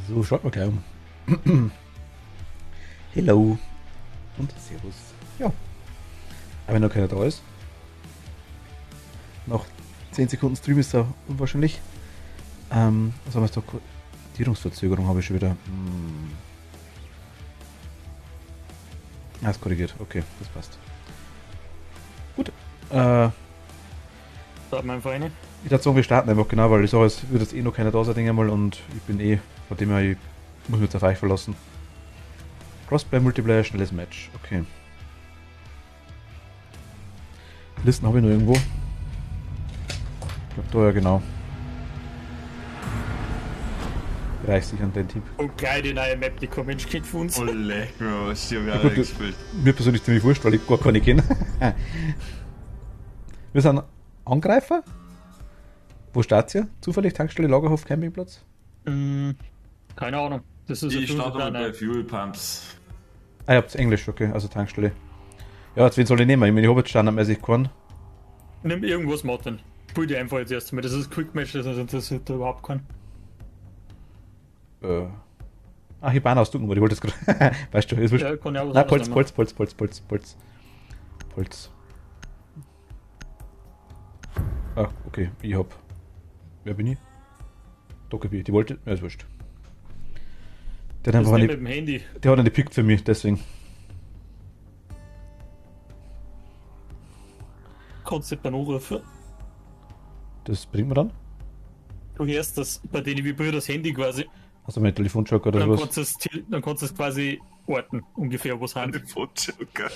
So, schaut mal gleich um. Hello. Und Servus. Ja. Aber wenn noch keiner da ist. Noch 10 Sekunden Stream ist da unwahrscheinlich. Was haben wir jetzt da? Kodierungsverzögerung habe ich schon wieder. Ist korrigiert. Okay, das passt. Gut. Starten wir einfach rein. Ich dachte sagen, wir starten einfach genau, weil ich sage, es wird jetzt eh noch keiner da sein, denke ich mal, und ich bin eh, von dem her, ich muss mich jetzt auf euch verlassen. Crossplay, Multiplayer, schnelles Match. Okay. Listen habe ich noch irgendwo. Ich glaube, da ja genau. Reicht sich an den Tipp. Und gleich die neue Map, die kein Mensch kennt von uns. Oh, leck mir, was ich Ja, auch gut, gespielt. mir persönlich ziemlich wurscht, weil ich gar keine kenne. Wir sind Angreifer. Wo steht ihr? Zufällig Tankstelle, Lagerhof, Campingplatz? Keine Ahnung. Das ist Ich ein starte mal bei kleiner- Fuel Pumps. Ah, ihr habt Englisch, okay, also Tankstelle. Ja, jetzt wen soll ich nehmen? Ich meine, ich habe jetzt standardmäßig keinen. Nimm irgendwas, Martin. Spiel dir einfach jetzt erst mal. Das ist Quick Match, das interessiert da überhaupt keinen. Hibana aus Ducken, ich wollte das gerade. Weißt du, ist wurscht. Ja, kann ja auch was Nein, anderes Polz. Ah, okay, ich hab. Wer bin ich? Dockerby, die wollte. Ja, ist wurscht. Der hat Das einfach nicht eine, mit dem Handy. der hat eine pickt für mich, deswegen. Kannst du dann anrufen. Das bringt mir dann. Du hörst das, bei denen vibriert das Handy quasi. Hast du mein Telefonjoker oder Dann was? kannst du es quasi orten, ungefähr, wo es Eine handelt. Fotojoker.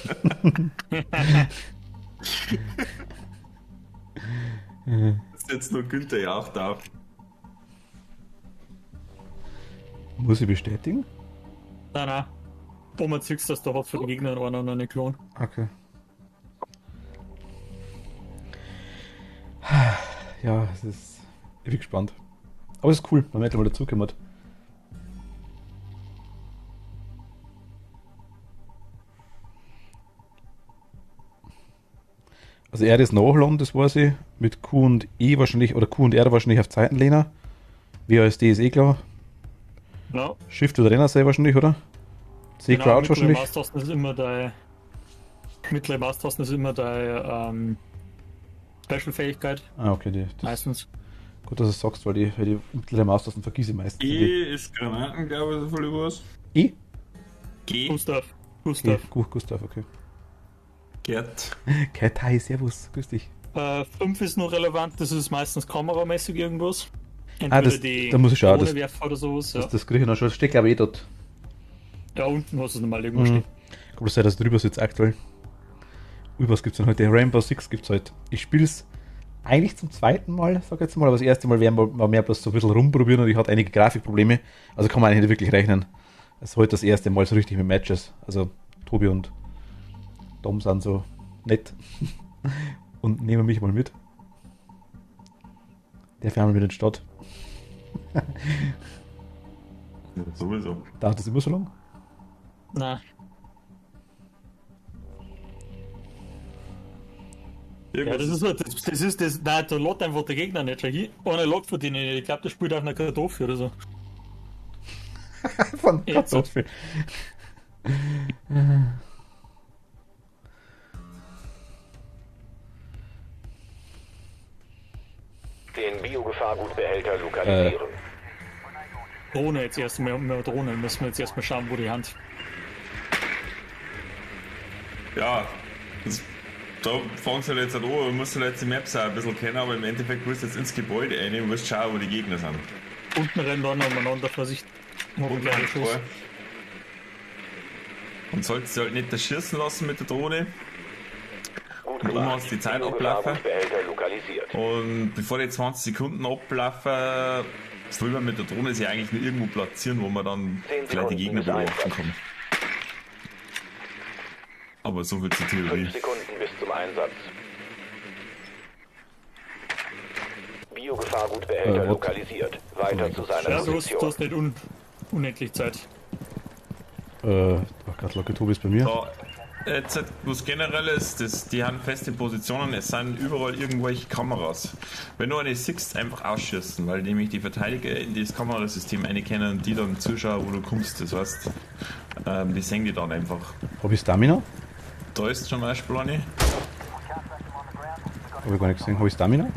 Ist jetzt nur Günther Jauch da. Muss ich bestätigen? Nein. Wo man ziehst, dass da hat für den Gegner einer noch einen Klon. Okay. Ja, es ist. Ich bin gespannt. Aber es ist cool, wenn man mal dazukommt. Also er ist nachladen, das weiß ich. Mit Q und E wahrscheinlich, oder Q und R wahrscheinlich auf Zeitenlehner. WASD ist eh klar. Ja. Shift oder Renner sei wahrscheinlich, oder? C Crouch wahrscheinlich. Maustasten ist immer der. Mittlere Maustasten ist immer der Special-Fähigkeit. Ah, okay, das Meistens. gut, dass du es sagst, weil die mittlere Maustasten vergieße ich meistens. E ist Granaten, glaube ich, so viel was. E? G. Gustav. E. Gustav, okay. Gerd. Hi, servus, grüß dich. 5 ist noch relevant, das ist meistens kameramäßig irgendwas. Das- da muss ich schauen, das- Werfer oder sowas. Ja. Das kriege ich noch schon. Das steht, glaube ich, eh dort. Da unten hast du es nochmal irgendwo Mhm. stehen. Ich glaube, das sei das drüber sitzt aktuell. Ui, was gibt's denn heute? Rainbow Six gibt's heute. Ich spiel's eigentlich zum zweiten Mal, sag ich jetzt mal, aber das erste Mal war mehr bloß so ein bisschen rumprobieren und ich hatte einige Grafikprobleme. Also kann man eigentlich nicht wirklich rechnen. Das ist heute das erste Mal so richtig mit Matches. Also Tobi und Dom sind so nett und nehmen mich mal mit. Der fährt mal mit in die Stadt. Sowieso. Dauert das immer so lang? Nein. Ja, das ist halt, nein, da lädt einfach der Gegner nicht schon hin. Einer lädt von denen, ich glaube, der spielt auf einer Kartoffel oder so. Von Jetzt. Kartoffel. Den Biogefahrgutbehälter lokalisieren. Drohne jetzt erstmal, mehr Drohne, müssen wir jetzt erstmal schauen, wo die Hand. Ja, da fängst du halt jetzt an, du musst halt jetzt die Maps auch ein bisschen kennen, aber im Endeffekt musst du jetzt ins Gebäude rein und musst schauen, wo die Gegner sind. Unten rennen dann umeinander, Vorsicht. Noch ein kleiner Schuss. Und solltest du halt nicht das schießen lassen mit der Drohne. Gut Und oben hast du die Zeit ablaufen. Biogefahrgutbehälter lokalisiert. Und bevor die 20 Sekunden ablaufen, will man mit der Drohne sich eigentlich nur irgendwo platzieren, wo man dann 10 vielleicht die Gegner Sekunden bis beobachten Einsatz. kann. Aber so viel zur 5 Theorie. Sekunden bis zum Einsatz. Biogefahrgutbehälter what? lokalisiert. Weiter zu seiner Ja, du Position. hast nicht unendlich Zeit. Gerade Locke Tobi ist bei mir. So, jetzt was generell ist, die haben feste Positionen, es sind überall irgendwelche Kameras. Wenn du eine siehst, einfach ausschießen, weil nämlich die Verteidiger in das Kamerasystem einkennen und die dann zuschauen, wo du kommst, das heißt, die sehen die dann einfach. Hab ich Stamina? Da ist zum Beispiel eine. Hab ich gar nicht gesehen. Hab ich Stamina?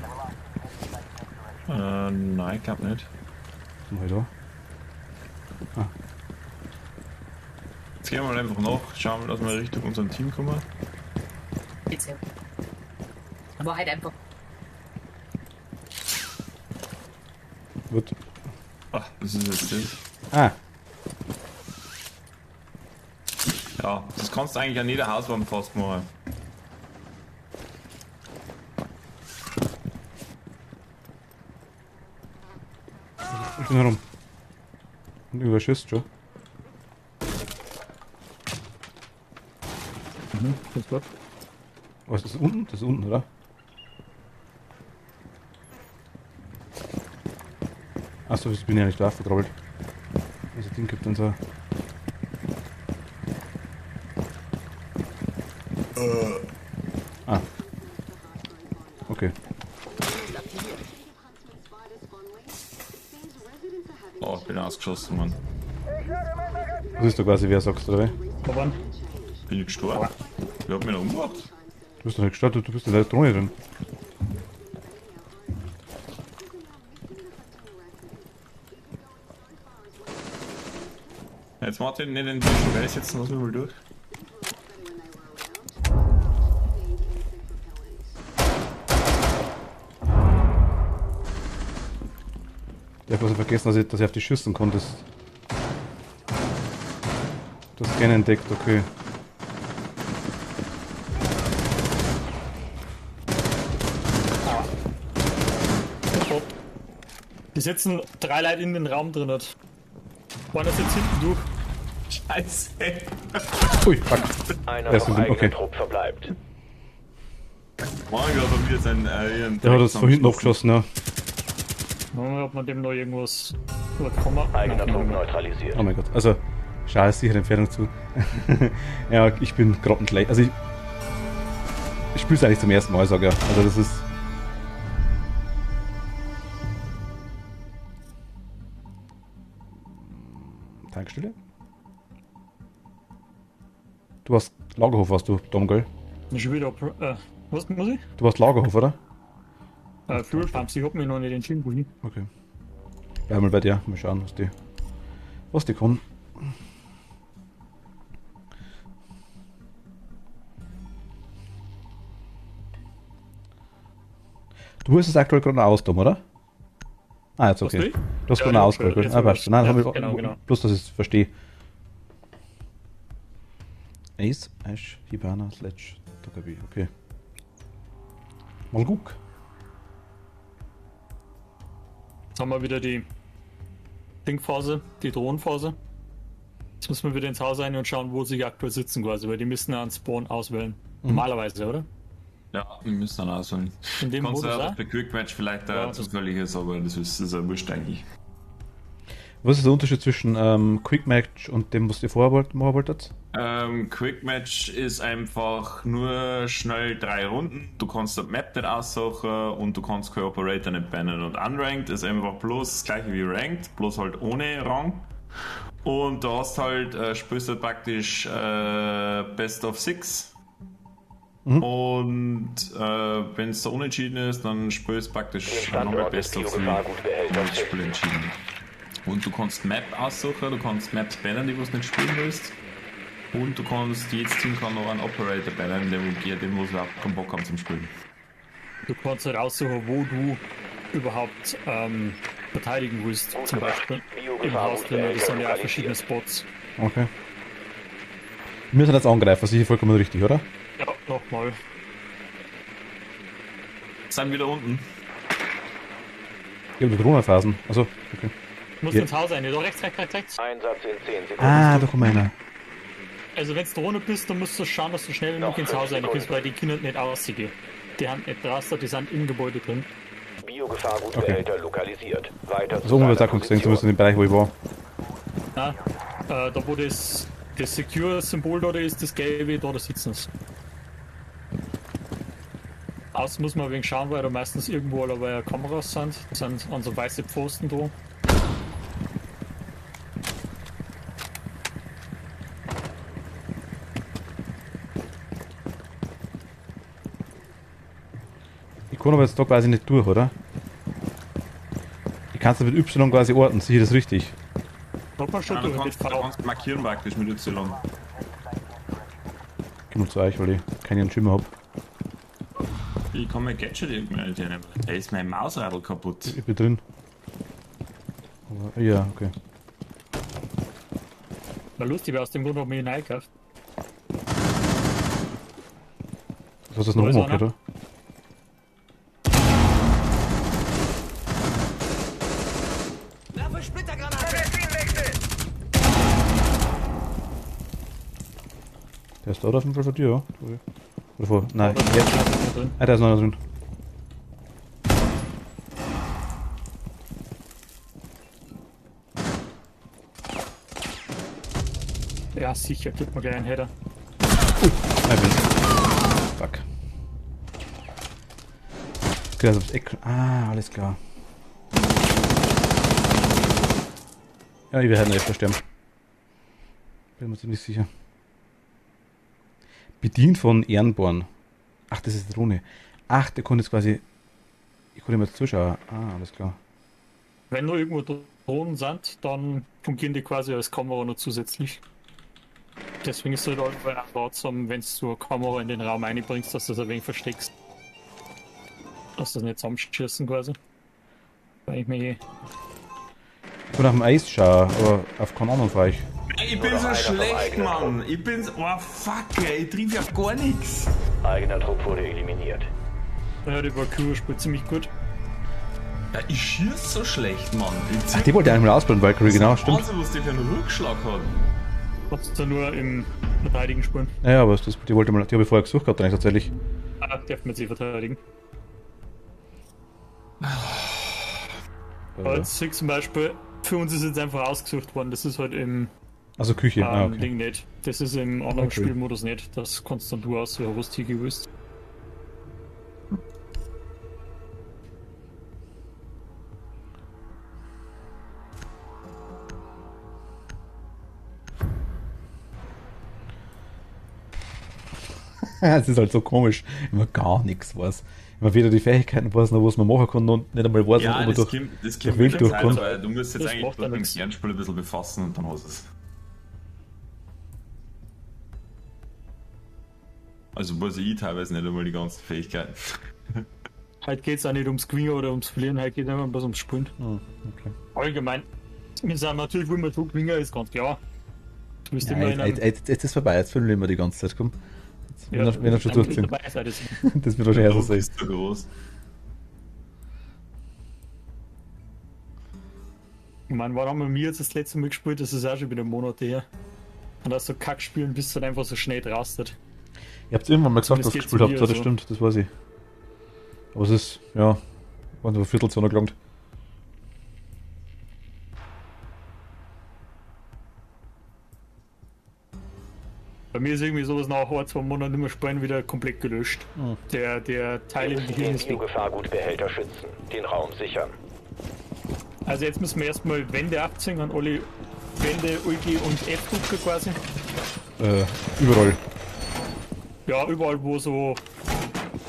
Nein, ich glaube nicht. Was mach ich da? Jetzt gehen wir mal einfach nach, schauen wir, dass wir Richtung unserem Team kommen. Bitte. Aber halt einfach. Gut. Ah, das ist jetzt das. Ah, Ja, das kannst du eigentlich an jeder Hauswand fast machen. ich bin herum. Und überschießt schon. Das bleibt. Was ist das unten? Das ist unten, oder? Achso, ich bin ja nicht drauf getrobbelt. Also Ding gibt dann so. Ah. Okay. Oh, ich bin ausgeschossen, Mann. Das ist doch quasi, wer sagst du, oder? Aber Bin ich gestorben? Wer hat mich noch umgebracht? Du bist doch nicht gestartet, du bist in der Drohne drin. Jetzt Martin, nicht in den Welt sitzen, lass mich mal durch. Ich hab also vergessen, dass ich auf die schießen konnte. Du hast keinen entdeckt, okay. die sitzen 3 Leute in den Raum drin. Einer sitzt hinten durch. Scheiße. Ui, fuck. Einer Erst vom mit dem- eigenen okay. Trupp verbleibt. Mein Gott, haben wir jetzt einen Der hat uns von hinten abgeschossen, ja. Ob man dem noch irgendwas überkommen. Eigener Trupp neutralisiert. Oh mein Gott. Also, schau sichere Entfernung zu. Ja, ich bin grottenschlecht. Also ich spiele es eigentlich zum ersten Mal, sag ja. Also das ist. Tankstelle? Du warst Lagerhof, warst du, Dom, gell? Schon wieder. Was muss ich? Du warst Lagerhof, oder? Fuel Pumps, ich hab mich noch nicht entschieden, wohin. Okay. Ja, mal bei dir. Mal schauen, was die kommen. Du hast es aktuell gerade noch aus, Dom, oder? Ah, jetzt okay. Was, du? Du hast Ja, gerade noch ja, ausgerollt. jetzt Ah, hab weißt du. Nein, ja, hab ich, genau. bloß, dass ich es verstehe. Ace, Ash, Hibana, Sledge, Tokabi, okay. Mal guck. Jetzt haben wir wieder die Dingphase, die Drohnenphase. Jetzt müssen wir wieder ins Haus rein und schauen, wo sie aktuell sitzen quasi, weil die müssen ja einen Spawn auswählen. Normalerweise, oder? Ja, wir müssen dann ausholen. In dem Kannst du Modus ja auch? bei Quick Match vielleicht Ja, da das- zufällig ist, aber das ist ja wurscht eigentlich. Was ist der Unterschied zwischen Quick Match und dem, was ihr vorher machen wolltet? Quick Match ist einfach nur schnell 3 Runden. Du kannst die Map nicht aussuchen und du kannst kein Operator nicht bannen. Und Unranked ist einfach bloß das gleiche wie Ranked, bloß halt ohne Rang. Und du hast halt, spielst du praktisch Best of 6. Und wenn es da unentschieden ist, dann spielst du praktisch Den nochmal Standort des Best of 3. Biogefahrgutbehälters Und das Spiel entschieden. Und du kannst Map aussuchen, du kannst Maps bannen, die du nicht spielen willst. Und du kannst, jedes Team kann noch einen Operator bannen, den wo sie überhaupt keinen Bock haben zum Spielen. Du kannst halt raussuchen, wo du überhaupt verteidigen willst. Zum Beispiel im Haus drin, das sind ja auch verschiedene Spots. Okay. Wir müssen jetzt angreifen, sicher vollkommen richtig, oder? Ja, nochmal. Sind wieder unten. Ich habe die Drohnenphasen. Also, okay. Du musst Ja. ins Haus rein, da rechts. Einsatz in 10 Sekunden. Ah, da kommt einer. Also wenn du Drohne bist, dann musst du schauen, dass du schnell genug Noch ins Haus 5 rein kannst, Sekunden. weil die Kinder nicht aussehen. Die haben nicht draußen, die sind im Gebäude drin. Biogefahrgutbehälter lokalisiert. Weiter So haben wir das auch gesehen, zumindest in dem Bereich, wo ich war. Ja, da wo das Das Secure-Symbol da ist das gelbe, da sitzen sie. Außen muss man ein wenig schauen, weil da meistens irgendwo alle Kameras sind. Das sind an so weiße Pfosten da. Ich kann aber jetzt da quasi nicht durch, oder? Ich kann es mit Y quasi orten, sehe ich das richtig? Da kann man schon Ja, durch mit du V. kannst markieren praktisch mit Y. Ich geh mal zu euch, weil ich keinen Schimmer habe. Ich kann mein Gadget irgendwie nicht nehmen. Da ist mein Mausradl kaputt. Ich bin drin. Aber, ja, okay. War lustig, weil aus dem Grund habe ich ihn eingekauft. Du hast das noch Da ist umgemacht, einer. oder? Der ist da auf jeden Fall von dir, ja? Oder vor? Nein, Da ist jetzt. einer drin. Ah, da ist noch einer drin. Ja, sicher, gib mir gleich einen Header. Nein, bin. Fuck. Okay, also aufs Eck. Ah, alles klar. Ja, ich werde halt öfter sterben. Bin mir ziemlich sicher. Bedient von Ehrenborn. Ach, das ist Drohne. Ach, der konnte jetzt quasi. Ich konnte immer zuschauen. Ah, alles klar. Wenn nur irgendwo Drohnen sind, dann fungieren die quasi als Kamera noch zusätzlich. Deswegen ist es halt auch ratsam, wenn du eine Kamera in den Raum einbringst, dass du das ein wenig versteckst. Dass das nicht zusammenschießen quasi. Weil ich mir Ich kann nach dem Eis schauen, aber auf keinen anderen Fall. Ich bin so schlecht, Mann. Ich bin so. Oh fuck, ey. Ich triff ja gar nichts. Eigener Trupp wurde eliminiert. ja, die Valkyrie spielt ziemlich gut. Ja, ich schieß so schlecht, Mann. Ach, die wollte ich eigentlich mal ausbauen, Valkyrie, genau, stimmt. Wahnsinn, was die für einen Rückschlag hat. Kannst du nur im Verteidigen spielen. Ja, aber die wollte mal, die habe ich vorher gesucht gehabt, eigentlich tatsächlich. Ah, darf man sie verteidigen. Aber jetzt Six zum Beispiel, für uns ist jetzt einfach ausgesucht worden, das ist halt im Also Küche, okay. Ding nicht. Das ist im anderen Okay. Spielmodus nicht. Das kannst dann du aussuchen, was du gewusst. Es ist halt so komisch, wenn man gar nichts weiß. Wenn man weder die Fähigkeiten weiß, noch was man machen kann und nicht einmal weiß, Ja, ob man das durch. kommt, das der kommt Welt mit der durchkommt. Zeit, weil du musst jetzt Das eigentlich macht bloß ja mit dem nichts. Kernspiel ein bisschen befassen und dann hast du es. Also weiß ich teilweise nicht einmal die ganzen Fähigkeiten. Halt geht es auch nicht ums Gewinnen oder ums Verlieren, halt geht es einfach bloß ums Spielen. Hm, okay. Allgemein. Wir sind natürlich, wo man so gewinnen, ist ganz klar. Du bist Ja, immer in einem. jetzt ist es vorbei, jetzt filmen wir die ganze Zeit, komm. Jetzt, wenn er schon dann durchziehen. dabei sein, das- Das wird wahrscheinlich so sein. ist zu groß. Ich meine, wann haben wir jetzt das letzte Mal gespielt? Das ist auch schon wieder Monate her. Und das so Kack spielen, bis du dann einfach so schnell rastet. Ihr habt irgendwann mal gesagt, Das dass ihr geht gespielt zu habt, mir ja, das so. stimmt, das weiß ich. Aber es ist, ja, waren so ein Viertel zu einer gelangt. Bei mir ist irgendwie sowas nach ein, 2 Monaten nicht mehr spielen wieder komplett gelöscht. Hm. Der Teil im Den Gehirn ist weg. Biogefahrgutbehälter schützen. Den Raum sichern. Also jetzt müssen wir erstmal Wände abziehen an alle Wände, UG und F-Drucke quasi. Überall. Ja, überall wo so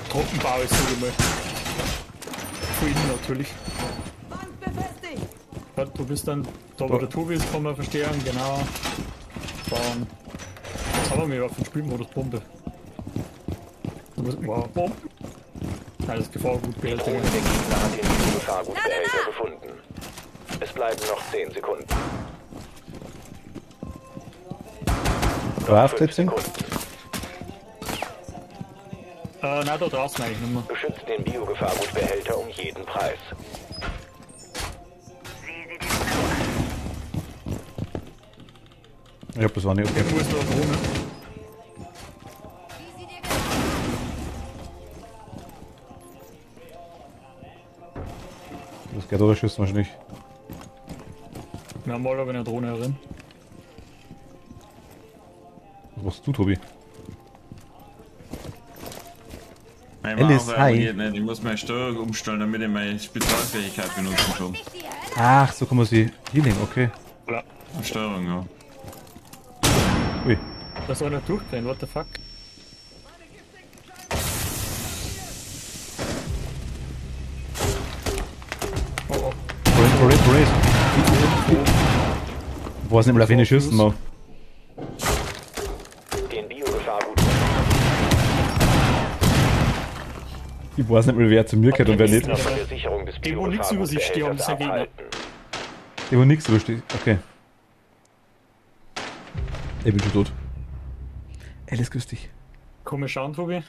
Trockenbau ist, sag ich mal. Für ihn natürlich. Ja, du bist dann da, wo der Tobi ist, kann man verstärken, genau. Dann. Jetzt haben wir auf den Spielmodus Bombe. Wow, Bombe. Nein, das Gefahrgutbehälter. Der Gegner hat den Biogefahrgutbehälter gefunden. Es bleiben noch 10 Sekunden. Draft 5 jetzt sind? Sekunden. Nein, da draußen eigentlich nicht mehr. Beschützt den Biogefahrgutbehälter um jeden Preis. Ich hab das war nicht okay. Irgendwo ist noch eine Drohne. Das geht oder schießt wahrscheinlich. Wir haben mal aber eine Drohne herin. Was machst du, Tobi? Mein Alice, Maus hi. reagiert nicht. Ich muss meine Steuerung umstellen, damit ich meine Spezialfähigkeit benutzen kann. Ach, so kann man sie healing, okay. Ja. Steuerung, ja. Ui. Da soll er durchgehen, what the fuck? Oh oh. Parade. Ich weiß nicht mehr, auf wen ich schießen mag. Den Biogefahrgut. Ich weiß nicht mehr, wer zu mir gehört und wer nicht. Gegner von der Sicherung des Die, wo nichts über sich stehen, das ist ein Gegner. abhalten. Der wo nichts übersteht. Okay. Ich bin schon tot. Alice, grüß dich. Komm, wir schauen, Tobi.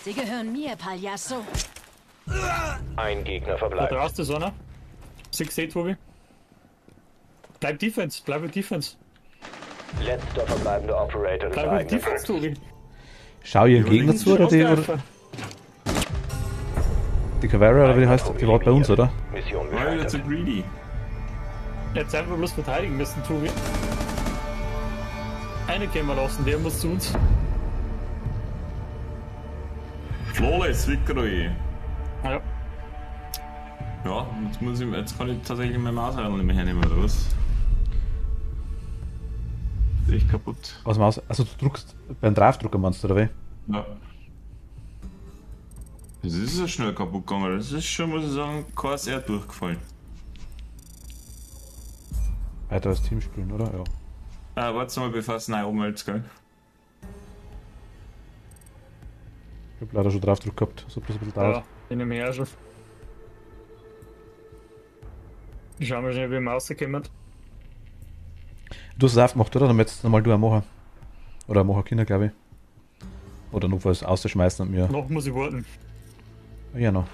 Sie gehören mir, Pagliasso. Ein Gegner Da verbleibt. draußen ist einer. 6 Tobi. Bleib Defense, bleib mit Defense. Letzter verbleibender Operator des Bleib mit eigenen Defense, Tobi. Schau ihr Gegner zu oder die Caveira oder wie die heißt? Die war bei uns, oder? Mission War wieder zu gescheitert. greedy. Jetzt einfach bloß verteidigen müssen, Tobi. Eine können wir lassen, der muss zu uns. Flawless Victory. Ja. Ja, jetzt kann ich tatsächlich meine Mausreihe nicht mehr hernehmen, oder was? Ist echt kaputt. Was Maus? Also du druckst beim Draufdrucker meinst du, oder wie? Ja. Das ist so schnell kaputt gegangen. Das ist schon, muss ich sagen, kein sehr durchgefallen. Weiter als Team spielen, oder? Ja. Warte mal, bevor es neu umwälzt, gell? Ich hab leider schon Draufdruck gehabt, so ein bisschen dauert. Ja, in dem Her schon. Schauen wir schnell, wie wir rauskommen. Du hast es aufgemacht, oder? Dann jetzt nochmal du auch machen. Oder machen Kinder, glaube ich. Oder nur was auszuschmeißen und mir. Noch muss ich warten. Ja, noch.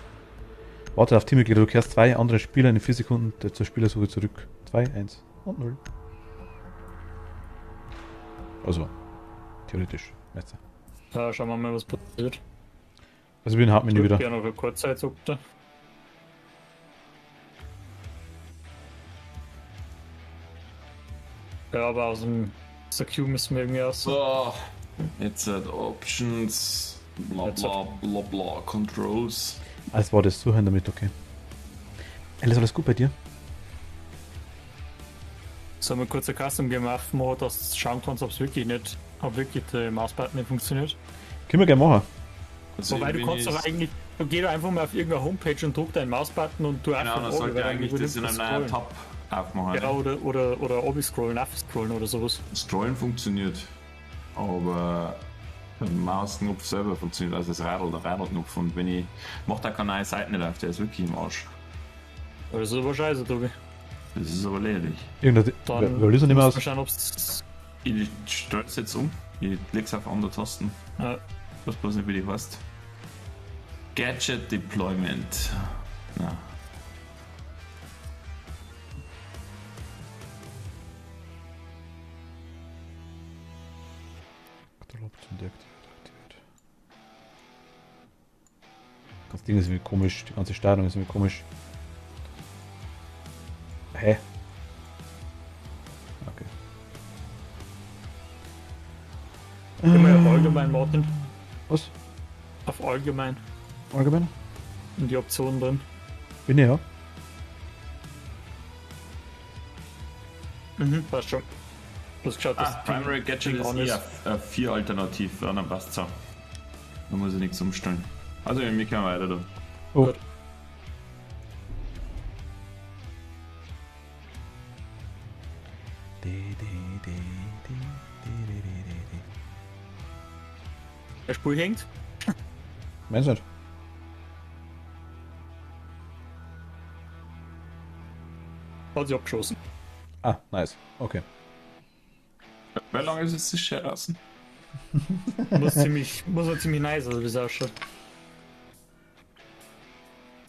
Warte auf Teammitglieder, du kehrst 2 andere Spieler in 4 Sekunden zur Spielersuche zurück. 2, 1 und 0. Also, theoretisch. Jetzt. Ja, schauen wir mal, was passiert. Also, wir haben Hauptmenü wieder. Ja, noch eine Kurzzeit, sagt er. Ja, aber aus dem Secure müssen wir irgendwie aus. So, jetzt Options, bla bla bla bla, Controls. Alles war das Zuhören damit, okay. Alles gut bei dir? So, haben wir kurz eine Custom gemacht, dass du schauen kannst, ob wirklich der Mausbutton nicht funktioniert. Können wir gerne machen. Also Wobei du kannst aber eigentlich, du geh da einfach mal auf irgendeine Homepage und druck deinen Mausbutton und du Genau, dann sollte eigentlich das in einem neuen Tab aufmachen. Ja, oder Obi-Scrollen, Up-Scrollen oder sowas. Scrollen funktioniert, aber der Mausknopf selber funktioniert, also das Radlknopf. Und wenn ich mache da keine neue Seite nicht auf, der ist wirklich im Arsch. Das ist aber scheiße, Tobi. Das ist aber lächerlich. Irgendein. Dann Wer löst nicht mehr musst aus? du schauen, ob's. Ich stelle es jetzt um, ich leg's auf andere Tasten. Ja, Ich weiß bloß nicht, wie die heißt. Gadget Deployment. Na. Das Ding ist irgendwie komisch, die ganze Steuerung ist irgendwie komisch. Hä? Okay. geh mal auf allgemein, Martin. Was? Auf allgemein. Allgemein? In die Optionen drin. Bin ich ja. Passt schon. Du hast geschaut, dass Primary Gadget ist on eher 4 alternativ, ja, dann passt's auch. Da muss ich nichts umstellen. Also, wir können weiter da. Oh. Gut. Der Spur hängt. Meinst du nicht? Hat sich abgeschossen. Ah, nice. Okay. Wie lange ist es das schon draußen? Muss man ziemlich nice, also wie es ausschaut.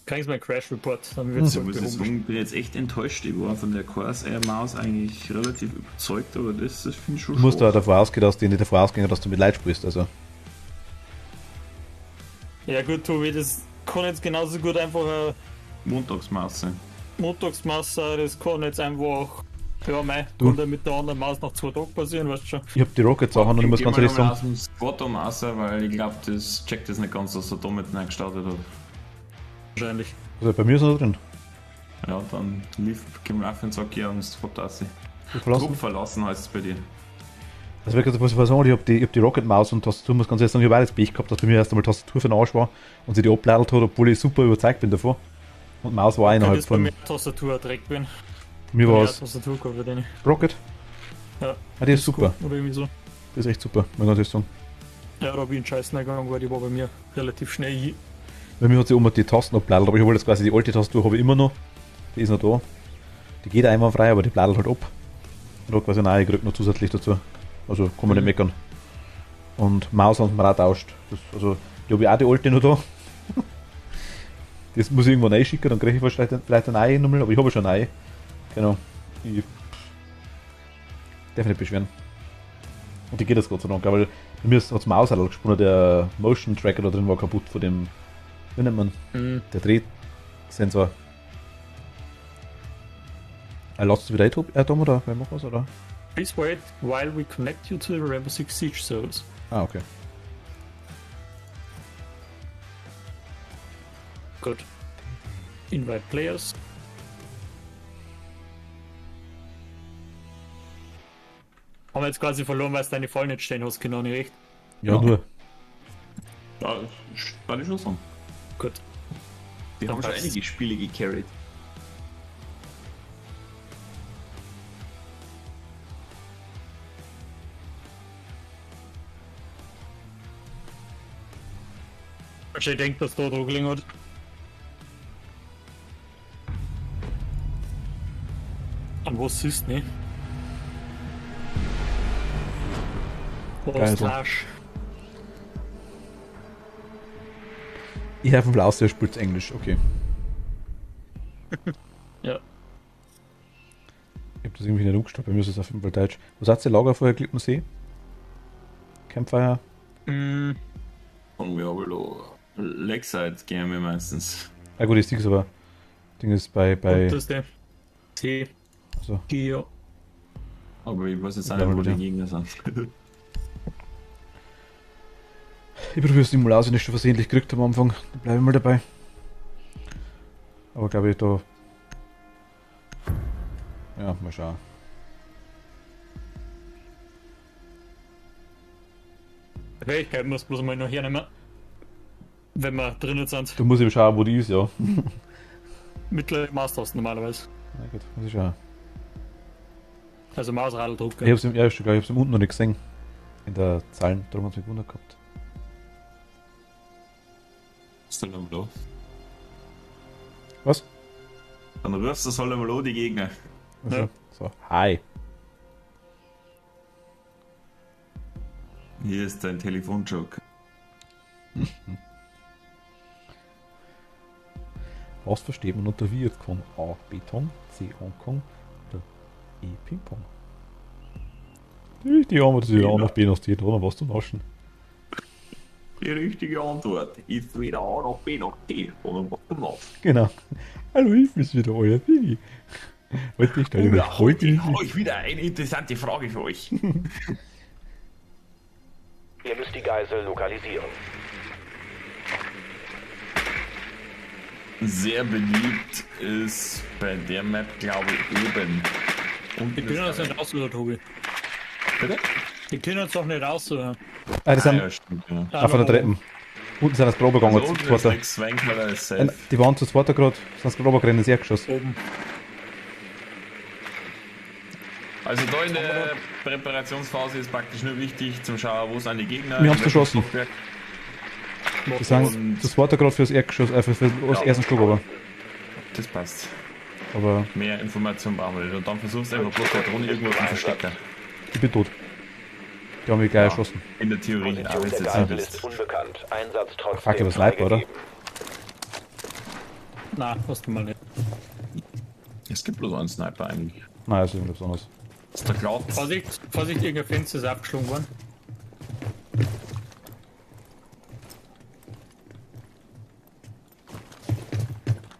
Kriegst mal einen Crash Report, dann wird es Ich muss jetzt sagen, ich bin jetzt echt enttäuscht. Ich war von der Corsair Maus eigentlich relativ überzeugt, aber das finde ich schon Du musst da schwach. davor ausgehen, dass die nicht davor ausgehen, dass du mit Leid spielst. Also. Ja gut, Tobi, das kann jetzt genauso gut einfach Montagsmaus sein. Montagsmasse, das kann jetzt einfach. Ja, mei, Du. kann da mit der anderen Maus nach 2 Tagen passieren, weißt du schon. Ich hab die Rocket-Sachen und ich muss ganz ehrlich sagen, aus dem Squad raus, weil ich glaube, das checkt das nicht ganz, dass er da mit gestartet hat. Wahrscheinlich. also bei mir ist er noch drin. Ja, dann gehen wir auf den Sack hier und Squad raus. Ich verlassen. Trupp verlassen heißt es bei dir. Also wirklich, was ich sagen, ich hab die Rocket-Maus und Tastatur, muss ganz ehrlich sagen, ich habe auch das Pech gehabt, dass bei mir erst einmal Tastatur für den Arsch war und sie die abladelt hat, obwohl ich super überzeugt bin davon. Und Maus war Wenn innerhalb jetzt bei von... mir Tastatur Dreck bin. Mir war es Tastatur gehabt für den. Rocket. Ja. Ah, die ist super. Oder irgendwie so. Die ist echt super, muss ich ganz ehrlich sagen. Ja, da bin ich in Scheißen gegangen, weil die war bei mir relativ schnell hin. Bei mir hat sie immer die Tasten abladelt, aber ich habe jetzt quasi die alte Tastatur habe ich immer noch. Die ist noch da. Die geht einwandfrei, aber die bladelt halt ab. Und hat quasi eine neue gekriegt noch zusätzlich dazu. Also kann man nicht meckern. Und Maus haben wir auch tauscht. Also die habe ich auch die alte noch da. Das muss ich irgendwann einschicken, dann kriege ich vielleicht eine neue nochmal, aber ich habe schon eine neue. Genau. Ich darf nicht beschweren. Und die geht das Gott sei Dank, weil bei mir hat das Maus halt gesponnen, der Motion Tracker da drin war kaputt von dem, wie nennt man, der Drehsensor. Lasst du wieder Tom oder wer macht was, oder? Please wait while we connect you to the Rainbow Six Siege servers. Ah, okay. Gut. Invite players. Haben wir jetzt quasi verloren, weil du deine Fallen nicht stehen hast, genau nicht recht. Ja, Ja. nur. Ja, kann ich schon sagen. Gut. Die haben schon passt. einige Spiele gecarried. Also ich denke, dass da Druck gelingen hat. An was ist, ne? Geil, Was so. Arsch. Ich habe von Blaus, der spielt Englisch, okay. Ja. Ich habe das irgendwie nicht umgestellt, bei mir ist es auf jeden Fall Deutsch. Was hat der Lagerfeuer Klippensee? Campfire? Mm, Und wir haben Lakeside gehen wir meistens. Ah gut, das Ding ist aber. Ding ist bei. und das der. C. Also, Geo. Aber ich weiß jetzt auch Ja, nicht, wo ja. die Gegner sind. ich probiere es nicht mal aus, wenn ich schon versehentlich gekriegt am Anfang. Dann bleibe ich mal dabei. Aber glaube ich da. Ja, mal schauen. Die Fähigkeit muss bloß mal noch hernehmen. Wenn wir drinnen sind. Da muss ich schauen, wo die ist, ja. Mittlere Maustasten normalerweise. Na gut, muss ich schauen. Also Mausradeldruck. Ich hab's im ersten, ich hab's im unten noch nicht gesehen. In der Zahlen, darum hat's mich gewundert gehabt. Was ist denn am Lo? Was? Dann rufst du das alle mal an, die Gegner. Also, Ja. so, hi. Hier ist dein Telefonjoke. Was versteht man unter Vietcong? A. Beton, C. Hongkong oder E. Ping-Pong? Die richtige Antwort ist ja A nach B nach C, oder was zum Naschen. Die richtige Antwort ist weder A noch B noch D, sondern was du machst. Genau. Hallo, ich bin's wieder, euer Digi. Heute ich stelle mich heute ich habe ich wieder eine interessante Frage für euch. Ihr müsst die Geisel lokalisieren. Sehr beliebt ist bei der Map, glaube ich, oben. Und Die können das nicht aussuchen, Tobi. Bitte? Die können uns doch nicht aussuchen. Ah, das sind ja, stimmt, ja. auf der Treppen. Unten sind das Probe gegangen. Also, zu unten ist zweiter. nichts, Schwenker ist safe. Die waren zu zweiter gerade, sind das Probe gerannt ins Erdgeschoss. Oben. Also da in der Präparationsphase ist praktisch nur wichtig zum Schauen, wo sind die Gegner. Wir haben's geschossen. Stockwerk. Die sind Und- zu zweiter gerade fürs Erdgeschoss, für den ersten Stock aber. Das passt. Aber Mehr Informationen brauchen wir nicht. Und dann versuchst du einfach bloß da drin irgendwo zu verstecken. ich bin tot. Die haben mich gleich erschossen. In der Theorie, aber Position wenn der du jetzt Geisel nicht ist bist. unbekannt. Einsatz Fuck, trotzdem aber Sniper, oder? freigegeben. Nein, hast du mal nicht. Es gibt bloß einen Sniper eigentlich. Nein, das ist irgendwas anderes. Das ist der Cloud. Vorsicht, Vorsicht, irgendein Fenster ist abgeschlagen worden.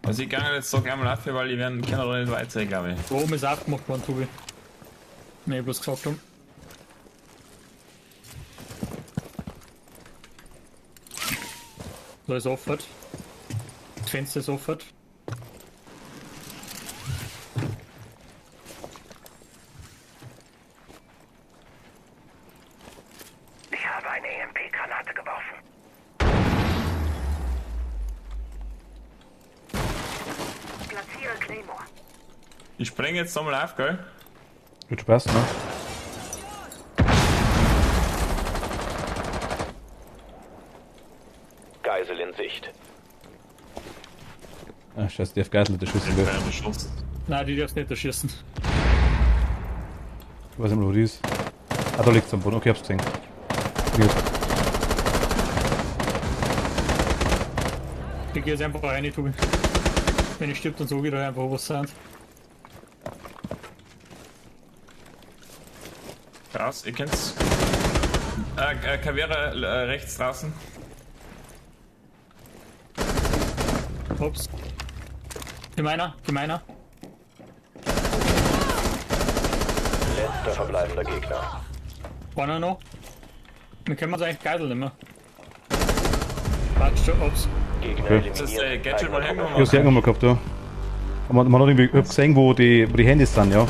Also ich kann jetzt so gleich mal auf, weil die werden können da nicht weiter sein, glaube ich. Da oben ist aufgemacht worden, Tobi. Nee, bloß gesagt haben. Da ist offen. Das Fenster ist offen. Ich habe eine EMP-Granate geworfen. Platziere Claymore. Ich spreng jetzt nochmal auf, gell? Wird Spaß, ne? Geisel in Sicht. Ah, scheiße, der Geisel, der Schüssel wird. Keiner beschossen. Nein, die darfst nicht erschießen. Ich weiß nicht mehr, wo die ist. Ah, da liegt's am Boden. Okay, hab's gesehen. Gut. Ich geh jetzt einfach rein, Tobi. Wenn ich stirb, dann sag ich da einfach, was sind. Raus, ihr kennt's. Kavera rechts draußen. Ups. Gemeiner. Letzter verbleibender Gegner. Einer noch. Dann können wir uns eigentlich Geisel nehmen. Warte schon, ups. Gegner Okay. Das ist der Gadget mal Ich hab's hergenommen. irgendwann mal gehabt, ja. Aber man hat irgendwie ich hab gesehen, wo die Handys sind, ja.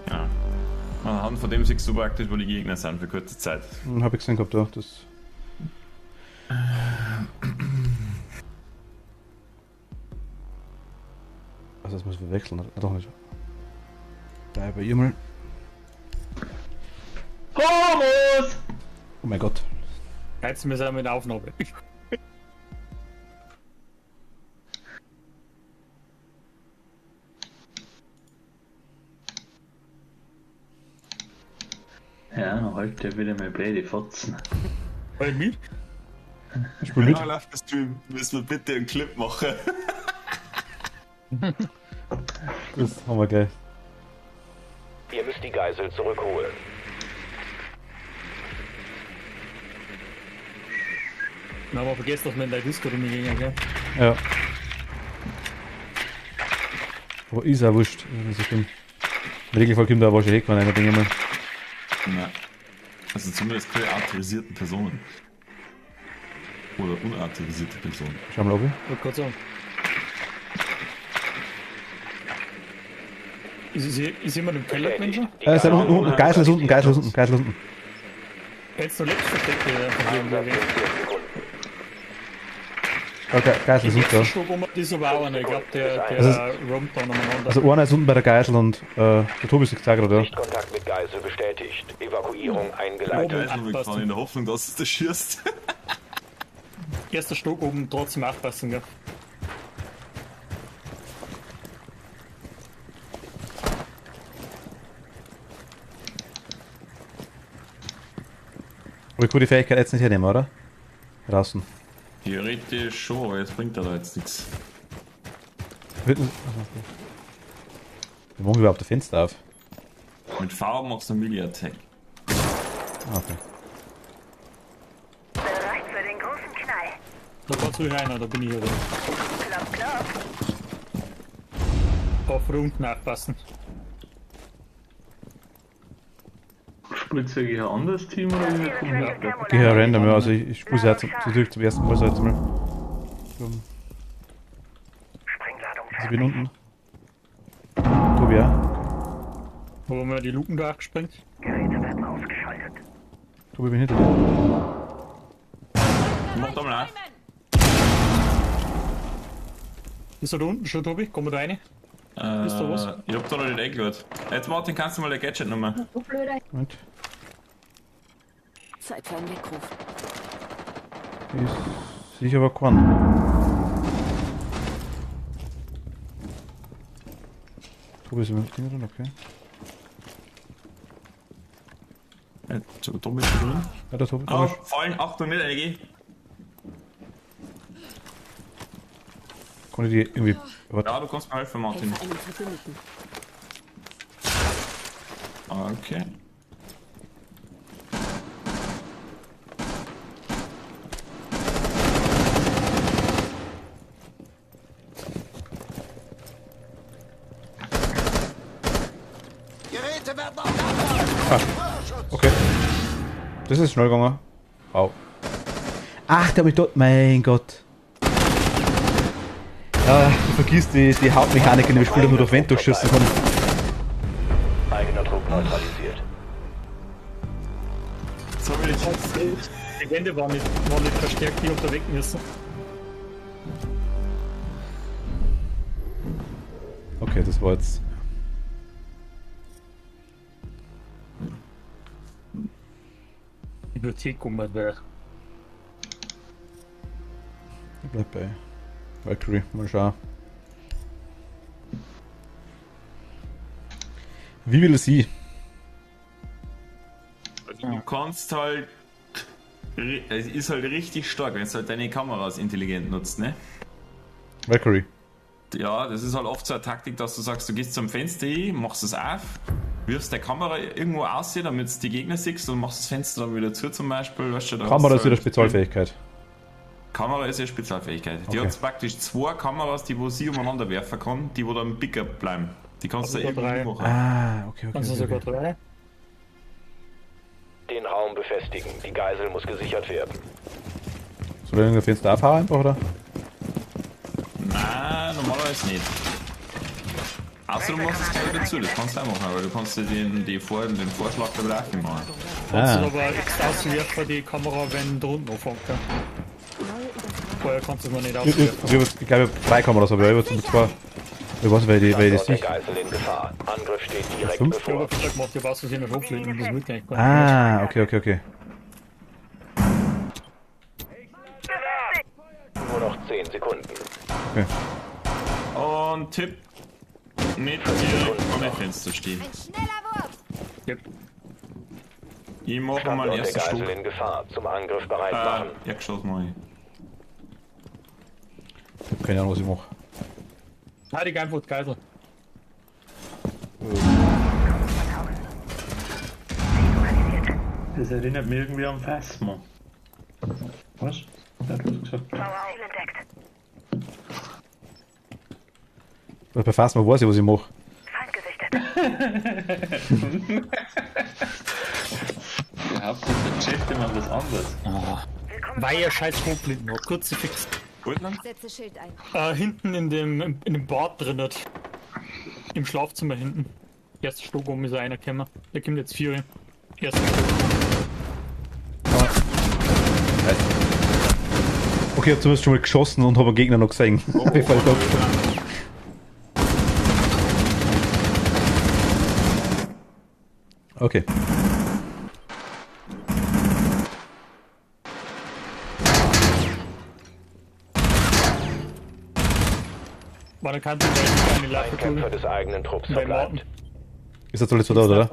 Ja. Anhand von dem siehst du praktisch, wo die Gegner sind für kurze Zeit. Hab ich gesehen gehabt, ja. Das. Also das müssen wir wechseln, ah, doch nicht. Bleib bei ihr mal. Horus! Oh mein Gott. Jetzt müssen wir mit der Aufnahme. Ja, halt dir wieder mal blöde Fotzen. Bei mir? Ich spiel mit. Ja, läuft der Stream. Müssen wir bitte einen Clip machen. Das haben wir gleich. Ihr müsst die Geisel zurückholen. Na, aber vergesst, dass wir in der Disco rumgehen, gell? Ja. Aber ist auch wurscht. Das ist so schlimm. Im Regelfall kommt da wahrscheinlich wenn einer Dinge mal. Ja. Also zumindest keine autorisierten Personen. Oder unautorisierte Personen. Schau mal, ob ich. Wollte gerade sagen. Ist jemand im Keller drin schon? Die Ist Geisel unten, Geisel ist unten, Geisel ist unten, Geisel ist unten. Jetzt noch letztes versteckt von irgendwo in 4 weg. Sekunden. Okay, Geisel ist Im unten, ja. letzten Stock um, das ist aber auch einer. Ich glaube, der Also- roamt da umeinander. Also einer ist unten bei der Geisel und der Tobi ist gesagt gerade, ja. Sichtkontakt mit Geisel bestätigt. Evakuierung Oben. eingeleitet. Geisel wegfahren in der Hoffnung, dass es das schießt. Erster Stock oben, trotzdem aufpassen, gell? Aber ich kann die Fähigkeit jetzt nicht hernehmen, oder? Draußen. Theoretisch schon, aber jetzt bringt er da jetzt nichts. Wir machen überhaupt das Fenster auf. Mit V machst du einen Melee-Attack. Ah, okay. Bereit für den großen Knall. Da kannst du rein, da bin ich hier drin. Klopf, klopf. Auf unten aufpassen. Spielt ihr ein anderes Team oder wie kommt ihr ab? Geh her random, ja. Also ich spiele sie jetzt zurück zum ersten Mal so jetzt mal. Sprengladung Also ich bin unten. Tobi, ja. Wo haben wir die Luken da gesprengt? Geräte werden ausgeschaltet. Tobi, bin hinter dir. Mach da mal auf. Ist er da unten schon, Tobi? Kommen wir da rein? Ist da was? Ich hab da noch nicht eingeschaut. Jetzt Martin, kannst du mal der Gadget nochmal? Du blöder. Und? Zeit für einen Weckruf. Ist sicher aber keinen. Tobi ist mit drin, okay. So, da bist du drin. Ja, der Tobi. Oh, fallen, Achtung, nicht eine. Kann ich die irgendwie. Warte. Ja, du kannst mir helfen, Martin. Helfe einen Verbündeten. Okay. Okay. Das ist schnell gegangen. Au. Ach, der hat mich dort. Mein Gott. Ja, du vergisst die Hauptmechanik, in dem Spiel nur durch Vent durchschießen kann. Eigener Druck neutralisiert. So will ich. Die Wände waren nicht verstärkt, die unterwegs müssen. Okay, das war jetzt. Bibliothek um wäre. Ich bleib bei Valkyrie, mal schauen. Wie will sie? Du kannst halt. Es ist halt richtig stark, wenn du halt deine Kameras intelligent nutzt, ne? Valkyrie. Ja, das ist halt oft so eine Taktik, dass du sagst, du gehst zum Fenster hin, machst es auf, wirfst der Kamera irgendwo aus, damit du die Gegner siehst und machst das Fenster dann wieder zu zum Beispiel. Weißt du, da Kamera hast ist du wieder halt- Spezialfähigkeit. Kamera ist ja Spezialfähigkeit. Die Okay. hat praktisch zwei Kameras, die wo sie umeinander werfen kann, die wo dann im Pickup bleiben. Die kannst du Also irgendwie drei. machen. Ah, okay. Kannst du sogar drei? Den Raum befestigen. Die Geisel muss gesichert werden. Soll ich das Fenster aufhauen einfach, oder? Nein, normalerweise nicht. Außer du machst es gleich wieder zu, das kannst du auch machen, aber du kannst dir den Vorschlag da wieder auch nicht machen. Kannst du Ah, aber extra auswerfen die Kamera, wenn drunten anfängt. Ja. Vorher kannst du es noch nicht auswerfen. ich glaube, ich habe 3 Kameras, aber ich habe zum zwei. Ich weiß, weil ich das Standort der nicht. Geisel in Gefahr. Angriff steht direkt Fünf? Ich habe bevor. gesagt, gemacht, du warst es in der Hochschule und das wird eigentlich gar nicht. Ah, okay. Nur noch 10 Sekunden. Okay. Und Tipp, nicht direkt vor dem Fenster stehen. Yep. Ich mache mal Standort den der ersten Geisel Stock. in Gefahr. Zum Angriff bereit machen. Erdgeschoss mache ich. Ich habe keine Ahnung, was ich mache. Heilig einfach die Geisel. Das erinnert mich irgendwie an Phasma. Was? Wer hat das gesagt? Ziel entdeckt. Bei Phasma weiß ich, was ich mache. Feind gesichtet. Hauptsächlich der Chef immer was anderes. Willkommen. Weil er scheiß Hochblinden noch. Kurze Fix. Goldland? Setze Schild ein. Hinten in dem Bad drin. Dort. Im Schlafzimmer hinten. Erster Stock oben ist einer gekommen. Der kommt jetzt 4. Erster Stock. Okay, ich habe zumindest schon mal geschossen und habe einen Gegner noch gesehen. Bevor ich da. Okay. War der Kante, weil ich keine Ein Laffe Kämpfer tue. des eigenen Trupps Beim Warten. verbleibt. Ist das alles so da, oder?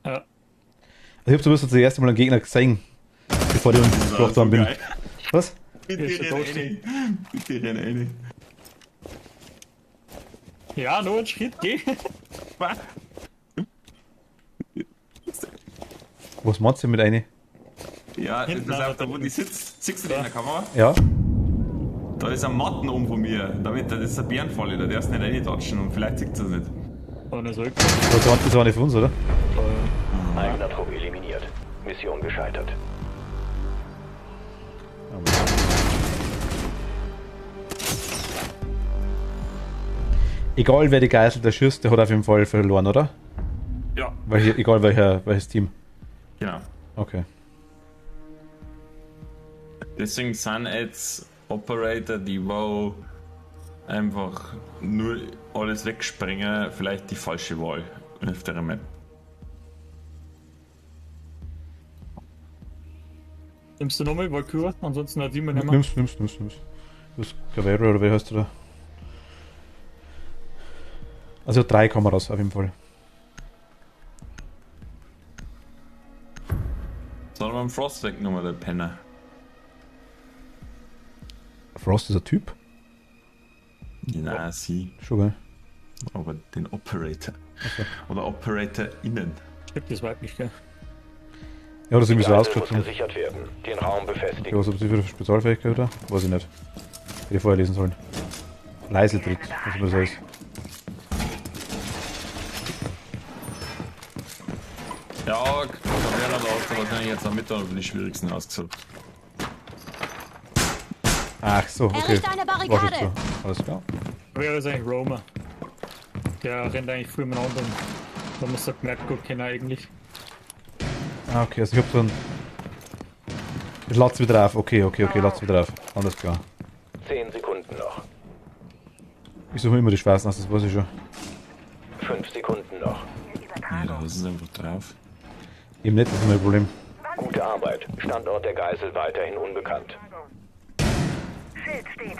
Ja. Also ich habe zumindest das erste Mal einen Gegner gesehen, bevor die uns gebracht worden bin. Was? Bitte Ist er renn tot? rein. Bitte renn rein. Ja, nur ein Schritt, geh. Was meinst du mit eine? Ja, Hinten das ist an auch da, der wo die sitzt. Siehst du die in der Kamera? Ja? Da ist ein Matten um von mir. Damit, das ist ein Bärenfalle, da darfst du nicht reintatschen und vielleicht sieht es nicht. Oh, ne, zurück. Das war nicht für uns, oder? Eigener Trupp eliminiert. Mission gescheitert. Egal wer die Geisel da schießt, der hat auf jeden Fall verloren, oder? Ja, Egal welches Team. genau. Okay. Deswegen sind jetzt Operator, die wo einfach nur alles wegspringen, vielleicht die falsche Wahl auf der Map. Nimmst du nochmal Valkyrie? Ansonsten hat jemand nicht mehr. Nimm's. Das Guerrero oder wie heißt du da? Also 3 Kameras auf jeden Fall. Sollen wir einen Frost wegnehmen, der Penner? Frost ist ein Typ? Nein, sie. Schon geil. Aber den Operator. Oder OperatorInnen. Stimmt, das weiblich, gell? Ja, das ist Die irgendwie so Geisel muss ausgeschaut. gesichert werden. Den Raum Ja, befestigen. was hat sie für eine Spezialfähigkeit oder? Weiß ich nicht. Hätte ich vorher lesen sollen. Leiseltritt, was immer das heißt. Ja, Taverna, da hast du wahrscheinlich jetzt am Mittag die schwierigsten ausgesucht. Ach so, okay. Errichte eine War schon Barrikade. so. Alles klar. Wer ist eigentlich Roma? Der rennt eigentlich früh mit anderen. Da muss der Map gut kennen eigentlich. Ah, okay, also ich hab so ein... Ich lad's wieder auf. Okay, lad's wieder auf. Alles klar. 10 Sekunden noch. Ich suche immer die Schwarzen aus, das weiß ich schon. 5 Sekunden noch. Ja, da ist es einfach drauf. Eben nicht, das ist mein Problem. Gute Arbeit. Standort der Geisel weiterhin unbekannt. Schild steht.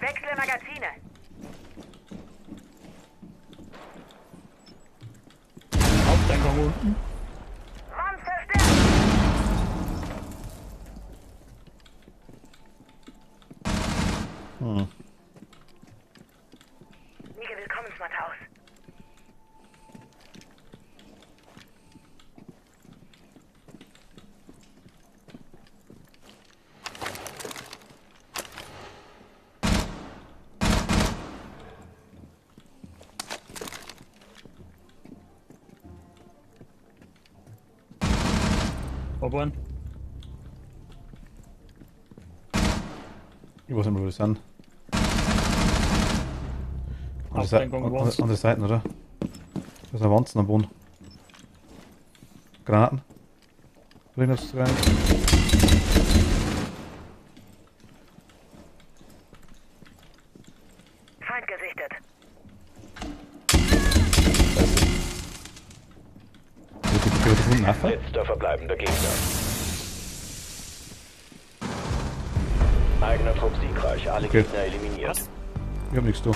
Wechsle Magazine. Haupteingang unten. Wand verstärkt. Nige Willkommensmathaus. Obern. Ich weiß nicht mehr, wo die sind. Haupteingang Wanzen. Andere Seiten, oder? Da sind Wanzen am Boden. Granaten. Bring das rein. Feind gesichtet. Wo die unten nachher? Letzter verbleibender Gegner. Eigener Trupp siegreich. Alle Okay. Gegner eliminiert. Was? Ich hab nichts da.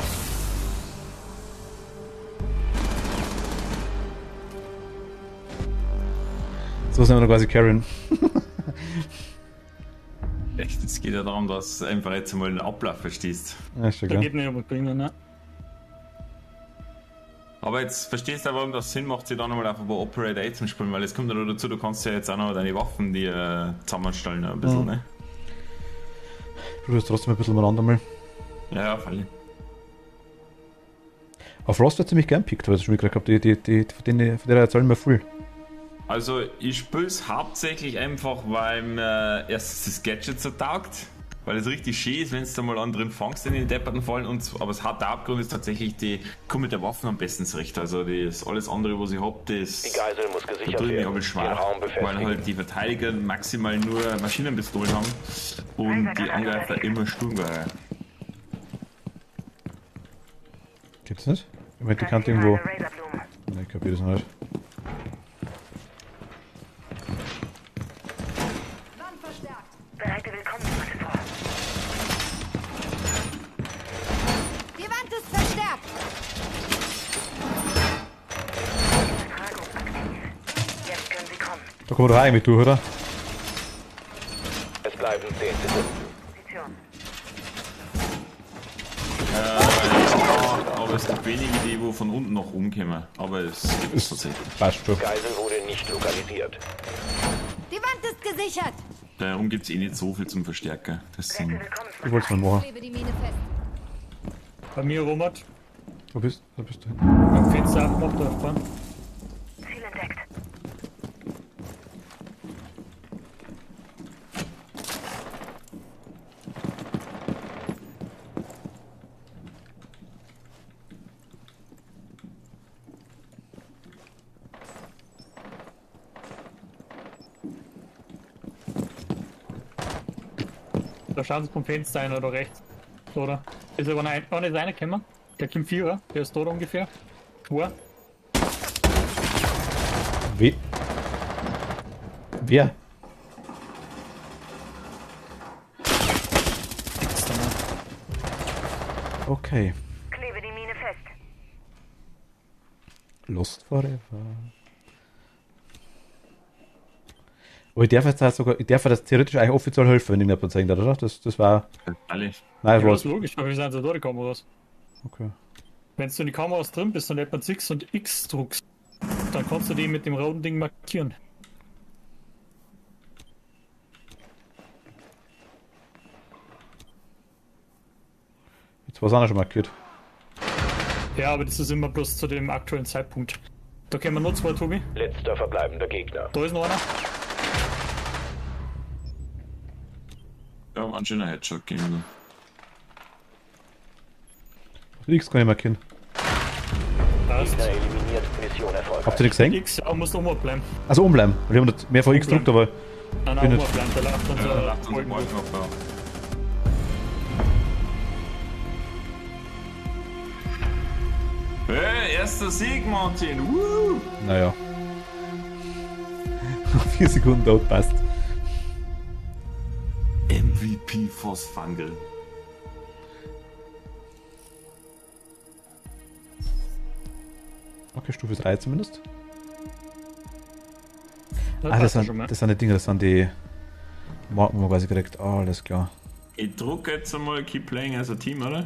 So sind wir noch quasi carryen. Echt, es geht ja darum, dass du einfach jetzt mal den Ablauf verstehst. Ja, ist schon Da klar. geht nicht um bringen, ne? Aber jetzt verstehst du auch, warum das Sinn macht, sich dann nochmal auf ein paar Operate A zu spielen, weil es kommt ja noch dazu, du kannst ja jetzt auch noch deine Waffen die zusammenstellen ein bisschen, ne? Ich probiere es trotzdem ein bisschen miteinander mal. Ja, völlig. Auf Frost wird ziemlich gern pickt, weil ich schon gekriegt habe. Von der erzählen wir viel. Also ich spiel's hauptsächlich einfach, weil mir erstens das Gadget so taugt, weil es richtig schön ist, wenn du mal an drin fängst in den depperten Fallen, aber das harte Hauptgrund ist tatsächlich, die kommen mit der Waffen am besten zurecht. Also das alles andere, was ich hab, das Die Geisel muss da gesichert drüben werden. habe ich Den schwer, Raum weil befestigen. halt die Verteidiger maximal nur Maschinenpistolen haben und die Angreifer immer Sturmgewehre. Gibt's nicht? Ich meine, die kann irgendwo. Razorblum. Ne, ich kapier das noch nicht. Wand verstärkt. Bereite Willkommensmatte vor. Die Wand ist verstärkt. Übertragung aktiv. Jetzt können Sie kommen. Da kommen wir doch rein mit durch, oder? Es bleiben 10 Sekunden. Position. Aber es gibt wenige, die wo von unten nach oben kommen. Aber es gibt es tatsächlich. Passt schon. Geisel wurde nicht lokalisiert. Die Wand ist gesichert. Darum gibt es eh nicht so viel zum Verstärken. Das sind Ich wollte es mal machen. Klebe die Mine fest. Bei mir, Romat. Wo bist du hin? Am Fenster abgemacht, da fahren. Ziel entdeckt. Da schauen sie vom Fenster ein oder rechts. Oder? Ist aber noch nicht einer gekommen. Der Kim Vierer, der ist dort ungefähr. Wo? Wie? Wer? Okay. Klebe die Mine fest. Lost Forever. Aber ich darf jetzt halt sogar, ich darf das theoretisch eigentlich offiziell helfen, wenn ich mir zeigen darf, oder? Das war. alle. Nein, Ja, das das ist war's. logisch, aber wie sind sie da die Kameras? Okay. Wenn du in die Kameras drin bist und etwa X und X druckst, dann kannst du die mit dem roten Ding markieren. Jetzt war es auch noch schon markiert. Ja, aber das ist immer bloß zu dem aktuellen Zeitpunkt. Da können wir nur 2, Tobi. Letzter verbleibender Gegner. Da ist noch einer. Ja, ein schöner Headshot geben. X kann ich markieren. Passt. Gegner eliminiert, Mission erfolgreich. Habt ihr nichts gesehen? X, ja, musst du oben bleiben. Also umbleiben. Wir haben nicht mehr vor X gedrückt, aber Nein, Bin oben nicht- bleiben, da lacht uns Ja, ein lasst uns Balken mal durch. noch da. Hey, erster Sieg, Martin! Woo! naja. 4 Sekunden dauert, passt. MVP Phosphangel. Okay, Stufe 3 zumindest. Ja, Ah, passt ja schon mal. das sind die Dinge, das sind die Marken, die man quasi kriegt. Ah, alles klar. Ich drucke jetzt einmal Keep Playing as a Team, oder?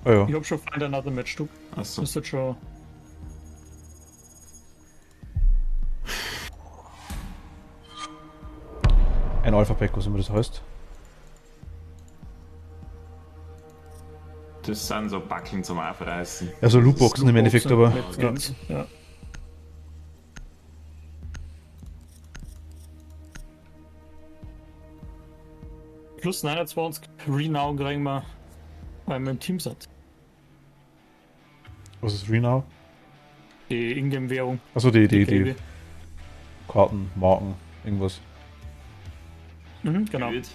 Oh ja. Ich hab schon Find Another Match, du. Achso. Das ist jetzt schon. Ein Alpha-Pack, was immer das heißt. Das sind so Backeln zum Aufreißen. Also Lootboxen im Endeffekt, aber. Mit Ja. Skins, ja. Plus 29 Renown kriegen wir, weil wir im Team sind. Was ist Renow? Die Ingame-Währung. Achso, die gelbe. Karten, Marken, irgendwas. Mhm, genau. Gut.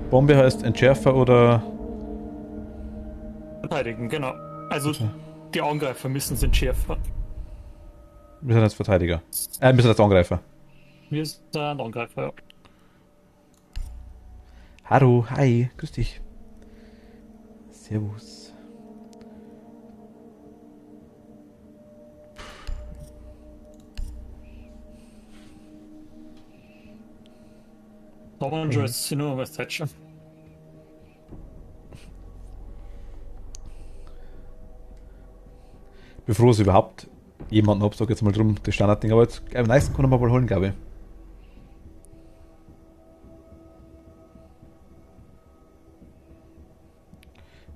Bombe heißt Entschärfer oder. Verteidigen, genau. Also die Angreifer müssen sind schärfer. Wir sind jetzt Verteidiger. Wir sind jetzt Angreifer. Wir sind Angreifer, ja. Hallo, hi, grüß dich. Servus. Da waren schon jetzt nur was Zeit schon. Bevor ich überhaupt jemanden habe, sag jetzt mal drum, das Standardding, aber jetzt am meisten kann man mal holen, glaube ich.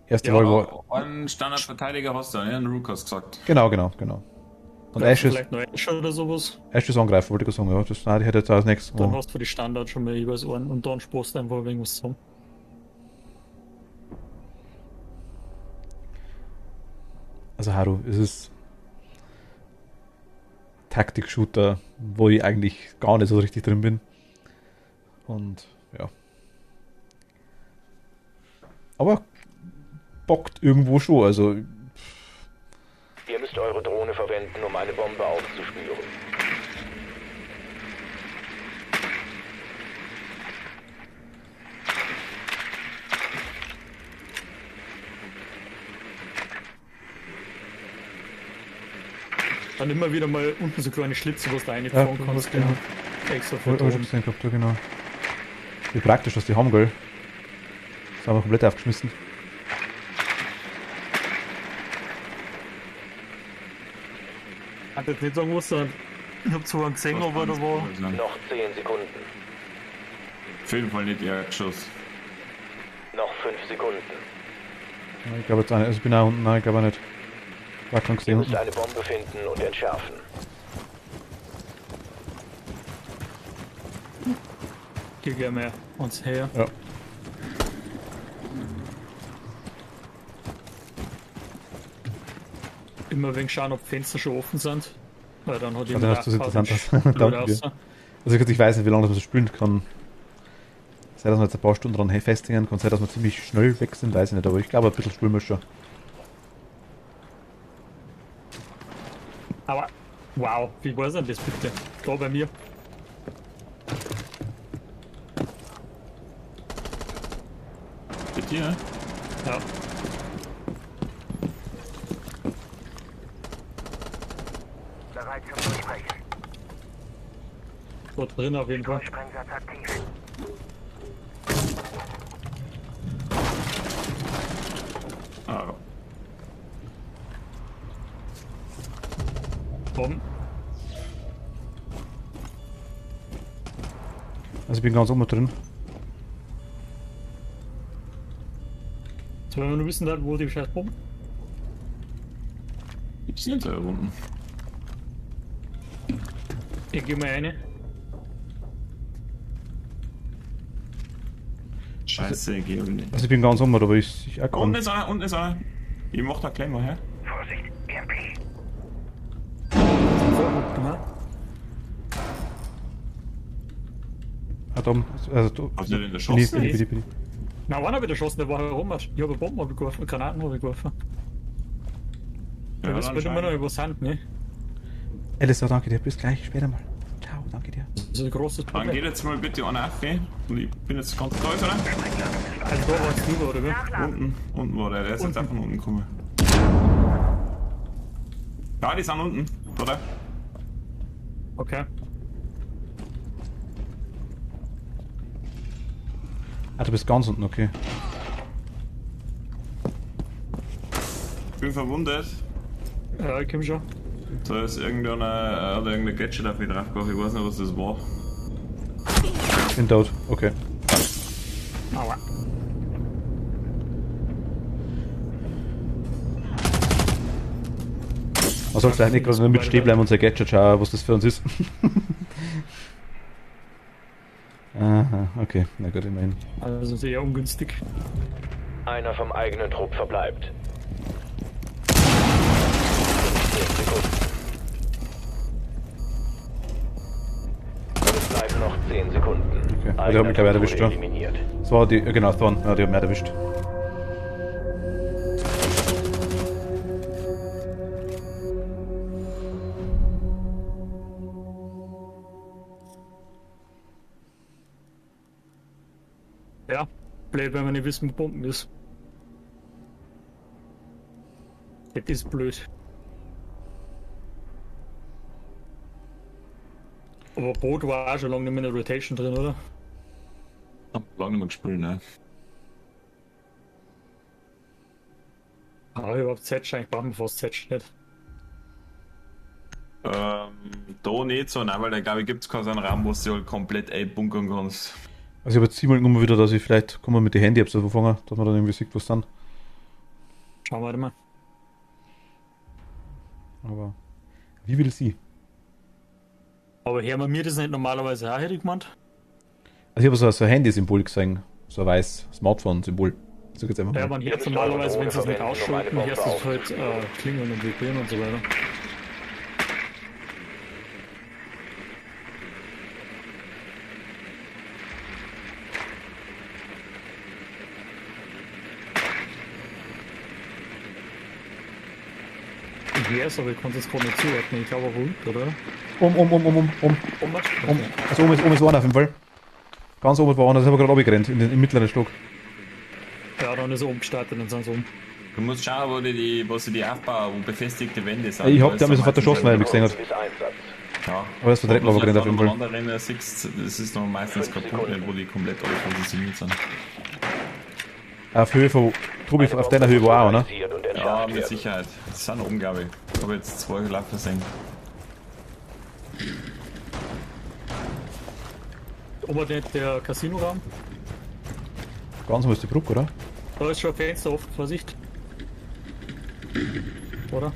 Erste Ja, Wahl war. einen Standardverteidiger hast du, ne? Ein Rook hast gesagt. Genau. Und Ash ist, Vielleicht noch Ash oder sowas. Ash ist Angreifer, wollte ich sagen, ja. Das nein, ich hätte jetzt als nächstes. Dann Oh. hast du für die Standard schon mal jeweils einen und dann sparst du einfach irgendwas zusammen. Also Haru, es ist Taktik-Shooter, wo ich eigentlich gar nicht so richtig drin bin. Und ja. Aber bockt irgendwo schon, also Ihr müsst eure Drohne verwenden, um eine Bombe aufzuspüren. Dann immer wieder mal unten so kleine Schlitze, wo du reinfahren kannst. genau. Extra für Hab ich schon Drohnen. gesehen gehabt, ja, genau. Wie praktisch, dass die haben, gell? Das haben wir komplett aufgeschmissen. Ich kann jetzt nicht sagen, was da. Ich hab zwar einen gesehen, aber da war. Noch 10 Sekunden. Auf jeden Fall nicht ihr Schuss. Noch 5 Sekunden. Ich glaube jetzt auch nicht. Also ich bin auch unten, nein, ich glaube auch nicht. War kein Ihr gesehen müsst unten. eine Bombe finden und entschärfen. Hier gehen wir uns her. Ja. Immer wegen schauen, ob Fenster schon offen sind. Weil dann hat Ja, dann hast du das interessant aus. blöd Danke aus. dir. Also ich weiß nicht, wie lange das man so spielen kann. Sei, dass wir jetzt ein paar Stunden dran festhängen, kann sein, dass wir ziemlich schnell weg sind, weiß ich nicht, aber ich glaube, ein bisschen spielen wir schon. Aber, wow, wie war denn das bitte? Da bei mir. Bei dir, ne? Ja. Bereit zum Durchbrechen. Da drin auf jeden Fall. Sprengsatz aktiv. Ah, Komm. Also ich bin ganz oben drin. So, wenn wir nur wissen, wo die scheiß Bomben. Gibt's nicht da unten. Ich geh mal eine. Scheiße, ich geh unten. Also ich bin ganz oben, aber ich auch Unten kann. ist einer, unten ist einer. Ich mach da gleich mal her. Vorsicht, EMP. Genau. Ah, da oben. Also da. Hast du den Bin ich, erschossen? bin ich. Na, wann hab ich erschossen? Der war herum. Ich habe Bomben abgeworfen, Granaten habe ich geworfen. Ja, Da wissen wir immer noch anscheinend. über Sand, ne? Alistair, danke dir. Bis gleich, später mal. Ciao, danke dir. Das ist ein großes Dann Problem. geht jetzt mal bitte einer auf, und ich bin jetzt ganz da, ist er? Also da war es drüber, oder wie? Unten war der ist jetzt auch von unten gekommen. Ja, die sind unten, oder? Okay. Ah, du bist ganz unten, okay. Ich bin verwundet. Ja, ich komm schon. Da ist irgendeiner, oder irgendein Gadget auf mich draufgegangen, ich weiß nicht, was das war. Bin tot, okay. Aua. Man soll vielleicht nicht gerade nur mit stehen bleiben und sein Gadget schauen, was das für uns ist. Aha, okay. Na gut, immerhin. Also sehr ungünstig. Einer vom eigenen Trupp verbleibt. 10 Sekunden. Es bleiben noch 10 Sekunden. Okay. Einer Die haben mich gleich wurde erwischt, ja. eliminiert. Das war die, genau, Thorn. Ja, die haben mich erwischt. Ja, blöd, wenn wir nicht wissen, wo Bomben ist. Das ist blöd. Aber Boot war auch schon lange nicht mehr in der Rotation drin, oder? Hab lange nicht mehr gespielt, ne? Ah, überhaupt Z-Schein, ich brauche mir fast Z-Schein nicht. Da nicht so, nein, weil da glaube ich gibt es keinen so einen Raum, wo du halt komplett einbunkern kannst. Also ich habe jetzt 7 Mal immer wieder, dass ich vielleicht, kann man mit den Handy-Apps anfangen, dass man dann irgendwie sieht, was dann. Schauen wir mal. Aber wie will sie? Aber hören wir mir das nicht normalerweise auch, hätte ich gemeint? Also ich habe so ein Handy-Symbol gesehen, so ein weiß Smartphone-Symbol. Sag jetzt einfach Ja, mal. man hört normalerweise, wenn sie es nicht ausschalten, hörst du es halt klingeln und vibrieren und so weiter. Ich höre es, aber ich kann es jetzt gar nicht zuordnen. Ich glaube, ruhig, oder? Also oben ist einer auf jeden Fall. Ganz oben war einer, das haben wir gerade runtergerannt, im mittleren Stock. Ja, dann ist er oben gestartet und sind sie oben. Du musst schauen, wo sie die aufbauen, wo befestigte Wände sind. Ich hab, die haben mich sofort erschossen, weil er mich gesehen hat. Bis Einsatz. Ja. Aber das verdreckt man aber gerannt auf jeden Fall. Anderen siehst, das ist noch meistens kaputt, nicht, wo die komplett alle positioniert sind. Auf Höhe von, Tobi, auf deiner Höhe war auch, ne? Analysiert und Ja, entschärft mit werden. Sicherheit. Das sind oben, glaube ich. Ich habe jetzt 2 gelaufen gesehen. Oben nicht der Casino-Raum. Ganz oben ist die Brücke, oder? Da ist schon ein Fenster offen, Vorsicht. Oder?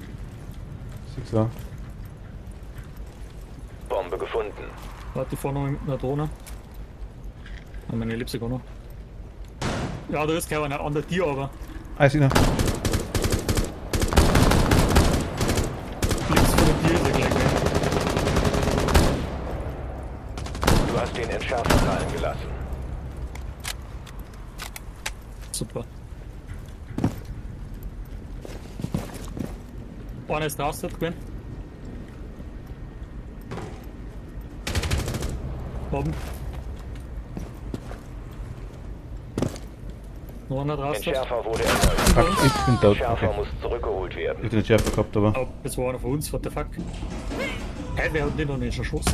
Siehst du? Bombe gefunden. Warte, vorne noch mit einer Drohne. Und meine Ellipse auch noch. Ja, da ist keiner an der Tür, aber Ah, ist einer. links von der Tür ist er gleich weg. Du hast den Entschärfer fallen gelassen. Super. Einer ist draußen gewesen. Oben. Noch einer draußen. Entschärfer wurde erneut. Ach, ich bin tot. Schärfer Okay. muss zurückgeholt Ich werden. hab den Schärfer gehabt, aber. Oh, das war einer von uns, what the fuck? Hey, wer hat den noch nicht erschossen?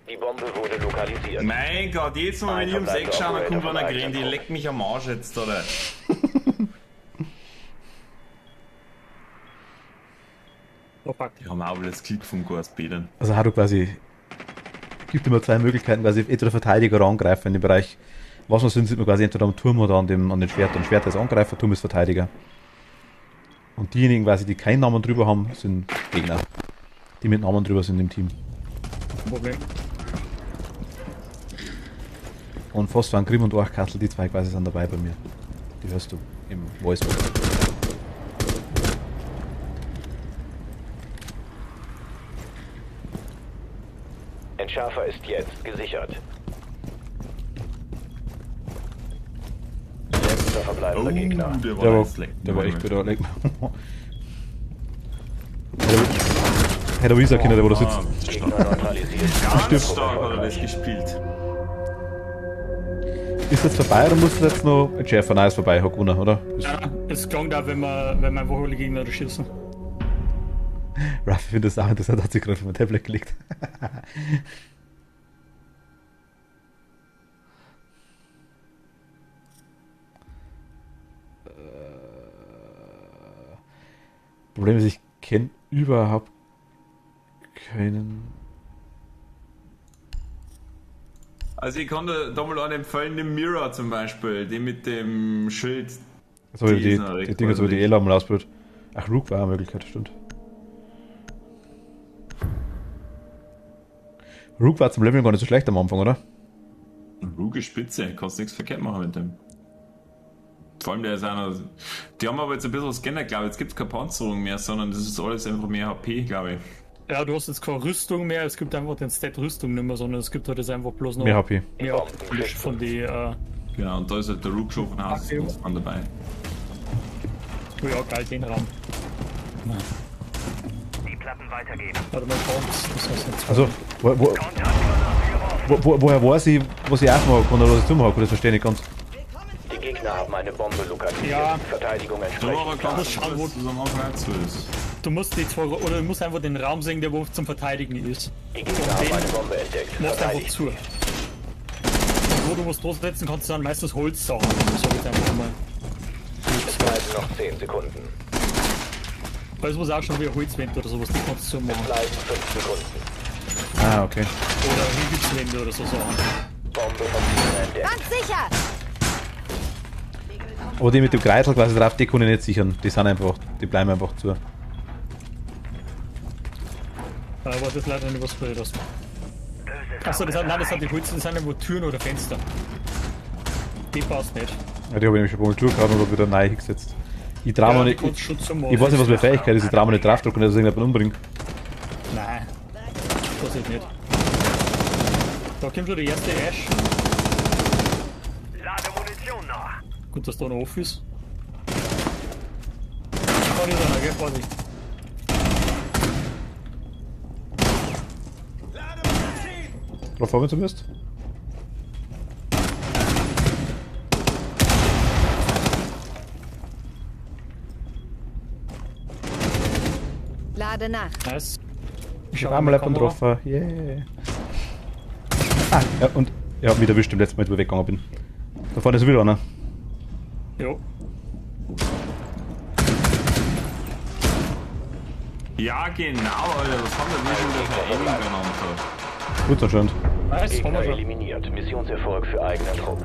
Die Bombe wurde lokalisiert. Mein Gott, jedes Mal, wenn ich ums Eck schaue, dann kommt einer rein, die leckt mich am Arsch jetzt, oder? Da packt. Die haben auch das Klick vom Ghost Beden. Also hat du quasi, gibt immer zwei Möglichkeiten, quasi entweder Verteidiger oder Angreifer in dem Bereich. Was wir sind wir quasi entweder am Turm oder an den Schwert. Und Schwert ist Angreifer, Turm ist Verteidiger. Und diejenigen quasi, die keinen Namen drüber haben, sind Gegner. Die mit Namen drüber sind im Team. Problem. Und Phosphor, Grimm und Orchkastel, die zwei quasi sind dabei bei mir. Die hörst du im Voice. Entschärfer ist jetzt gesichert. Letzter verbleibender Gegner. der Der war, jetzt leck. der war echt wieder leck. Hätte er wissen können, der wo da sitzt. Gegner neutralisiert. Ganz stark hat er das gespielt. Ist jetzt vorbei oder muss jetzt noch ein Schärfer Nice vorbei, hat gewonnen, oder? Ja, es klingt auch, wenn man einfach alle Gegner schießen. Raffi findet das auch interessant, hat sich gerade auf mein Tablet gelegt. Problem ist, ich kenne überhaupt keinen. Also ich kann da mal einen empfehlen, den Mirror zum Beispiel, den mit dem Schild. So, die Dinge, so wie die Ela mal ausprobiert. Ach, Rook war eine Möglichkeit, stimmt. Rook war zum Leveln gar nicht so schlecht am Anfang, oder? Rook ist spitze, kannst nichts verkehrt machen mit dem. Vor allem der ist einer. Die haben aber jetzt ein bisschen was geändert, glaube ich. Jetzt gibt es keine Panzerung mehr, sondern das ist alles einfach mehr HP, glaube ich. Ja, du hast jetzt keine Rüstung mehr, es gibt einfach den Stat Rüstung nicht mehr, sondern es gibt halt jetzt einfach bloß noch Mehr HP. mehr von die, Genau, und da ist halt der Rook schon von Haus Okay. an dabei. oh ja, geil, den Raum. Die Platten weitergeben. Warte mal, Bombs, das heißt jetzt. Also, woher weiß ich, was ich aufmachen kann oder was ich zumachen kann, das verstehe ich nicht ganz. Die Gegner haben eine Bombe lokalisiert. Ja. Verteidigung Da entsprechend. aber klar, musst schauen, wo- das am Anfang so ist. Du musst die zwei, oder du musst einfach den Raum sehen, der wo zum Verteidigen ist. Die Gegner haben eine Bombe entdeckt. Du machst einfach Verteidigt. zu. Und wo du was draufsetzen kannst, du dann meistens Holz saugen. Das sag ich einfach mal. Es bleiben noch 10 Sekunden. Weil es muss auch schon wie ein Holzwände oder sowas, die kannst du machen. Bleiben 5 Sekunden. Ah, okay. Oder Hügelswände oder so Sachen. Bombe vom Gegner entdeckt. Ganz sicher! Aber die mit dem Kreitel quasi drauf, die kann ich nicht sichern. Die sind einfach, die bleiben einfach zu. Aber das leider nicht was für das. Achso, das sind die Holz, das sind irgendwo Türen oder Fenster. Die passt nicht. Ja, die habe ich nämlich schon mal durchgehauen und wieder neu hingesetzt. Ich trau mir die nicht. kannst du schon zumachen. Ich weiß nicht, was meine Fähigkeit ist, ich trau mir nicht draufdrücken, dass ich irgendjemand umbringt. Nein, das ist nicht. Da kommt schon der erste Ash. Lade Munition noch. Gut, dass da noch offen ist. Kann ich da noch, gell? Vorsicht. Drauf haben wir zumindest. Lade nach. Nice. Ich habe einmal jemanden getroffen. Yeah. Ah, ja, und er hat mich erwischt im letzten Mal, als ich weggegangen bin. Da vorne ist wieder einer. Jo. Ja, genau, Alter, was haben wir denn für Aiming genannt? Gut anscheinend. Nice, haben Gegner wir schon. eliminiert. Missionserfolg für eigenen Trupp.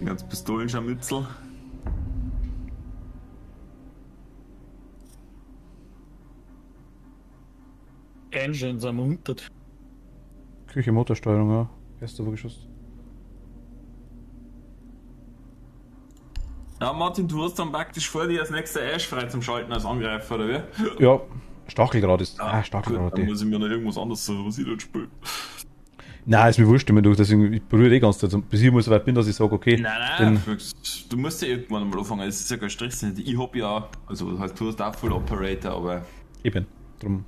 Ganz Pistolenscharmützel. Engines am Untert. Küche, Motorsteuerung, ja. Erster Obergeschoss. Ja, Martin, du hast dann praktisch vor dir als nächster Ash frei zum Schalten als Angreifer, oder wie? Ja, Stacheldraht ist. Ah, Gut, Stacheldraht. dann muss ich mir noch irgendwas anderes suchen, was ich dort spiele. Nein, ist mir wurscht, deswegen ich berühre ganz Zeit. Bis ich mal so weit bin, dass ich sage, okay. Nein, du musst ja irgendwann mal anfangen, es ist ja kein Stress. Ich hab ja, also das heißt, du hast auch Full Operator, aber Eben. Drum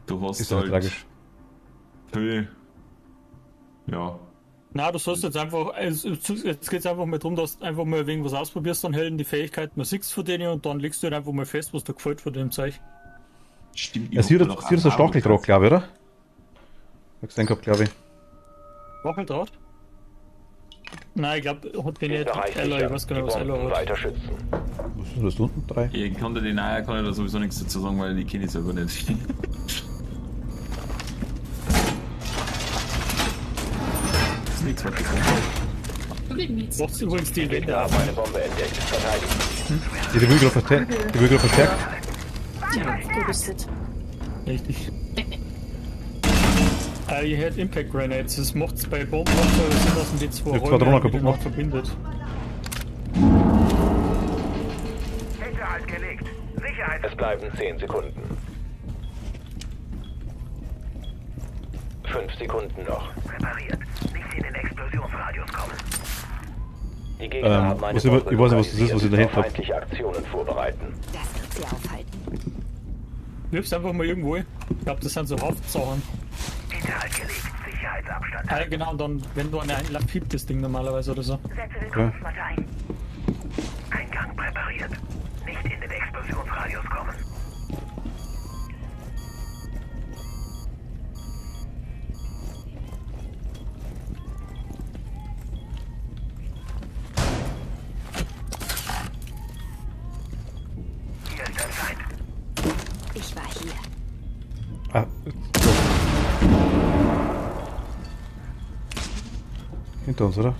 du hast ist das halt tragisch. viel. Ja. Na, du sollst jetzt einfach, jetzt geht es einfach mal darum, dass du einfach mal irgendwas ausprobierst, dann helden die Fähigkeiten, man sieht von denen und dann legst du halt einfach mal fest, was dir gefällt von dem Zeug. Stimmt, Ja, sie hat so Stacheldraht, glaube ich, oder? Hab gesehen gehabt, glaube ich. Wacheldraht? Nein, ich glaube, hat den Den nicht Bereich Ella, ich sichern. weiß Die gar nicht, was Bomben Ella hat. weiter schützen. Was ist das unten? 3? Ich kann dir die Nahe, kann ich da sowieso nichts dazu sagen, weil die kenne ich selber nicht. Das ist nichts, was ich kann. Macht's übrigens die Gegner Wände auf. haben eine Bombe entdeckt. Verteidigen. Die will gerade verstärkt. Die will gerade verstärkt. Gerüstet. Richtig. Ihr hört Impact Grenades. Das macht's bei Bomben macht so Sinn, dass man die zwei Die zwei Räume Drohnen kaputt miteinander macht. verbindet. Hinterhalt gelegt. Sicherheit. Es bleiben 10 Sekunden. 5 Sekunden noch. Präpariert. Nicht in den Explosionsradius kommen. Die Gegner haben eine ich weiß nicht, was das ist, was ich da hinten auf hab. feindliche Aktionen vorbereiten. Das wird sie aufhalten. Wirf's einfach mal irgendwo hin. Ich glaube, das sind so Haftsachen. Hinterhalt gelegt. Sicherheitsabstand. Ah, genau, und dann, wenn du eine einlaufst, piept das Ding normalerweise oder so. Setze Willkommensmatte ein. Eingang präpariert. Nicht in den Explosionsradius kommen. Hier ist der Feind. Ich war hier. Ah, hinter uns, oder?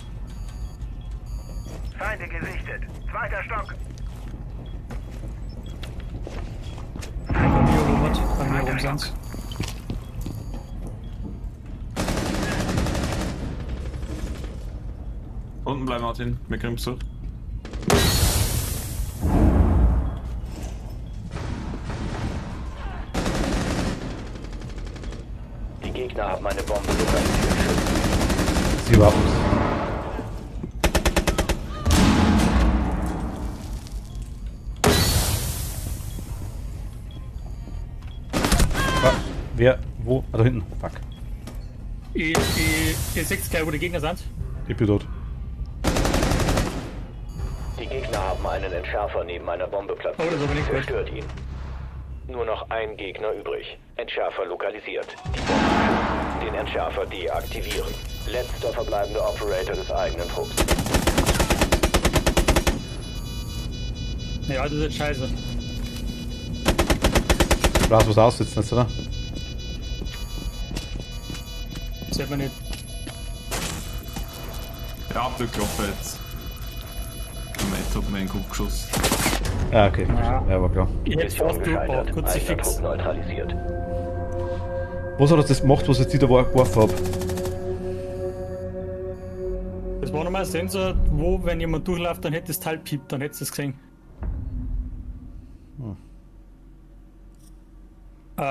Feinde gesichtet. 2. Stock. Bei mir rum hat, bei mir rum sind's. Unten bleiben, Martin. Mir kriegst du. Die Gegner haben eine Bombe lokalisiert. Sie warten. Ah, wer? Wo? Ah, da hinten. Fuck. Ihr seht gleich, wo die Gegner sind. Ich bin tot. Die Gegner haben einen Entschärfer neben einer Bombe platziert. Oh, das ist aber nicht gut. Zerstört ihn. Nur noch ein Gegner übrig. Entschärfer lokalisiert. Die Bombe. Den Entschärfer deaktivieren. Letzter verbleibender Operator des eigenen Trupps. Ja, das ist jetzt scheiße. Du brauchst was aussitzen jetzt, oder? Sieht man nicht. Ja, abgeklopft jetzt. Moment, hat mir einen Kopf geschossen. Ah, okay. Ja, war klar. Ich hätte fast durchgebaut, Eigener Kruzifix. Trupp neutralisiert. Was hat das gemacht, was jetzt die da geworfen habe? Das war nochmal ein Sensor, wo, wenn jemand durchläuft, dann hätte das Teil piept, dann hättest du es gesehen.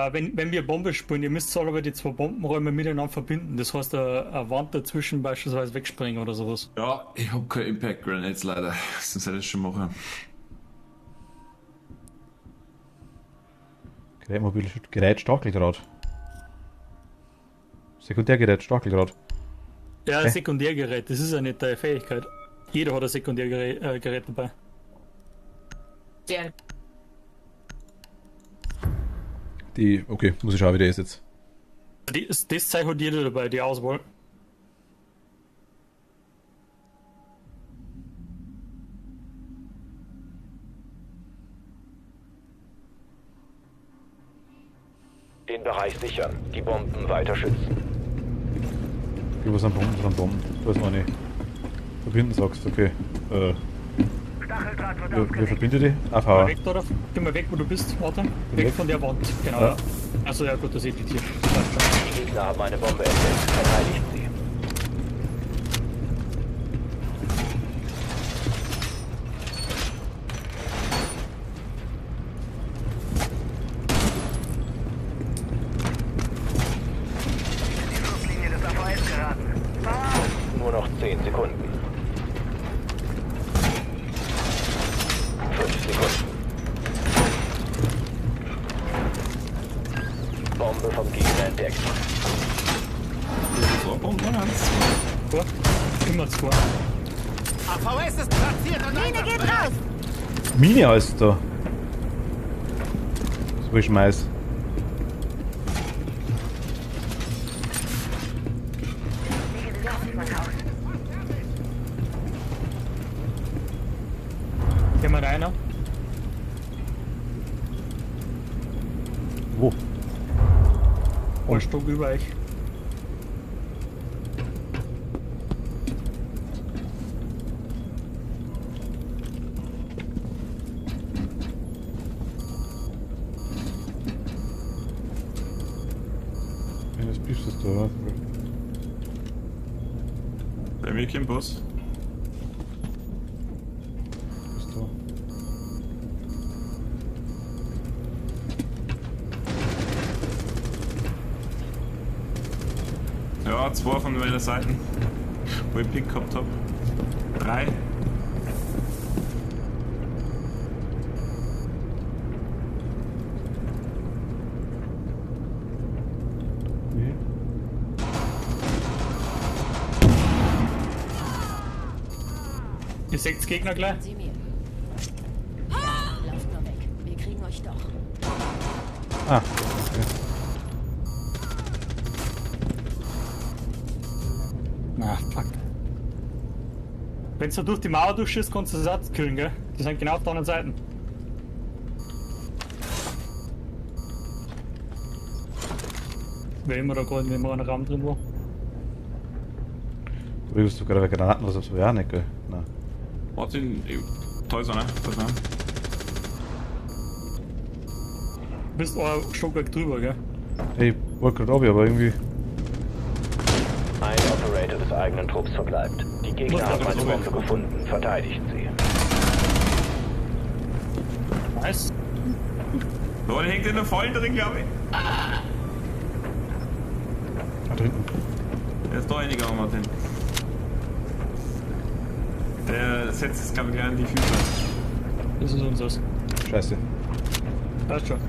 Wenn wir Bombe spielen, ihr müsst aber die zwei Bombenräume miteinander verbinden. Das heißt, eine Wand dazwischen beispielsweise wegspringen oder sowas. Ja, ich hab keine Impact Grenades leider. Sonst hätte ich das schon machen. Gerät Stacheldraht. Sekundärgerät Stacheldraht. Ja, Okay. Sekundärgerät, das ist ja nicht deine Fähigkeit. Jeder hat ein Sekundärgerät dabei. Der Die, okay, muss ich schauen, wie der ist jetzt. Das Zeug hat jeder dabei, die Auswahl. Den Bereich sichern. Die Bomben weiter schützen. Okay, was sind Bomben? Da ist noch nicht. Verbinden sagst du, okay. Stacheldraht wird Wer ausgelegt. verbindet die? Geh AV. mal weg, oder? Geh mal weg, wo du bist, warte. Weg weg. von der Wand, genau. Ja. Also ja gut, das seht ihr hier. Die Gegner haben eine Bombe entdeckt. Verteidigt sie. Die Fluchtlinie des AVS geraten. Bau auf! Nur noch 10 Sekunden. 5 Sekunden. Bombe vom Gegner entdeckt. So, Bomben eins. Vor. Immer vor. Mine geht raus! Mine heißt da. So ich schmeiß. einer. Wo? Ein Stück über euch. Ja, das bist du da. Bei mir kein Boss. Bist du. Ja, 2 von meiner Seiten, wo ich Pick gehabt hab. 3. Nee. Ihr seht Gegner gleich. Sie mir. Lauft nur weg. Wir kriegen euch doch. Ah, okay. Na, fuck. Wenn du durch die Mauer durchschießt, kannst du das auch killen, gell? Die sind genau auf der anderen Seite. Wer immer da gerade in einem Raum drin war. Du willst sogar Granaten, was so ja nicht, gell? Nein. Warte, da ist einer, da ist einer. Du bist ein Stockwerk drüber, gell? Hey, ich wollte gerade aber irgendwie. Ein Operator des eigenen Trupps verbleibt. Die Gegner haben eine Bombe gefunden. Verteidigt sie. Nice. Da hängt in der Fallen drin, glaube ich. Ah, drüben. Der ist da reingegangen, Martin. Der setzt es, glaube ich, gleich an die Füße. Das ist unseres. Scheiße. Passt schon.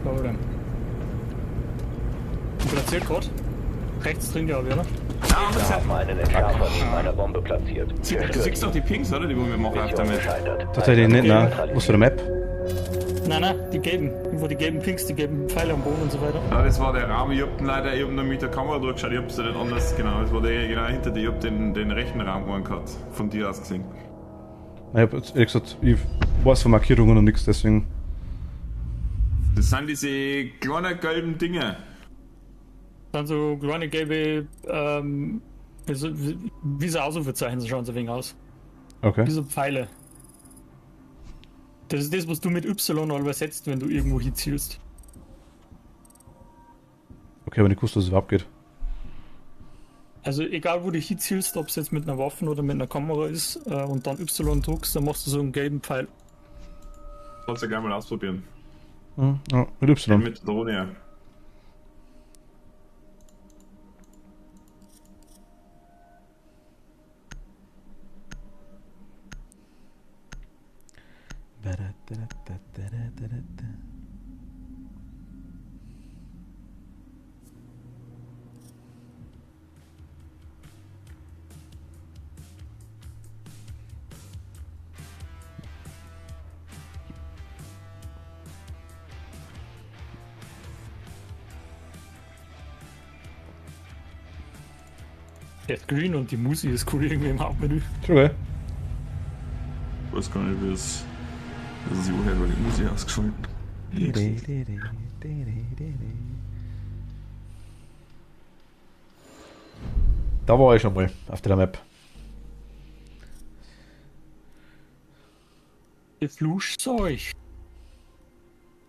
Problem. Platziert gerade. Rechts drin, glaube ich, oder? Wir haben einen Entschärfer neben einer Bombe platziert. Du siehst doch die Pinks, oder? Die wollen wir machen auf Mission damit. gescheitert. Tatsächlich nicht, nein. Was für eine Map? Nein, die gelben. Irgendwo die gelben Pinks, die gelben Pfeile am Boden und so weiter. Ja, das war der Raum. Ich hab den leider, ich hab nur mit der Kamera durchgeschaut, ich hab's ja nicht anders, genau. Das war der genau hinter dir, ich hab den rechten Raum gewonnen gehabt. Von dir aus gesehen. Ich hab jetzt ehrlich gesagt, ich weiß von Markierungen und nichts, deswegen. Das sind diese kleinen gelben Dinge. Dann so kleine gelbe, wie so Ausrufezeichen schauen so ein wenig aus. Okay. Wie so Pfeile. Das ist das, was du mit Y übersetzt, wenn du irgendwo hinzielst. Okay, aber nicht gewusst, dass es überhaupt geht. Also egal wo du hinzielst, ob es jetzt mit einer Waffe oder mit einer Kamera ist und dann Y druckst, dann machst du so einen gelben Pfeil. Kannst du gerne mal ausprobieren. Ja, mit Y. Mit der Drohne, ja. Der Screen und die Musik ist cool irgendwie im Hauptmenü. Schon geil. Ich weiß gar nicht, wie es sich anhört, weil die Musik ausgeschaltet. Da war ich schon mal auf der Map. Ihr Fluschzeug.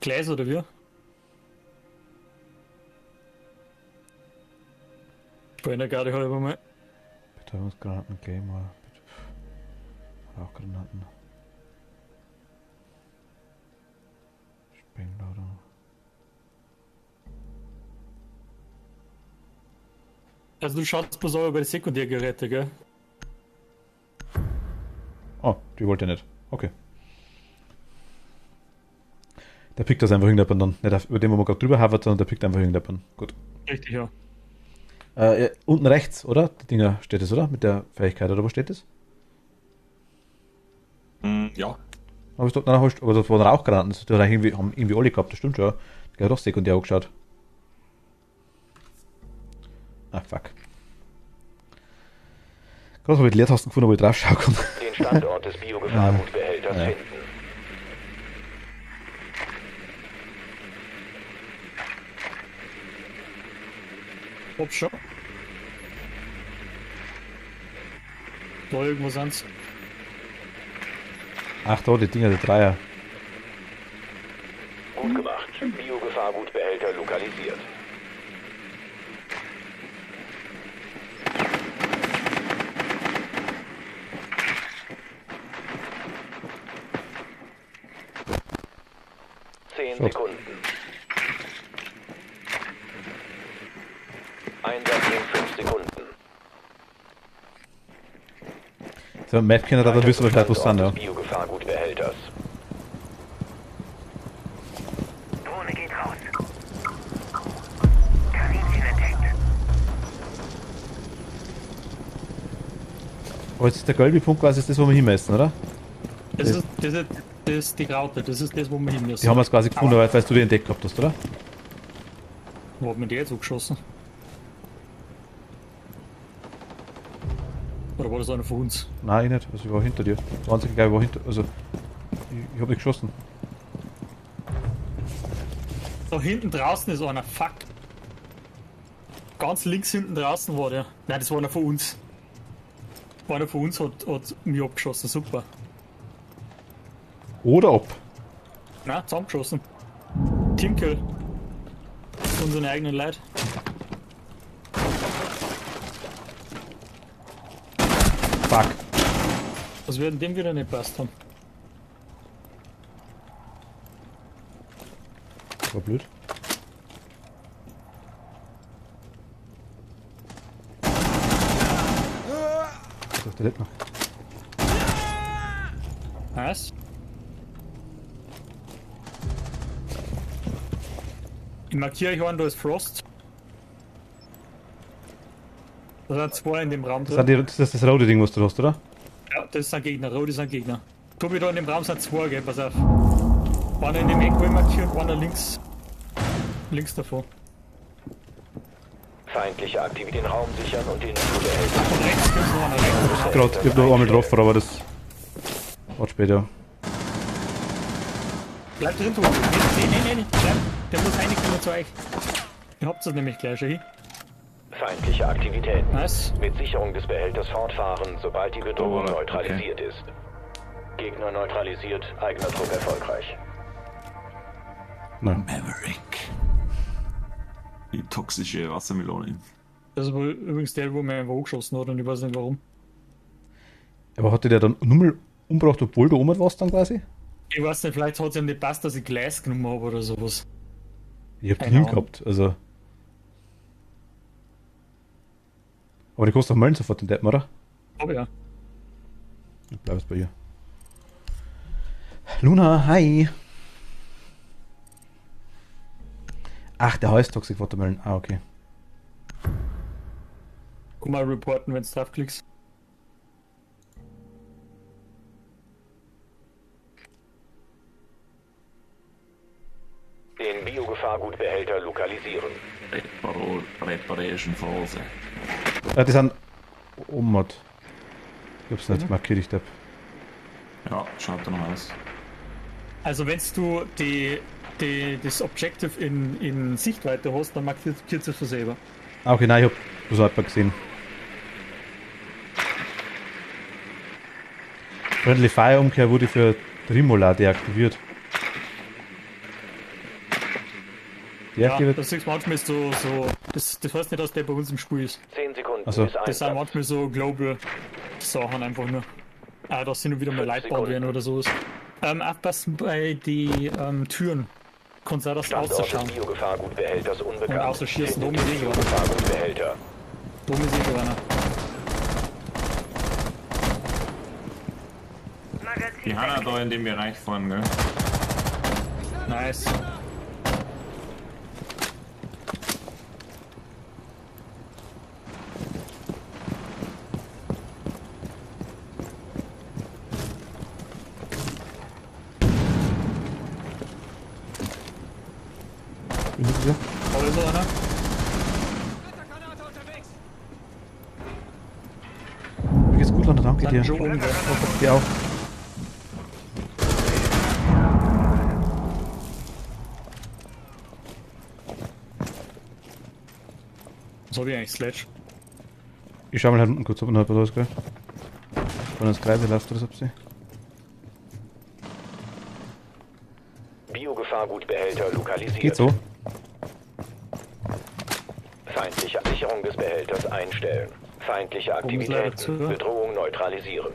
Gleis oder wie? Ich bin ja gerade halber mal. Betäubungsgranaten, Gamer. Auch Granaten. Sprengladung. Also du schaust bloß aber bei den Sekundärgeräten, gell? Oh, die wollte ich nicht. Okay. Der pickt das einfach irgendjemand dann. Nicht auf, über den, wo man gerade drüber havert, sondern der pickt einfach irgendjemand. Gut. Richtig, ja. Ja, unten rechts, oder? Die Dinger steht es, oder? Mit der Fähigkeit, oder wo steht es? Ja. Aber das waren Rauchgranaten. Das haben irgendwie alle gehabt, das stimmt schon. Die haben doch sekundär angeschaut. Ah, fuck. Gerade habe ich die Leertasten gefunden, wo ich drauf schauen kann. Den Standort des Biogefahrenbehälters finden. Ob schon. Da irgendwo sind's. Ach da, die Dinger, der Dreier. Gut gemacht. Biogefahrgutbehälter lokalisiert. So. Sekunden. Einsatz in 5 Sekunden. So, Map kennt da, dann wissen wir vielleicht, wo es sind, ja. Biogefahrgutbehälters. Drohne geht raus. Kaninchen entdeckt. Aber jetzt ist der gelbe Punkt quasi das, wo wir hinmessen, oder? Das ist die Raute, das ist das, wo wir hin müssen. Die haben wir jetzt quasi gefunden, weil du die entdeckt gehabt hast, oder? Wo hat man die jetzt angeschossen? Oder war das einer von uns? Nein, ich nicht. Also ich war hinter dir. Der einzige Guy war hinter. Also ich habe nicht geschossen. Da hinten draußen ist einer, fuck. Ganz links hinten draußen war der. Nein, das war einer von uns. Einer von uns hat mich abgeschossen, super. Oder ob. Nein, zusammengeschossen. Teamkill. Unseren eigenen Leid. Fuck. Was werden dem wieder nicht passt haben? War blöd. Was ist der nicht noch? Nice. Ich markiere euch an, da ist Frost. Da sind zwei in dem Raum drin. Das ist das rote Ding, was du hast, oder? Ja, das sind Gegner, rote sind Gegner. Tobi, da in dem Raum sind zwei, gell, pass auf. Einer in dem Eck, wo ich markiere, und einer links. Links davor. Feindliche Aktivität den Raum sichern und den Behälter. Von rechts gibt's noch einer rechts. Gerade, ich hab noch einmal getroffen, aber das. Warte später. Bleib drin, Tobi. Nee, bleib. Der muss reinkommen zu euch. Ihr habt es nämlich gleich schon hin. Feindliche Aktivitäten. Nice. Mit Sicherung des Behälters fortfahren, sobald die Bedrohung Oh, neutralisiert ist. Gegner neutralisiert, eigener Trupp erfolgreich. Nein. Maverick. Die toxische Wassermelone. Das ist wohl übrigens der, wo mir einfach angeschossen hat und ich weiß nicht warum. Aber hatte der dann Nummel umgebracht, obwohl du oben warst dann quasi? Ich weiß nicht, vielleicht hat es ihm nicht passt, dass ich Gleis genommen habe oder sowas. Ich hab den Keine Ahnung. hingehabt, also. Aber die kostet doch Möllen sofort den Deppen, oder? Aber ja. Ich bleib jetzt bei ihr. Luna, hi! Ach, der heißt Toxic Watermelon. Ah, okay. Guck mal reporten, wenn du draufklickst. Den Biogefahrgutbehälter lokalisieren. Reparation Phase. Die sind oben. Ich hab's nicht markiert, ich Depp. Ja, schaut dann aus. Also wenn du das Objective in Sichtweite hast, dann markiert es von selber. Ah, okay, nein, ich hab das auch etwa gesehen. Friendly Fire Umkehr wurde für Trimola deaktiviert. Ja, Deaktiviert? das ist manchmal so das heißt nicht, dass der bei uns im Spiel ist. 10 Sekunden Ach so. bis Das sind Einsatz. manchmal so Global Sachen einfach nur. Ah, da sind wieder mal Leute bauen werden oder sowas. Aufpassen bei die Türen. Kannst auch das Standort auszuschauen. des Biogefahrgutbehälters unbekannt. Und außer schießen, Findet oben den ist eh Biogefahrgutbehälter. Da ist eh schon einer. Die Hanna da in dem Bereich vorne, gell? Nice. Bin ich wieder? Da ist einer. Mir geht's gut, Lana, danke dir. Dann schon oben, gell. Dir auch. Was Hab ich eigentlich Sledge? Ich schau mal halt unten kurz, ob noch was gell? Wenn das Kreise läuft oder so. Biogefahrgutbehälter lokalisiert. Geht so. Feindliche Sicherung des Behälters einstellen. Feindliche leider Aktivitäten. zu. Bedrohung neutralisieren.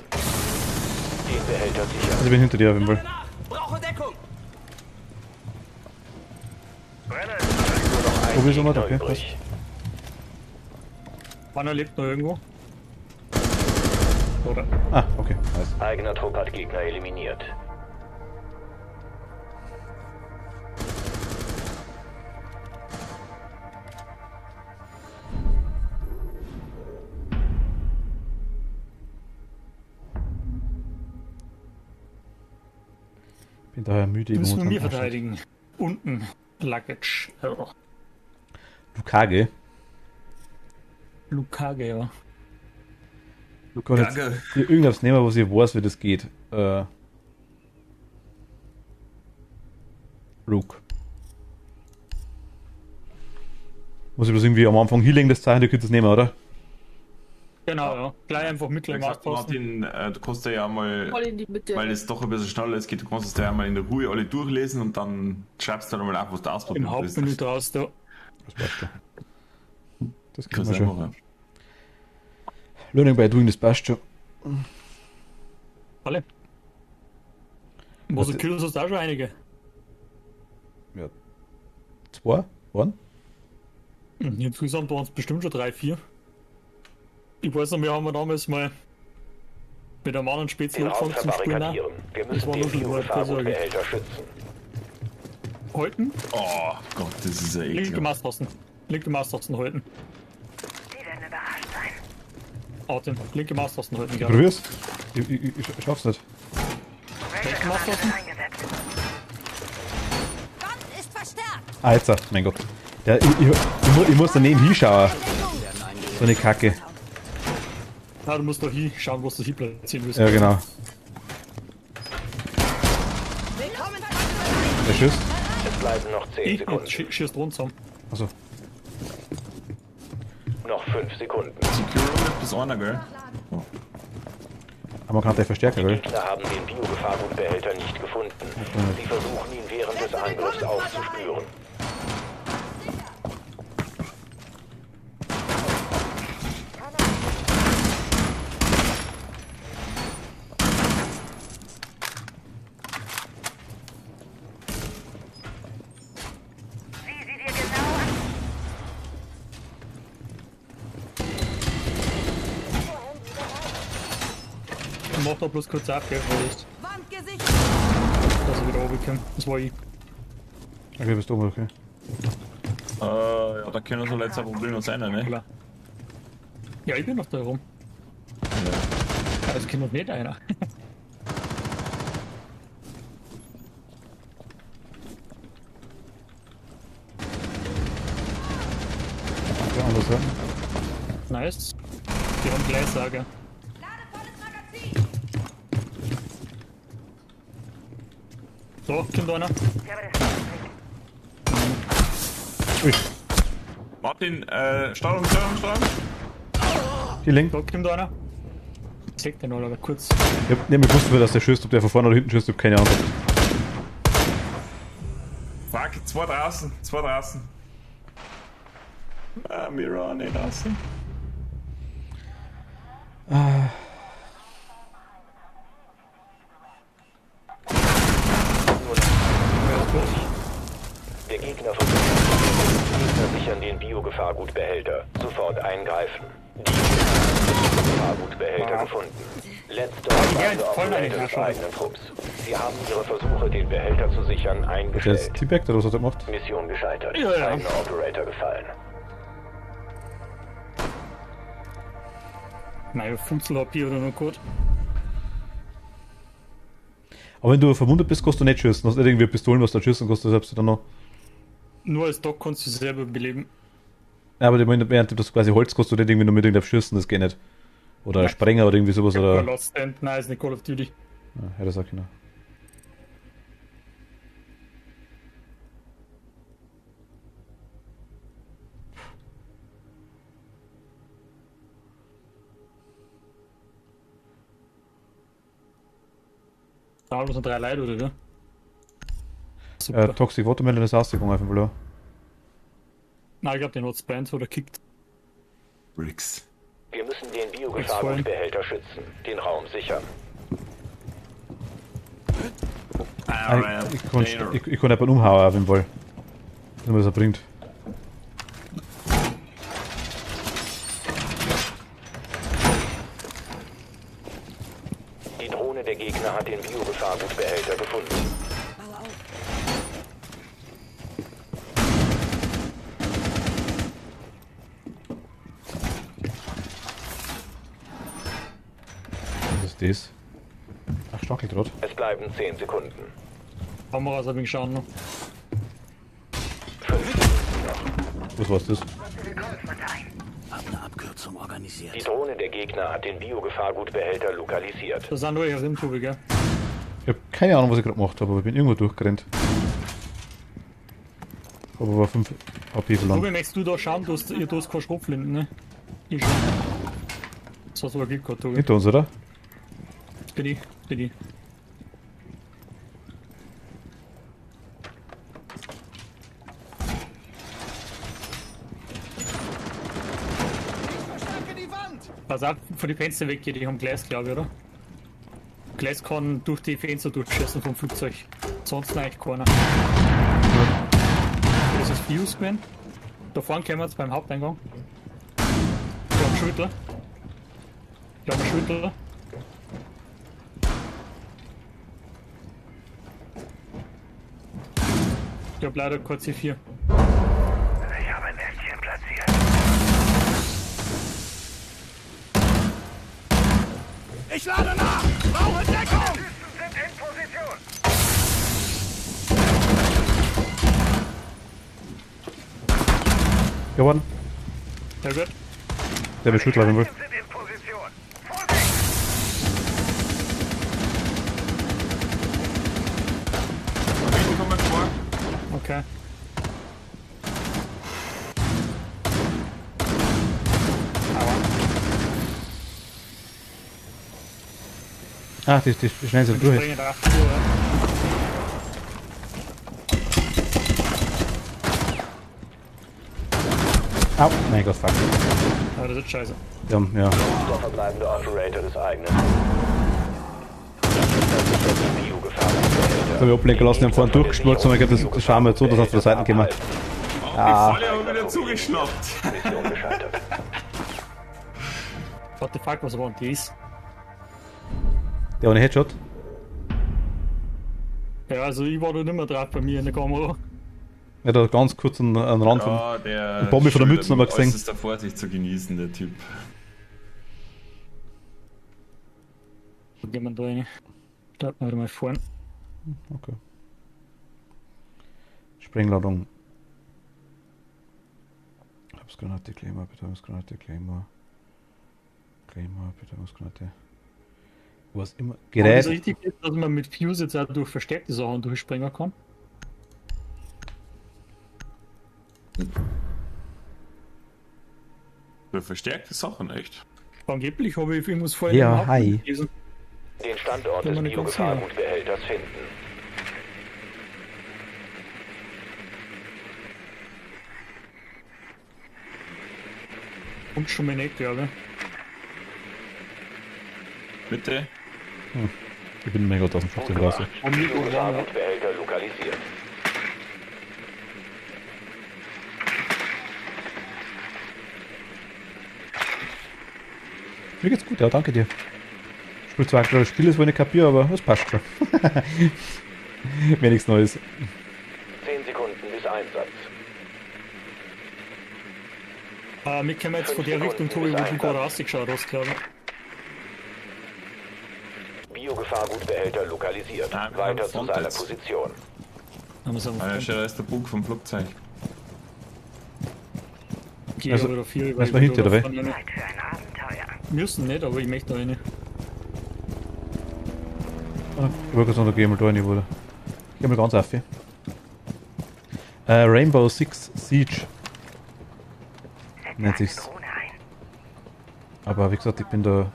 Den Behälter sichern. Also ich bin hinter dir auf jeden Fall. Brauche Deckung! Nur noch ein Wo bist du mal? Gegner Okay, übrig. Wann lebt noch irgendwo? Oder? Ah, okay. Nice. Eigener Trupp hat Gegner eliminiert. Bin daher müde. Die müssen wir mir Abschnitt. verteidigen. Unten. Luggage. Ja. Lukage. Lukage, ja. Du kannst Gage. jetzt dir irgendwas nehmen, was ich weiß, wie das geht. Luke. Muss ich bloß irgendwie am Anfang Healing das Zeichen, du könntest es nehmen, oder? Genau, ja. Gleich einfach Wie mittlere gesagt, Marktposten. Martin, du kannst ja mal, Voll in die Mitte. weil es doch ein bisschen schneller geht, du kannst es ja mal in der Ruhe alle durchlesen und dann schreibst du dann mal auf, was du Im ausprobieren willst. Hauptmenü draus, da. Das passt schon. Das Kannst kriegen du wir einfach, schon. Learning by doing, das passt schon. Alle. Was Warte. Kills hast du auch schon einige. Ja. 2? Waren? Insgesamt waren es bestimmt schon 3, 4. Ich weiß noch, wir haben damals mal mit einem anderen Spezies Den Raum angefangen zum Spielen. auch. verbarrikadieren. Wir Das müssen war den nur schon mal Biogefahrgutbehälter schützen. Halten, Oh Gott, das ist ja linke ekelhaft. Maustasten. Linke Maustasten halten. Die werden überrascht sein. Arten. Linke Maustasten halten, gerne. Probier's. Ich schaff's nicht. Ranger-Granate eingesetzt. Wand ist verstärkt. Ah, jetzt, mein Gott. Ich muss daneben hinschauen. So eine Kacke. Ja, du musst doch hier schauen, was du hier platzieren willst. Ja, genau. Willkommen Der Schuss. Es bleiben noch 10 Ich Sekunden. schießt runter. Also, Noch 5 Sekunden. Secure bis einer, gell? aber man kann den Verstärker, Die gell? Gegner haben den Biogefahrgutbehälter nicht gefunden. Sie versuchen ihn während des Angriffs aufzuspüren. Sieh sie dir genau an. Ich mach da bloß kurz ab, gell, weil ich, Wand gesichert. dass er wieder runterkommt. Das war ich. Okay, bist du oben, okay. Ja, da können so letzte Probleme sein, ne? Klar. Ja, ich bin noch da rum. Ja, das kennt noch nicht einer. Ja, anders, ja. Nice. Die haben Gleisager. So, kommt einer. Ich habe das Licht. Ui, Martin, Steuerung. Healing. So, kommt einer. Ich sag den aber kurz. Ich hab nicht mehr gewusst, dass der schießt, ob der von vorne oder hinten schießt, ich hab keine Ahnung. Fuck, zwei draußen. Mirror, nicht draußen. Der Gegner versucht, sichern den Biogefahrgutbehälter. Sofort eingreifen. Die Biogefahrgutbehälter gefunden. Letzte verbleibende voll eine Operator des Tasche. eigenen Trupps. Sie haben ihre Versuche, den Behälter zu sichern, Der ist eingestellt. T-Back, oder was hat er gemacht? Mission gescheitert. Ja, ja. Eigener Operator gefallen. Nein, 15 HP oder noch gut. Aber wenn du verwundet bist, kannst du nicht schießen. Du hast nicht irgendwie Pistolen, was du schießen kannst, du selbst dann noch. Nur als Doc kannst du selber beleben. Ja, aber während du das quasi Holz kannst du nicht irgendwie noch mit irgendwas schießen, das geht nicht. Oder Ja. Sprenger oder irgendwie sowas, oder. Lost Stand, nein, ist nicht Call of Duty. Ja, das auch genau. Da haben wir noch 3 Leute, oder wie? Super. Toxic Watermelon ist rausgegangen auf dem Blau. Nein, ich glaube, den hat Spant oder kickt. Rix. Wir müssen den Biogefahrgutbehälter schützen, den Raum sichern. Ich kann jemanden umhauen auf den Ball. Wenn man das bringt. Die Drohne der Gegner hat den Biogefahrgutbehälter gefunden. Was ist das? Ach, Stacheldraht. Es bleiben 10 Sekunden. Kameras habe ich schauen noch. 5 Minuten noch. Was war's das? Hab eine Abkürzung organisiert. Die Drohne der Gegner hat den Biogefahrgutbehälter lokalisiert. Das sind nur eher Rimtube, gell? Ich hab keine Ahnung, was ich gerade gemacht habe, aber ich bin irgendwo durchgerannt. Aber war 5 AP verloren. Tobi, möchtest du da schauen? Du hast keine Schrotflinten, ne? Ich schon. Das hast du aber Glück gehabt, Tobi. Hinter uns, oder? Bin ich. Pass auf, von die Fenster weggeht, die haben Gleis, glaube ich, oder? Gleis kann durch die Fenster durchschießen vom Flugzeug. Sonst eigentlich keiner. Das ist Fuse gewesen. Da vorne kommen wir jetzt beim Haupteingang. Wir haben Schüttler. Ich hab leider kein C4. Ich habe ein Nestchen platziert. Ich lade nach! Brauche Deckung! Sind in Position. Gewonnen. Ja gut. Der will Schüttler, wenn will. Sind in Position. Okay. Ah, die schneiden sie durch. Springen da. Ja. Au, mein Gott, fuck. Aber das ist scheiße. Ja. Der verbleibende Operator des eigenen. Das habe ich ablegen lassen, die haben vorhin durchgespult, sondern ich glaube, das schauen wir jetzt so, dass wir auf der Seite kommen. Ah. Die Falle haben wieder zugeschnappt. Mission gescheitert. What the fuck, was war denn das? Der ohne Headshot. Ja, also ich war da nicht mehr drauf bei mir in der Kamera. Ja, da ganz kurz einen Rand von. Ja, der ein Bombe von der Mütze haben wir gesehen. Das ist der Vorsicht zu genießen, der Typ. Wo gehen wir da rein? Starten wir mal vorne. Okay. Sprengladung. Habsgranate, Claymore, Betäubungsgranate, Claymore. Betäubungsgranate. Was immer. Aber Gerät. ist richtig, dass man mit Fuse jetzt auch durch versteckte Sachen durchspringen kann? Für verstärkte Sachen, echt. Angeblich habe ich irgendwas vorhin Ja, im hi. gelesen. Den Standort Kann des man nicht ganz Biogefahrgutbehälters finden. Kommt schon mal nicht, glaube ich. Bitte? Ich bin mega aus dem Flugzeug raus. Biogefahrgutbehälter lokalisiert. Mir geht's gut, ja, danke dir. Ich spiele zwar aktuell das Spiel, das wohl nicht kapiere, aber es passt schon. Wenn nichts Neues. 10 Sekunden bis Einsatz. Wir kommen jetzt von der Richtung, Tobi, wo du gerade rausgeschaut hast, glaube ich. Biogefahrgutbehälter lokalisiert. Ah, wir Weiter haben zu seiner Frontets. Position. Haben wir es Ah, ja, da ist der Bug vom Flugzeug. Geh Also, aber da viel, lass mal hinter dabei. Zeit für ein Abenteuer. Müssen nicht, aber ich möchte da rein. Ich wollte gerade noch gehen, mal da rein, wurde. Ich geh mal ganz auf. Rainbow Six Siege nennt sich's. Drohne ein. Aber wie gesagt, ich bin der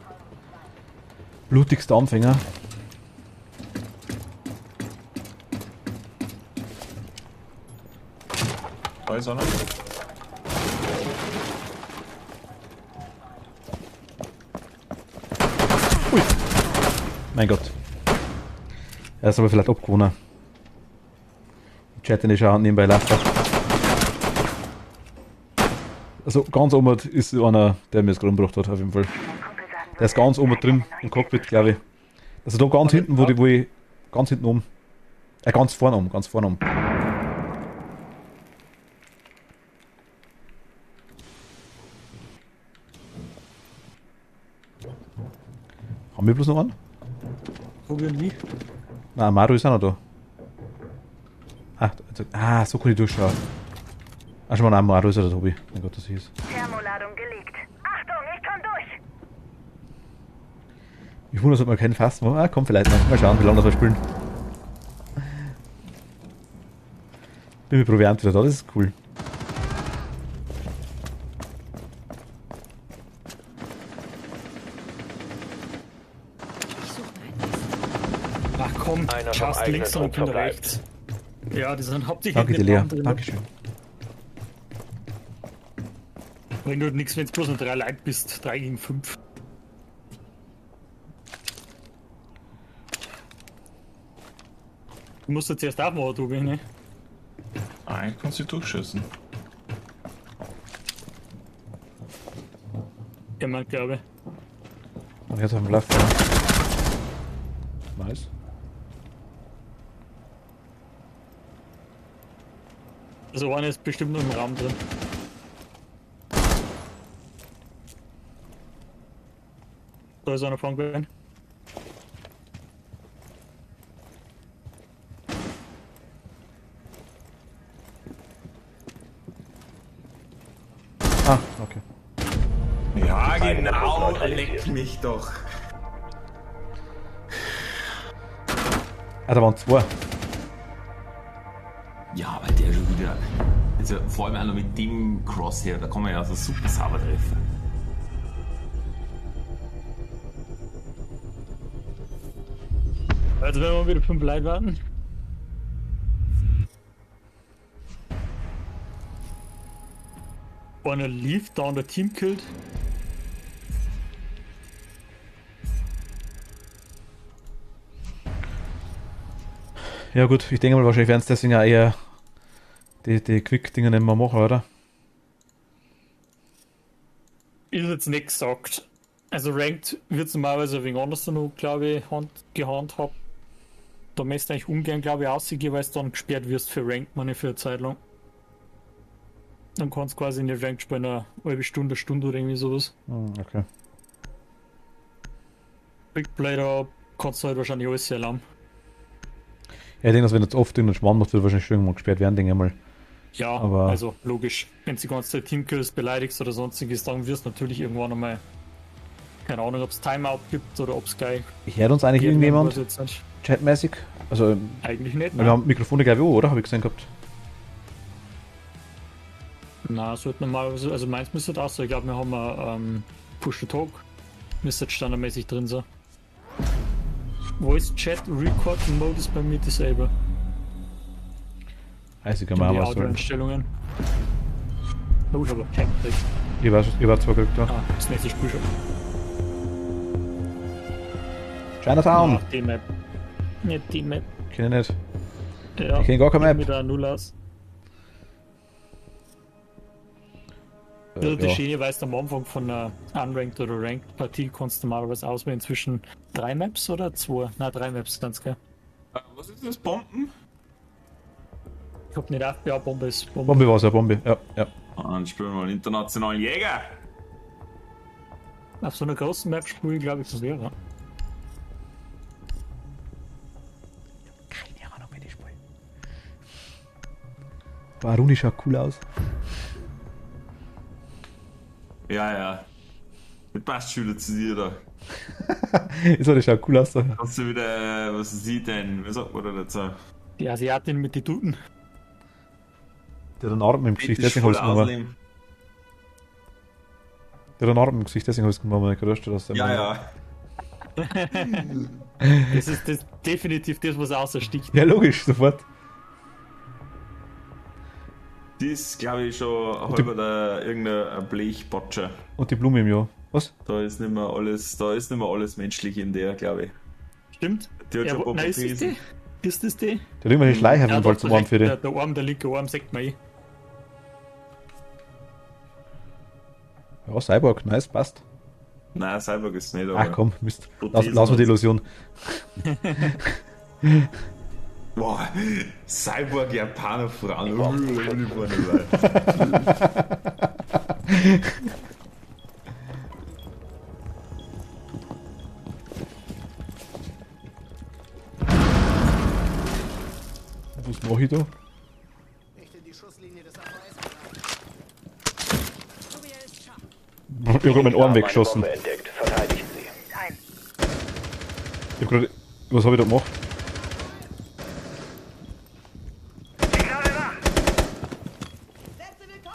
blutigste Anfänger. Da ist einer. Ui. Mein Gott. Er ist aber vielleicht abgewonnen. Ich chatte nicht schauen, nebenbei läuft. Also ganz oben ist einer, der mir das gerade umgebracht hat, auf jeden Fall. Der ist ganz oben drin im Cockpit, glaube ich. Also da ganz hinten, wo ich ganz hinten oben. Ganz vorne oben, ganz vorne oben. Haben wir bloß noch einen? Probieren wie? Nein, Mario ist auch noch da. So kann ich durchschauen. Ach schon mal, nein, Mario ist ja der Tobi. Mein Gott, das ist. Thermoladung gelegt. Achtung, ich komm durch! Ich wundere, dass man keinen Fass machen. Komm, vielleicht noch. Mal schauen, wie lange das wir spielen. Bin mit Proviant wieder da, das ist cool. Ach komm, Einer vom schaust eigenen links und Trupp Kinder verbleibt. rechts. Ja, die sind hauptsächlich Danke dir, nicht Lea. drin. Dankeschön. Bringt halt nichts, wenn du bloß nur 3 Leute bist. 3 gegen 5. Du musst jetzt erst aufmachen, Tobi, ne? Nein, kannst du durchschießen. Jemand, glaube ich. Und jetzt auf dem Lauf. Nice. Also einer ist bestimmt noch im Raum drin. Da ist einer von gewesen. Ah, okay. Ja, Beide genau, neutralisiert. leck mich doch. Ah, da waren zwei. Ja, aber der schon wieder. Also vor allem auch noch mit dem Crosshair, da kann man ja so super sauber treffen. Also wenn wir wieder 5 Leute warten. Einer lief, da der Team killt. Ja gut, ich denke mal, wahrscheinlich werden es deswegen auch eher die Quick-Dinger nicht mehr machen, oder? Ist jetzt nicht gesagt. Also Ranked wird es normalerweise ein wenig anders noch, glaube ich, gehandhabt. Da müsst ihr eigentlich ungern, glaube ich, aussehen, weil du dann gesperrt wirst für Ranked Money für eine Zeit lang. Dann kannst du quasi nicht Ranked spielen, eine halbe Stunde oder irgendwie sowas. Okay. Big Player kannst du halt wahrscheinlich alles sehr lang. Ja, ich denke, dass wenn jetzt oft irgendein Schmarrn macht, wird wahrscheinlich schon irgendwann gesperrt werden, denke ich mal. Ja, Aber- also logisch. Wenn du die ganze Zeit Teamkills beleidigst oder sonstiges, dann wirst du natürlich irgendwann einmal, keine Ahnung, ob es Timeout gibt oder ob es gleich. Hört uns eigentlich irgendjemand weiß ich jetzt nicht. chatmäßig? Also, Eigentlich nicht, wir haben Mikrofone, glaube ich, auch, oder? Habe ich gesehen gehabt. Na, es wird normalerweise, also meins müsste auch so. Ich glaube, wir haben ein Push to Talk. Müsste jetzt standardmäßig drin sein. Voice Chat Record Mode ist bei mir disable. Also, ich kann Die mal was sagen. Audioeinstellungen. Oh, ich habe einen Pack. Ich war zwar gekriegt, ja. Ah, das nächste Spiel schon. Chinatown! Ah, die Map. Nicht die Map. Kenn ich nicht. Ja, Ich kenn gar keine Map. Mit einer Null aus. Also die Ja. Schiene weißt am Anfang von einer Unranked oder Ranked Partie kannst du normalerweise auswählen zwischen 3 Maps oder 2. Na, 3 Maps, ganz klar. Was ist das? Bomben? Ich hab nicht aufgehört, ja, Bombe ist Bombe. Bombe war es, ja, Bombe. Ja, ja. Dann spielen wir mal einen internationalen Jäger. Auf so einer großen Map spiele ich, glaube ich, das wäre. Keine Ahnung, wenn ich spiele. Baruni schaut cool aus. Ja, ja. Das passt schon wieder zu dir da. So, das schaut cool aus. Da. Kannst du wieder, was sieht denn? Wie sagt man da dazu? Die Asiatin mit den Tuten. Der hat einen Arm im Gesicht, deswegen habe ich es genommen. Der hat einen Arm im Gesicht, deswegen habe ich es genommen. Ja, ja. Das ist das definitiv das, was außersticht. Ja, logisch, sofort. Die ist, glaube ich, schon halber der irgendein Blechbotscher. Und die Blume im Jahr. Was? Da ist nicht mehr alles menschlich in der, glaube ich. Stimmt. Die hat schon nein, ist das die? Ist das die? Der hat irgendwelche Schleicher von Ball zum Arm für die. Der Arm, der linke Arm, sagt man eh. Ja, Cyborg, nice, passt. Nein, Cyborg ist nicht, aber... Ach komm, Mist. Lass mir die Illusion. Boah, Cyborg, Japaner, Frauen. Was mach ich da? Ich hab gerade meinen Arm weggeschossen. Bombe entdeckt. Verteidigen Sie. Ich hab grad, was hab ich da gemacht?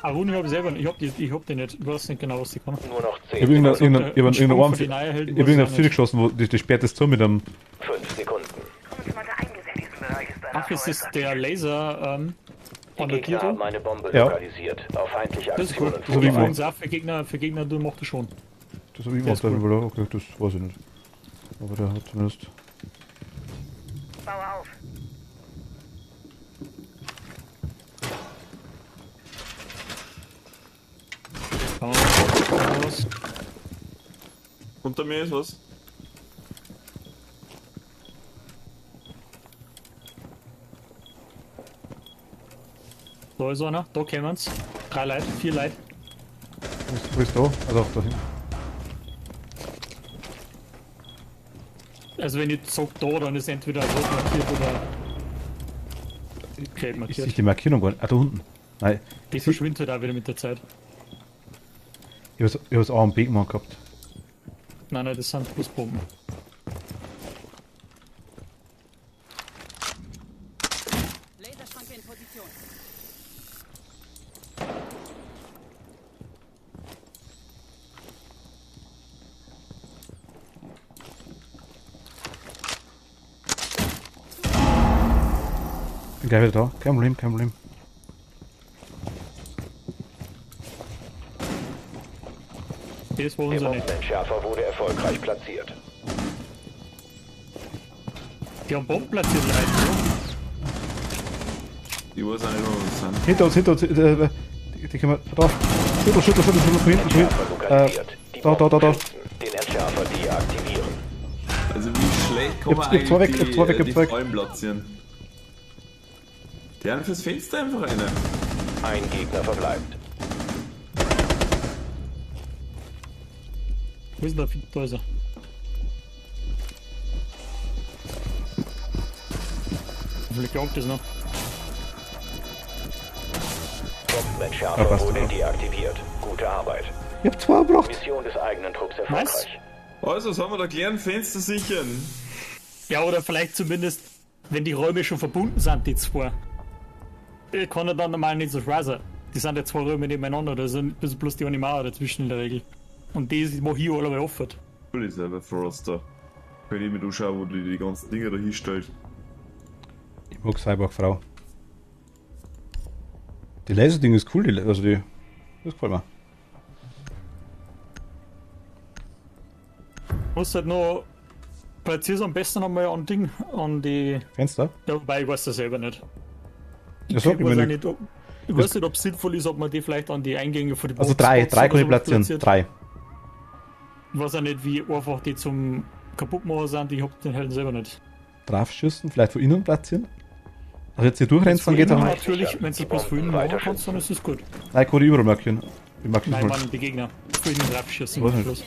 Arun, ich hab selber nicht. Ich hab den nicht. Ich weiß nicht genau, was die kann. Nur noch Ich hab 10 irgendeinen Arm viel geschossen, wo die sperrt das zu mit einem. 5 Sekunden. Ach, ist das der Laser Die an der Gegner Tür? haben eine Bombe Ja. lokalisiert. Auf feindliche Das ist gut. Aktionen So wie Für mein- uns auch, für Gegner, du machst das schon. Das hab ich Der ist gemacht, okay, das weiß ich nicht. Aber der hat zumindest. Baue auf. Kann man was? Unter mir ist was. Da ist einer, da kommen's. 3 Leute, 4 Leute. Wo ist da? Also da hinten. Also wenn ich sag da, dann ist entweder rot markiert oder gelb Ich markiert. sehe die Markierung gar nicht. Ah, da unten. Nein, Die verschwindet halt auch wieder mit der Zeit. ich hab's A und B gemacht gehabt. Nein, das sind bloß Bomben. Laserschranke in Position. Bin gleich wieder da. Kein Problem, kein Problem. Das war Der unser nicht. Bombenentschärfer wurde erfolgreich platziert. Die haben Bomben platziert, Leute. Ich weiß auch nicht, wo wir sind. Hinter uns, die können wir drauf. Schüttel, von hinten, von Entschärfer hinten. lokalisiert. Die Da. Bomben schützen. Den Entschärfer deaktivieren. Also wie schlecht kann man Ich hab zwei weg, eigentlich ich hab zwei weg, die Fallen platzieren? Die haben fürs Fenster einfach rein. Ein Gegner verbleibt. Wo ist denn der? Da ist er. Vielleicht glaubt das noch. Bombenentschärfer Ja, passt wurde doch. deaktiviert. Gute Arbeit. Ich hab zwei gebracht. Mission des eigenen Trupps erfolgreich. Also, was haben wir da gelernt? Fenster sichern. Ja, oder vielleicht zumindest, wenn die Räume schon verbunden sind, die zwei. Kann er dann normal nicht so schwer sein. Die sind ja zwei Räume nebeneinander, da sind bloß die Animaler dazwischen in der Regel. Und die, wo hier alle offen. Du bist selber Froster. Wenn ich mir anschaue, wo die ganzen Dinger da hinstellt. Ich mag Cyborg-Frau. Die Laserding ist cool, das gefällt mir. Muss halt noch platzierst am besten einmal an Ding, an die. Fenster? Ja, wobei ich weiß das selber nicht. Ja, sag ich mir nicht. Ich weiß nicht, ob es sinnvoll ist, ob man die vielleicht an die Eingänge von den Also drei kann ich platzieren. 3. Ich weiß auch nicht, wie einfach die zum Kaputtmachen sind, ich hab den halt selber nicht. Draufschüssen, vielleicht von innen platzieren. Also jetzt hier durchrennen, dann geht's auch. Nein, Natürlich, wenn du es bloß für ihn machen kannst, dann ist es gut. ich kann die überall markieren. Ich markiere Nein, mal. Mann, die Gegner. Für ihn draufschießen. Ich weiß nicht.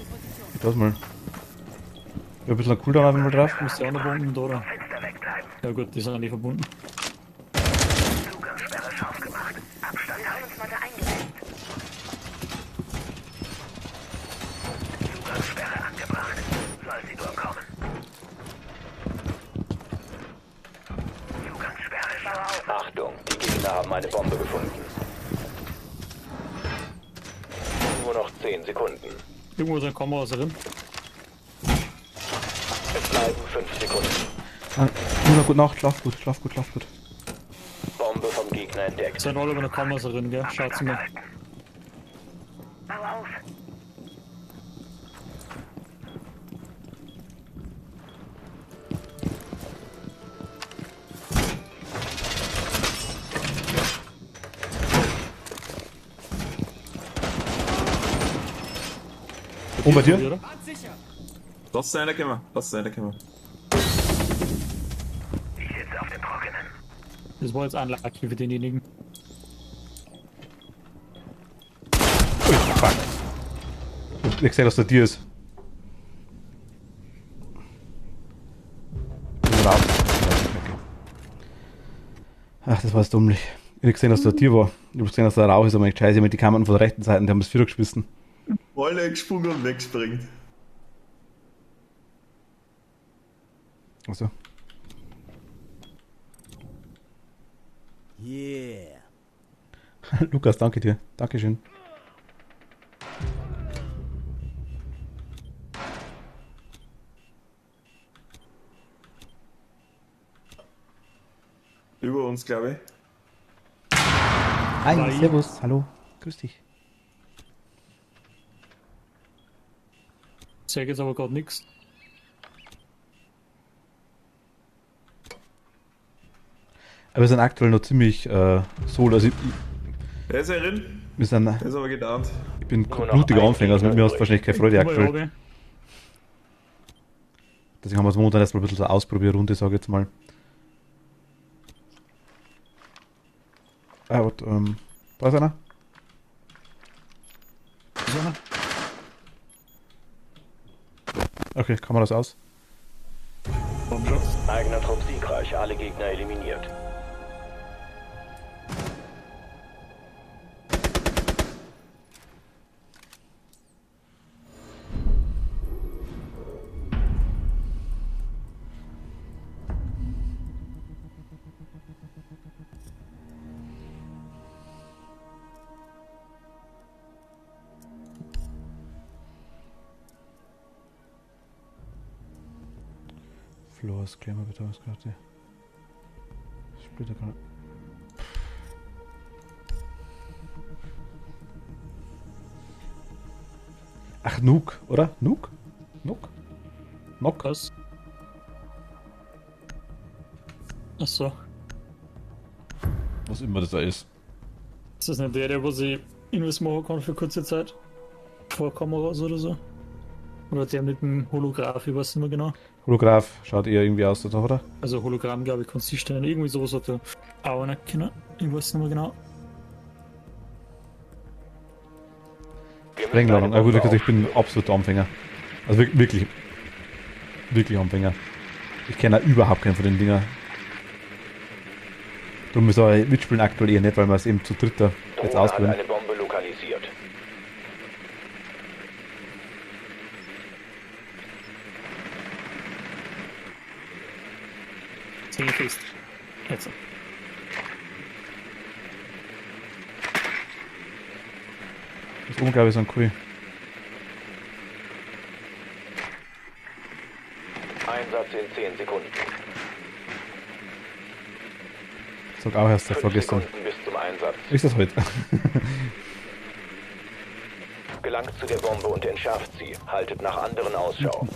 Ich weiß mal. Ich hab ein bisschen Cooldown auf einmal drauf. Muss die anderen Bomben da, oder? Fenster wegbleiben. Ja gut, die sind nicht verbunden. Zugangssperre scharf gemacht. Abstand halten. eingesetzt. Zugangssperre angebracht. Soll sie nur kommen. Zugangssperre ist auf. Achtung, die Gegner haben eine Bombe gefunden. Nur noch 10 Sekunden. Irgendwo ist eine Kamera drin. Es bleiben 5 Sekunden. Nur gut Nacht, schlaf gut. Bombe vom Gegner Gegner entdeckt. Sind alle über eine Kamera drin, gell? Schaut's mal. Bau auf. Und bei dir? Oder? Lass es reinkommen, lass es reinkommen. Ich sitze auf dem Trockenen. Das war jetzt unlucky für denjenigen. Ui, fuck. Ich hab nicht gesehen, dass der Tier ist. Raus. Okay. Ach, das war jetzt dummlich. Ich hab nicht gesehen, dass der Tier war. Ich hab gesehen, dass der Rauch ist, aber nicht scheiße. Mit die Kammern von der rechten Seite, die haben das Vierer gespissen. Alle gesprungen und wegspringt. Also. Yeah. Lukas, danke dir. Dankeschön. Über uns, glaube ich. Hi, servus, hallo. Grüß dich. Ich sag jetzt aber gerade nichts. Aber wir sind aktuell noch ziemlich solo. Also Wer ist er drin? wir sind, Der ist aber gedownt. ich bin Nur noch blutiger ein Anfänger, also mit mir hast du wahrscheinlich keine Freude aktuell. Obi. Deswegen haben wir es momentan erstmal ein bisschen so eine Ausprobierrunde, sage ich jetzt mal. Ah, und, da ist einer. Okay, kann man das aus? Eigener Trupp siegreich, alle Gegner eliminiert. Floors, Klammer, Betäubungskarte. Splitter kann. Ach, Nuke, oder? Nuke? Nuke? Nock? Was? Achso. Was immer das da ist. Ist das nicht der, wo sie Invest machen kann für kurze Zeit? Vor Kameras oder so? Oder der mit dem Holograph, ich weiß nicht mehr genau. Holograph schaut eher irgendwie aus, oder? Also Hologramm, glaube ich, kannst du stellen. Irgendwie sowas hat er auch nicht können. Ich weiß nicht mehr genau. Sprengladung. Ah, gut, ich bin absoluter Anfänger. Also wirklich Anfänger. Ich kenne überhaupt keinen von den Dinger. Darum ist auch mitspielen aktuell eher nicht, weil wir es eben zu dritter jetzt Drohne hat ausprobieren. eine Bombe lokalisiert. Zehn fest. Jetzt. Das oben, glaube ich, ist ein cool. Einsatz in 10 Sekunden. Sag auch erst 5 vorgestern. Sekunden bis zum Einsatz. Ist das heute? Gelangt zu der Bombe und entschärft sie. Haltet nach anderen Ausschau.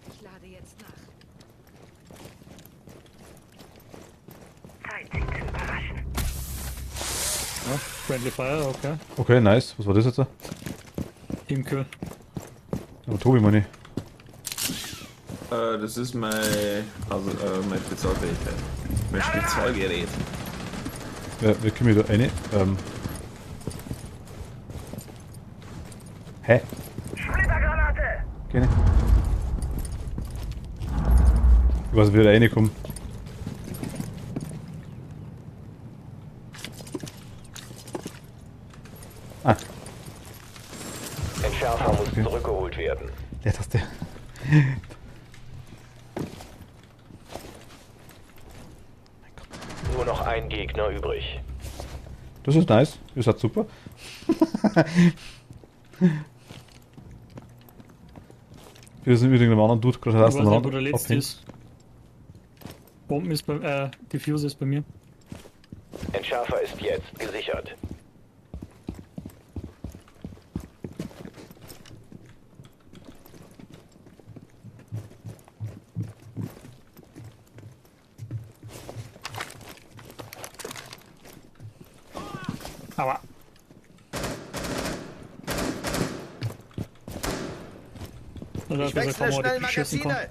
Ich lade jetzt nach. Zeit, sie zu überraschen. Ja, Friendly Fire, okay. Okay, nice. Was war das jetzt? Imke. Aber Tobi, meine ich. Das ist meine Spezialfähigkeit. Mein Spezialgerät. Ja, wir können da eine. Hä? Splittergranate! Keine. Ich weiß, wie da reinkommen. Ah, Entschärfer muss zurückgeholt werden. der Taste. Nur noch ein Gegner übrig. Das ist nice. Das hat super. Wir sind mit irgendeinem anderen Dude gerade Ich hast weiß du nicht, wo der mal letzte abhängt. ist. Bomben ist bei, Diffuser ist bei mir. Entschärfer ist jetzt gesichert. Aber. Oder Ich wechsle schnell Magazine.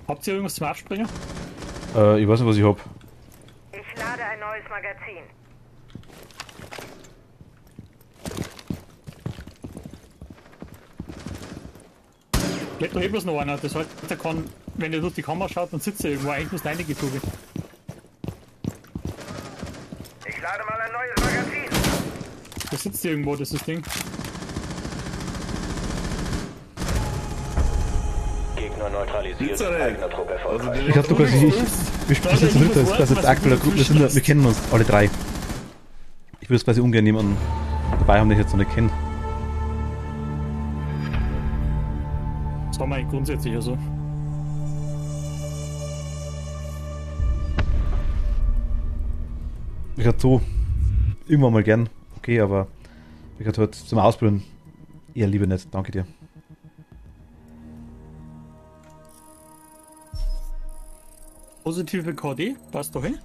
Habt ihr irgendwas zum Abspringen? Ich weiß nicht, was ich hab. Ich lade ein neues Magazin. Da hebt bloß noch einer. Das heißt, der kann, wenn er durch die Kamera schaut, dann sitzt er irgendwo. Eigentlich muss der einige Tube. Ich lade mal ein neues Magazin. Da sitzt irgendwo, das ist das Ding. Gegner neutralisiert. Sitzt er nicht? Eigener Trupp erfolgreich. Ich hab Lukas, wir spielen jetzt zu dritt, das ist jetzt aktuell Gruppe, wir kennen uns alle drei. Ich würde quasi ungern jemanden dabei haben, den ich jetzt noch nicht kenne. Das haben wir eigentlich grundsätzlich also. Ich hatte so irgendwann mal gern, okay, aber ich hatte halt zum Ausprobieren eher lieber nicht. Danke dir. Positive KD, passt doch hin.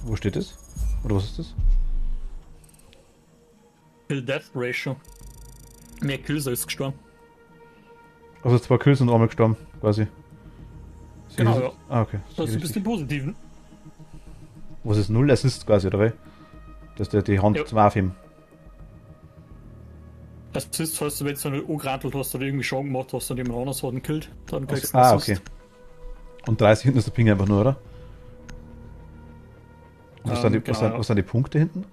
Wo steht das? Oder was ist das? Kill-Death Ratio. Mehr Kills als gestorben. Also 2 Kills und einmal gestorben, quasi. Genau, ja. Ah, okay. Das ist ein bisschen positiv. Ne? Was ist 0 Assist quasi, oder wie? Dass der die Hand Ja. zum Aufheben. Das ist, falls du, wenn du nicht angerantelt hast oder irgendwie Schaden gemacht hast und jemand anderes hat ihn killt, dann kriegst du Ah, Assist. okay. Und 30 hinten ist der Ping einfach nur, oder? Und was, Genau, was sind die Punkte hinten?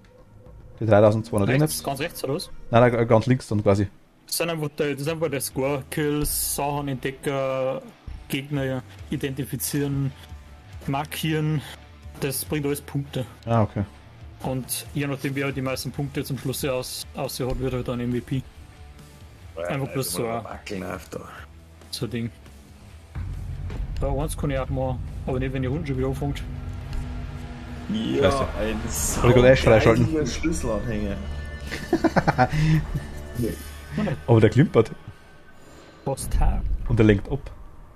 Die 3200 Rechts, ganz rechts oder was? Nein, ganz links dann quasi. Das sind einfach der Score, Kills, Sachen entdecken, Gegner identifizieren, markieren. Das bringt alles Punkte. Ah, okay. Und je nachdem, wer die meisten Punkte zum Schluss hat, wird halt dann MVP. Einfach bloß so ein Ding. Da eins kann ich auch machen, aber nicht, wenn die Hund schon wieder anfängt. Ja, Scheiße. ein Soll ich gerade Ash freischalten? Schlüsselanhänger. Aber der klimpert Fast hart. und der lenkt ab.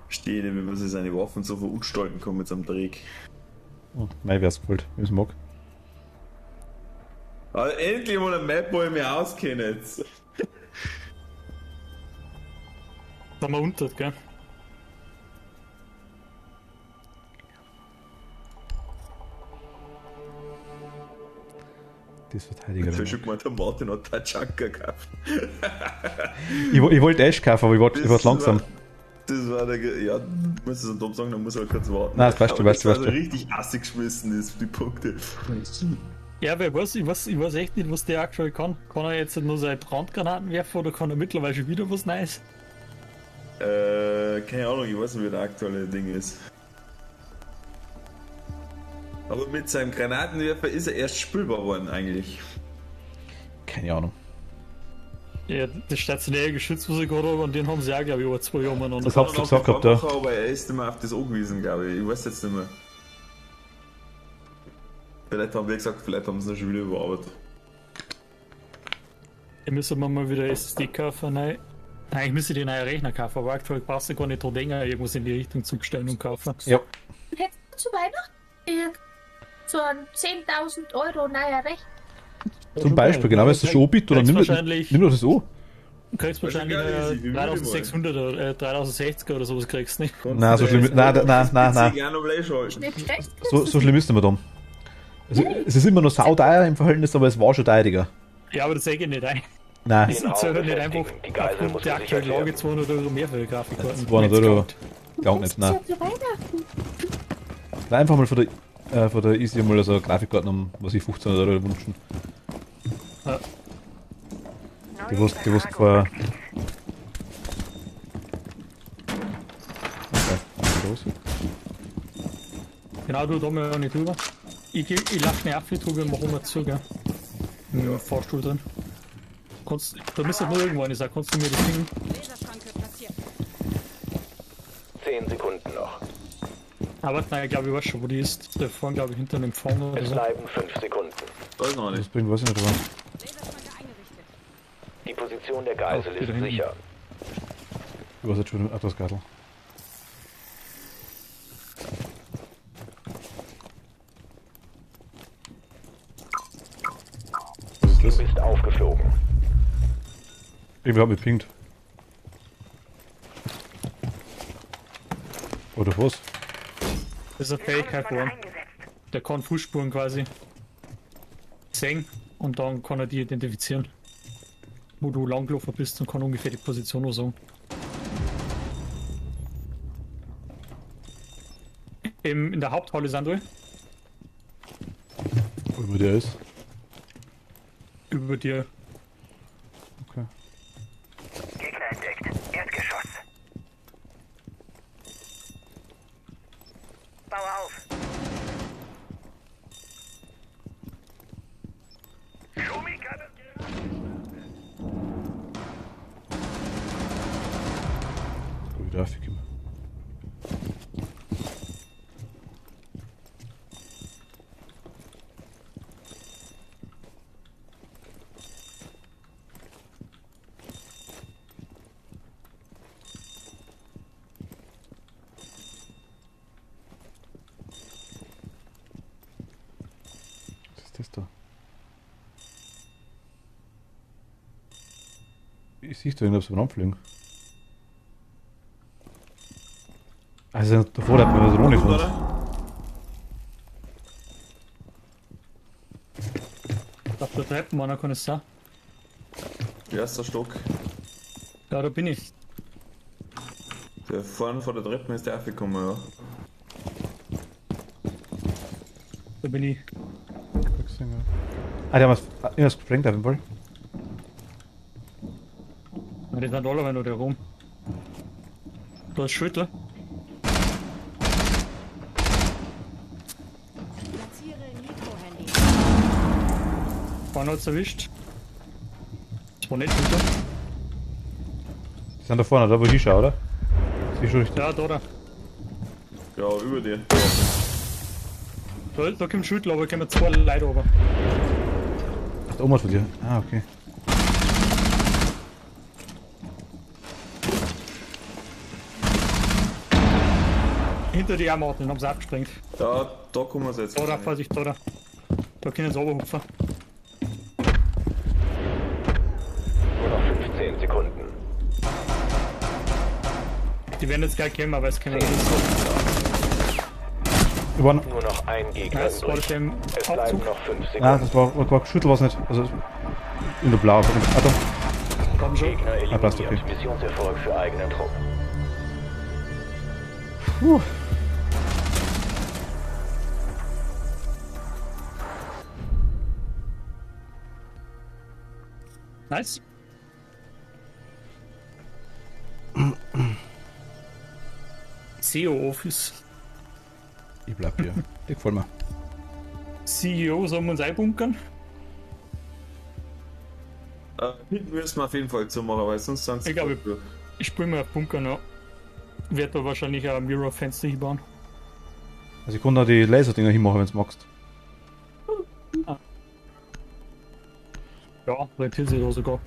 Steht, wie man sich seine Waffen so verunstalten kann mit seinem Dreck. Oh, nein, wär's gewollt, wie es mag. Aber endlich mal eine Map, wo ich mich auskenne jetzt. Da haben wir unter, gell? Das Verteidiger. Ich hab schon gemeint, der Martin hat Tachanka gekauft. Ich wollte Ash kaufen, aber ich war langsam. Das war der. Ja, muss ich es Tom sagen, dann muss er halt kurz warten. Nein, das weißt du, Aber weißt du, das weißt war du. so richtig assig geschmissen ist, die Punkte. Ja, wer weiß, ich weiß echt nicht, was der aktuell kann. Kann er jetzt nur seine Brandgranaten werfen oder kann er mittlerweile schon wieder was Neues? Keine Ahnung, ich weiß nicht, wie der aktuelle Ding ist. Aber mit seinem Granatenwerfer ist er erst spielbar worden eigentlich. Keine Ahnung. Ja, das stationäre Geschütz, was ich gerade habe, und den haben sie auch, glaube ich, über 2 Jahre miteinander. Das hast du gesagt gehabt, ja. Aber er ist nicht mehr auf das angewiesen, glaube ich. Ich weiß jetzt nicht mehr. Vielleicht haben wir gesagt, vielleicht haben sie noch schon wieder überarbeitet. Ich müsste mir mal wieder SSD kaufen, nein. Nein, ich müsste den neuen Rechner kaufen, aber aktuell brauchst du gar nicht dran denken, irgendwas in die Richtung zu bestellen und kaufen. Ja. Hättest du zu Weihnachten so ein 10.000 Euro neuer Rechner? Zum Beispiel, genau, wenn du das schon anbietet, oder nimm doch das an. Du kriegst wahrscheinlich geil ist, wie 3600 oder 3060 oder sowas kriegst du nicht. Nein, so schlimm, nein. Nicht schlecht. So schlimm ist nicht mehr dann. Also, es ist immer noch sauteuer im Verhältnis, aber es war schon teurer. Ja, aber das sehe ich nicht ein. Nein, Das ist halt nicht einfach Die Geisel muss aufgrund der gesichert aktuellen Lage werden. 200 Euro mehr für die Grafikkarten. 200 Euro gang nicht, nein. Zu Weihnachten. Nein, einfach mal von der Easy mal so eine Grafikkarte um, was ich 1500 Euro wünschen. Ja. Die wussten vor. Okay, was ist los? Genau, du da mal auch nicht drüber. Ich lasse schnell auf, drüber und mache mal zu, gell? Im Fahrstuhl drin. Da müsste nur irgendwo eine sein. Kannst du mir das Ding? Laserschranke platziert. 10 Sekunden noch. Aber nein, ich glaube, ich weiß schon, wo die ist. Da vorne, glaube ich, hinter dem Fond oder Es so. bleiben 5 Sekunden. Da ist noch Das nicht. bringt was nicht dran. Laserschranke eingerichtet. Die Position der Geisel wieder ist hinten. sicher. Du hast jetzt schon etwas Gattel. Was ist Du das? bist aufgeflogen. Irgendwer hat mich pinkt. Oder was? Das ist eine Fähigkeit von ihm. Der kann Fußspuren quasi sehen und dann kann er die identifizieren. Wo du langgelaufen bist und kann ungefähr die Position auch sagen. In der Haupthalle sind wir. Wo immer der ist. Über dir. Okay. Gegner entdeckt. Erdgeschoss. Bau auf. Schumikane. So wie Grafik immer. Was ist das da? Ich sehe da irgendwas beim Anfliegen. Also davor hat man eine Drohne von uns. Auf der Treppenmann kann es sein. Erster Stock. Ja, da bin ich. Der vorne vor der Treppe ist der aufgekommen, ja. Da bin ich. Ah, die haben irgendwas gesprengt auf jeden Fall. Ja, die sind alle noch da rum. Da ist Schüttler. Platziere Nitro-Handy. Vorne hat's erwischt. Das war nicht Schüttler. Die sind da vorne, da wo ich schaue, oder? Sieh ich schon richtig. Ja, da. Ja, über dir. Da kommt Schüttler, aber kommen zwei Leute runter. Ach, da oben von dir. Ah, okay. Hinter die Armaten, haben sie abgesprengt. Ja, da kommen wir jetzt. Da, Vorsicht, da. Da können sie runterhupfen. Nur noch 15 Sekunden. Die werden jetzt gleich kommen, aber es können 10 nicht. Sekunden noch. Über Nur noch ein Gegner Das war übrig. dem Es bleiben Abzug. noch 5 Ah, Sekunden. das war Schüttel was nicht. Also in der Blau. Ah, da. Komm schon. Gegner passt, eliminiert. okay. Missionserfolg für eigenen Trupp. Puh. Nice. CEO Office. Ich bleib hier. Die gefällt mir. CEO sollen wir uns einbunkern? Hinten müssen wir auf jeden Fall zumachen, weil sonst sind sie. Ich glaube, ich spiele mal auf Bunker noch. Wird da wahrscheinlich ein Mirror-Fenster hinbauen. Also ich kann da die Laserdinger hinmachen, wenn du magst. Ja, rentiert sich da sogar.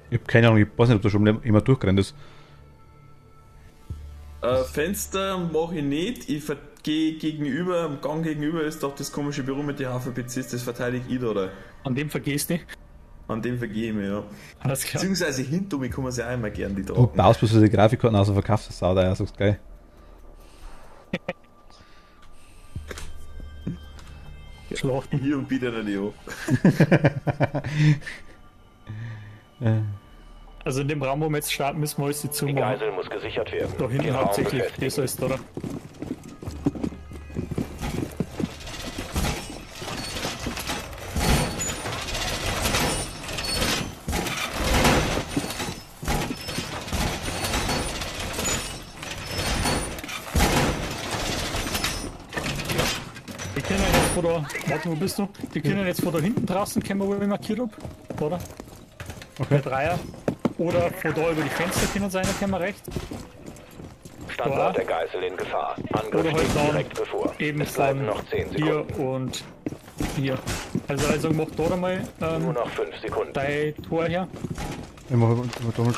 Ich hab keine Ahnung, ich weiß nicht, ob da schon jemand durchgerannt ist. Fenster mache ich nicht. Ich gehe gegenüber, am Gang gegenüber ist doch das komische Büro mit den HVPCs, das verteidige ich da, oder? An dem vergehst du. An dem vergehe ich mich, ja. Alles klar. Beziehungsweise hinter mir kann man sich auch immer gern die Du tragen. baust bloß die Grafikkarten aus und verkaufst das Sau da, ja, sagst geil. Schlachten. Hier und biete nicht an. Also in dem Raum, wo wir jetzt starten, müssen wir alles die Die zumachen. Geisel muss gesichert werden. Da hinten Den Raum hauptsächlich. befestigen. Das ist, oder? Die können jetzt von da. Warte, wo bist du? Die können jetzt von da hinten draußen kommen, wo ich markiert hab. Oder? Okay. Der Dreier. Oder von da über die Fenster können sein, können wir recht. Standort der Geisel in Gefahr. Angriff Oder halt steht dann direkt bevor. eben Es bleiben von noch 10 hier Sekunden. und hier. Also mach da mal Nur noch 5 Sekunden. dein Tor her. Ich mache Donald.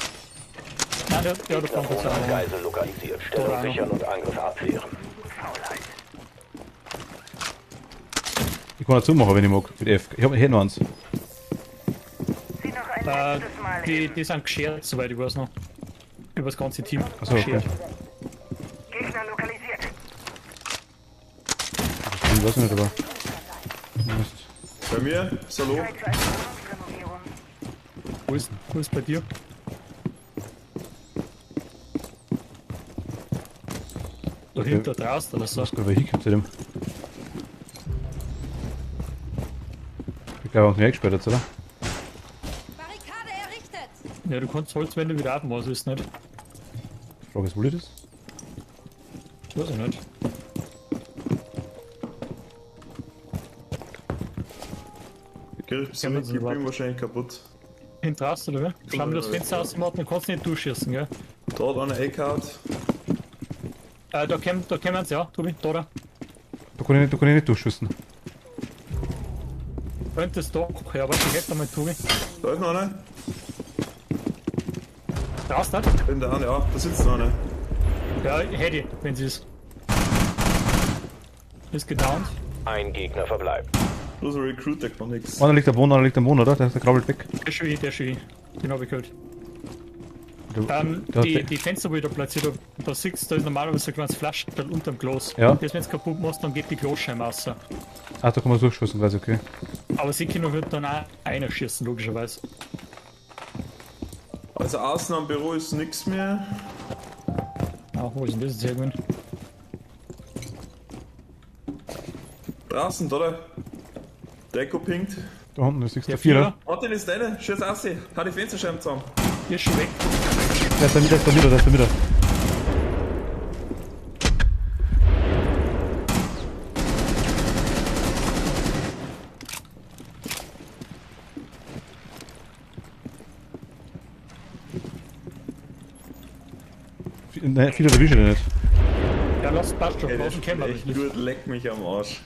Nein, der kommt jetzt auch. Geisel lokalisiert. Stellung Oder sichern und Angriff abwehren. Ich kann dazu machen, wenn ich mag. Mit F. Ich hätte noch eins. Sie noch ein letztes Mal Die sind geschert, soweit ich weiß noch. Über das ganze Team. Achso, okay. Geschert. Gegner lokalisiert. Ich weiß nicht, aber. Mist. Bei mir, Salo. Zeit für eine Wohnungsrenovierung. Wo ist bei dir? Da Okay. hinten, da draußen oder so. Was gerade hinkommt zu dem. Ich glaube, auch nicht gesperrt jetzt, oder? Barrikade errichtet! Ja, du kannst Holzwände wieder abmachen, ist nicht. Die Frage ist, wo das? Weiß ich nicht. Ich bin wahrscheinlich kaputt. Hinten draußen, oder wie? Schau mir das Fenster ausmachen, dann kannst du nicht durchschießen, gell? Da hat einer Eckhardt. Da kommen sie, ja, Tobi, da. Da kann ich nicht durchschießen. Könntest doch, ja, warte, geht einmal, Tobi. Da ist noch einer. Draußen, halt. In der Hand, ja, da sitzt noch einer. Ja, hätte ich, wenn sie ist. Ist gedownt. Ein Gegner verbleibt. Bloß ein Recruit, der kann nix. Einer liegt am Boden, oder? Der krabbelt weg. Der ist schon ich. Den hab ich gehört. Der hat Die Fenster, wo ich da platziert habe, da siehst du, da ist normalerweise so ein kleines Flaschenteil unterm Glas. Ja. Das, wenn du kaputt machst, dann geht die Glasscheibe raus. Ah, da kann man durchschießen, quasi, okay. Aber sie können halt dann auch einer schießen, logischerweise. Also außen am Büro ist nix mehr. Ah, wo ist denn das jetzt irgendwann? Draußen, da. Deko pinkt. Da unten ist der Der Vierer. Vierer, Martin ist deine, schieß aus, hau die Fensterscheiben zusammen. der ist schon weg. Der ist da wieder. Nein, viele erwische ich nicht. Ja, passt schon, Ey, der draußen kennen wir echt nicht. gut, leck mich am Arsch.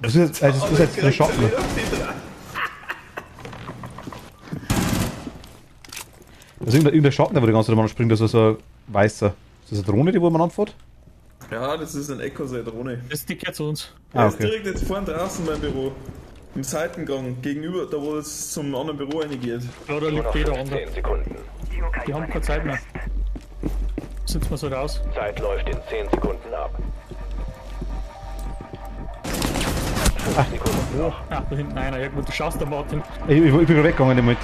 Das ist jetzt eine Schatten. Das ist irgendein Schatten, wo die ganze Zeit mal springt, das ist so ein weißer. Ist das eine Drohne, die wo man anfährt? Ja, das ist ein Echo, seine Drohne. Das Ding gehört zu uns. Er Ah, ist okay. direkt jetzt vorne draußen beim Büro. Im Seitengang, gegenüber, da wo es zum anderen Büro reingeht. Ja, da Nur liegt noch jeder andere. 15 Sekunden. Die haben keine Zeit mehr. Sitzen wir so raus. Zeit läuft in 10 Sekunden ab. 5 Sekunden noch. Ah, da hinten einer. Ja gut, du schaust da, Martin. Ich bin gerade weggegangen damit.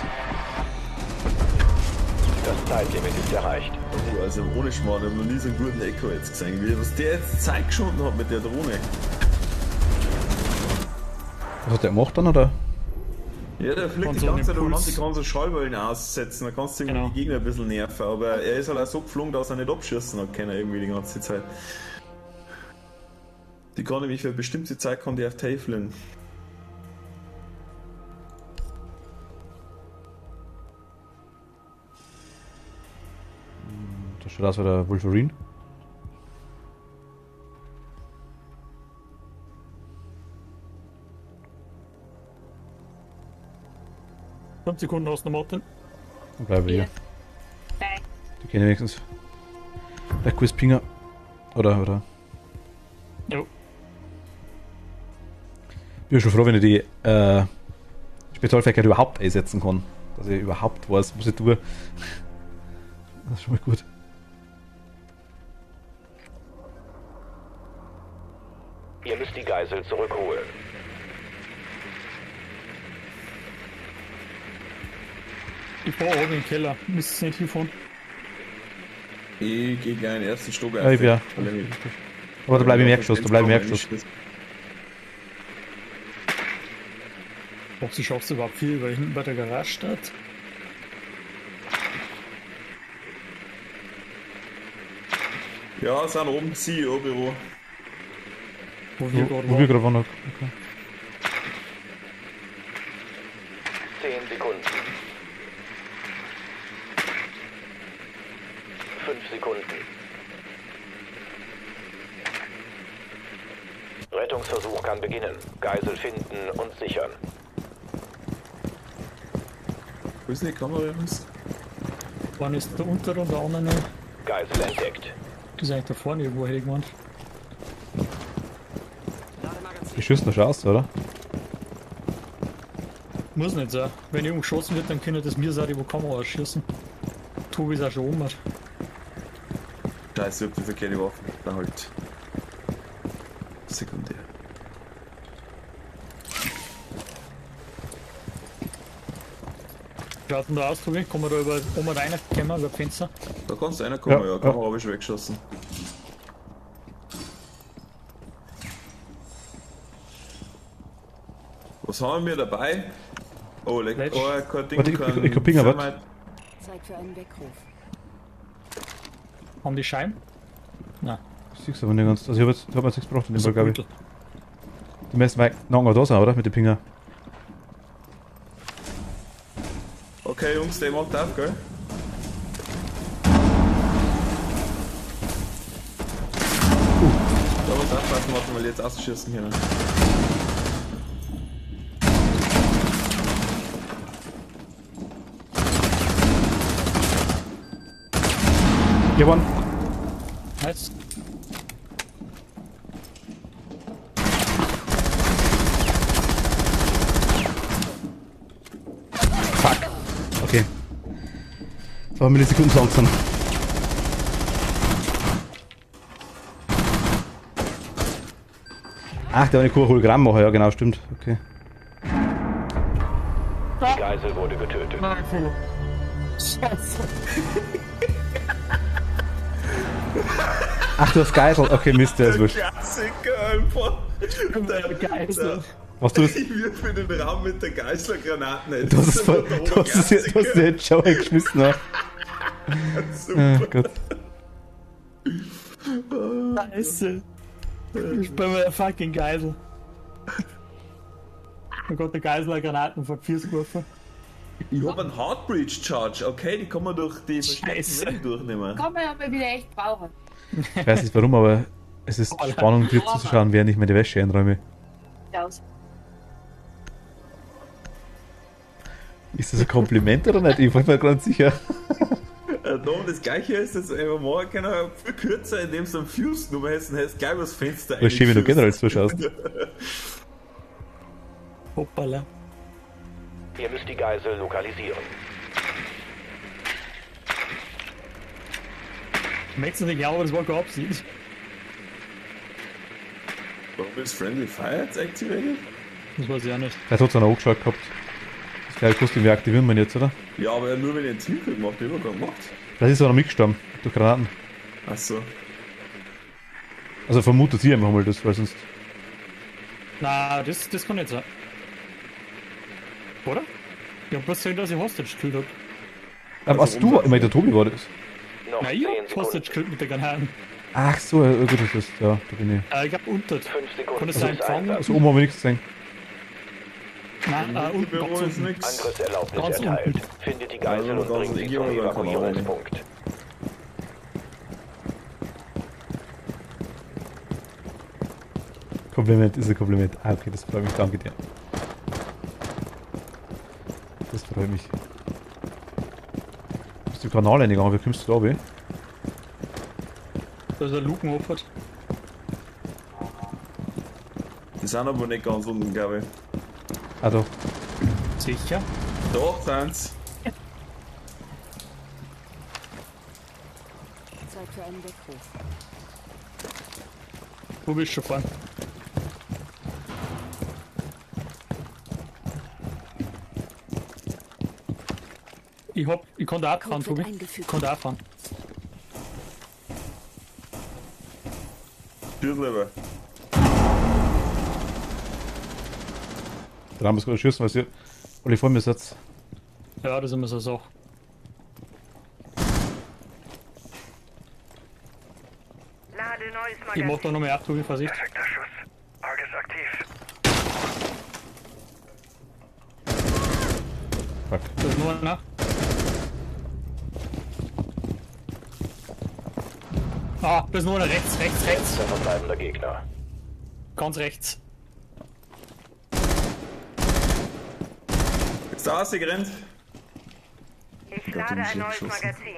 Das Zeitlimit ist erreicht. Also ohne Schmarrn, ich hab noch nie so einen guten Echo jetzt gesehen. Wie was der jetzt Zeit geschunden hat mit der Drohne. Was hat der gemacht dann, oder? Ja, der fliegt Und die so einen ganze Zeit und Impuls. kann die ganzen Schallwellen aussetzen. Da kannst du irgendwie Genau. die Gegner ein bisschen nerven. Aber er ist halt auch so geflogen, dass er nicht abschießen hat können irgendwie die ganze Zeit. Die kann nämlich für eine bestimmte Zeit kann die auf Tafeln. Da schaut aus wie der Wolverine. Fünf Sekunden hast du noch, Martin. Dann bleiben wir hier. Die kennen wenigstens. Der Quiz Pinger. Oder. Jo. Ich bin schon froh, wenn ich die Spezialfähigkeit überhaupt einsetzen kann. Dass ich überhaupt weiß, was ich tue. Das ist schon mal gut. Ihr müsst die Geisel zurückholen. Ich brauche oben im Keller. Müsst ihr nicht hinfahren. Ich gehe gleich in den ersten Stock Ja, ich ja. Aber da bleibe ich im Erdgeschoss, Ob sie schaffst du überhaupt viel, weil hinten bei der Garage steht. Ja, sind oben CEO-Büro. Wo wir gerade Wo wir waren. gerade waren. Okay. Sekunden. 5 Sekunden. Rettungsversuch kann beginnen. Geisel finden und sichern. Wo ist die Kamera, Jungs? Wann ist der untere und der andere noch? Geisel entdeckt. Das ist eigentlich da vorne irgendwo, hätte ich gemeint. Die schießt noch schon aus, oder? Muss nicht sein. Wenn irgendwo geschossen wird, dann können das mir sein, die wo Kamera ausschießen. Tobi ist auch schon um. Scheiße, ich hab die verkehrte Waffe. Dann halt. Sekundär. Schaut denn da aus, Tobi? Kann man da über reinkommen, über das Fenster? Da kannst du einer kommen, Ja, ja. Kamera habe ich schon weggeschossen. Was haben wir dabei? Oh, leck. Letsch. Oh, kein Ding. Warte, kein ich Pinger, was? Thermite. Zeit für einen Weckruf. Haben die Scheiben? Nein. Ich sieh's aber nicht ganz. Also ich hab jetzt nichts gebraucht in dem So Fall, glaube ich. Beutel. Die müssen noch da sein, oder? Mit den Pinger. Okay, Jungs, der macht auf, gell? Da muss aufpassen, warten, weil jetzt ausschießen können. Gewonnen. Nice. Fuck. Okay. 2 Millisekunden langsam. Ach, der war eine Hologramm machen, ja genau, stimmt. Okay. Die Geisel wurde getötet. Ach, du hast Geisel. Okay, Mist, der ist wurscht. Klassiker einfach. Der Geisel. Was du das? Ich würfe in den Raum mit der Geißlergranaten. Du hast es jetzt schon weggeschmissen, ne? Super. Gott. Scheiße. Ich bin mal der fucking Geisel. Oh Gott, der Geisel hat Granaten von 40 geworfen. Ich hab einen Heartbreach Charge, okay, die kann man durch die Scheiße. Wellen durchnehmen. Kann man aber wieder echt brauchen. Ich weiß nicht warum, aber es ist Spannung, dir zuzuschauen, während ich mir die Wäsche einräume. Aus. Ist das ein Kompliment oder nicht? Ich bin mir ganz sicher. Dom, das gleiche ist jetzt einfach morgen können viel kürzer, indem du einen Fuse Nummer hast und hast gleich das Fenster Was schön, wenn du generell zuschaust. Hoppala. Ihr müsst die Geisel lokalisieren. Merkst du nicht glauben, das war keine Absicht? Warum ist Friendly Fire jetzt activated? Das weiß ich auch nicht. Der hat es auch angeschaut gehabt. Das gleiche Kostüm, wie aktivieren wir ihn jetzt, oder? Ja, aber nur wenn ihr einen Teamkill gemacht, den Übergang macht. Das ist aber noch mitgestorben. Durch Granaten. Achso. Also vermutet ihr einfach mal das, weil sonst. Na, das kann nicht sein. Oder? Ich hab bloß gesehen, dass ich Hostage gekillt hab. Aber was du, ich meine, der Tobi war das. Noch Na, 10 ich hab Sekunden. Hostage gekillt mit der Granaten. Ach so, ja, gut, das ist, ja, da bin ich. Ich hab unter. 5 Sekunden. Kann es sein, bis Empfang? Einsatz. Also oben haben wir nichts gesehen. Nein, unten, Büro ganz ist unten. nix. Angriffserlaubnis Ganz erteilt. unten. Findet die Geisel Ja, und ganz bringt sie unten. zum Ja, da kann man rein. Evakuierungspunkt. Kompliment ist ein Kompliment. Ah, okay, das freut mich, danke dir. Das freut mich. Du bist im Kanal eingegangen, wie kommst du da weh? Da ist ein Lukenhofer. Die sind aber nicht ganz unten, glaube ich. Ah, doch. Sicher. Doch, sind's. Zeit für einen Weckruf. Wo bist du schon fahren? Ich kann da auch fahren, Code wird Tobi. eingefügt. Ich kann da auch fahren. Tschüss, lieber. Der Raum ist gerade schießen, weil sie alle vor mir sitzt. Ja, das ist immer so eine Sache. Lade neues Ich Magazin. mach da nochmal ab, Tobi, Vorsicht. Perfekter Schuss. Argus aktiv. Fuck. Da ist nur einer. Ah, da ist nur einer rechts. Letzter verbleibender Gegner. Ganz rechts. Ist da rausgerannt? Ich lade ein neues Magazin.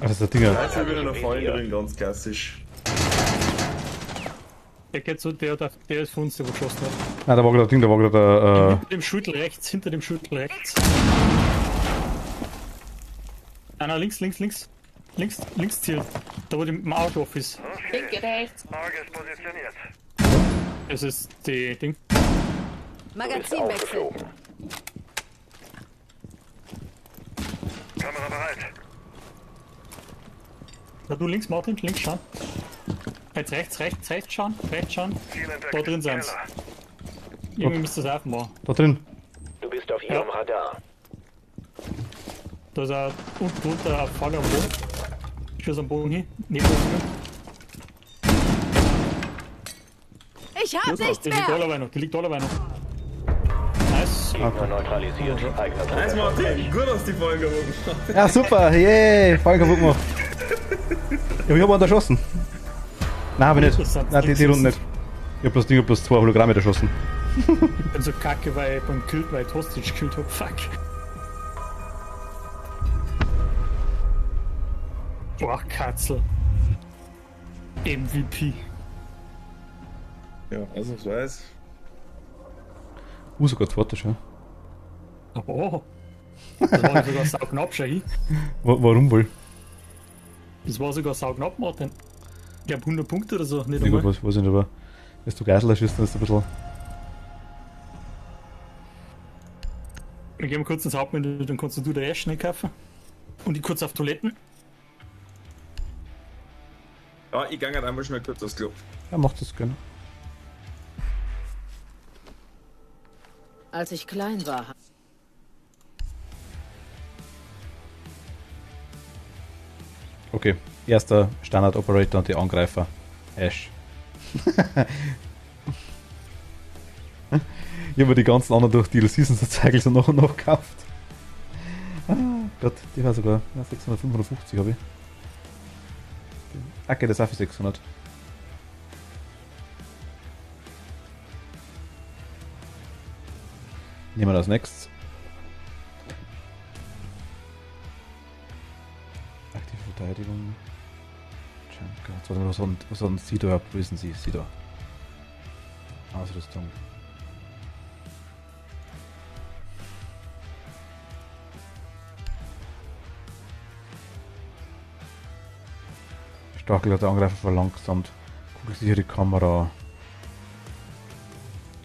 Ach, das ist der Dinger. Da ist wieder noch vorne drin, ganz klassisch. Der geht so, der ist von uns, der wo geschossen hat. Ah, da war gerade Ding, da war gerade Hinter dem Schüttel rechts. Einer links Ziel. Da wo im Auto ist. Linke, rechts. Morgen positioniert. Es ist die Ding. Magazinwechsel. Aufgeflogen. Kamera bereit. Da du links, Martin, links schauen. Jetzt rechts schauen. Ziel entdeckt. Da drin sind's. Keller. Irgendwie müsste es aufmachen. da drin. Du bist auf ihrem Radar. Da ist er unten drunter ein Fahrer am Boden. Schieß am Boden hin. Neben uns. Ich hab nichts Die liegt mehr. alle noch. Nice. Gegner neutralisiert. Eigener Nice, Truppe Martin! erfolgreich. Gut aus die Folge gemacht. Ja, super, yay, voll kaputt gemacht. Ja, ich hab einen erschossen. Nein, hab ich nicht. Interessant. Nein, die Runde nicht. Ich hab bloß 2 Hologramme erschossen. Ich bin so kacke, weil ich beim Kill, weil ich Hostage gekillt hab. Fuck. Boah, Katzel. MVP. Ja, also ich weiß. Sogar zweiter schon. Oh. Das war sogar sauknapp, Shahi. Warum wohl? Das war sogar sauknapp, Martin. Ich glaube 100 Punkte oder so, nicht Ja, gut, einmal. weiß ich nicht, aber wenn du Geisel schießt, dann ist es ein bisschen. Wir gehen kurz ins Hauptmenü, dann kannst du der Ash schnell kaufen. Und ich kurz auf Toiletten. Ja, ich gehe halt einmal schnell kurz aufs Klo. Ja, macht das gerne. Als ich klein war, Okay, erster Standard-Operator und die Angreifer. Ash. Ich habe mir die ganzen anderen durch DLCs und so Zeigel so nach und nach gekauft. Ah, Gott, die war sogar 600, 550 habe ich. Okay, das ist auch für 600. Nehmen wir das nächstes. Aktive Verteidigung. Junker. Was hat ein Sidor? Wo ist denn sie? Sidor. Ausrüstung. Stachelglatter Angreifer verlangsamt. Kugelsichere Kamera.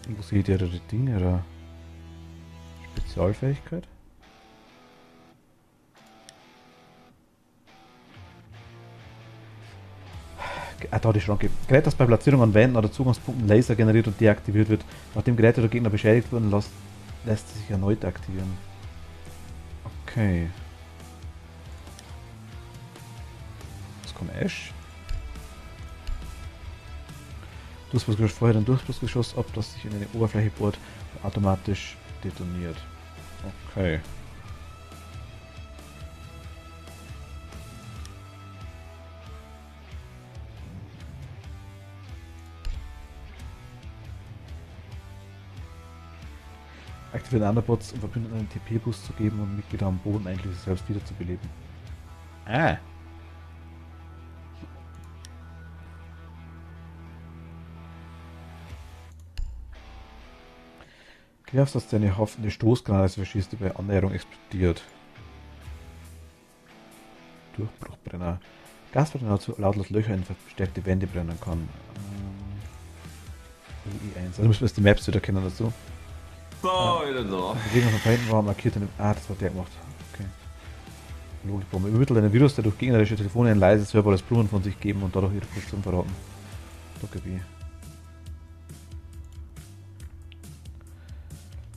Wo seht ihr die Dinge? Oder Spezialfähigkeit? Ah, da die Schranke. Gerät, das bei Platzierung an Wänden oder Zugangspunkten Laser generiert und deaktiviert wird. Nachdem Geräte oder Gegner beschädigt wurden, lässt sie sich erneut aktivieren. Okay. Was kommt Ash? Durchbruchsgeschoss, vorher ein Durchbruchsgeschoss ab, das sich in eine Oberfläche bohrt und automatisch detoniert. Okay. Aktivieren Underbots, um Verbündeten einen TP-Boost zu geben und Mitglieder am Boden eigentlich selbst wiederzubeleben. Ah! Klärst, dass deine hoffende Stoßgranate verschießt, die bei Annäherung explodiert. Durchbruchbrenner. Gasbrenner lautlos Löcher in verstärkte Wände brennen kann. UI1. Also müssen wir jetzt die Maps wieder kennen dazu. So, wieder da. Bewegung von Feinden war markiert in dem. Ah, das war der gemacht. Okay. Logikwurm. Übermittelt einen Virus, der durch gegnerische Telefone ein leises, hörbares Brummen von sich geben und dadurch ihre Position verraten. Dockerby.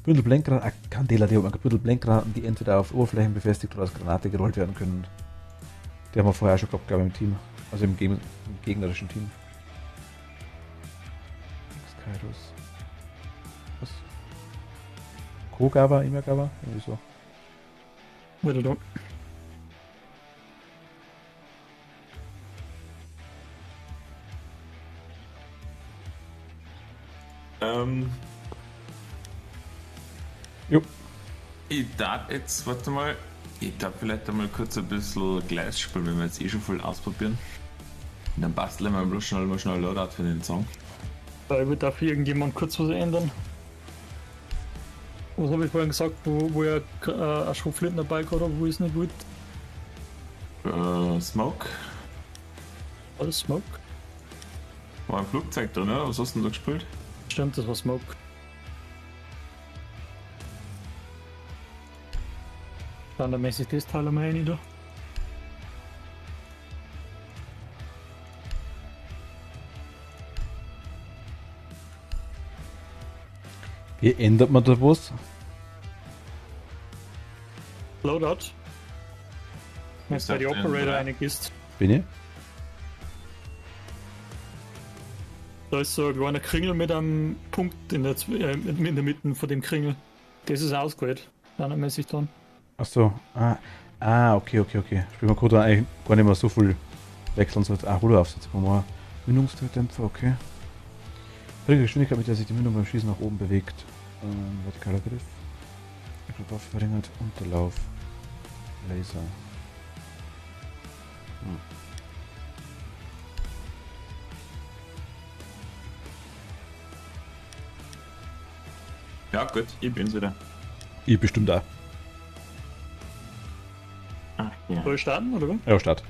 Bündelblendgranaten, Candela, die haben Bündelblendgranaten, die entweder auf Oberflächen befestigt oder als Granate gerollt werden können. Die haben wir vorher schon gehabt, glaube ich, im Team. Also im gegnerischen Team. Kairos. Was? Ogawa, Imagawa, irgendwie so. Wieder da. Jo. Ich darf jetzt, warte mal, ich darf vielleicht einmal kurz ein bisschen Gleis spielen, wenn wir jetzt eh schon voll ausprobieren. Dann basteln wir bloß schnell Loadout für den Song. Darf irgendjemand kurz was ändern? Was habe ich vorhin gesagt, wo er ein Schrotflinten dabei gehabt hat, wo ich es nicht wollte? Smoke. Alles Smoke? War ein Flugzeug drin, oder? Was hast du denn da gespielt? Stimmt, das war Smoke. Standardmäßig das Teil einmal rein da. Wie ändert man da was? Loadout. Wenn du bei die Operator reingehst, Bin ich? da ist so ein kleiner Kringel mit einem Punkt in der Mitte von dem Kringel. Das ist ausgewählt. Standardmäßig dann. Achso. Okay. Spielen wir gerade eigentlich gar nicht mehr so viel wechseln. So, Holo-Aufsatz. Mündungstretdämpfer, okay. Völlige Geschwindigkeit, mit der sich die Mündung beim Schießen nach oben bewegt. Vertikaler Griff. Waffe verringert. Unterlauf. Laser. Ja gut, ich bin's wieder. Ich bestimmt auch. Soll ich starten, oder was? Ja, Start.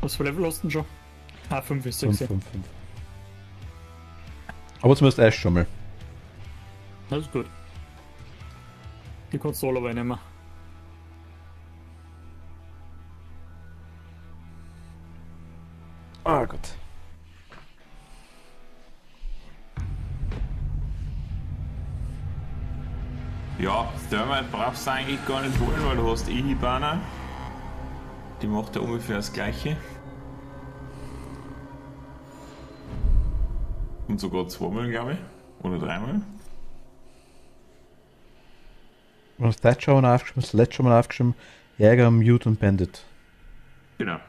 Was für Level hast du denn schon? 5 ist 6. 5. Aber zumindest erst schon mal. Das ist gut. Die Konsole aber nicht mehr. Ah Gott. Ja, Thermite brauchst du eigentlich gar nicht holen, weil du hast eh Hibana. Die macht ja ungefähr das gleiche. Und sogar zweimal, glaube ich. Oder dreimal. Du hast das schon mal aufgeschrieben, das letzte schon mal aufgeschrieben. Jäger, Mute und Bandit. Genau.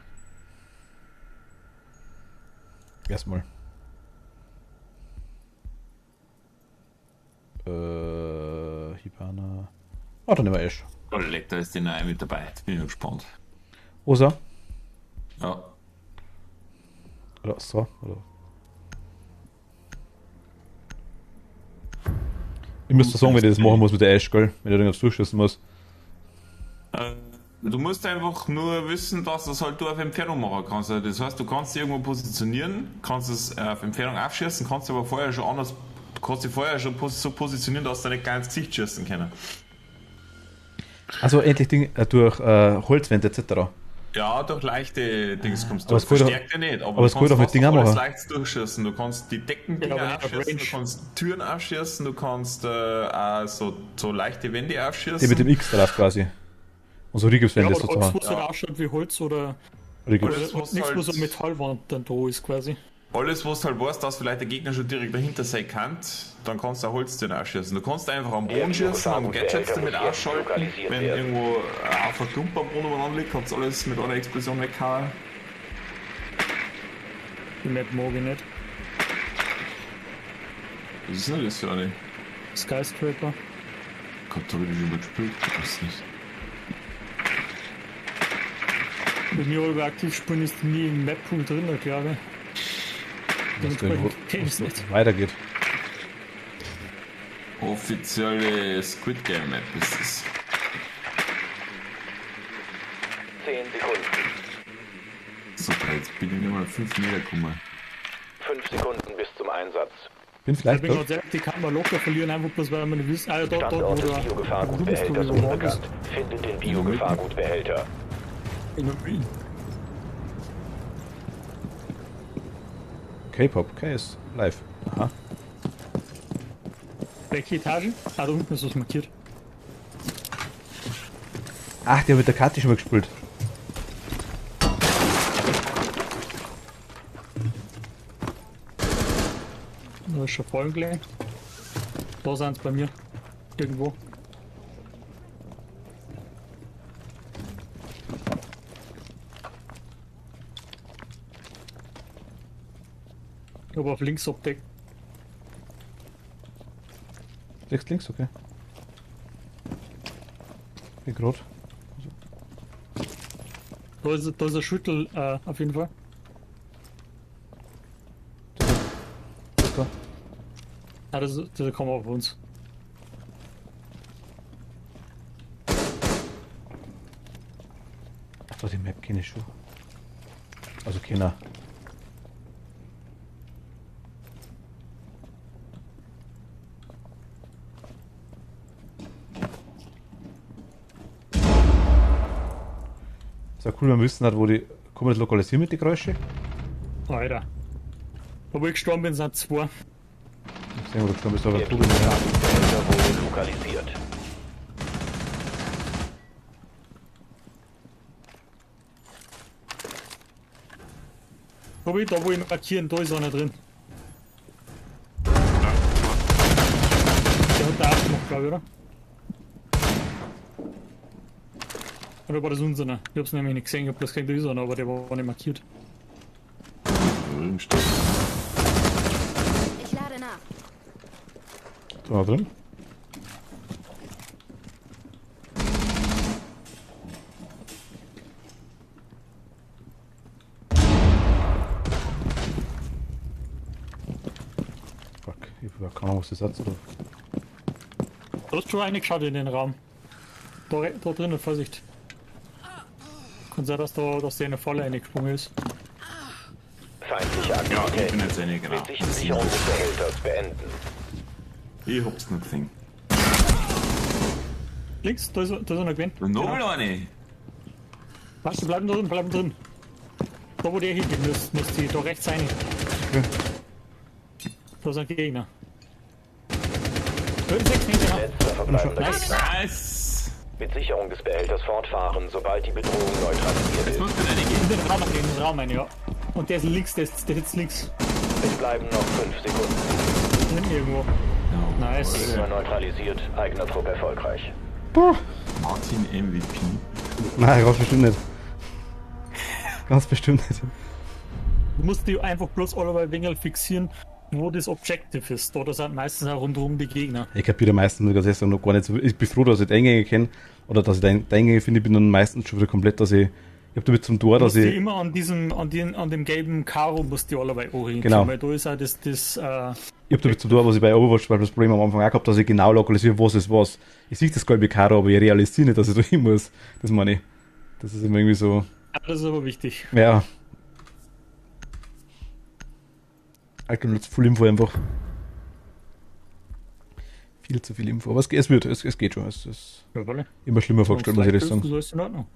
Erstmal. Hibana. Dann nehmen wir Ash. Oh, leck, da ist die neue mit dabei. Jetzt bin ich gespannt. Osa? Ja. Oder so? Oder? Ich müsste sagen, wenn ich das machen muss mit der Ash, gell? Wenn ich den jetzt durchschießen muss. Du musst einfach nur wissen, dass das halt du auf Entfernung machen kannst. Das heißt, du kannst dich irgendwo positionieren, kannst es auf Entfernung aufschießen, kannst aber vorher schon anders, kannst dich vorher schon so positionieren, dass du nicht gleich ins Gesicht schießen können. Also endlich durch Holzwände etc. Ja, durch leichte Dings kommst du. Aber es geht Verstärkt ja nicht, aber es du geht auch mit kannst Dingen alles machen. leicht durchschießen. Du kannst die Deckendinger Ja, aber nicht auf aufschießen, du Range. kannst Türen aufschießen, du kannst auch so leichte Wände aufschießen. Die mit dem X drauf quasi. Und so Rigipswände Ja, aber Holz, sozusagen. was halt ausschaut wie Holz oder Rigips. Alles, was nichts, halt- wo so eine Metallwand dann da ist quasi. Alles, was du halt weißt, dass vielleicht der Gegner schon direkt dahinter sein kann, dann kannst du auch Holztüren ausschießen. Du kannst einfach am Boden schießen, am Gadgets damit ausschalten. Wenn irgendwo auf ein Klump am Boden umeinander liegt, kannst du alles mit einer Explosion weghauen. Die Map mag ich nicht. Was ist denn das für eine? Skyscraper. Gott, hab ich die schon mal gespielt? Ich weiß nicht. Wenn wir alle aktiv spielen, ist nie im Map-Pool drin, glaube ich. Dementsprechend kenn ich's nicht. Weitergeht. Offizielle Squid Game Map ist es. 10 Sekunden. Super, jetzt bin ich nicht mal 5 Meter gekommen. 5 Sekunden bis zum Einsatz. Bin Ich vielleicht bin dort. gerade selbst, die kann man locker verlieren, einfach bloß weil man nicht wissen. Dort, Standort des wo du bist Biogefahrgutbehälters sowieso morgens. unbekannt. Findet den Biogefahrgutbehälter. In der Wien. K-Pop, Case, live. Aha. Welche Etage? Da unten ist was markiert. Ach, die haben mit der Karte schon mal gespielt. Da ist schon fallen gelegt. Da sind sie bei mir. Irgendwo. Ich habe auf links abdeckt. Links, okay. Wie gerade. Da ist ein Schüttel auf jeden Fall. Da. Ah, das ist der Kamera auf uns. Ach, die Map kenne ich schon. Also keiner. Ist ja cool, wenn man wissen hat, wo die. Kann man das lokalisieren mit den Geräuschen? Alter. Wo ich gestorben bin, sind 2. Ich sehe, wo du gestorben bist, aber Der du Biofagutbehälter wurde lokalisiert. Tobi, da wo ich markieren, da ist einer drin. Der hat da aufgemacht, glaube ich, oder? Oder war das unserer? Ich hab's nämlich nicht gesehen, ich hab das kein Grüßer, aber der war nicht markiert. Ich lade nach. da drin. Fuck, ich habe keine Ahnung, was das ist. Oder? Du hast schon reingeschaut in den Raum. Da drinnen, Vorsicht. Kann sein, dass der in eine Falle reingesprungen ist. Feindliche Ja, ich bin Aktivität. jetzt eine, genau. Sicherung des Behälters beenden. Ich hab's nicht gesehen. Links, da ist einer gewesen. Nochmal eine! Warte, bleiben drin. Da wo der hingeht, müsst ihr da rechts rein. Okay. Da sind Gegner. 6 hinter. Letzter verbleibender Nice. Gegner. Nice! Mit Sicherung des Behälters fortfahren, sobald die Bedrohung neutralisiert Jetzt ist. musst du deine In gehen. den Raum rein, in den Raum rein, ja. Und der ist links, der sitzt links. Es bleiben noch 5 Sekunden. Drin irgendwo. Nice. Gegner neutralisiert, eigener Trupp erfolgreich. Martin MVP. Nein, ganz bestimmt nicht. Ganz bestimmt nicht. Du musst die einfach bloß alle bei Wengel fixieren, wo das Objective ist. Da sind meistens auch rundherum die Gegner. Ich kapiere meistens, muss ich ganz ehrlich sagen, noch gar nicht so. Ich bin froh, dass ich die Eingänge kenne. Oder dass ich die Eingänge finde. Ich bin dann meistens schon wieder komplett, dass ich. Ich hab damit zum Tor, Du dass musst die ich. immer an dem gelben Karo musst die alle bei orientieren, Genau. weil da ist auch das Ich hab damit zum Tor, was ich bei Overwatch weil das Problem am Anfang auch gehabt, dass ich genau lokalisiere, was ist was. Ich sehe das gelbe Karo, aber ich realisiere nicht, dass ich da hin muss. Das meine ich. Das ist immer irgendwie so. das ist aber wichtig. Ja. Alter, nur zu viel Info einfach. Viel zu viel Info. Aber es geht schon. Es ist Ja, wolle. immer schlimmer vorgestellt, muss ich das sagen. So ist in Ordnung.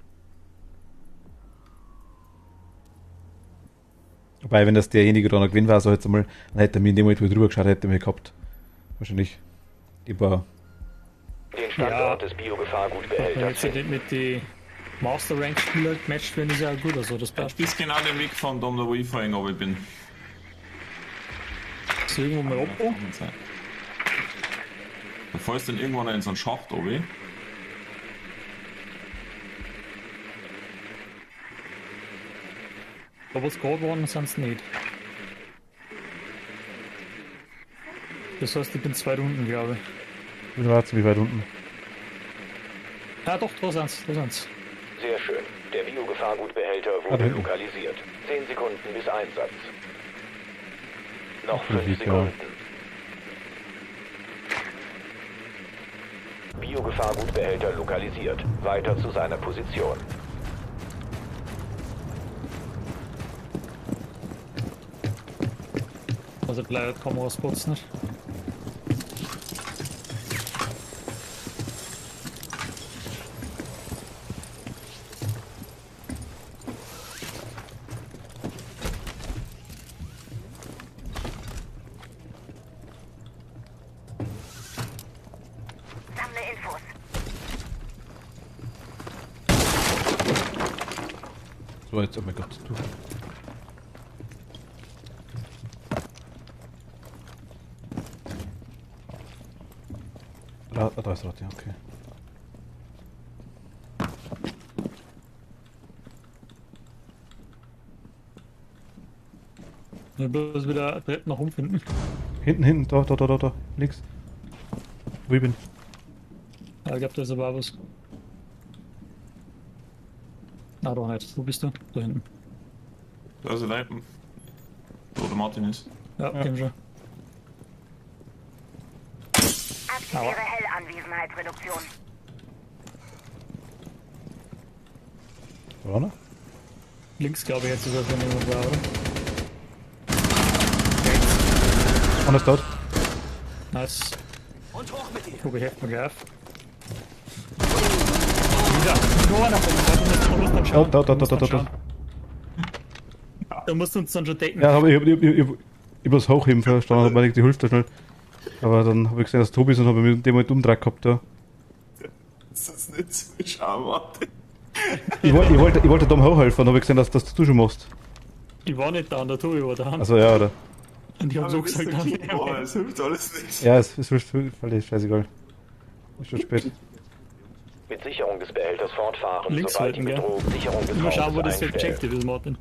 Wobei, wenn das derjenige da noch gewinnt war, so jetzt einmal, dann hätte er mir in dem Moment, wo ich drüber geschaut hätte, mir gehabt. Wahrscheinlich. Über. Den Standort des Wenn Biogefahrgutbehälters jetzt nicht mit den Master Rank Spieler gematcht werden, ist ja auch gut. Also das Du passt. bist genau den Weg von da, wo ich vorhin runter bin. So irgendwo mal ab. Oh. Du fällst dann irgendwann in so einen Schacht runter. Aber was gerade waren, sind es nicht. Das heißt, ich bin 2 Runden, glaube ich. Ich bin warte, wie weit unten. Ja doch, da sind's. Sehr schön. Der Biogefahrgutbehälter da wurde hinten. lokalisiert. 10 Sekunden bis Einsatz. Noch Okay, 5 ja. Sekunden. Biogefahrgutbehälter lokalisiert. Weiter zu seiner Position. Also bleibt Kameraspots nicht. Sammle Infos. So, jetzt, oh mein Gott. Du. da ist Rad, ja, okay. Ich bloß wieder ein Treppen nach oben finden. Hinten, da, links. Wo ich bin. Ja, ich glaube, da ist aber auch was. Ah, doch nicht. Wo bist du? Da hinten. Da ist er da hinten. Wo der Martin ist. Ja, dem schon. Aktiviere Hellanwesenheitsreduktion. War noch? Links, glaube ich, jetzt ist das, wenn jemand war, oder? Einer ist dort. Nice. Und hoch mit dir. Guck, ich helfe mir gleich auf. Wieder. Nur einer von uns. Du musst dann schauen. Da. Du musst uns dann schon decken. Ja, aber ich was hochheben verstanden, habe mir die Hilfe da schnell. Aber dann habe ich gesehen, dass Tobi ist und habe mir mit dem halt umdreht gehabt da. Das ist nicht so schau, Martin. Ich wollte Tom hochhelfen und habe gesehen, dass das du schon machst. Ich war nicht da, der Tobi war da. Also ja, oder? Und ich hab so gesagt, Es hilft alles nicht. Ja, es ist völlig scheißegal. Ist schon spät. Mit Sicherung des Behälters fortfahren, Links sobald die halten, gell? Bedrohung Sicherung des Immer schauen, wo das Hauses einstellt. Objective ist, Martin.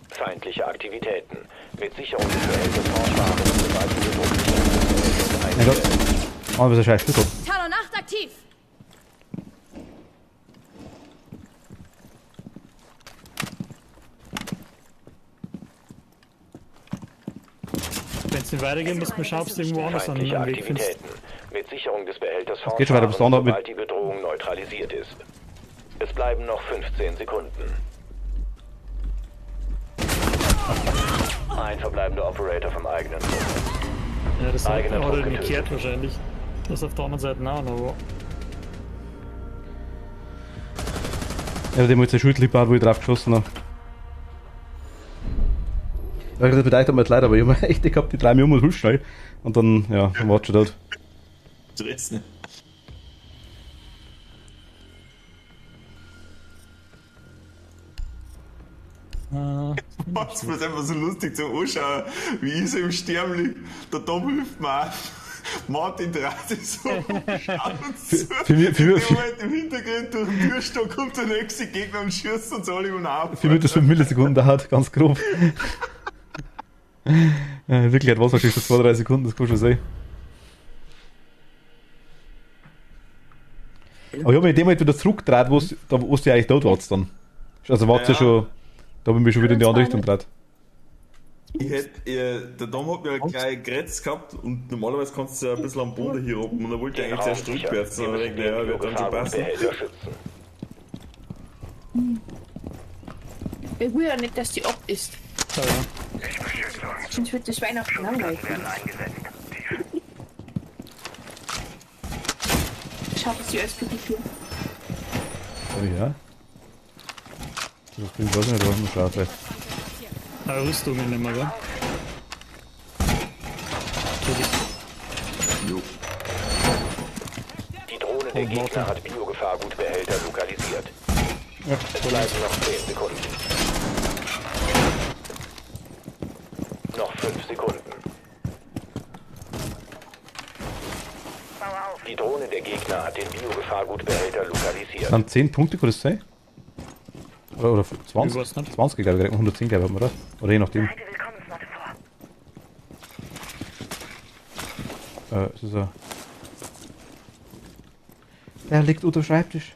Feindliche Aktivitäten. Mit Sicherung des Behälters fortfahren, sobald die Bedrohung Sicherung des Behälters Mein Gott. einstellt. Oh, was ist scheiß Schlüssel. Talon 8 aktiv. Wenn es nicht weitergeht, müssen wir schauen, ob es irgendwo anders einen Feindliche Weg findest. Aktivitäten. Mit Sicherung des Behälters geht schon weiter, bis fortfahren, da noch mit- sobald die Bedrohung neutralisiert ist. Es bleiben noch 15 Sekunden. Ein verbleibender Operator vom eigenen Trupp. Ja, das hat Eigener oder Druck umgekehrt getötet. wahrscheinlich. Das ist auf der anderen Seite auch noch wo. Ja, dem hat der Schultlippe wo ich drauf geschossen habe. Ja, das bedeutet mir jetzt leid, aber ich habe mir echt gehabt, die 3 Minuten und schnell. Und dann, ja, dann war es schon dort. Stress nicht. Das wird einfach so lustig zum Anschauen, wie ich so im Sterben liege. Der Tom hilft mir auch. Martin dreht sich so um, schaut uns zu. für mich- In dem Moment im Hintergrund durch den Türstock kommt der nächste Gegner und schießt uns alle um ab. 4 Minuten 5 Millisekunden dauert, ganz grob. In Wirklichkeit war es wahrscheinlich schon 2-3 Sekunden, das kann schon sein. Aber ich habe mich in dem Moment wieder zurückgedreht, wo du eigentlich dort warst dann. Also warst du Ja. schon, da habe ich mich schon wieder in die andere Richtung gedreht. Der Tom hat mir halt gleich gerätzt gehabt und normalerweise kannst du ja ein bisschen am Boden hier oben und er wollte eigentlich zuerst rückwärts. Und dann denke ich, ja, wird dann schon passen. Behälter schützen. Ich will ja nicht, dass die ab ist. Ja, ja. Sonst wird das Weihnachten langweilig. Werden eingesetzt. Schau, was die alles für die Tür. Ja. Das bin ich weiß nicht, aber ich schaue vielleicht. Rüstungen nicht mehr, gell? Die Drohne der Gegner hat Biogefahrgutbehälter lokalisiert. Ja. Es bleiben noch 10 Sekunden. Noch 5 Sekunden. Bau auf. Die Drohne der Gegner hat den Biogefahrgutbehälter lokalisiert. Dann 10 Punkte, kann das sein? Oder Ich 20? weiß nicht. 20, glaube ich, 110, glaube ich, oder? Oder je nachdem. Bereite Willkommensworte vor. Es ist der liegt unter dem Schreibtisch.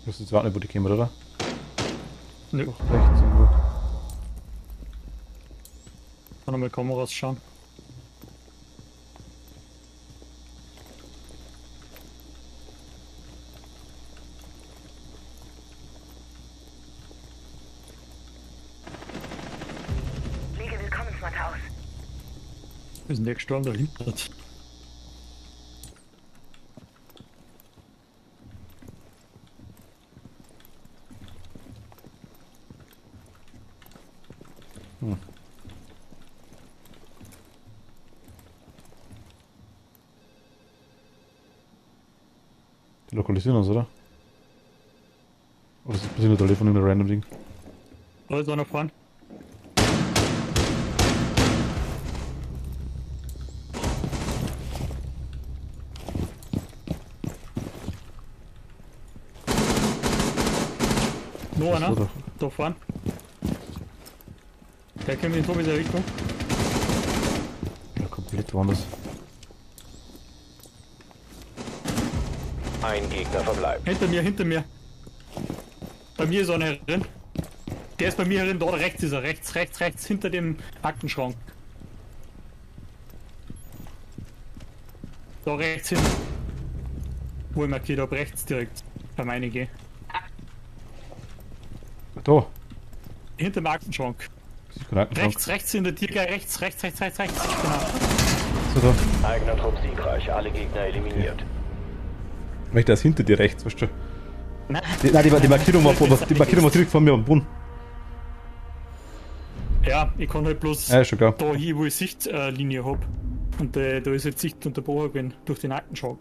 Du hast jetzt warten, wo die kommen, oder? Nö, Rechts irgendwo. kann nochmal Kameras schauen. Lege Willkommensworte aus. Wir sind der gestorben, da hinten. Die lokalisieren uns, oder? Oder ist das passiert nur von einem random Ding? Da ist einer vorne. Noch einer, oder? da vorne. Der kommt in Tobi der Richtung. Ja, komplett woanders. Ein Gegner verbleibt. Hinter mir. Bei mir ist einer drin. Der ist bei mir drin, da rechts ist er. Rechts, hinter dem Aktenschrank. Da rechts hin. Wo ich markiert habe, rechts direkt. Bei meine gehe. Da! Hinter dem Aktenschrank. Das ist kein Aktenschrank. Rechts in der Tiergei, rechts. Genau. So, da. Eigener Trupp siegreich, alle Gegner eliminiert. Weil der ist hinter dir rechts, weißt du? Nein, Die Markierung war direkt vor mir am Boden. Ja, ich kann halt bloß Ja, ist schon klar. da hier, wo ich Sichtlinie hab. Und da ist jetzt Sicht unterbrochen gewesen durch den Aktenschrank.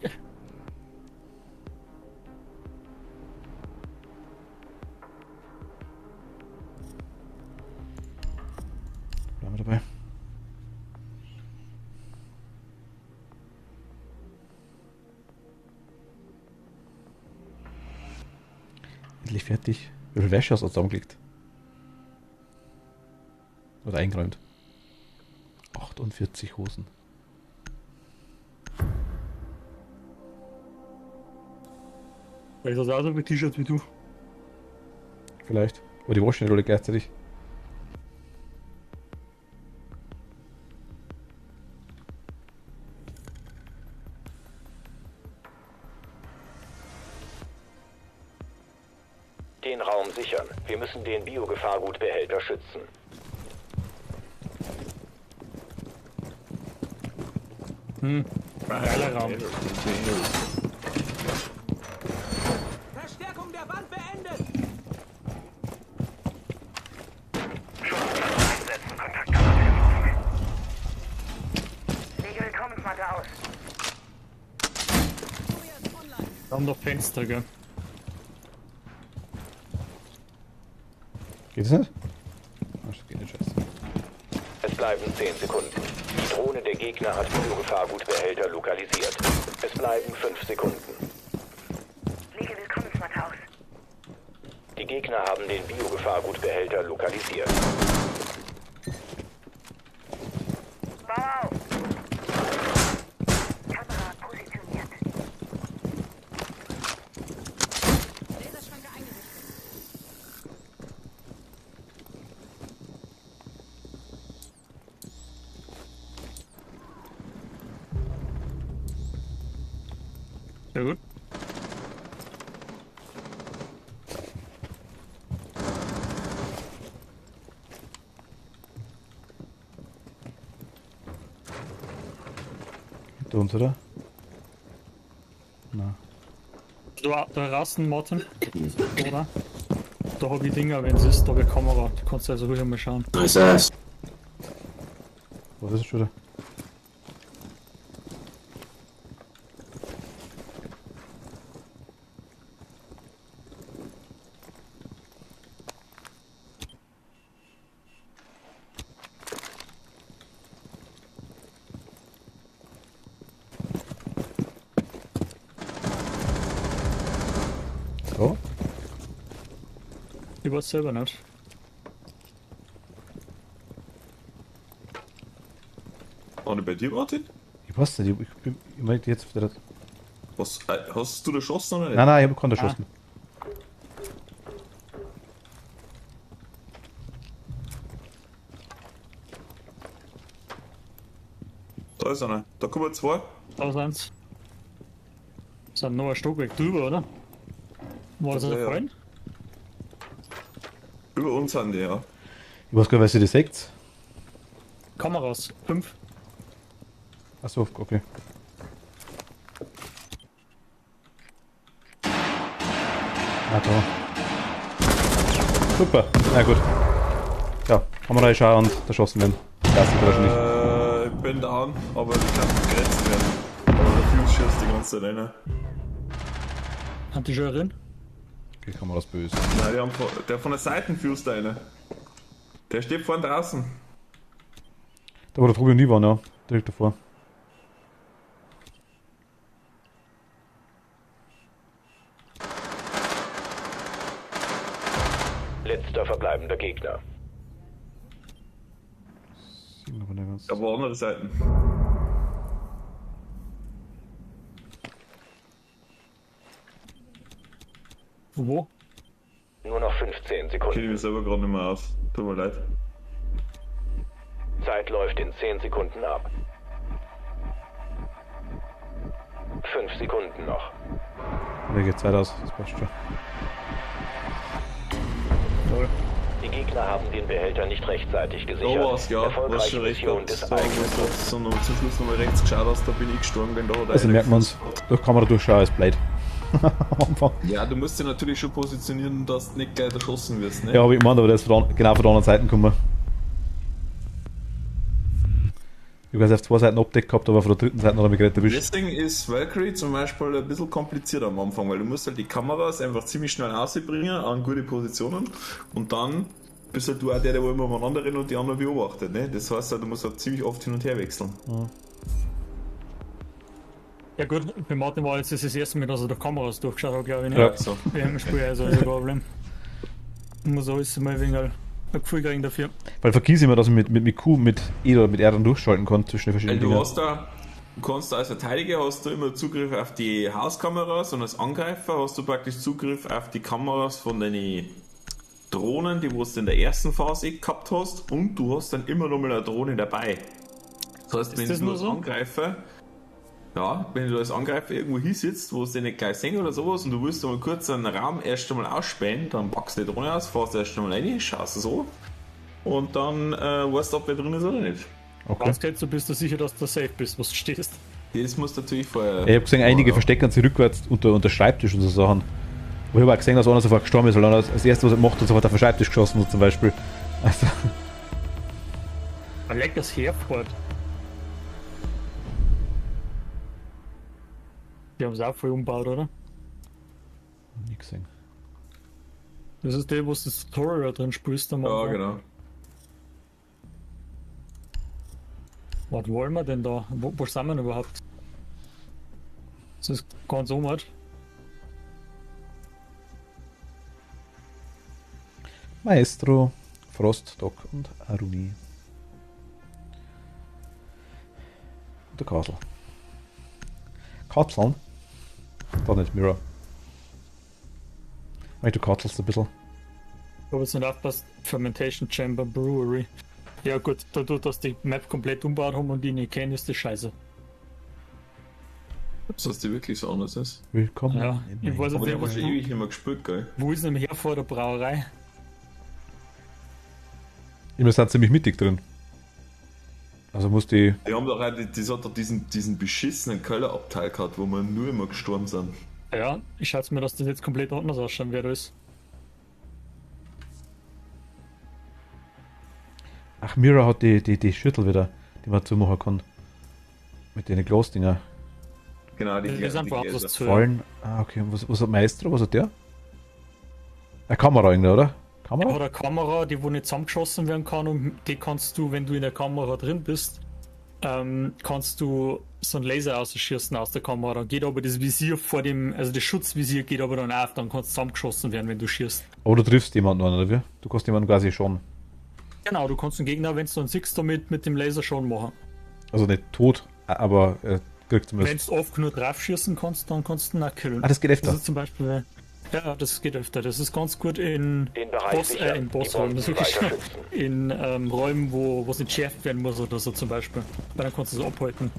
Bleiben wir dabei. Endlich fertig. Wie viel Wäsche hast du zusammengelegt? Oder eingeräumt? 48 Hosen. Weil ich das auch so mit T-Shirts wie du. Vielleicht. Aber die waschen nicht alle gleichzeitig. Den Raum sichern. Wir müssen den Biogefahrgutbehälter schützen. Geiler Raum. Verstärkung der Wand beendet! Einsetzen, Kontaktkammer. Lege Willkommensmatte aus. Wir haben doch Fenster, gell? Geht das nicht? Ach, das geht nicht, scheiße. Es bleiben 10 Sekunden. Die Drohne der Gegner hat Biogefahrgutbehälter lokalisiert. Es bleiben 5 Sekunden. Lege Willkommensmatte aus. Die Gegner haben den Biogefahrgutbehälter lokalisiert. Bau auf. Kamera positioniert. Laserschranke eingerichtet. Sehr gut. Hinter uns, oder? Na. Da draußen, Martin. Oder? Da hab ich Dinger, wenn es ist, da habe ich Kamera. Du kannst also ruhig mal schauen. Was ist das schon wieder? So? Ich weiß selber nicht. War nicht bei dir, Martin? Ich weiß nicht, ich meinte jetzt auf der. Was, hast du da geschossen oder nicht? Nein, ich habe keinen erschossen. Da ist einer. Da kommen zwei. Da sind's. Sind noch ein Stockwerk drüber, oder? War das Ja, ja. gefallen? Über uns sind die, ja. Ich weiß gar nicht, was ihr das seht. Kameras. 5. Achso, okay. Ah, da. Super, na gut. Ja, Kamera ist auch und erschossen werden. Das ist wahrscheinlich. Ich bin down, aber ich kann begrenzt werden. Aber der Fuse schießt die ganze Zeit rein. Hat die schon drin? Okay, Kameras böse. Nein, der von der Seite führst eine. Der steht vorne draußen. Da wo der Tobi und ich waren, ja. Direkt davor. Letzter verbleibender Gegner. Sieht aber nicht ganz. Aber andere Seiten. Wo? Nur noch 15 Ich kenne Sekunden. mich selber gerade nicht mehr aus. Tut mir leid. Zeit läuft in 10 Sekunden ab. 5 Sekunden noch. Da geht Zeit aus, das passt schon. Die Gegner haben den Behälter nicht rechtzeitig Da gesichert. war's, ja. Was Erfolgreiche schon recht Mission gehabt. des Da haben wir eigenen gesagt, sondern zum Schluss nochmal rechts geschaut hast, da bin ich gestorben, wenn da hat Also einer merkt man es, durch Kamera durchschauen ist blöd. Am Anfang. Ja, du musst dich natürlich schon positionieren, dass du nicht gleich erschossen wirst, ne? Ja, aber ich meine, aber der ist genau von der anderen Seite gekommen. Ich weiß, auf 2 Seiten abdeckt gehabt, aber von der dritten Seite hat er mich gerade erwischt. Deswegen ist Valkyrie zum Beispiel ein bisschen komplizierter am Anfang, weil du musst halt die Kameras einfach ziemlich schnell rausbringen an gute Positionen und dann bist halt du auch der wo immer umeinander rennt und die anderen beobachtet, ne? Das heißt halt, du musst halt ziemlich oft hin und her wechseln. Ja gut, bei Martin war jetzt das erste Mal, dass er durch Kameras durchgeschaut hat, glaube ich. Ja. Nicht? So. Wir haben im Spiel also ein Problem. Ich muss alles mal wegen ein Gefühl kriegen dafür. Weil vergiss immer, dass ich mit Q, mit E oder mit R dann durchschalten kann zwischen den verschiedenen Du Dingen. hast da, du kannst als Verteidiger hast du immer Zugriff auf die Hauskameras und als Angreifer hast du praktisch Zugriff auf die Kameras von deinen Drohnen, die du in der ersten Phase gehabt hast, und du hast dann immer noch mal eine Drohne dabei. Das heißt, Ist wenn das du nur als so? Angreifer, ja, wenn du als Angreifer irgendwo hinsitzt, wo du nicht gleich sehen oder sowas und du willst einmal kurz einen Raum erst einmal ausspähen, dann packst du die Drohne aus, fährst erst einmal rein, schaust so und dann weißt du, ob wer drin ist oder nicht. Okay. Was geht, du bist du sicher, dass du safe bist, was du stehst. Das muss natürlich vorher. Ich habe gesehen, einige verstecken sich rückwärts unter Schreibtisch und so Sachen. Und ich habe auch gesehen, dass einer sofort gestorben ist, weil einer als erstes, was er gemacht hat, sofort auf den Schreibtisch geschossen hat zum Beispiel. Also, Ein leckeres Herford. Die haben es auch voll umgebaut, oder? nie gesehen. Das ist der, wo du das Tutorial drin spielst. Am Ja, Anfang. genau. Was wollen wir denn da? Wo sind wir denn überhaupt? Das ist ganz umhalt. Maestro, Frost, Doc und Aruni. Und der Kasel. Katzeln? Da nicht Mirror. Weil du katzelst ein bisschen. Ich habe jetzt nicht aufgepasst. Fermentation Chamber Brewery. Ja gut, dadurch, dass die Map komplett umgebaut haben und die nicht kennen, ist das scheiße. Das heißt, die wirklich so anders ist. Willkommen. Ja, in ich weiß Aber nicht, die haben wir schon wo, ewig nicht mehr gespielt, gell? wo ist nämlich her vor der Brauerei? Wir sind ziemlich mittig drin. Also muss die. Die haben doch auch, das hat doch diesen beschissenen Kellerabteil gehabt, wo wir nur immer gestorben sind. Ja, ich schätze mir, dass das jetzt komplett anders ausschauen wird als. Ach, Mirror hat die Schüttel wieder, die man zumachen kann. Mit den Glasdinger. Genau, Das ist einfach Gläser. was zu Fallen. Ah, okay. Was hat Maestro? Was hat der? Eine Kamera irgendwie, oder? Er Kamera? hat eine Kamera, die wo nicht zusammengeschossen werden kann und die kannst du, wenn du in der Kamera drin bist, kannst du so einen Laser ausschießen aus der Kamera. Dann geht aber das Visier vor dem, also das Schutzvisier geht aber dann auf, dann kannst du zusammengeschossen werden, wenn du schießt. Aber du triffst jemanden an, oder wie? Du kannst jemanden quasi schon. Genau, du kannst den Gegner, wenn du dann siehst, damit mit dem Laser schon machen. Also nicht tot, aber kriegt Wenn zumindest. du oft nur drauf schießen kannst, dann kannst du ihn auch killen. Ah, das geht öfter. Das ist zum Beispiel, ja, das geht öfter. Das ist ganz gut in Den Bereich sichern. in Die Bossräumen, Bomben das ist wirklich weiter schützen. in Räumen, wo es nicht schärft werden muss oder so zum Beispiel. Weil dann kannst du es abhalten.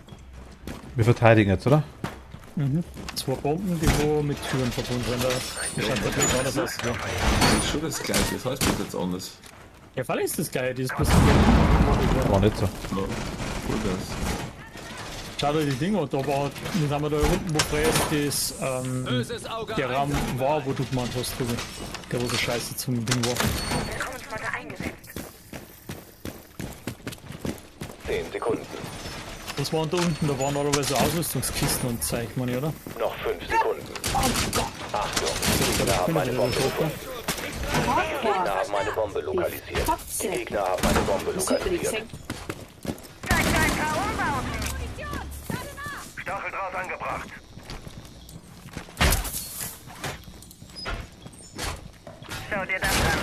Wir verteidigen jetzt, oder? Zwei Bomben, die wo mit Türen verbunden sind. Das schaut natürlich anders aus. Ja. Das ist schon das Gleiche, das heißt das jetzt anders. Ja, weil ist das geil, dieses bisschen. War nicht so. Ja, voll das. Schau dir die Dinger an, da war, wir sind wir da unten, wo früher das, der Raum war, wo du gemeint hast, Tobi. Der wo so scheiße zum Ding war. Willkommenswarte eingesetzt. 10 Sekunden. Das waren da unten, da waren normalerweise Ausrüstungskisten und Zeug, meine ich, oder? Noch 5 Sekunden. Achtung, die Gegner haben eine Bombe gefunden. Die Gegner haben eine Bombe lokalisiert. Die Gegner haben eine Bombe lokalisiert. Stacheldraht angebracht. Schau dir das an.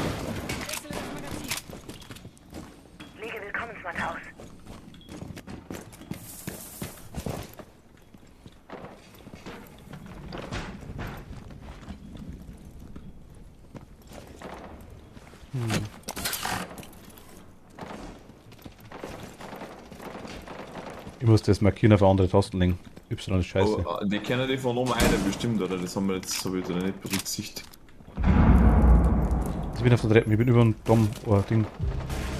Lege Willkommensmatte aus. Ich muss das markieren auf andere Tasten legen. Y ist scheiße. Oh, die kennen die von oben eine bestimmt, oder? Das haben wir jetzt so wieder nicht berücksichtigt. Ich bin auf der Treppe, ich bin über dem Dom, Ding.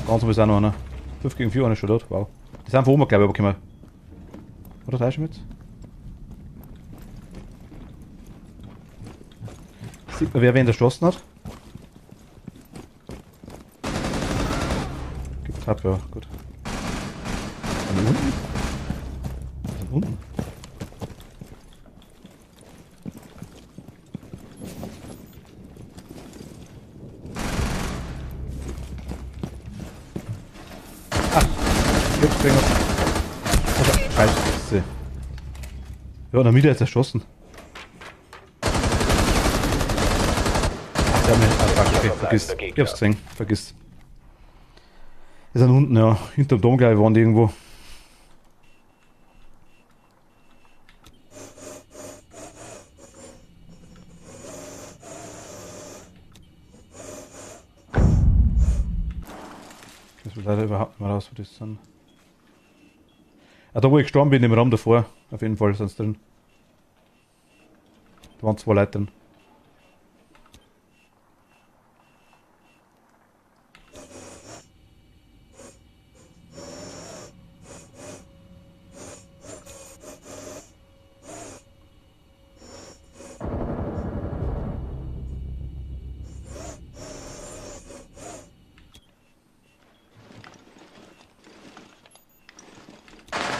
Ganz oben ist auch noch einer. 5 gegen 4, einer schon dort, wow. Die sind von oben, glaube ich, aber können wir. Oder täuschen wir jetzt? Sieht man, wer wen erschossen hat? Gibt Tab, ja, gut. Und unten? Und unten? Scheiße. Ja, in der Mitte jetzt erschossen. Ach, der hat mich. Okay, vergiss. Ich hab's gesehen. Vergiss. Die sind unten, ja. Hinterm Dom, glaube ich, waren die irgendwo. Ich weiß leider überhaupt nicht mehr raus, wo das sind. Ah, da wo ich gestorben bin, im Raum davor. Auf jeden Fall sind sie drin. Da waren 2 Leute drin.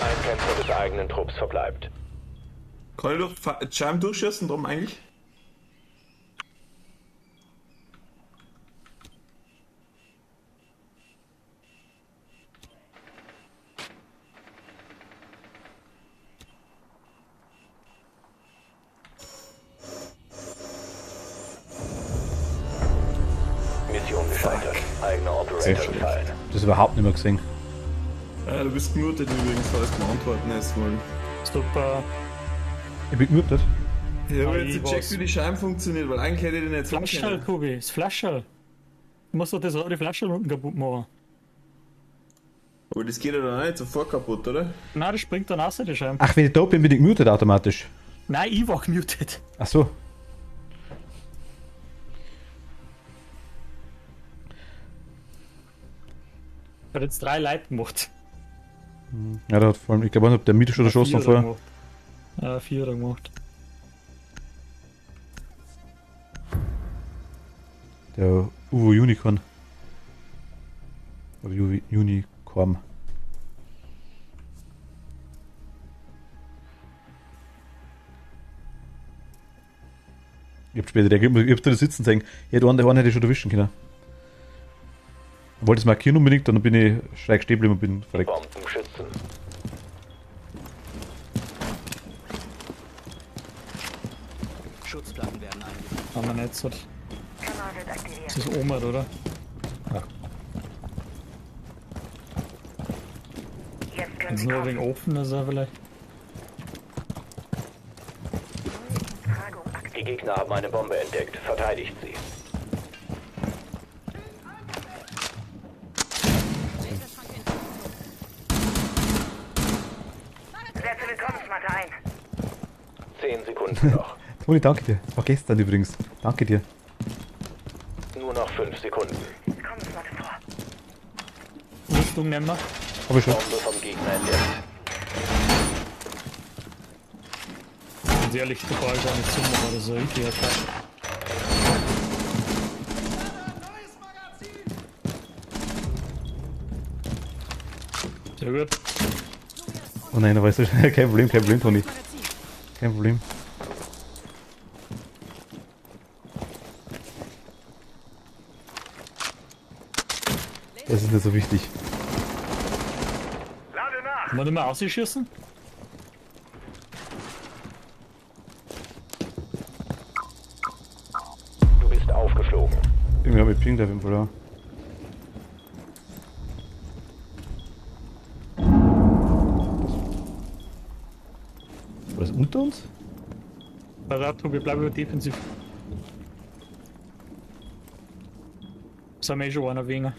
Ein Kämpfer des eigenen Trupps verbleibt. Kann ich durch die Scheiben durchschießen drum eigentlich? Mission gescheitert. Eigener Operator gefallen. Das überhaupt nicht mehr gesehen. Du bist gemutet übrigens, falls du mal antworten hast wollen. Super. Ich bin gemutet. Ich habe Ah, jetzt ich gecheckt, weiß. wie die Scheiben funktioniert, weil eigentlich hätte ich die nicht so Flascherl, Kubi, das Flascherl. Du musst doch das rote Flascherl unten kaputt machen. Aber das geht ja dann auch nicht sofort kaputt, oder? Nein, das springt dann außer der Scheibe. Ach, wenn ich da bin, bin ich gemutet automatisch. Nein, ich war gemutet. Ach so. Hat jetzt 3 Leute gemacht. Ja, der hat vor allem, ich glaube, der Mitte schon erschossen vorher. 4 gemacht. Der Uwe Unicorn. Oder Unicorn. Ich hab später, ich hab da sitzen sagen, ja, der eine hätte ich schon erwischen können. Ich wollte es markieren unbedingt, dann bin ich schräg stehen geblieben und bin verreckt. Bomben schützen. Schutzplatten werden eingesetzt. Haben wir nicht so. Kanal wird aktiviert. Das ist Omar, oder? Jetzt können Wenn es Sie nur wegen kaufen. offen ist, er vielleicht. Tragung aktiviert. Die Gegner haben eine Bombe entdeckt. Verteidigt sie. Setze Willkommensmatte ein. 10 Sekunden noch. Toni, danke dir. Das war gestern übrigens. Danke dir. Nur noch 5 Sekunden. Willkommensmatte vor. Rüstung nehmen wir. Hab ich schon. Bombe vom Gegner entdeckt. Ganz ehrlich, der Ball gar nicht zu machen, das ist ein richtiger Teil. Sehr gut. Oh nein, da weißt du, kein Problem, Toni. Kein Problem. Das ist nicht so wichtig. Lade nach! Kann man nicht mehr ausschießen? Du bist aufgeflogen. Irgendwie habe ich Ping auf jeden Fall, ja. War das unter uns? Parat, wir bleiben defensiv. Sind wir eh schon einer weniger.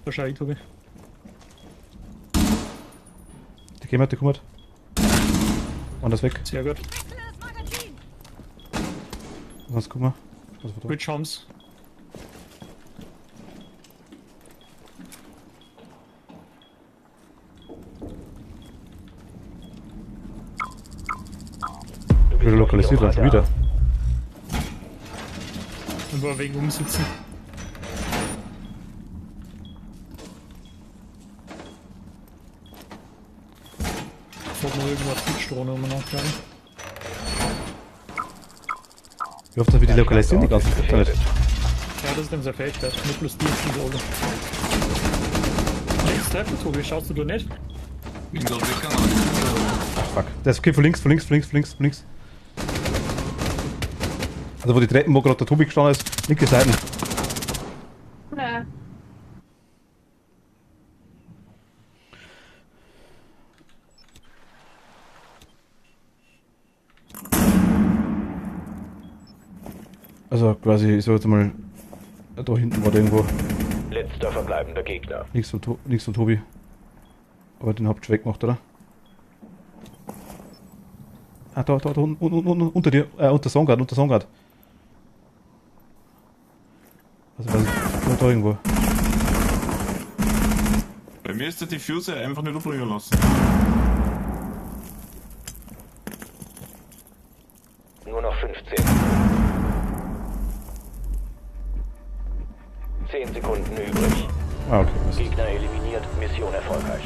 Wahrscheinlich, Tobi. Der Gamer hat gekümmert. Anders weg. Sehr gut. Sonst guck mal. Was war da? Gut Chance. Wieder lokalisiert, also wieder. Und wir wegen umsitzen. Fährt noch irgendwo auf die Strohne um nachfragen. Wie oft haben wir die lokalisieren die ganze Zeit? Ja, das ist dann sehr Fähigkeit. Nicht bloß die und die Olle. Links treffen, Tobi, schaust du nicht? Bin gerade weggegangen. Fuck. Der ist okay, von links. Also wo die Treppen, wo gerade der Tobi gestanden ist, linke Seiten. Ja. Also quasi, ich sag jetzt mal, da hinten war der irgendwo. Letzter verbleibender Gegner. Nichts von Tobi. Aber den habt ihr weggemacht, oder? Ah, da, unter dir, unter Songard. Also, da irgendwo. Bei mir ist der Diffuser einfach nicht aufbringen lassen. Nur noch 15. 10 Sekunden übrig. Ah, okay. Gegner eliminiert, Mission erfolgreich.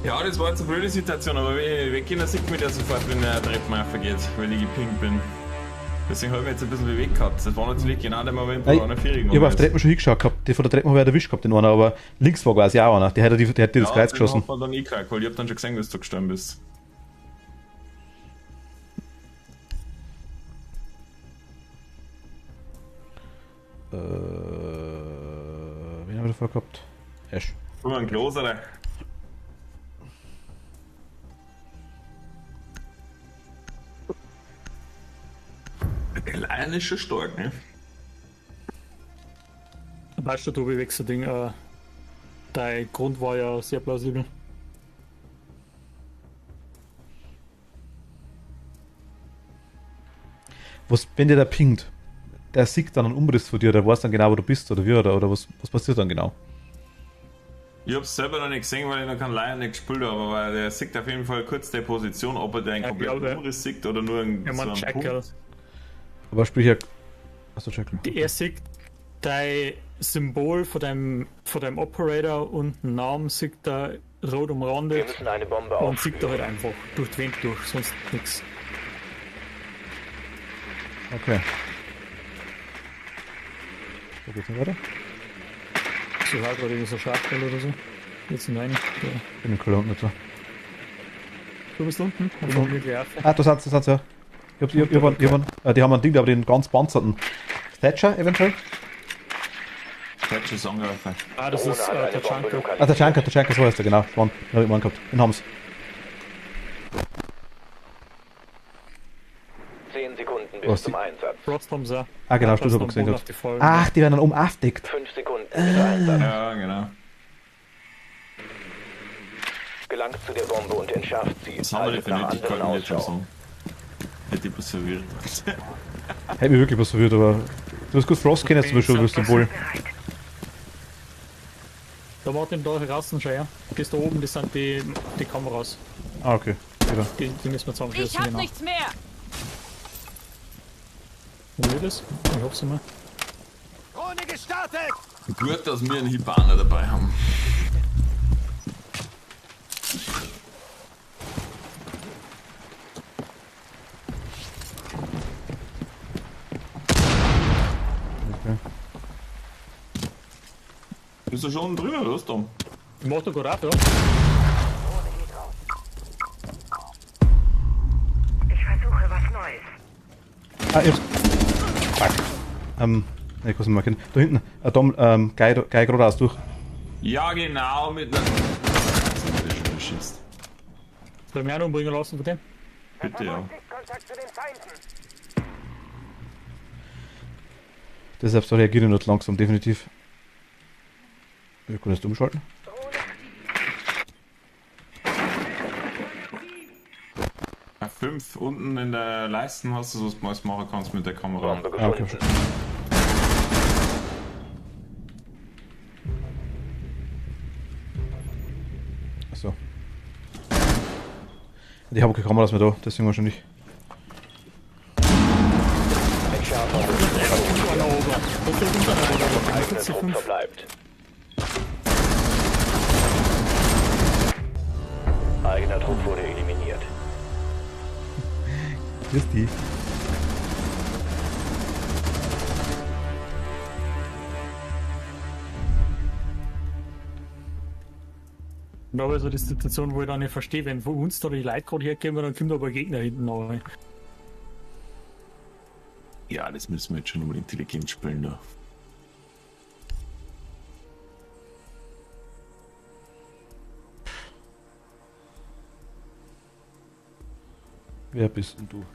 Ja, das war jetzt eine blöde Situation, aber wenn ich weggehe, dann sieht man ja sofort, wenn der Treppen vergeht, weil ich gepinkt bin. Deswegen habe ich jetzt ein bisschen Weg gehabt. Das war natürlich genau der Moment, wo einer Vierig Ich habe auf der Treppe schon hingeschaut gehabt. Die von der Treppe habe ich erwischt gehabt, den einen, aber links war quasi auch einer. Der hat dir das Kreuz geschossen. Ja, dann ich gekriegt, weil ich hab dann schon gesehen, dass du gestorben bist. Wen haben wir davor gehabt? Ash. Guck mal, ein Klos, oder? Der Lion ist schon stark, ne? Weißt du, Tobi, weg so Ding, dein Grund war ja sehr plausibel. Was, wenn der da pingt, der sieht dann einen Umriss von dir, der weiß dann genau, wo du bist oder wie, oder was passiert dann genau? Ich hab's selber noch nicht gesehen, weil ich noch keinen Lion nicht gespielt habe, aber der sieht auf jeden Fall kurz die Position, ob er den kompletten Umriss sieht oder nur einen, Ja, man, so einen Punkt. Aber sprich ja. Achso, Jackal. Er sieht dein Symbol von deinem Operator und den Namen sieht er rot Wir umrandet müssen eine Bombe und sieht er aufspüren. halt einfach durch die Wand durch, sonst nichts. Okay. So geht's noch weiter. So halt gerade irgendwie so Schachtel oder so. Jetzt hinein. Ja. In den Keller unten nicht so. Du bist unten und von mir gleich. Ah, da sind sie, ja. Die haben ein Ding, aber den ganz panzerten. Thatcher eventuell? Thatcher ist angreifen. Ah, das Drohne ist hat eine der Bombe Junker. Ah, lokalisiert. der Junker, so heißt der, genau. Den hab ich mal gehabt. Den haben's. 10 Sekunden Was, bis zum die- Einsatz. Frost haben sie. Ah, genau, Ja, stimmt, hab ich am gesehen Boden gehabt. auf die Folgen. Ach, die werden dann aufdeckt. 5 Sekunden bis Einsatz. Ja, genau. Gelangt zu der Bombe und entschärft sie. Was haben wir denn Haltet für nach nötig anderen gehalten jetzt schon Ausschau. so? Hätte ich was verwirrt. Hätte mich wirklich was verwirrt, aber. Du hast gut Frost kennen zum Beispiel, das Symbol. Da war den da draußen schon, ja. Gehst da oben, das sind die Kameras. Ah, okay. Ja. Die müssen wir zusammenschließen, Ich hab genau. nichts mehr. Wo ist das? Ich hab's immer. Drohne gestartet! Gut, dass wir einen Hibana dabei haben. Bist du schon drüber, oder was, Tom? Ich mach da gerade auch, ja. Ich versuche was Neues. Ah, ich hab's. Fuck. Ich kann es mal kennen. Da hinten, Dom, Guy geradeaus durch. Ja, genau, mit einer. Soll ich mich auch noch umbringen lassen von dem? Bitte, ja. Kontakt zu den Feinden. Deshalb so reagiere ich nicht langsam, definitiv. Wir können jetzt umschalten. Bei 5 unten in der Leisten hast du, was du was machen kannst mit der Kamera. Bombe Ah, okay. gefunden. Achso. Ich habe keine Kameras mehr da, deswegen wahrscheinlich. Entschärfer Einer oben. Das ist unter einer oben. eigener Trupp 5. verbleibt. Eigener Trupp wurde eliminiert. Hier ist die. Da war so die Situation, wo ich dann nicht verstehe, wenn von uns da die Leute gerade herkommen, dann kommt aber ein Gegner hinten rein. Ja, das müssen wir jetzt schon mal intelligent spielen, da. Wer bist denn du?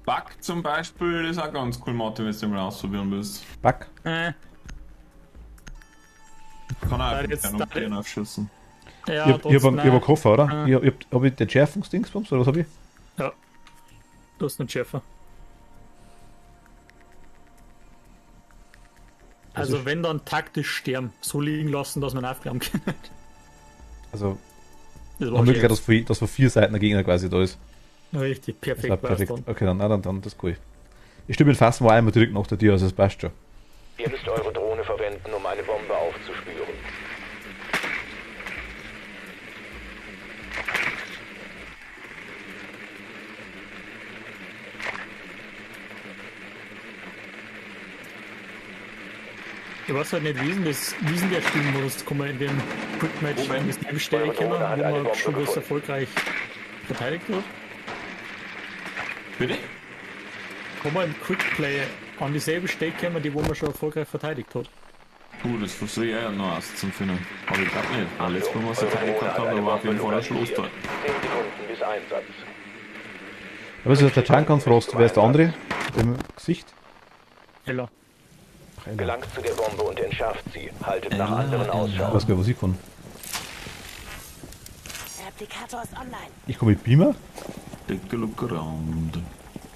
Bug zum Beispiel ist auch ganz cool, Martin, wenn du mal ausprobieren willst. Back? Kann auch Da einfach jetzt- gerne da- umgehen aufschüssen. Ja, Ich hab einen Koffer, oder? Ah. Hab ich den Schärfungsdingsbums oder was hab ich? Ja. Du hast einen Schärfer. Also wenn dann taktisch sterben, so liegen lassen, dass man aufgraben kann. Also, Das die Möglichkeit, dass von 4 Seiten der Gegner quasi da ist. richtig, Das perfekt. war perfekt. war's dann. Okay, dann das ist cool. Ich stimme mit Fassen mal einmal direkt nach der Tür, also das passt schon. Ihr müsst eure Drohne verwenden, um eine Bombe aufzuspüren. Ich weiß halt nicht, wie ist denn der Spielmodus? Kann man in dem Quick Match Moment. ins Leben stellen können, wo Eure Drohne hat eine man Bombe schon was gefunden. erfolgreich verteidigt wird? Bitte? Kann man im Quick Play an dieselbe Stelle kommen, die wo man schon erfolgreich verteidigt hat? Das versuche ich ja noch auszufinden. Aber ich glaube nicht. Weil letztes Mal, was ich verteidigt gehabt habe, da war auf jeden Fall ein Schluss dort. 10 Sekunden bis Einsatz. Aber was ist der Chan ganz Frost? Wer ist der andere? Im Gesicht? Heller. Ach, einer. Gelangt zu der Bombe und entschärft sie. Haltet nach anderen Ich Ausschau. weiß gar nicht, was ich kann. Replikator ist online. Ich komme mit Beamer? Take a look around.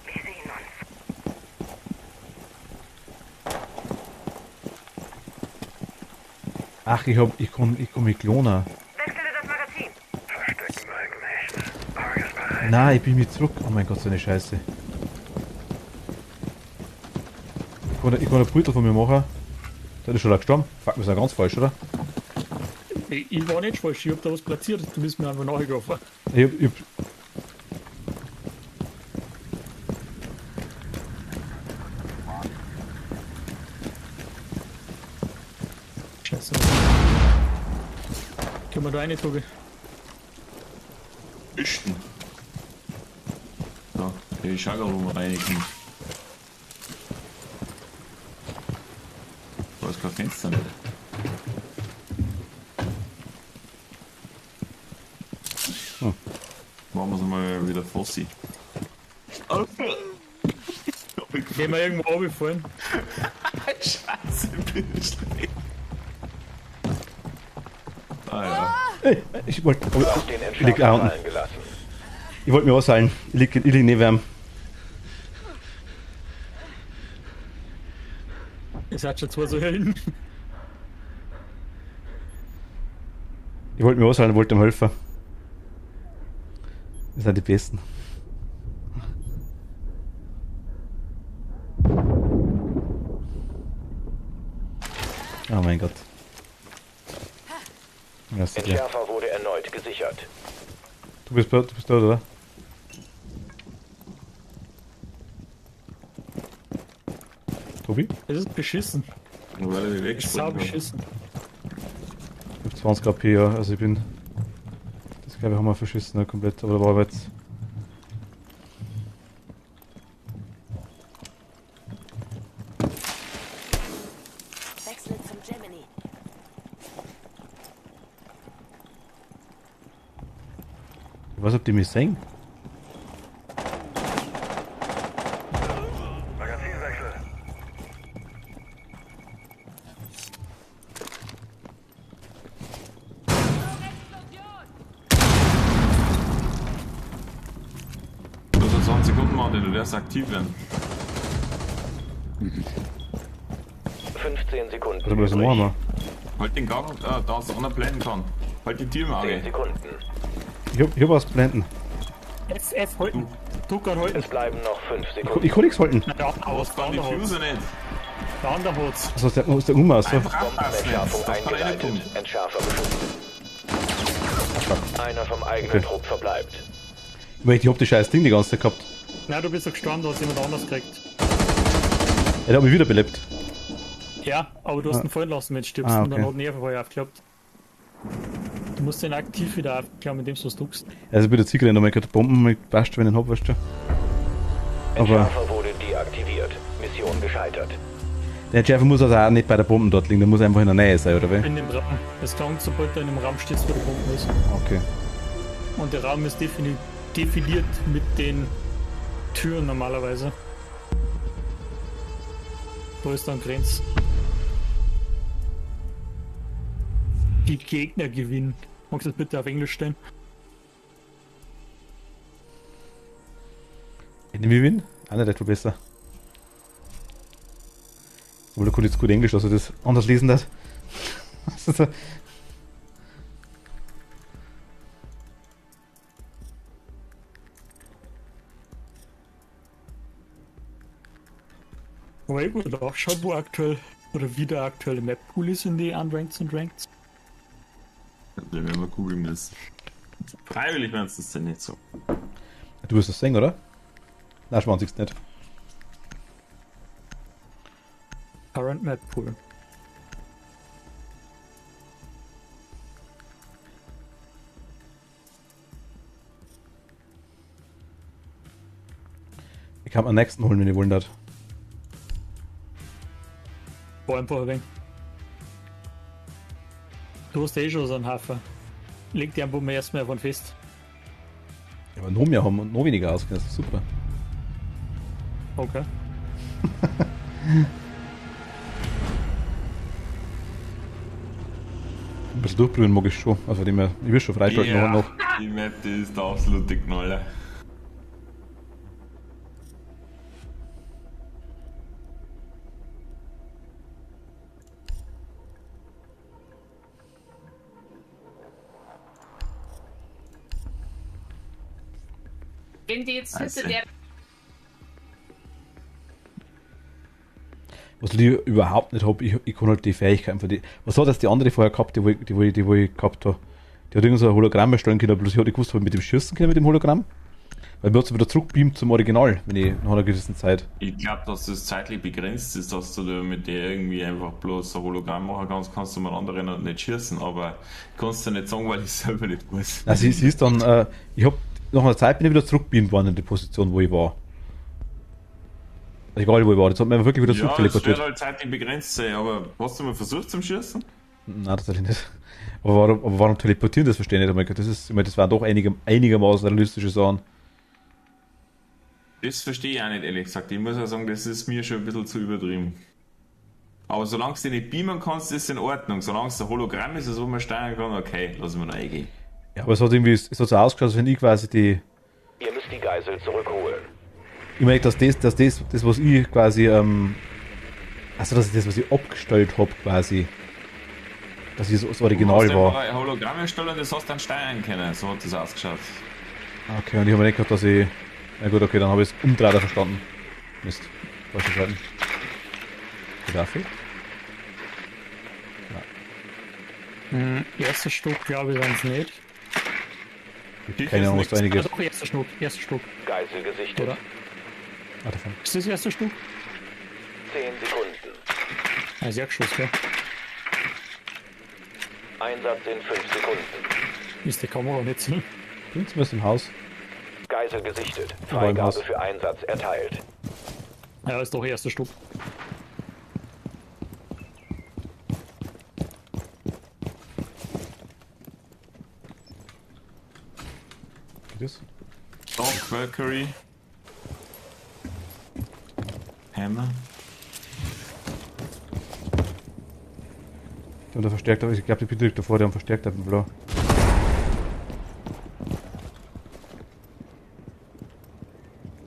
Wir sehen uns. Ach, ich komm mit Klona. Wechsle das Magazin. Verstecken eigentlich nicht. Tagesbereit. Nein, ich bin mit zurück. Oh mein Gott, so eine Scheiße. Ich kann eine Brüter von mir machen. Der ist schon lange gestorben. Fuck, wir sind ganz falsch, oder? Ich war nicht falsch, ich hab da was platziert, du bist mir einfach nachgelaufen. Ich hab Scheiße. Können wir da rein, Tobi? Üsten. So, ich schau gerade, wo wir reinkommen. Da ist kein Fenster nicht. Machen wir es mal wieder Fossi. Gehen wir irgendwo runterfallen? Scheiße, bin ich schlecht. Ah ja. Hey, ich wollte Habt den ich lieg da Entschärfer unten. fallen gelassen. Ich wollte mir ausseilen. Ich lieg neben ihm. Ihr seid schon zwei so Helden. Ich wollte mir ausseilen, wollte ihm helfen. Wir sind die Besten. Oh mein Gott. Ja, ist ja. Entschärfer wurde erneut gesichert. Du bist dort, oder? Tobi? Das ist beschissen. Nur weil er Das ist sau wegspringen kann. beschissen. Ich hab 20 AP, ja. Also ich bin... Das glaube ich haben wir verschissen, ne, komplett. Aber da war aber jetzt... Wechsel zum Gemini. Ich weiß, ob die mich sehen. Magazinwechsel. Du hast 20 Sekunden machen, du wirst aktiv werden. 15 Sekunden. Warte mal, was machen wir? Halt den Gang, da es einer blenden kann. Halt die Tür im 10 Auge. Sekunden. Ich hab was blenden. F halten. Druck an halten. Es bleiben noch 5 Sekunden. Ich kann nichts halten. Na, der Du hast dann die Fuse nicht. andere hat's. Was ist der Ummaß? So. Einfach abpassen Bombenentschärfung jetzt. Das kann einer tun. eingeleitet. Entschärfer beschossen. Einer vom eigenen Okay. Trupp verbleibt. Ich hab das scheiß Ding die ganze Zeit gehabt. Nein, du bist ja gestorben, du hast jemand anders gekriegt. Er hat mich wiederbelebt. Ja, aber du hast ihn fallen lassen, wenn du stirbst. Ah, Und dann okay. hat Nervenfeuer aufgeklappt. Du musst den aktiv wieder aufklappen, indem du was drückst. Also ich bin der Ziegel nochmal gerade Bomben mit passt, wenn ich ihn hab, weißt du. Aber Entschärfer wurde deaktiviert. Mission gescheitert. der Schärfer muss also auch nicht bei der Bomben dort liegen, der muss einfach in der Nähe sein, oder wie? In dem Raum. Es klang, sobald du in dem Raum stehst, wo der Bomben ist. Okay. Und der Raum ist definiert mit den Türen normalerweise. Da ist dann Grenz. Die Gegner gewinnen. Magst du das bitte auf Englisch stellen? Enemy win? Ah, nicht etwa besser. Aber du kannst jetzt gut Englisch, also das anders lesen das. Aber ich würde auch schauen, wo aktuell oder wie der aktuelle Map-Pool ist in die Unranked und Ranked. Da werden wir googeln müssen. Freiwillig werden es das denn nicht so. Du wirst das sehen, oder? Nein, schwanzig's nicht. Current Map-Pool. Ich kann mir am nächsten holen, wenn ihr wollen das. War einfach ein wenig. Du hast eh schon so einen Hafer. Leg die einfach mal erstmal davon fest. Ja, aber noch mehr haben und noch weniger ausgehen, das ist super. Okay. Ein bisschen durchbrühen mag ich schon. Also ich will schon freischalten Ja, noch. die Map, die ist der absolute Knaller. Wenn die jetzt Also. hinter der Was ich überhaupt nicht habe, ich kann halt die Fähigkeiten von die. Was hat das die andere vorher gehabt, die wo ich gehabt habe? Die hat irgend so ein Hologramm erstellen können, bloß ich hatte gewusst, ob ich mit dem schießen können mit dem Hologramm. Weil mir hat es wieder zurückbeamt zum Original, wenn ich nach einer gewissen Zeit. Ich glaube, dass das zeitlich begrenzt ist, dass du da mit der irgendwie einfach bloß ein Hologramm machen kannst du mit anderen nicht schießen, aber kannst du nicht sagen, weil ich selber nicht weiß. Nein, sie ist dann, ich habe nach einer Zeit bin ich wieder zurückbeamt worden in die Position, wo ich war. Egal wo ich war, das hat mir wirklich wieder Ja, das zurückteleportiert. wird halt zeitlich begrenzt sein, aber hast du mal versucht zum Schießen? Nein, tatsächlich nicht. Aber warum teleportieren, das verstehe ich nicht einmal. Das ist, ich meine, das waren doch einigermaßen realistische Sachen. Das verstehe ich auch nicht, ehrlich gesagt. Ich muss auch sagen, das ist mir schon ein bisschen zu übertrieben. Aber solange du dich nicht beamen kannst, ist es in Ordnung. Solange es ein Hologramm ist, also wo man steuern kann, okay, lassen wir noch eingehen. Ja, aber es hat irgendwie, es hat so ausgeschaut, als wenn ich quasi die, Ihr müsst die Geisel zurückholen. ich meine, dass das, was ich quasi, also dass ich das, was ich abgestellt habe, quasi, dass ich so das Original Du hast war. einfach ein Hologramm erstellen und das hast du dann steuern können. So hat das ausgeschaut. Okay, und ich habe nicht gehabt, dass ich, na gut, okay, dann habe ich es umdreht verstanden. Mist, falsch verstanden. Die Waffe? Erster Stock glaube ich waren es nicht. Keine Ahnung, was da einiges. Doch, erster Stock. Geisel gesichtet. Oder? Ah, davon. Ist das erster Stock? 10 Sekunden. Ah, sehr geschossen, ja. Einsatz in 5 Sekunden. Ist die Kamera nicht so? Bringt's mir im Haus. Geisel gesichtet. Aber im Haus. Freigabe für Einsatz erteilt. Ja, ist doch erster Stock. Geht das? Dog, Valkyrie. Hammer. Und der Verstärkter, ich glaube, die Bitte liegt davor, der am Verstärkter mit Blau.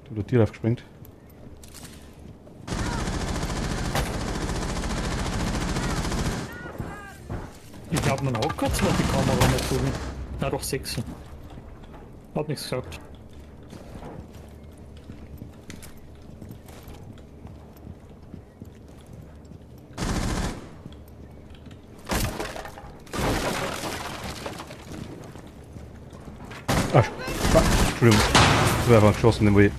Der Tier aufgesprengt. Ich glaube, man hat kurz noch die Kamera nicht tun. Na doch 6. Hab nichts gesagt. Entschuldigung. Ich habe einfach geschossen, den wo ich.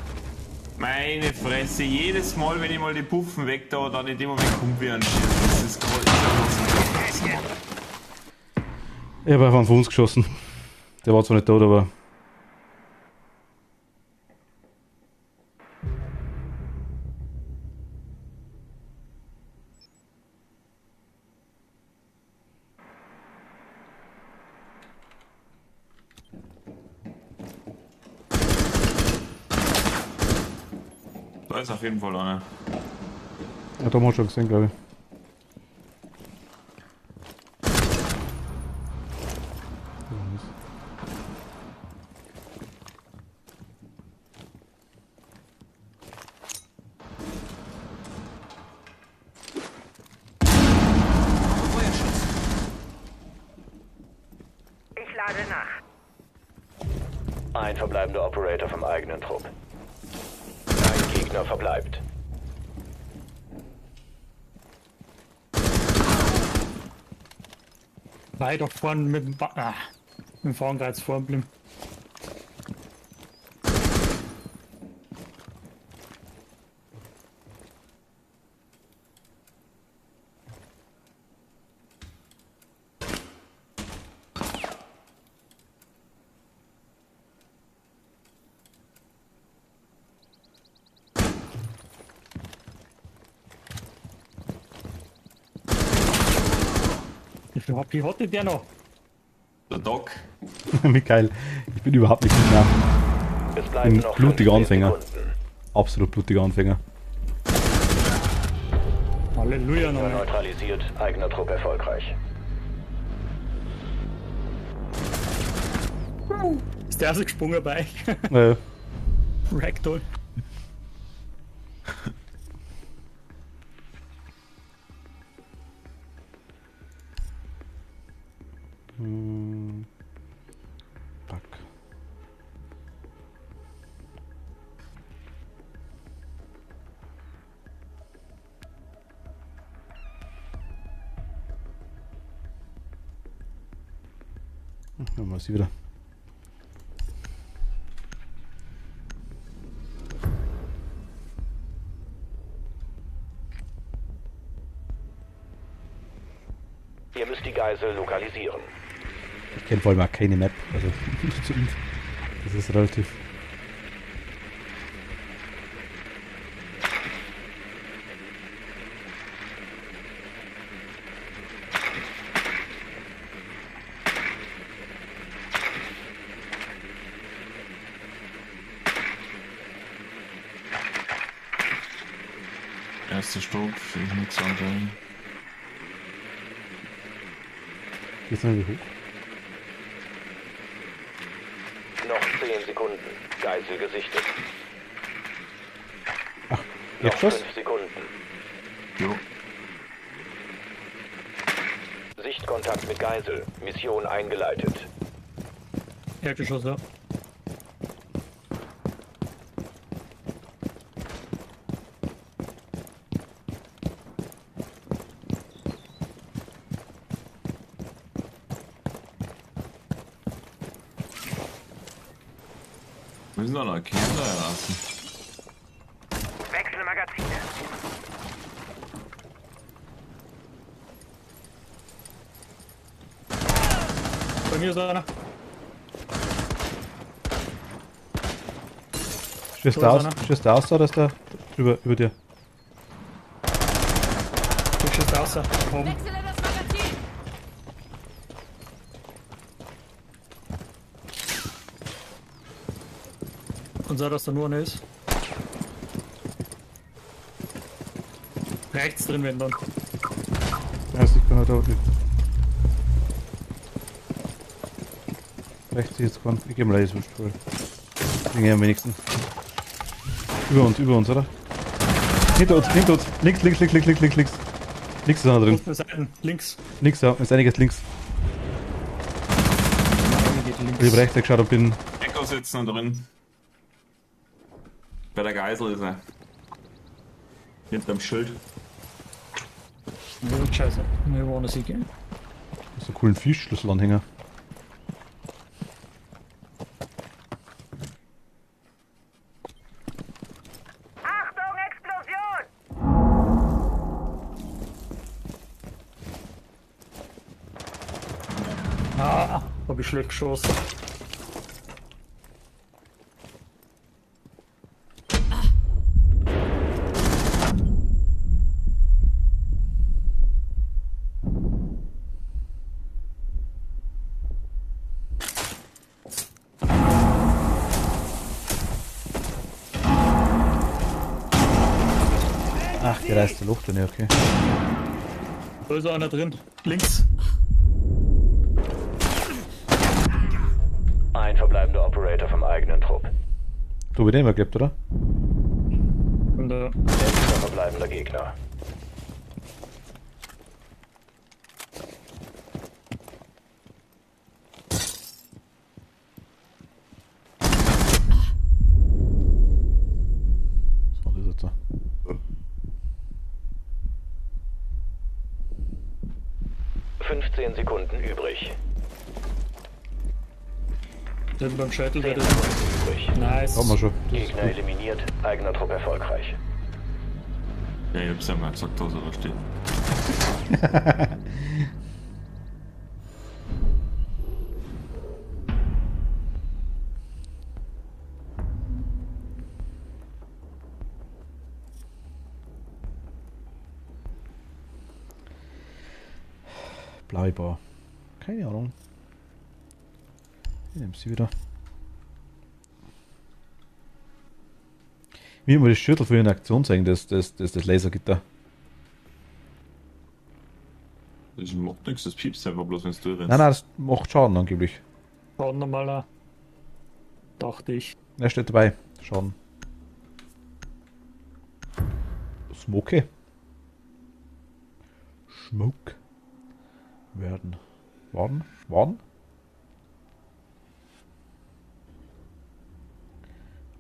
Meine Fresse, jedes Mal, wenn ich mal die Puffen weg da, dann in dem Moment kommt wie ein Schiff. Das ist gerade. Ich habe einfach von uns geschossen. Der war zwar nicht tot, aber. Da ist auf jeden Fall einer. Ja, da haben wir schon gesehen, glaube ich. Ich lade nach. Ein verbleibender Operator vom eigenen Trupp. Ein Gegner verbleibt. Weiter vorn mit dem mit dem Fahrenkreuz vorn bleiben. Wie viel HP hatte der noch? Der Doc. Michael, ich bin überhaupt nicht mehr. Es bleiben Ein noch blutiger 15 Anfänger. Sekunden. Absolut blutiger Anfänger. Halleluja Gegner noch. neutralisiert, eigener Trupp erfolgreich. Ist der erste gesprungen bei euch? Ragdoll. Fuck. Dann mal sie wieder. Ihr müsst die Geisel lokalisieren. Ich kenne vor allem auch keine Map. Also, das ist relativ. Erster Stock, sehe ich nichts an. Geht's noch irgendwie hoch? Noch 10 Sekunden. Geisel gesichtet. Jetzt Noch Schuss? 5 Sekunden. Jo. Sichtkontakt mit Geisel. Mission eingeleitet. Er geschossen, ja. Wir müssen doch noch Kinder lassen. Wechsel Magazine. mir ist einer. Schießt Da du ist aus, einer. schießt du aus, oder ist der über dir? Du schießt raus. Oben. Wechsle das Magazin! Und so, dass da nur einer ist. Rechts drin, wenn dann. Ja, sieht man halt auch nicht. Rechts ist jetzt kein. Ich geh mal leise, voll. Ging ja am wenigsten. Über uns, oder? Hinter uns, links. Links ist einer drin. Unten Seiten, links. Links, ja, ist einiges links. Einer geht links. Ich hab rechts geschaut und bin. Echo sitzen da drin. Bei der Geisel ist er. Hinterm Schild. Ja, scheiße. Wir wollen sie gehen. So einen coolen Fischschlüsselanhänger. Achtung, Explosion! Ah, hab ich schlecht geschossen. Ach, der reißt die Luft, ne, okay. Da ist einer drin. Links. Ein verbleibender Operator vom eigenen Trupp. Du bei dem geklebt, oder? Und Letzter verbleibender Gegner. So, das ist jetzt so. .15 Sekunden übrig. sind beim Schädel 10 wieder. Sekunden übrig. Nice. Haben wir schon. Das ist Gegner gut. eliminiert, eigener Trupp erfolgreich. Ja, ich hab's ja mal gesagt, dass er da steht. Blaue Bar. Keine Ahnung. Ich nehme sie wieder. Wie immer das Schüttel für eine Aktion zeigen, das Lasergitter. Das macht nichts, das piepst einfach bloß, wenn du durchrennst. Nein, das macht Schaden angeblich. Schauen nochmal an. Dachte ich. Er steht dabei. Schaden. Smoke. Smoke. Werden. Warten.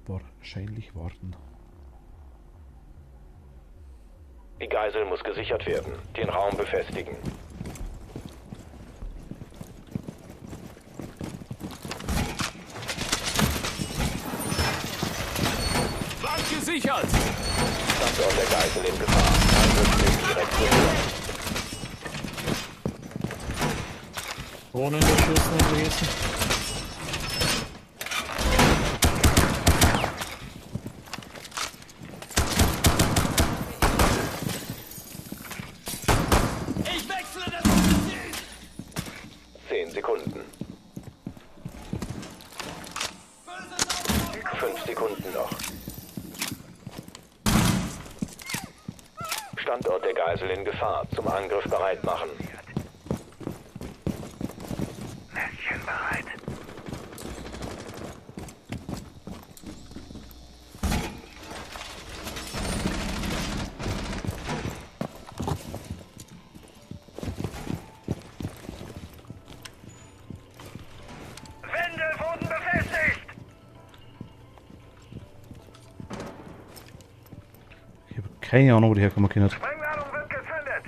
Wahrscheinlich warten. Die Geisel muss gesichert werden. Den Raum befestigen. Wand gesichert! Standort der Geisel in Gefahr. Angriff direkt berühren. Drohnen unterstützen und vergessen. Ich wechsle das Magazin! 10 Sekunden. 5 Sekunden noch. Standort der Geisel in Gefahr. Zum Angriff bereit machen. Mädchen bereit. Wände wurden befestigt. Ich habe keine Ahnung, wo die herkommen können. Sprengladung wird gezündet.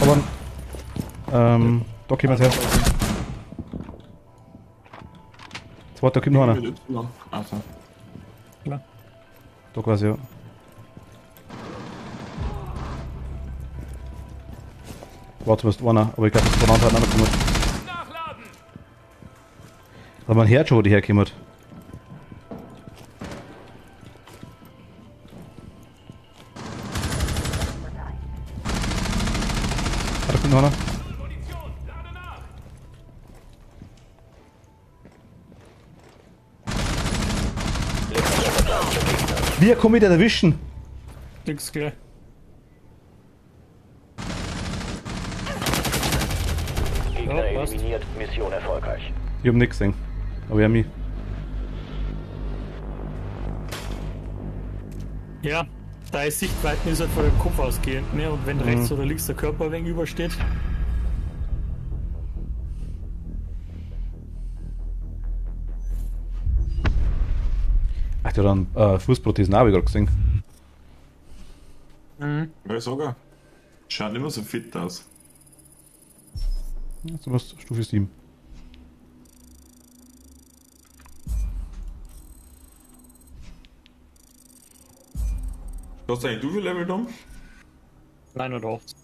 Aber da kommt jemand her. Zweiter kommt noch einer. Also. Klar. Da quasi, ja. Warte, was einer, aber ich glaube, das ist von anderen angekommen. Nachladen! Da man hört schon, wo die herkommen. Da kommt noch einer. Munition! Lade nach! Wie komme ich den erwischen? Nix gleich. Gegner Ja, passt. eliminiert, Mission erfolgreich. Ich hab nichts gesehen. Aber ja, mich. Ja, da ist Sichtweiten ist halt von dem Kopf ausgehend, ne? Und wenn rechts oder links der Körper ein wenig übersteht. Ach, der hat dann Fußprothesen auch, hab ich gerade gesehen. Ja, sogar. Schaut immer so fit aus. So was Stufe 7. Hast du eigentlich du viel Level da? 89.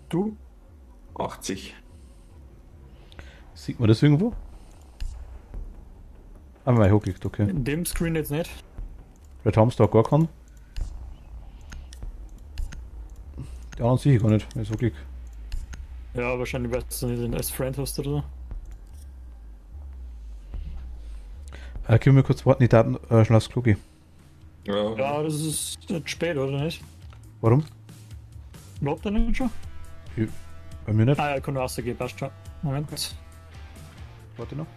Du? 80. Sieht man das irgendwo? Ah, mal hochgeklickt, okay. In dem Screen jetzt nicht. Vielleicht haben sie da gar keinen. Die anderen sehe ich gar nicht, wenn ich so klick. Ja, wahrscheinlich weil du nicht den als Friend hast oder so. Können wir kurz warten, die Daten schnell aufs Klo gehen. Ja. Ja, das ist jetzt spät, oder nicht? Warum? Glaubt er nicht schon? Bei mir nicht. Ah, er kann nur rausgehen, passt schon. Moment. Warte noch.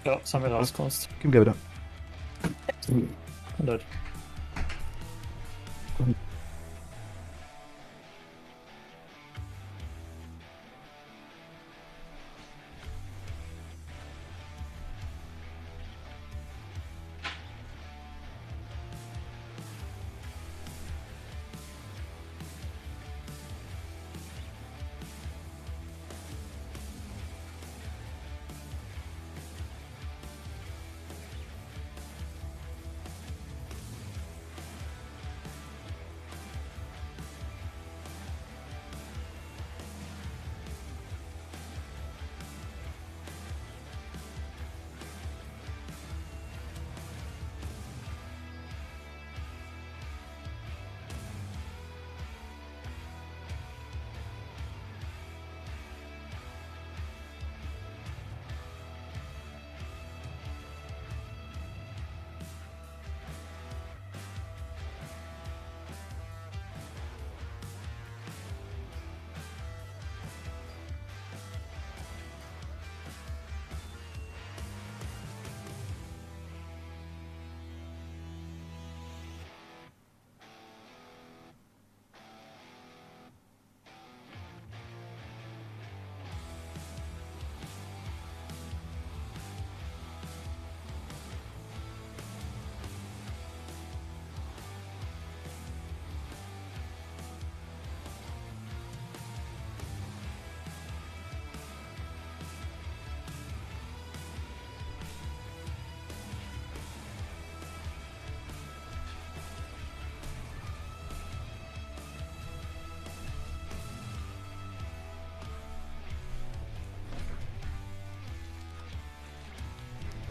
Ja, sind wir rausgekommen. Gehen gleich wieder. Nicht.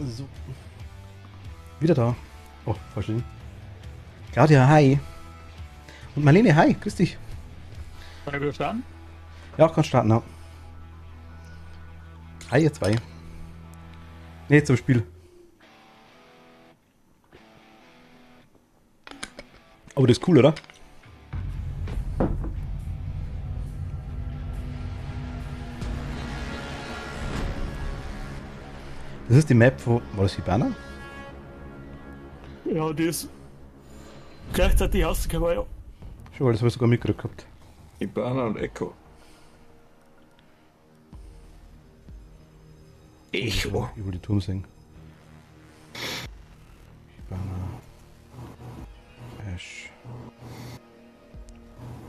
So. Wieder da. Oh, falsch. Claudia, hi. Und Marlene, hi, grüß dich. Kann ich wieder starten? Ja, kann starten, ja. Hi, ihr zwei. Ne, zum Spiel. Aber das ist cool, oder? Das ist die Map von... War das Hibana? Ja, die ist gleichzeitig rausgekommen, ja. Schon, das habe ich sogar mitgekriegt gehabt. Ibana und Echo. Echo. Ich will die Turm singen. Hibana. Ash.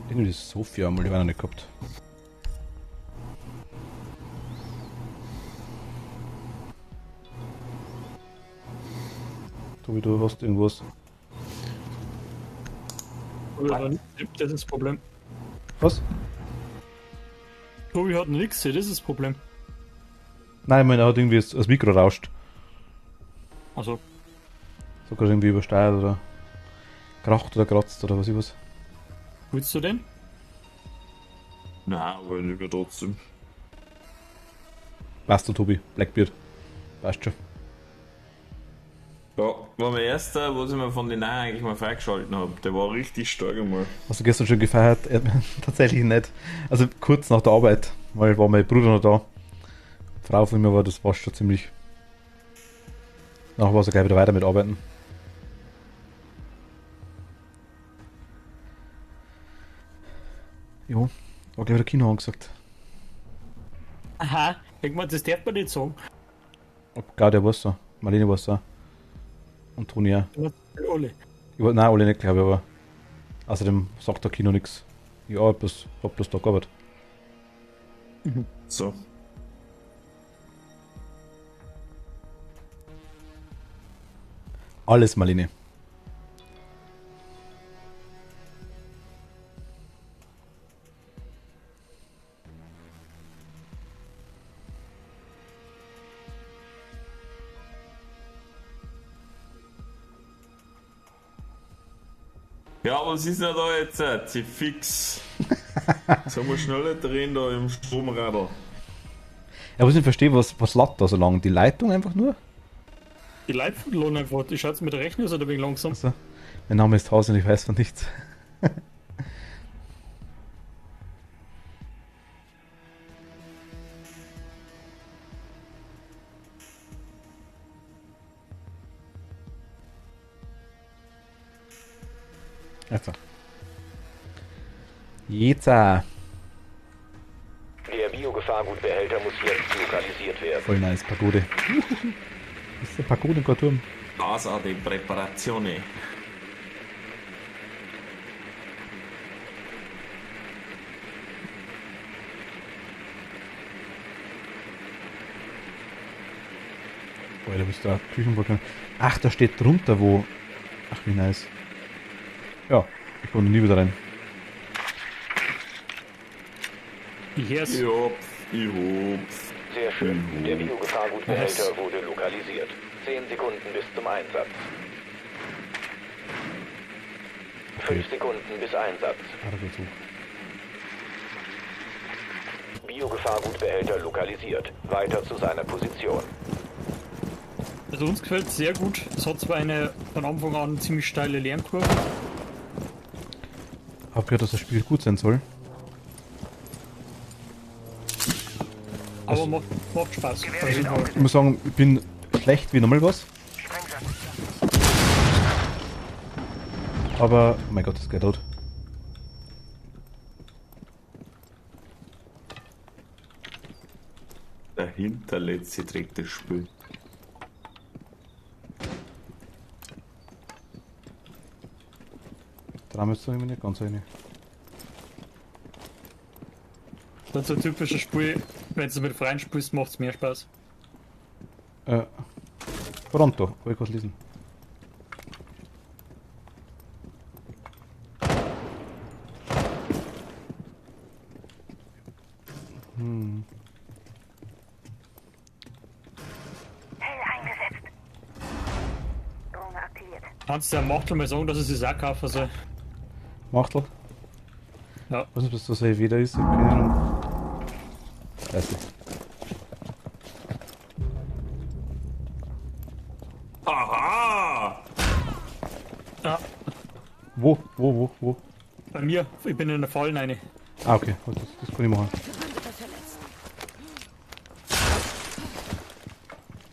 Irgendwie ist Sophia, mal die waren noch nicht gehabt. Tobi, du hast irgendwas. Das ist das Problem. Was? Tobi hat nichts, das ist das Problem. Nein, ich meine, er hat irgendwie das Mikro rauscht. Also, Sogar irgendwie übersteuert oder kracht oder kratzt oder was ich was. willst du den? Nein, aber nicht mehr trotzdem. Weißt du, Tobi, Blackbeard. Weißt schon. Ja, war mein erster, was ich mir von den neuen eigentlich mal freigeschalten habe. Der war richtig stark einmal. Hast du gestern schon gefeiert? Tatsächlich nicht. Also kurz nach der Arbeit, weil war mein Bruder noch da. Die Frau von mir war, das war schon ziemlich. Nachher war sie gleich wieder weiter mit arbeiten. Jo, war gleich wieder Kino angesagt. Aha, ich meine, das darf man nicht sagen. Claudia war es so, Marlene war es so. Und Toni auch. Alle. Nein, alle nicht, glaube ich, aber außerdem sagt der Kino nichts. Ich hab bloß da gearbeitet. So. Alles Marlene. Ja, was ist denn da jetzt? Sie fix. Sollen wir schneller drehen da im Stromradar? Ja, was ich nicht verstehe, was lag da so lang? Die Leitung einfach nur? Die Leitung lohnt einfach. Die schaut mit der Rechnung, ist oder wegen langsam. Also, mein Name ist Haus und ich weiß von nichts. Also. Jetzt. Der Biogefahrgutbehälter muss jetzt lokalisiert werden. Voll nice, Pagode. Das ist der Pagodenturm. Casa di Preparazione. Boah, da bist du da Küchenbalkon. Ach, da steht drunter wo. Ach, wie nice. Ja, ich komme nie wieder rein. Ich hör's. Ich hopf. Sehr schön. Der Biogefahrgutbehälter wurde lokalisiert. 10 Sekunden bis zum Einsatz. 5 Sekunden bis Einsatz. Biogefahrgutbehälter lokalisiert. Weiter zu seiner Position. Also uns gefällt es sehr gut. Es hat zwar eine von Anfang an ziemlich steile Lernkurve. Hab gehört, dass das Spiel gut sein soll. Aber macht Spaß. Also Ich muss sagen, ich bin schlecht wie nochmal was. Aber, oh mein Gott, das geht dort. Der hinterletzte trägt das Spiel. Da müsst ihr irgendwie nicht ganz rein. das ist so ein typisches Spiel, wenn du mit Freunden spielst, macht es mehr Spaß. Pronto, will ich was lesen. Hell eingesetzt. Drohne aktiviert. Kannst du der Machtel mal sagen, dass er sich auch kaufen soll? Machtel? Ja. Was ist, was das hier wieder ist? Ich hab keine Ahnung. Weiß ich. Aha! Ja, Wo? bei mir. Ich bin in der Fallen rein. Ah, okay. Das kann ich machen.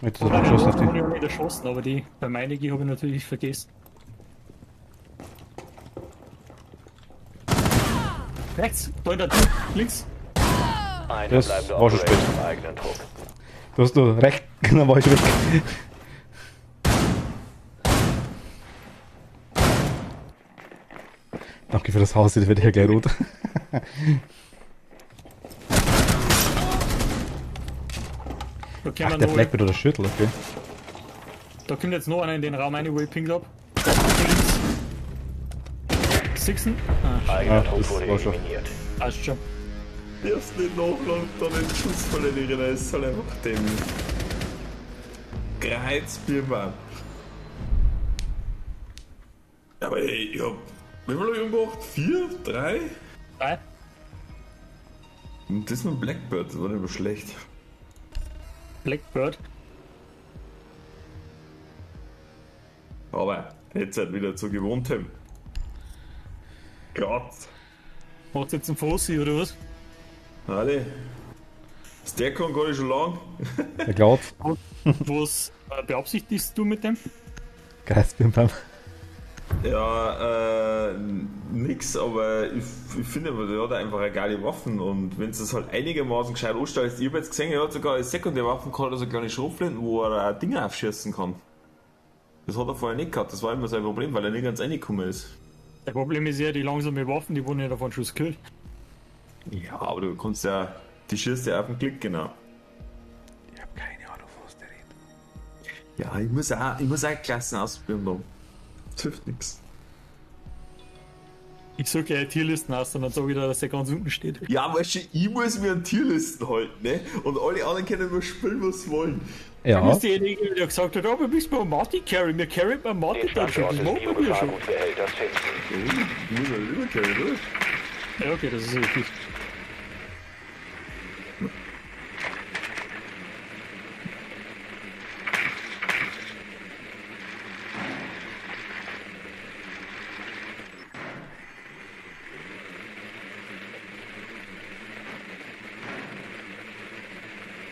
Jetzt ist er Ich geschossen auf habe die. ja nicht erschossen, aber die bei meinigen habe ich natürlich vergessen. Rechts, da in der Tür, links. Ein Das verbleibender war schon Operator spät. im eigenen Druck. Du hast nur recht, dann war ich weg. Danke für das Haus, das wird hier gleich rot. Da Ach, können der wir Blackbeard oder Schüttel, okay. Da kommt jetzt noch einer in den Raum rein, wo ich pinkt hab. Sixen? Eigener Ja, Trupp das wurde war schon. eliminiert. Passt schon. Erst nicht nachladen, dann den Schuss verlieren, es ist halt einfach dem Kreuzbiermann. Aber ey, ich hab. Wie viel hab ich gemacht? 4? 3? 3? Und das mit Blackbird, das war nicht mehr schlecht. Blackbird. Aber jetzt halt wieder zu gewohntem. Gott. Macht jetzt einen Fossi oder was? Alle. Das der kann gar nicht schon lang. Der Cloud. Was beabsichtigst du mit dem? Kreisbimbam. Ja, nix, aber ich finde, der hat einfach eine geile Waffen und wenn du es halt einigermaßen gescheit anstellst, ich hab jetzt gesehen, er hat sogar eine Sekundärwaffen gehabt, also kleine Schrotflinten, wo er auch Dinge aufschießen kann. Das hat er vorher nicht gehabt, das war immer sein Problem, weil er nicht ganz reingekommen ist. Das Problem ist ja, die langsame Waffen, die wurden ja davon Schuss gekillt. Ja, aber du kannst ja, die schießt ja auf den Klick, genau. Ich hab keine Ahnung, was der redet. Ja, ich muss auch Klassen ausprobieren da. Das hilft nix. Ich suche gleich Tierlisten aus und dann sag ich dir, dass der ganz unten steht. Ja, weißt du, ich muss mir an Tierlisten halten, ne? Und alle anderen können nur spielen, was sie wollen. Du Ja, bist derjenige, der gesagt hat, aber bist bei Marty carry, mir carry bei Marty Den dann schon. Standort Das des machen wir schon. Biogefahrgutbehälters finden. Ich muss halt überkehren, oder? Ja, okay, das ist richtig.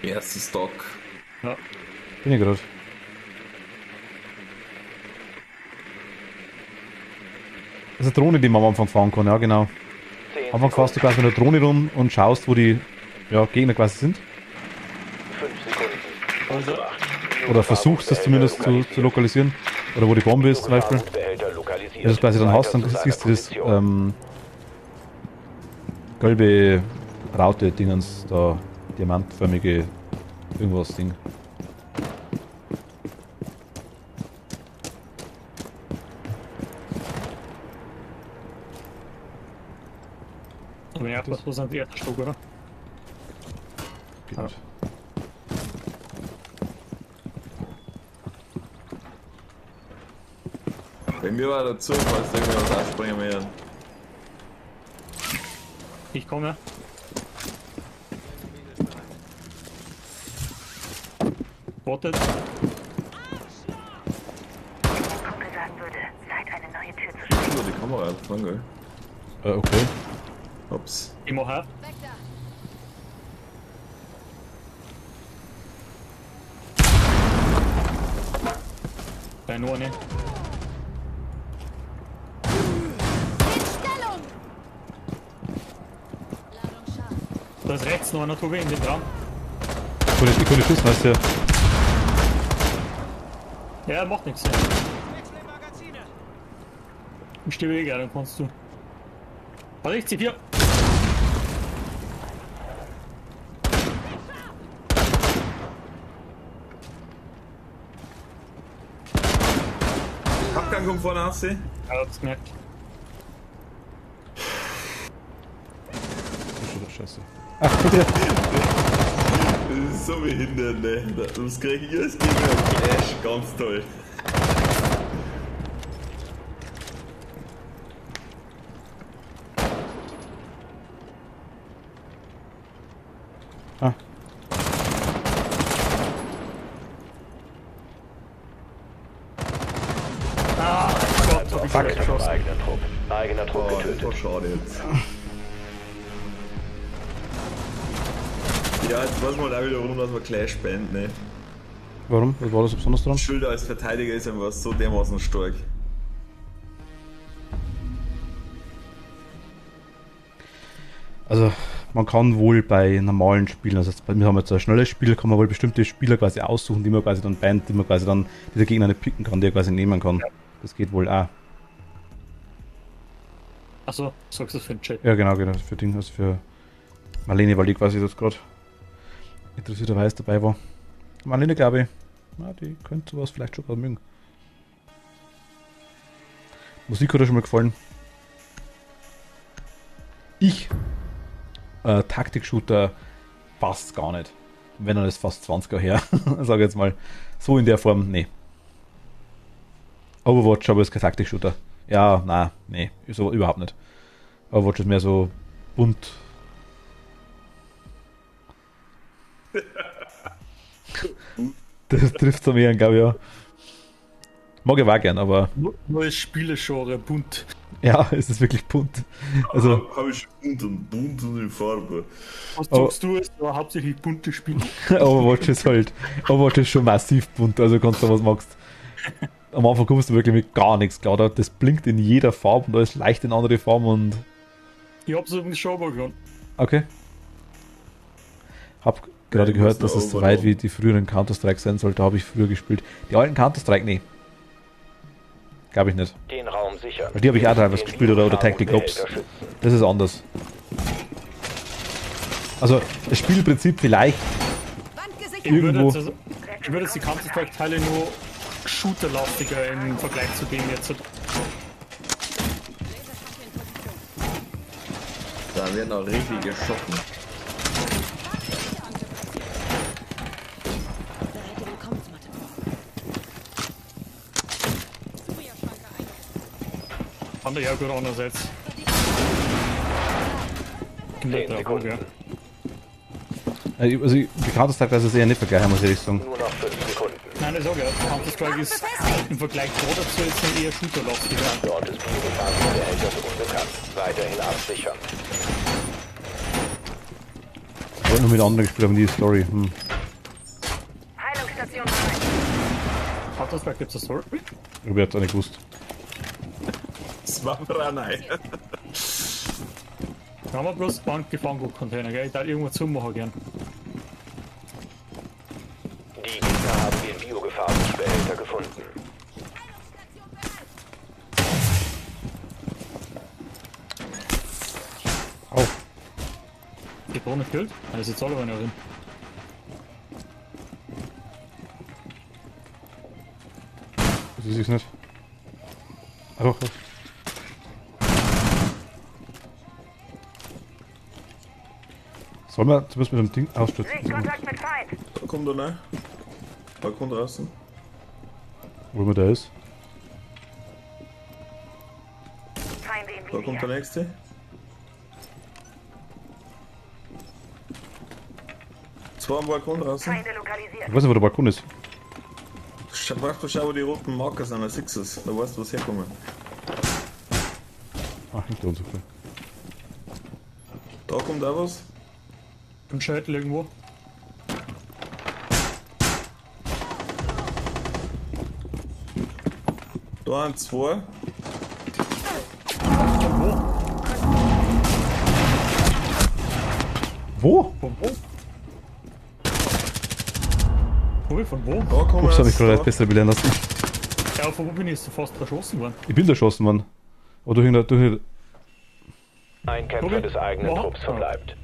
Erster Stock. Ja. bin ich gerade. Das ist eine Drohne, die man am Anfang fahren kann, ja genau. 10 Am Anfang fährst du quasi mit der Drohne rum und schaust, wo die Gegner quasi sind. 5 Sekunden. Also, Oder versuchst es zumindest zu lokalisieren. Oder wo die Bombe ist zum Beispiel. Biogefahrgutbehälter lokalisiert. Wenn du es quasi dann hast, dann Weiter zu siehst du seiner das Position. gelbe Raute-Dingens, da diamantförmige irgendwas Ding. aber ja, das war sein erster Stock, oder? Ja. Bei mir war dazu, falls irgendwas aufspringen werden. Ich komme. Wartet. Kumpel sagen würde, Zeit, eine neue Tür zu schließen. Über die Kamera anfangen, gell? Okay. Ups. Ich mach auf. Bei nur eine. Da ist rechts noch einer Tobi in den Raum. Ich kann nicht schießen, weißt du. Ja, macht nichts. Ich stehe eh gerne, dann kannst du. Warte, ich zieh 4. Abgang kommt vorne aus, Ja, hab's gemerkt. Das ist schon doch scheiße. Das ist so behindert, ne? Das krieg ich als Gegner Clash, ganz toll. Ah. Ah, Gott, hab ich Fuck. falsch geschossen. Eigener Trupp Oh, das getötet. war schade jetzt. Ja, jetzt weiß man halt auch wieder, warum dass man Clash bannt, ne? Warum? Was war das so besonders dran? Schulter als Verteidiger ist einfach so dermaßen stark. Also, man kann wohl bei normalen Spielen, also wir haben jetzt ein schnelles Spiel, kann man wohl bestimmte Spieler quasi aussuchen, die man quasi dann bannt, die man quasi dann, die der Gegner nicht picken kann, die er quasi nehmen kann. Das geht wohl auch. Achso, sagst du das für den Chat? Ja, genau, für Ding, also für Marlene, weil die quasi jetzt gerade interessierterweise dabei war. Marlene, glaube ich, na, die könnte sowas vielleicht schon gerade mögen. Musik hat dir schon mal gefallen. Taktik-Shooter passt gar nicht. Wenn dann ist fast 20 Jahre her. Sag jetzt mal. So in der Form, nee. Overwatch aber ist kein Taktik-Shooter. Ja, na, nee, so überhaupt nicht. Overwatch ist mehr so bunt. Das trifft so mehr, glaube ich, ja. Mag ich auch gern, aber. Neues Spielegenre, bunt. Ja, es ist wirklich bunt. Also, Habe ich bunt und in Farbe. Was sagst du, es war hauptsächlich bunte Spiele. Overwatch ist schon massiv bunt, also kannst du was magst. Am Anfang kommst du wirklich mit gar nichts klar. Das blinkt in jeder Farbe und da ist leicht in andere Farben und. Ich hab's übrigens schon mal gehabt. Okay. Hab gerade gehört, dass es so weit wie die früheren Counter-Strike sein sollte, habe ich früher gespielt. Die alten Counter-Strike, nee. Glaube ich nicht. Den Raum sichern. Weil die habe ich auch teilweise gespielt oder Tactic Ops. Das ist anders. Also das Spielprinzip vielleicht irgendwo. Ich würde jetzt die Counter-Strike-Teile nur shooterlastiger im Vergleich zu dem jetzt. Da werden auch richtige Schocken. Kann der ja gut andererseits. 10 Sekunden. Also die Counter-Strike das ist eher nicht vergleichen, muss ich sagen. Nur noch 5 Sekunden. Nein, ich sag ja, Counter-Strike ist im Vergleich dazu jetzt eher shooterlastiger. Dort ist Biogefahrenbehälter unbekannt. Weiterhin absichern. Ich wollte nur mit anderen gespielt haben, die Story. Heilungsstation bereit. Counter-Strike gibt's eine Story? Ich habe jetzt auch nicht gewusst. Das war mir nein. Wir haben bloß Gefangengut-Container, gell? Ich darf irgendwo zumachen gern. Die Gegner haben den Biogefahrenbehälter gefunden. Au. Die Drohne killt? Da ist jetzt alle eine drin. Das ist es nicht. Doch. Sollen wir zumindest mit dem Ding ausstürzen? Sichtkontakt mit Feind. Da kommt er rein. Balkon draußen. Wo immer der ist. Feinde im Da kommt der Visier. nächste. Zwei am Balkon draußen. Feinde lokalisiert. Ich weiß nicht, wo der Balkon ist. Brauchst du schauen, wo die roten Marker sind, als Sixes. Da weißt du, was herkommen. Ach, hinter uns, okay. Da kommt auch was. Im Scheitel irgendwo. Da ein zwei. Wo? Von wo? Von wo? Da kommen Ups, hab ich jetzt gerade da. besser belehren lassen. Ja, von wo bin ich jetzt fast erschossen worden? Ich bin erschossen worden. Aber durch Ein Kämpfer Okay. des eigenen Wow. Trupps verbleibt.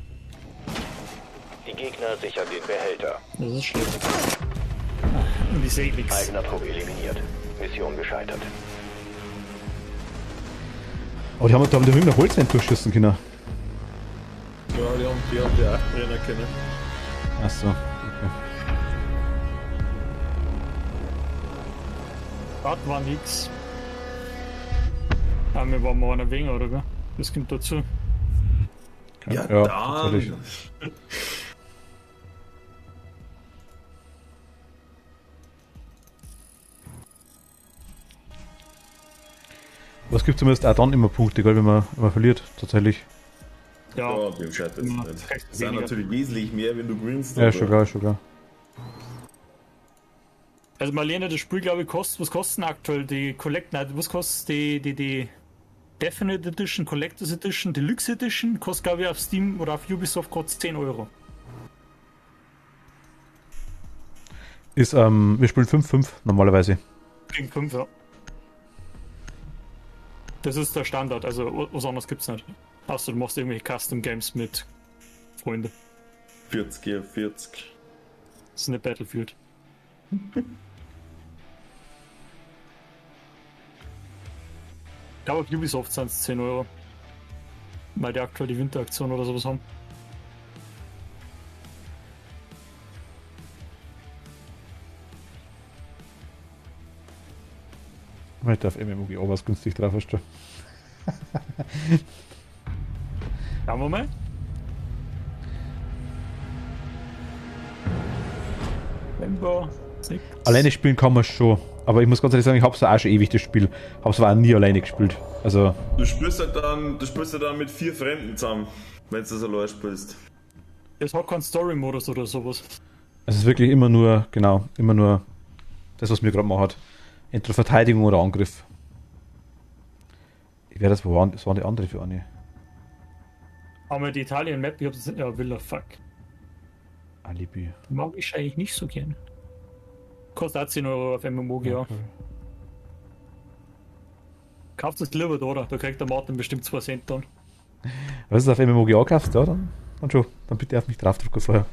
Die Gegner sichern den Behälter. Das ist schlecht. Und ich sehe nichts. Eigener Trupp eliminiert. Mission gescheitert. Aber die haben da irgendeine Holzwand durchschießen können. Ja, die haben die auch rennen können. Achso, okay. Das war nix. Ah, wir waren mal einer weniger, oder? Gell? Das kommt dazu. Ja, natürlich. Was gibt zumindest auch dann immer Punkte, egal wenn man verliert, tatsächlich. Ja, Ja, dem scheitert es Ja, nicht. recht Das sind weniger. natürlich wesentlich mehr, wenn du greenst. Ja, schon klar, schon klar. also Marlene, das Spiel, glaube ich, kostet, was kosten aktuell die was kostet die Definite Edition, Collectors Edition, Deluxe Edition, kostet, glaube ich, auf Steam oder auf Ubisoft kostet 10 Euro. Ist, wir spielen 5-5 normalerweise. Gegen 5, ja. Das ist der Standard, also was anderes gibt's nicht. Außer du machst irgendwelche Custom Games mit Freunden. 40, 40. Das ist eine Battlefield. glaube, auf Ubisoft sind es 10 Euro. Weil die aktuell die Winteraktion oder sowas haben. Ich darf MMOGO was günstig drauf hast du. Schauen wir mal. November 6. Alleine spielen kann man schon. Aber ich muss ganz ehrlich sagen, ich hab's auch schon ewig das Spiel. Hab's aber auch nie alleine gespielt. Also. Du spielst ja dann mit 4 Fremden zusammen, wenn du das allein spielst. Es hat keinen Story-Modus oder sowas. Es ist wirklich immer nur das, was mir gerade mal hat. Entweder Verteidigung oder Angriff. Ich werde das waren die andere für eine. Haben wir die Italien-Map? Ich hab's ja, Villa, fuck. Alibi. Mag ich eigentlich nicht so gern. Kostet auch 10 Euro auf MMOG, ja. Okay. Kauft es lieber da, oder? Da kriegt der Martin bestimmt 2 Cent dann. Was ist auf MMOGA kaufst, ja, dann schon. Dann bitte auf mich draufdrücken vorher.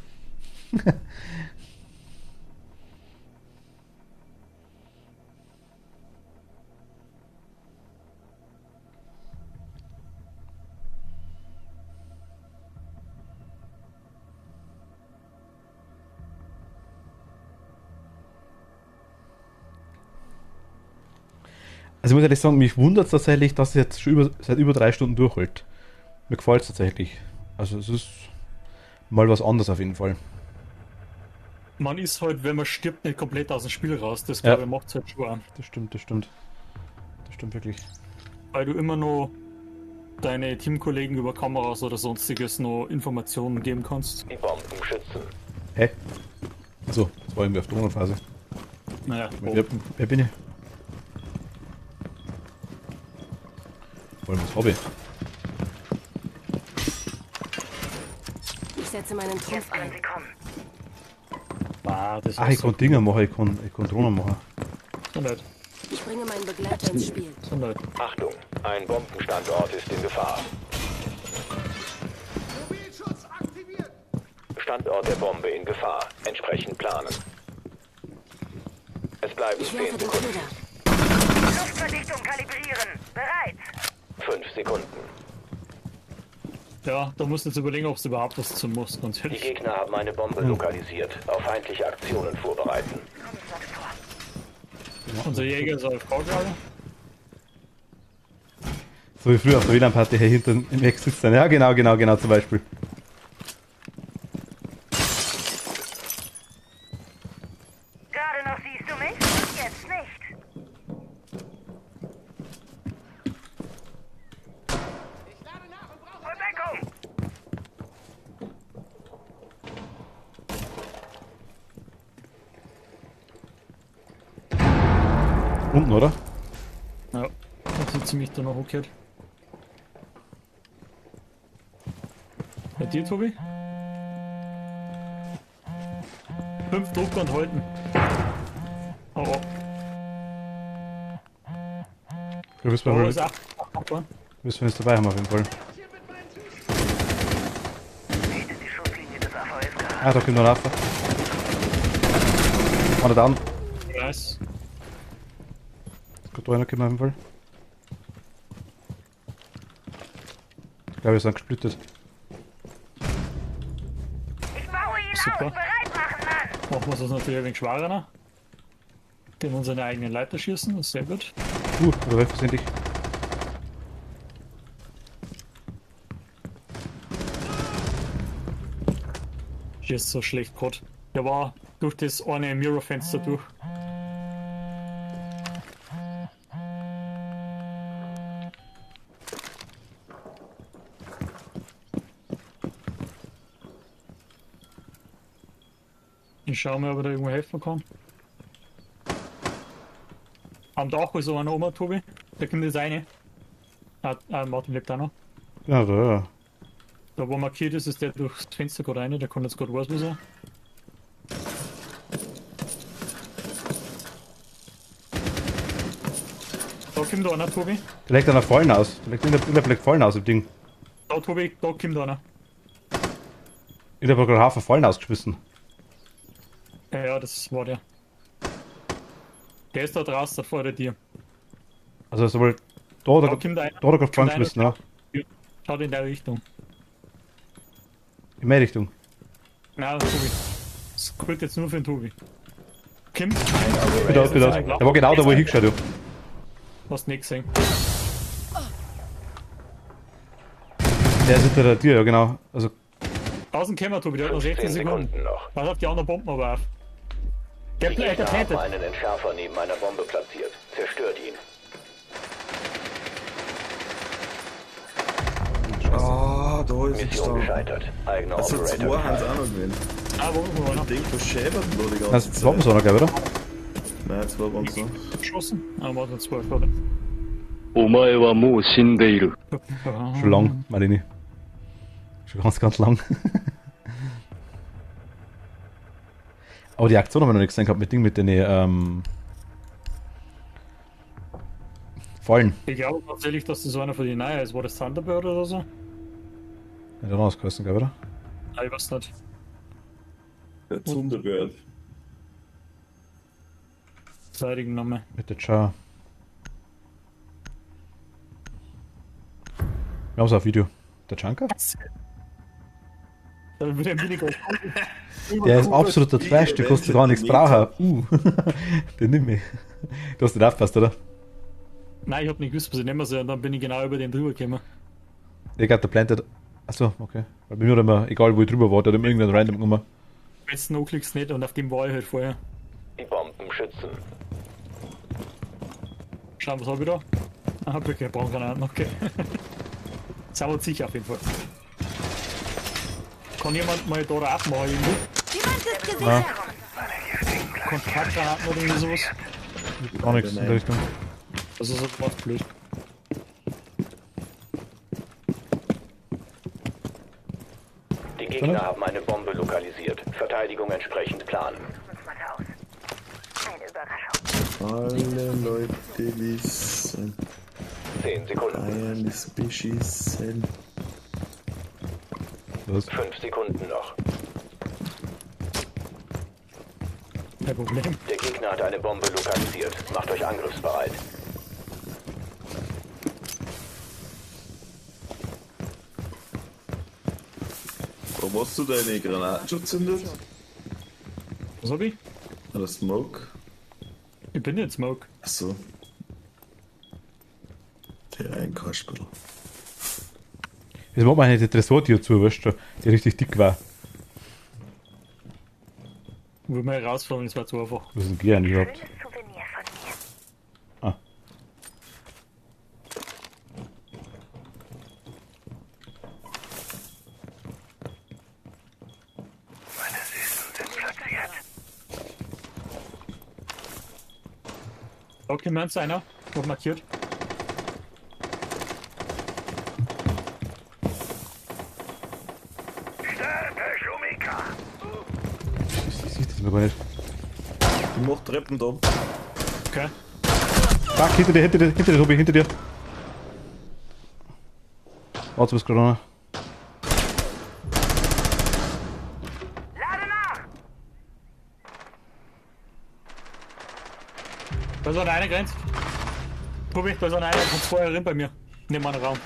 Also ich muss ehrlich sagen, mich wundert es tatsächlich, dass es jetzt schon seit über 3 Stunden durchhält. Mir gefällt es tatsächlich. Also es ist mal was anderes auf jeden Fall. Man ist halt, wenn man stirbt, nicht komplett aus dem Spiel raus. Das Ja. glaube ich macht es halt schon an. Das stimmt. Das stimmt wirklich. Weil du immer noch deine Teamkollegen über Kameras oder sonstiges noch Informationen geben kannst. Die Bomben schützen. Hä? Achso, das war irgendwie auf Drohnenphase. Naja, Wer bin ich? Wollen wir das Hobby? Ich setze meinen Trumpf ein. Sie kommen. das Ah, ich kann Dinger machen, ich kann Drohnen machen. So nicht. Ich bringe meinen Begleiter ins Spiel. So nicht. Achtung, ein Bombenstandort ist in Gefahr. Standort der Bombe in Gefahr. Entsprechend planen. Es bleiben Ich 10 werfe den Sekunden. Köder. Luftverdichtung kalibrieren. Bereit. 5 Sekunden. Ja, da musst du jetzt überlegen, ob du überhaupt was tun musst. Ganz Die ehrlich. Gegner haben eine Bombe lokalisiert. Auf feindliche Aktionen vorbereiten. Unser Jäger ist auf gerade. So wie früher auf der WLAN-Party hier hinten im Eck sitzt dann. Ja, genau, zum Beispiel. Gerade noch siehst du mich, jetzt nicht. Deckung. Unten, oder? Ja, das sieht ziemlich da noch okay. Bei dir, Tobi? 5 Druck und halten. Oh, oh. Du wirst mal Ist machbar. müssen wir jetzt dabei haben auf jeden Fall. Nicht in die Schusslinie des AVSK. Ah, da kommt noch ein Affe. Einer down. Nice. Gut, einer kommt auf jeden Fall. Ich glaube, wir sind gesplittet. Ich baue ihn Super. aus. Bereit machen, Mann. Machen wir es natürlich ein wenig schwerer. Den unsere eigenen Leiter schießen, das ist sehr gut. Oder selbstverständlich. Schießt so schlecht gerade. Der war durch das eine Mirrorfenster durch. Ich schau mal, ob er da irgendwo helfen kann. Am Dach ist so einer oben, Tobi. Da kommt das eine. Martin lebt auch noch. Ja, da. Da wo markiert ist, ist der durchs Fenster gerade rein. Der kann jetzt gerade was sein. Da kommt einer, Tobi. Der legt einer fallen aus. Der legt fallen aus, im Ding. Da, Tobi, da kommt einer. Ich hab gerade Hafer fallen ausgeschmissen. Ja, das war der. Der ist da draußen vor der Tür. Also, sowohl Da hat Da er kommt einer. gerade vorangeschmissen, ja. Schaut in der Richtung. In meine Richtung. Nein, Tobi. Das gilt jetzt nur für den Tobi. Kim, Wieder aus. Der war genau da, wo ich hingeschaut habe. hast nicht gesehen. Der ist hinter der Tür, ja genau. Also, Außen kommen wir, Tobi, der hat noch 16 10 Sekunden. Sekunden noch. Was auf die anderen Bomben aber auf. Der Die Gegner haben plantet. einen Entschärfer neben einer Bombe platziert. Zerstört ihn. Ah, da ist es Mission da. gescheitert. Eigener Also Operator. zwei haben es gefallen. auch noch gewinnt. Ah, wo war noch? Ich denke, was schäbert denn da die ganze das war so noch, glaube ich, oder? Nein, zwei waren es noch. Geschossen? Ah, warte, 12, oder? お前はもう死んでいる。 Schon lang, meine ich nicht. Schon ganz lang. Aber die Aktion haben wir noch nicht gesehen gehabt mit Ding mit den Fallen. Ich glaube tatsächlich, dass das einer von den Neuen ist. War das Thunderbird oder so? Ja, der noch ausgekostet, glaube ich, oder? Ah, ich weiß nicht. Der Thunderbird. Seitigen Name. Mit der Char. Wir haben es auf Video. Der Junker? Dann wird er weniger. Der ist absoluter Trash, der kostet gar nichts brauchen. Den nimm ich. Du hast nicht aufgepasst, oder? Nein, ich hab nicht gewusst, was ich nehmen soll, und dann bin ich genau über den drüber gekommen. Ich glaube, der plantet. Achso, okay. Weil bei mir hat immer, egal wo ich drüber war, der hat immer irgendeinen random Nummer. Wenn du noch klickst nicht, und auf dem war ich halt vorher. Die Bomben schützen. Schauen, was hab ich da? Ah, Blöcke, Brandgranaten, okay. Sind wir uns sicher auf jeden Fall. Kann jemand mal da abmachen irgendwo? Ja, Kontaktgranaten oder irgendwie sowas? gar nichts in der Richtung. Also so was blöd. Die Gegner haben eine Bombe lokalisiert. Verteidigung entsprechend planen. Alle Leute wissen, 10 Sekunden. Bayern ist beschissen. Was? 5 Sekunden noch. Kein Problem. Der Gegner hat eine Bombe lokalisiert. Macht euch angriffsbereit. Warum hast du deine Granatenschutz zündet? Was hab ich? Oder Smoke? Ich bin nicht Smoke. Achso. Der Reinkaspel. Jetzt macht man eine Tresortür zu, weißt du, die richtig dick war. Wo wir herausfallen, das war zu einfach. Was ist denn gern überhaupt? Ah. Meine Süßen sind platziert. Okay, meinst du einer? Noch markiert. Stärke, Schumika. Ich sehe das mir gar nicht. Ich mach Treppen da. Okay. Fuck, hinter dir, Tobi, hinter dir. Warte, was gerade noch. Lade nach. Da ist einer grenzt. Tobi, da ist einer von zwei drin bei mir. Nimm mal einen Raum.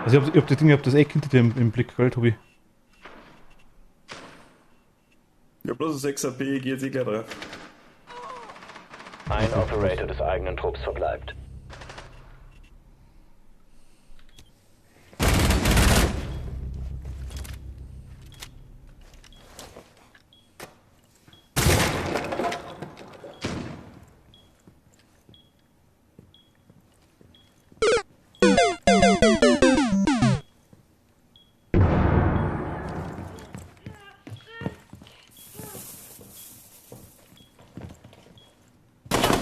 Also ich hab das Ding, ich hab das Eck hinter dir im Blick, gell, Tobi? Ja, bloß ein 6 AP, ich geh jetzt eh gleich drauf. Ein Operator des eigenen Trupps verbleibt.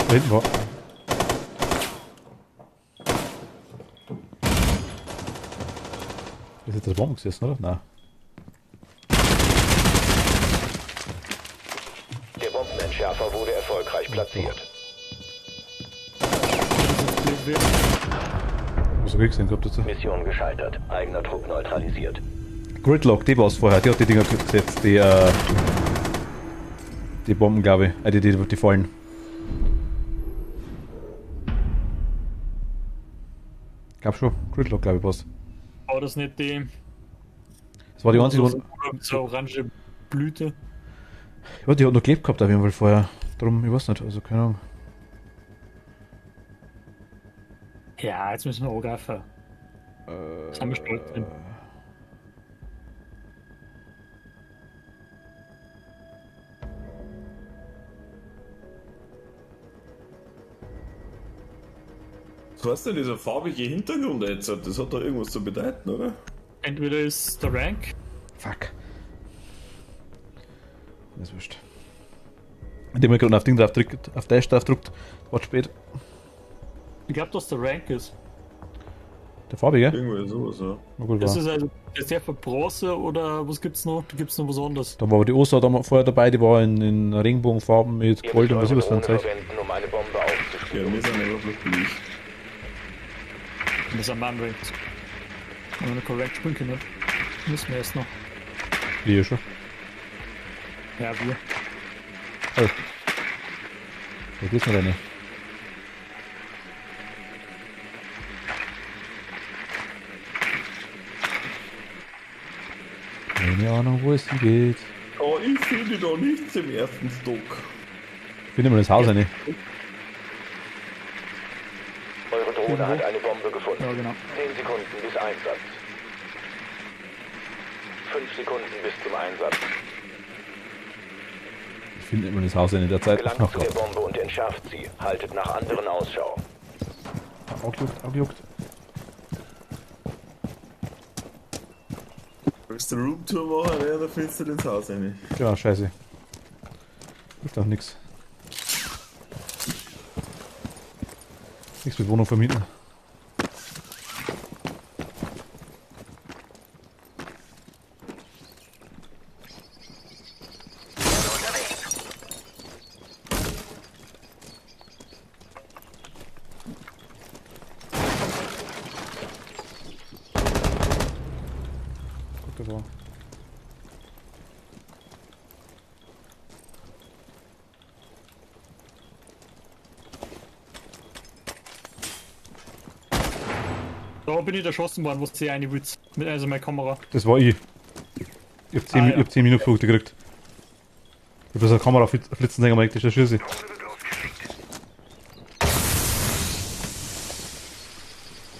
Da hinten war. Ist jetzt das Bomben gesessen, oder? Nein. Der Bombenentschärfer wurde erfolgreich platziert. Was hab ich gesehen gehabt dazu? Mission gescheitert. Eigener Trupp neutralisiert. Gridlock, die war es vorher, die hat die Dinger gesetzt, die die Bomben, glaube ich. Die fallen. Ich glaube schon. Gridlock, glaube ich, was. War das nicht die. Das war die einzige. So orange Blüte. Ja, die hat noch gelebt gehabt auf jeden Fall vorher. Darum, ich weiß nicht, also keine Ahnung. Ja, jetzt müssen wir angreifen. Sind wir stolz drin. Was heißt denn dieser farbige Hintergrund jetzt? Das hat doch irgendwas zu bedeuten, oder? Entweder ist der Rank. Fuck. Das ist wurscht. Indem man gerade auf Ding drauf drückt, auf Dash drauf drückt, wird spät. Ich glaube, dass der Rank ist. Der farbige? Irgendwie sowas, ja. Na gut, Das war. ist also ist der für Bronze oder was gibt's noch? Da gibt's noch was anderes. Da war aber die Osa da vorher dabei, die war in Regenbogenfarben mit Ihr Gold müsst und was eure ist das für ein Drohne Zeug. verwenden, um eine Bombe Ja, aufzuspüren. wir sind einfach bloß billig. Das ist ein Unranked. Wenn wir eine Correct spielen können. Müssen wir erst noch. Wie schon. Ja, wir. Oh. Wo geht's noch deine? Keine Ahnung, wo es hingeht. Oh, ich finde da nichts im ersten Stock. Finde mal das Haus eine. Eure Drohne hat eine Bombe gefunden. Ja, genau. 10 Sekunden bis Einsatz. 5 Sekunden bis zum Einsatz. Ich finde immer das Haus eine der Zeit. Gelangt Ach zu der Gott. Bombe und entschärft sie. Haltet nach anderen Ausschau. Aufgejuckt. Willst du Roomtour machen, ja, da findest du ins Haus rein. Ja, scheiße. Hilft auch nix. Nichts mit Wohnung vermieten. Gut, das war. Da bin ich erschossen worden, wo sie eine Witz. Mit also meiner Kamera. Das war ich. Ich hab 10, Ah, ja. ich hab 10 Minuspunkte gekriegt. Ich hab bloß eine Kamera flitzen sehen, aber ich das Schüsse.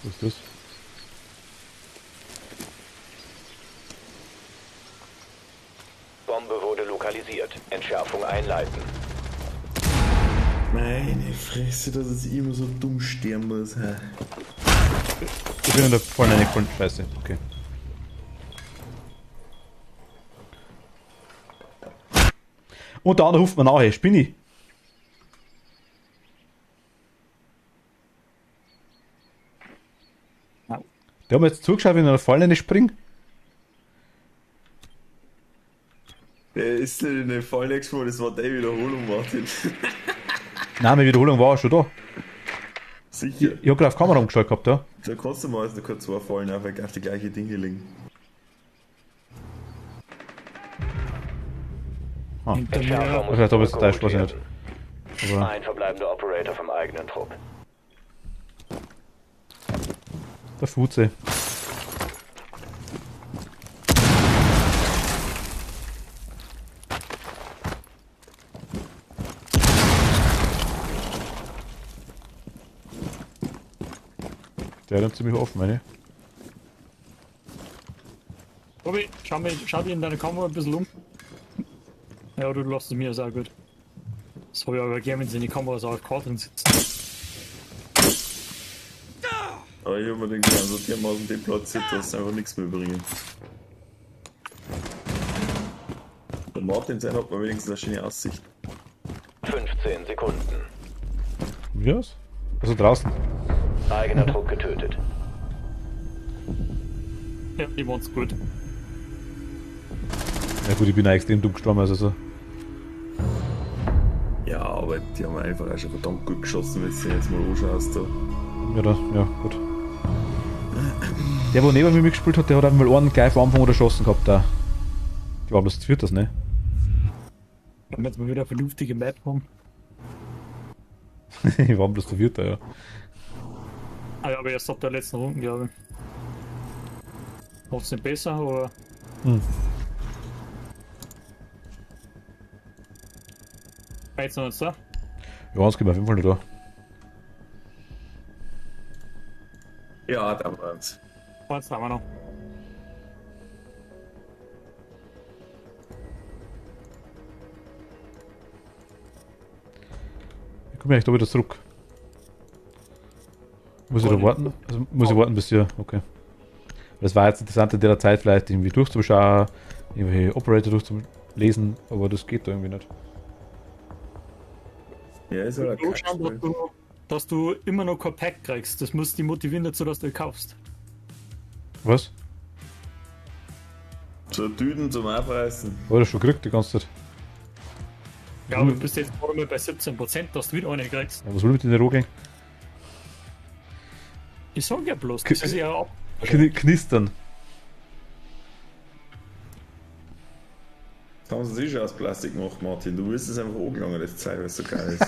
Was ist das? Bombe wurde lokalisiert. Entschärfung einleiten. Meine Fresse, dass es immer so dumm sterben muss. Hä? Ich bin in der vollen reingefallen. Scheiße, okay. Und der andere ruft mir nachher, Spinni. Ja. Der hat mir jetzt zugeschaut, wenn ich in der Falle springe. Der ist in den Fall nächstes Mal, das war die Wiederholung, Martin. Nein, meine Wiederholung war auch schon da. Sicher. Ich hab gerade auf Kamera umgestellt gehabt, ja. Da kannst du mal also kurz zwei Fallen auf die gleiche Dinge liegen. Ah. Hinter Entschärfer mir. muss Vielleicht habe ich es zurückgeholt gleich, weiß ich nicht. werden. Aber Ein verbleibender Operator vom eigenen Trupp. der Fuze. Der hat ziemlich offen, meine. Robby, schau dir in deine Kamera ein bisschen um. Ja, du lässt es mir sehr gut. Das habe ich aber gerne, wenn sie in die Kamera so auf Karten sitzen. Aber ich hab mir gedacht, also dermaßen deplatziert, dass sie einfach nichts mehr bringen. Der Martin sein hat man wenigstens eine schöne Aussicht. 15 Sekunden. Wie aus? Also draußen. Eigener Trupp getötet. Ja, die waren's gut. Ja gut, ich bin auch extrem dumm gestorben, also so. Ja, aber die haben einfach auch schon verdammt gut geschossen, wenn du jetzt mal anschaust. Da. Ja, gut. Der, wo neben mir mitgespielt hat, der hat einmal einen gleich am Anfang oder geschossen gehabt da. Die war bloß zu viert, das, ne? Wenn wir jetzt mal wieder eine vernünftige Map haben. Ich war bloß der Vierte, ja. Ah ja, aber erst ab der letzten Runde, glaube ich. Macht's nicht besser, oder? Jetzt noch nicht da? Ja, uns gehen wir auf jeden Fall nicht da. Ja, da war's. Jetzt haben wir noch. Ich komme eigentlich da wieder zurück. Muss ich da warten? Also muss ich warten bis hier, okay. Das war jetzt interessant in der Zeit vielleicht irgendwie durchzuschauen, irgendwelche Operator durchzulesen, aber das geht da irgendwie nicht. Ja, ist aber Du schauen, dass du immer noch kein Pack kriegst. Das muss dich motivieren dazu, dass du ihn kaufst. Was? So Tüten zum Aufreißen. War das schon gekriegt die ganze Zeit? Ja, aber du bist jetzt gerade mal bei 17%, dass du wieder eine kriegst. Ja, was will mit in den Roh gehen? Ich sag ja bloß, das ist ja ab. Knistern. Das haben sie sich schon aus Plastik gemacht, Martin. Du willst es einfach angelangen, das Zeug, was so geil ist.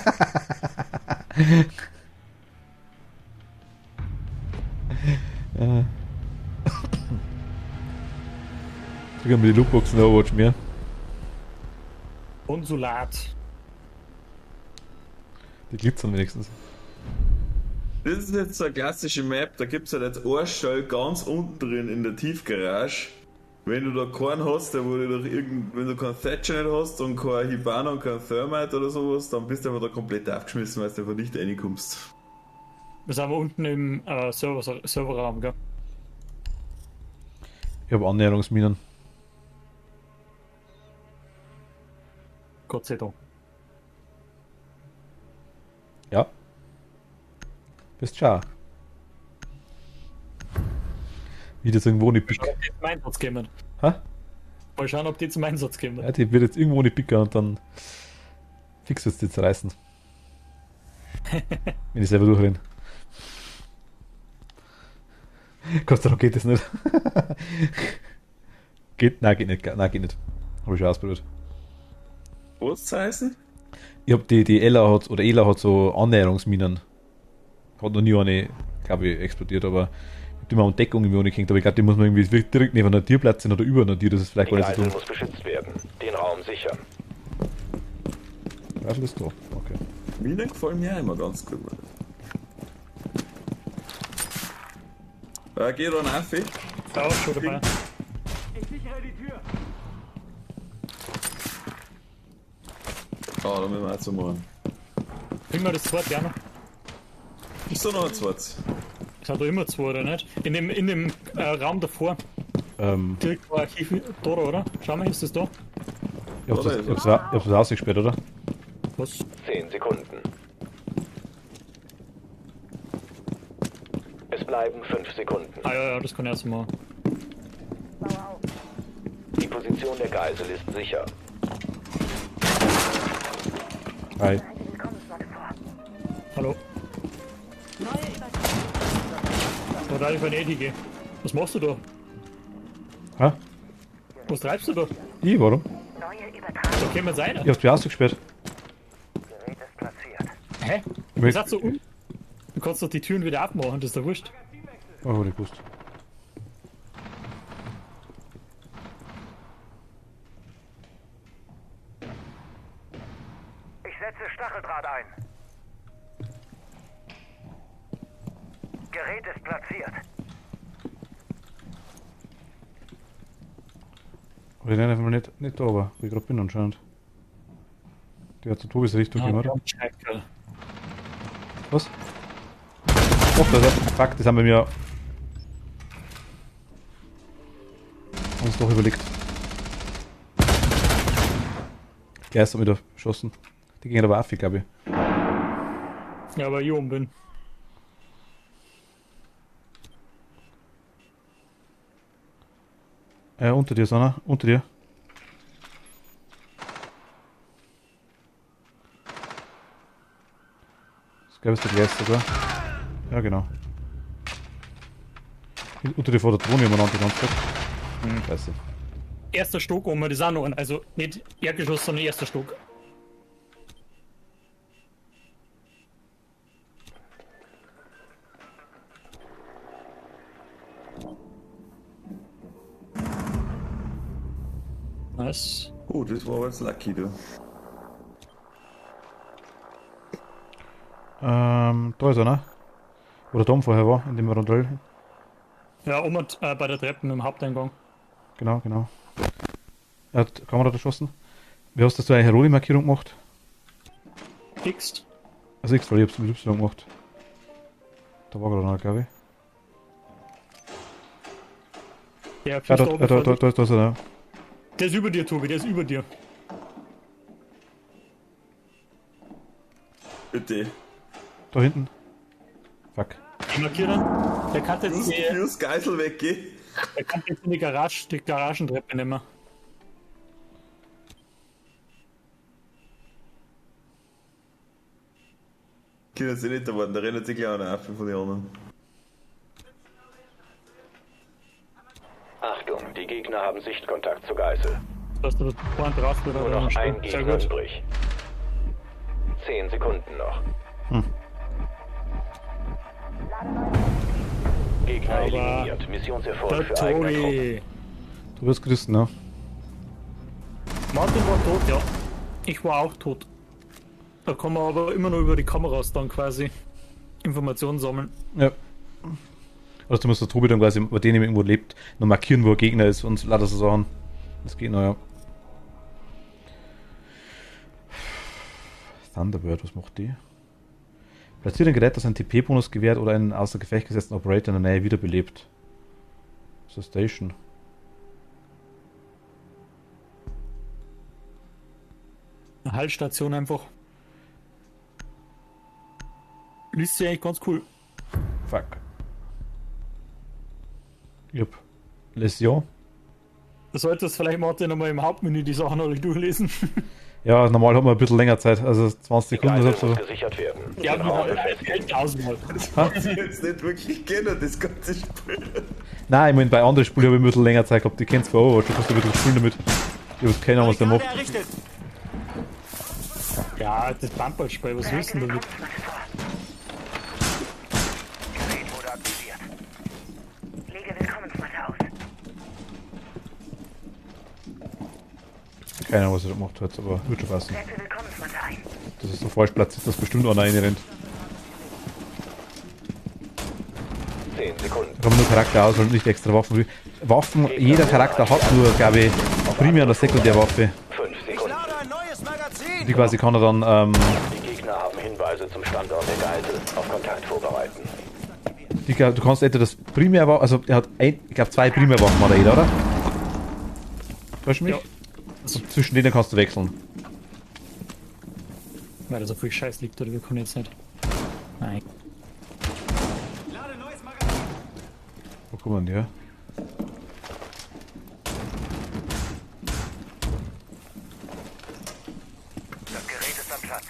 Ich habe mir die Lootboxen Overwatch mehr. Konsulat. Die glitzern wenigstens. Das ist jetzt so eine klassische Map, da gibt es halt jetzt einen Stall ganz unten drin in der Tiefgarage. Wenn du da keinen hast, der wurde durch wenn du keinen Thatcher nicht hast und kein Hibana und kein Thermite oder sowas, dann bist du einfach da komplett aufgeschmissen, weil du einfach nicht reinkommst. Wir sind unten im Serverraum, gell? Ich habe Annäherungsminen. Gott sei Dank. Ja. Bist schau. Wie das irgendwo nicht picken. Mal schauen, ob die zum Einsatz kommen. Hä? Mal schauen, ob die zum Einsatz kommen. Ja, die wird jetzt irgendwo nicht picken und dann fix jetzt die zerreißen. Wenn ich selber durchrenne. Gott sei Dank geht das nicht. Nein, geht nicht. Nein, geht nicht. Habe ich schon ausprobiert. Was zu heißen? Ich hab die Ela hat so Annäherungsminen. Hat noch nie eine, glaube ich, explodiert, aber ich hab die mal um Deckung irgendwie angehängt, aber ich glaube, die muss man irgendwie direkt neben einer Tür platzieren oder über einer Tür, das ist vielleicht Die gar nicht so Geisel dumm. muss beschützt werden. Den Raum sichern. Ja, das ist da. Okay. Minen gefallen mir auch immer ganz gut. Geh dann auf. Da schon dabei. Ich sichere die Tür. Ah, da müssen wir auch so machen. Bring mal das zweite, ja noch. Ist da noch ein zweites? Es hat doch immer zwei, oder nicht? In dem Raum davor. Direkt vor Archiv da, oder? Schau mal, ist das da? Ich hab's das ausgesperrt, oder? Was? 10 Sekunden. Es bleiben 5 Sekunden. Ah ja, das kann ich erst mal. Die Position der Geisel ist sicher. Hi. Hallo. Da darf ich bei Eddie gehen. Was machst du da? Hä? Was treibst du da? Ich, warum? Da können wir sein. Ich hab's dir ausgesperrt. Hä? Ich Was sagst du? Du kannst doch die Türen wieder abmachen, das ist doch wurscht. Oh, hab ich gewusst. Ich setze Stacheldraht ein. Gerät ist platziert. Aber ich nenne einfach mal nicht da, aber wo ich gerade bin anscheinend. Der hat zur Tobis Richtung gehen, oder? Was? Doch, fuck, das haben wir mir uns doch überlegt. Geister hat mich da geschossen. Die gehen aber auf, glaube ich. Ja, weil ich oben bin. Unter dir, Sanna. Unter dir. Das glaube ich ist der Geister, oder? Ja, genau. Unter dir vor der Drohne umeinander die ganze Zeit. Scheiße. Erster Stock oben, das ist auch noch ein, also nicht Erdgeschoss, sondern erster Stock. Nice. Oh, das war jetzt lucky, du. Da ist einer. Wo der Dom vorher war, in dem Rondell. Ja, und bei der Treppe im Haupteingang. Genau. Er hat Kamera erschossen. Wie hast du eine Heroli-Markierung gemacht? X. Also X, weil ich hab's mit Y gemacht. Da war gerade einer, glaube ich. Ja, Da ist er. Der ist über dir, Tobi, der ist über dir. Bitte. Da hinten. Fuck. Ich markiere ihn. Der kann jetzt Fuse Geisel weggehen. der kann jetzt in die Garagentreppe nehmen. Kinder sind nicht da worden, da rennen sich gleich einer ab von den anderen. Achtung, die Gegner haben Sichtkontakt zur Geißel. Dass du das vorhin drauf oder Nur noch ein Sehr Gegner gut. übrig. 10 Sekunden noch. Gegner Aber eliminiert. Missionserfolg Der für eigene Truppen. Tobi. Du wirst gerissen, ne? Martin war tot, ja. Ich war auch tot. Da kann man aber immer nur über die Kameras dann quasi Informationen sammeln. Ja. Also du musst der Tobi dann quasi, bei denen irgendwo lebt, noch markieren, wo ein Gegner ist und lauter so Sachen. Das geht noch, ja. Thunderbird, was macht die? Platziert ein Gerät, das einen TP-Bonus gewährt oder einen außer Gefecht gesetzten Operator in der Nähe wiederbelebt. Das ist eine Station. Eine Haltstation einfach. Liest sich eigentlich ganz cool. Fuck. Ich hab Läsion. Du solltest vielleicht Martin nochmal im Hauptmenü die Sachen alle durchlesen. Ja, normal hat man ein bisschen länger Zeit, also 20 Sekunden Geisel oder so. muss gesichert werden. Ja, Den Raum wir befestigen. tausendmal. Das muss ich jetzt nicht wirklich kennen, das ganze Spiel. Nein, ich meine, bei anderen Spielen habe ich ein bisschen länger Zeit gehabt. Die kennst du auch, du kannst ein bisschen spielen damit. Ich habe keine Ahnung, was der macht. Ja, das Bumperspray, was willst du denn damit? Gerät wurde aktiviert. Lege Willkommensmatte aus. Keine Ahnung, was er da gemacht hat, aber wird schon passen. Setze Willkommensmatte ein. Das ist so falsch platziert, dass bestimmt einer reinrennt. 10 Sekunden. Da kann man nur Charakter aus und nicht extra Waffen. Waffen, jeder Charakter hat nur, glaube ich, Primär- und Sekundärwaffe. 5 Sekunden. Die quasi kann er dann, Die Gegner haben Hinweise zum Standort der Geisel. Auf Kontakt vorbereiten. du kannst entweder das Primärwaffe, also er hat, ich glaube 2 Primärwaffen hat er jeder, oder? Hörst du mich? Ja. Und zwischen denen kannst du wechseln. Weil da so viel Scheiß liegt, oder wir können jetzt nicht. Nein. Wo kommen die her? Das Gerät ist am Platz.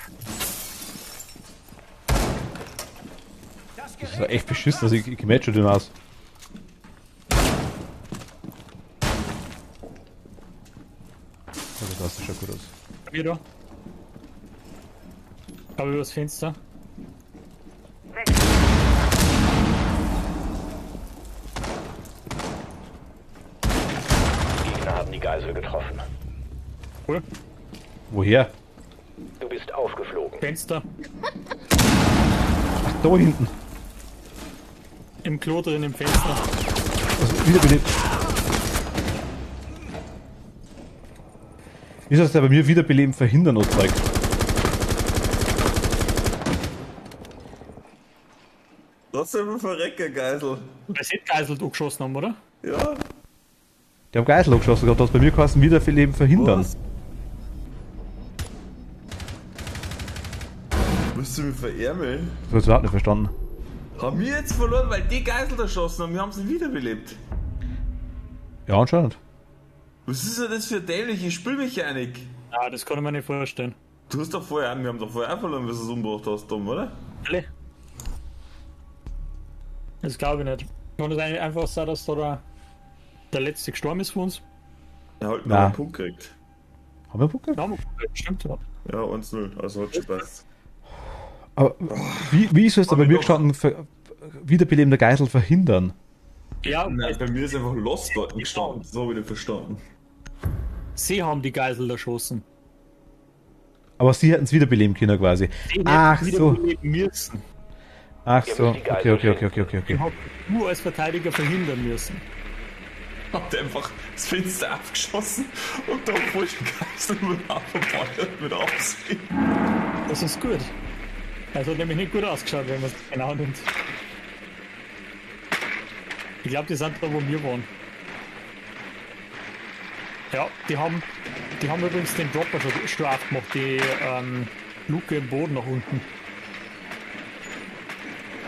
Das ist ja echt beschissen, also ich matche schon den aus. Also das sieht schon gut aus. Wieder. Aber übers Fenster. Die Gegner haben die Geisel getroffen. Cool. Woher? Du bist aufgeflogen. Fenster. Ach, da hinten. Im Klo drin im Fenster. Also wiederbelebt. Wieso ist der bei mir Wiederbeleben verhindern anzeigt? Trotzdem ein Verrecker, Geisel. Weil sie Geisel geschossen haben, oder? Ja. Die haben Geisel geschossen gehabt, das bei mir geheißen Wiederbeleben verhindern. Was? Musst du mich verärmeln? Das hast du überhaupt nicht verstanden. Haben wir jetzt verloren, weil die Geisel erschossen haben? Wir haben sie wiederbelebt. Ja, anscheinend. Was ist denn das für eine dämliche Spielmechanik? Ja, das kann ich mir nicht vorstellen. Du hast doch vorher, wir haben doch vorher auch verloren, wie du es umgebracht hast, Tom, oder? Alle. Das glaube ich nicht. Kann es eigentlich einfach sein, dass da der letzte gestorben ist für uns? Er hat Nein. noch einen Punkt gekriegt. Haben wir einen Punkt gehabt? Ja, stimmt, ja. Ja, 1-0, also hat schon passt. Aber wie ist es da bei mir gestanden, wiederbelebende Geisel verhindern? Ja, Nein, bei mir ist einfach Lost dort gestanden, so habe ich das verstanden. Sie haben die Geisel erschossen. Aber sie hätten es wiederbeleben können quasi. Sie Ach hätten so. wiederbeleben müssen. Ach Ihr so. müsst die Geisel Okay. Die haben nur als Verteidiger verhindern müssen. Hat einfach das Fenster abgeschossen und da obwohl die Geisel mit abgeballert mit Absicht. Das ist gut. Also hat nämlich nicht gut ausgeschaut, wenn man es genau nimmt. Ich glaube, die sind da, wo wir waren. Ja, die haben übrigens den Dropper schon straff gemacht, die Luke im Boden nach unten.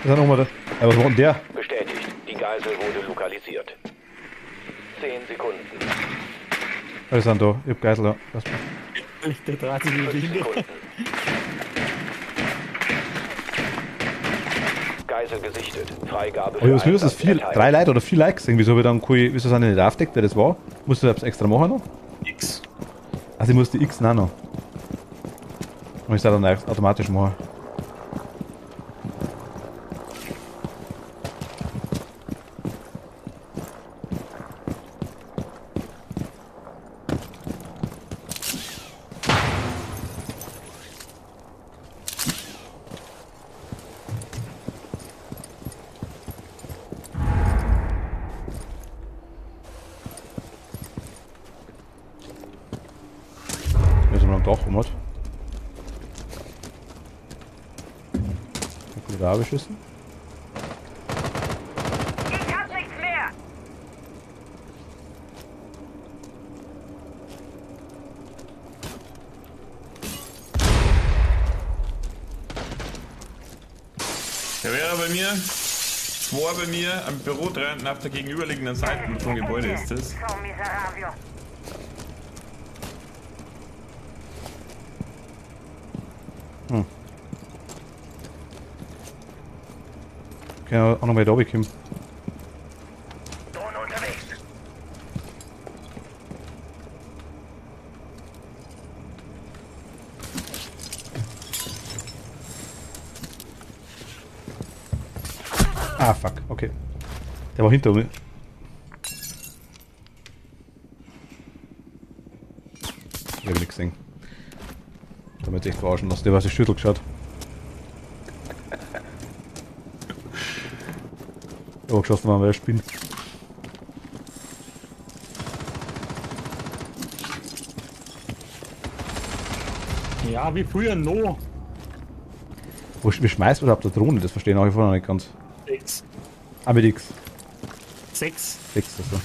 Was war was war denn der? Bestätigt. Die Geisel wurde lokalisiert. 10 Sekunden. Was sind da? Ich hab Geisel da. Was? Der dreht sich wie 5 Winde. Sekunden. Geisel gesichtet. Freigabe Aber was für ist das? Einsatz erteilt. 3 Leute oder 4 Likes? Wieso habe ich dann wieso sind die nicht aufgedeckt, wer das war? Musst du das extra machen noch? X. Also ich muss die X noch. Und ich soll dann automatisch machen. Doch, um was? Da beschissen. Ich hab nichts mehr. Der wäre bei mir, 2 bei mir am Büro dran, auf der gegenüberliegenden Seite vom Gebäude ist das. So miserabio. Okay, auch noch mal da wegkommen. Drohne unterwegs. Ah, fuck, okay. Der war hinter mir. Ich hab nichts gesehen. Damit echt verarschen lassen, der war sich Schüttel geschaut. Oh, geschossen waren, weil er spinnt. Ja, wie früher noch. Wie schmeißt man überhaupt eine Drohne? Das verstehen auch ich vorher noch nicht ganz. X. Ah, mit X. 6. 6, also.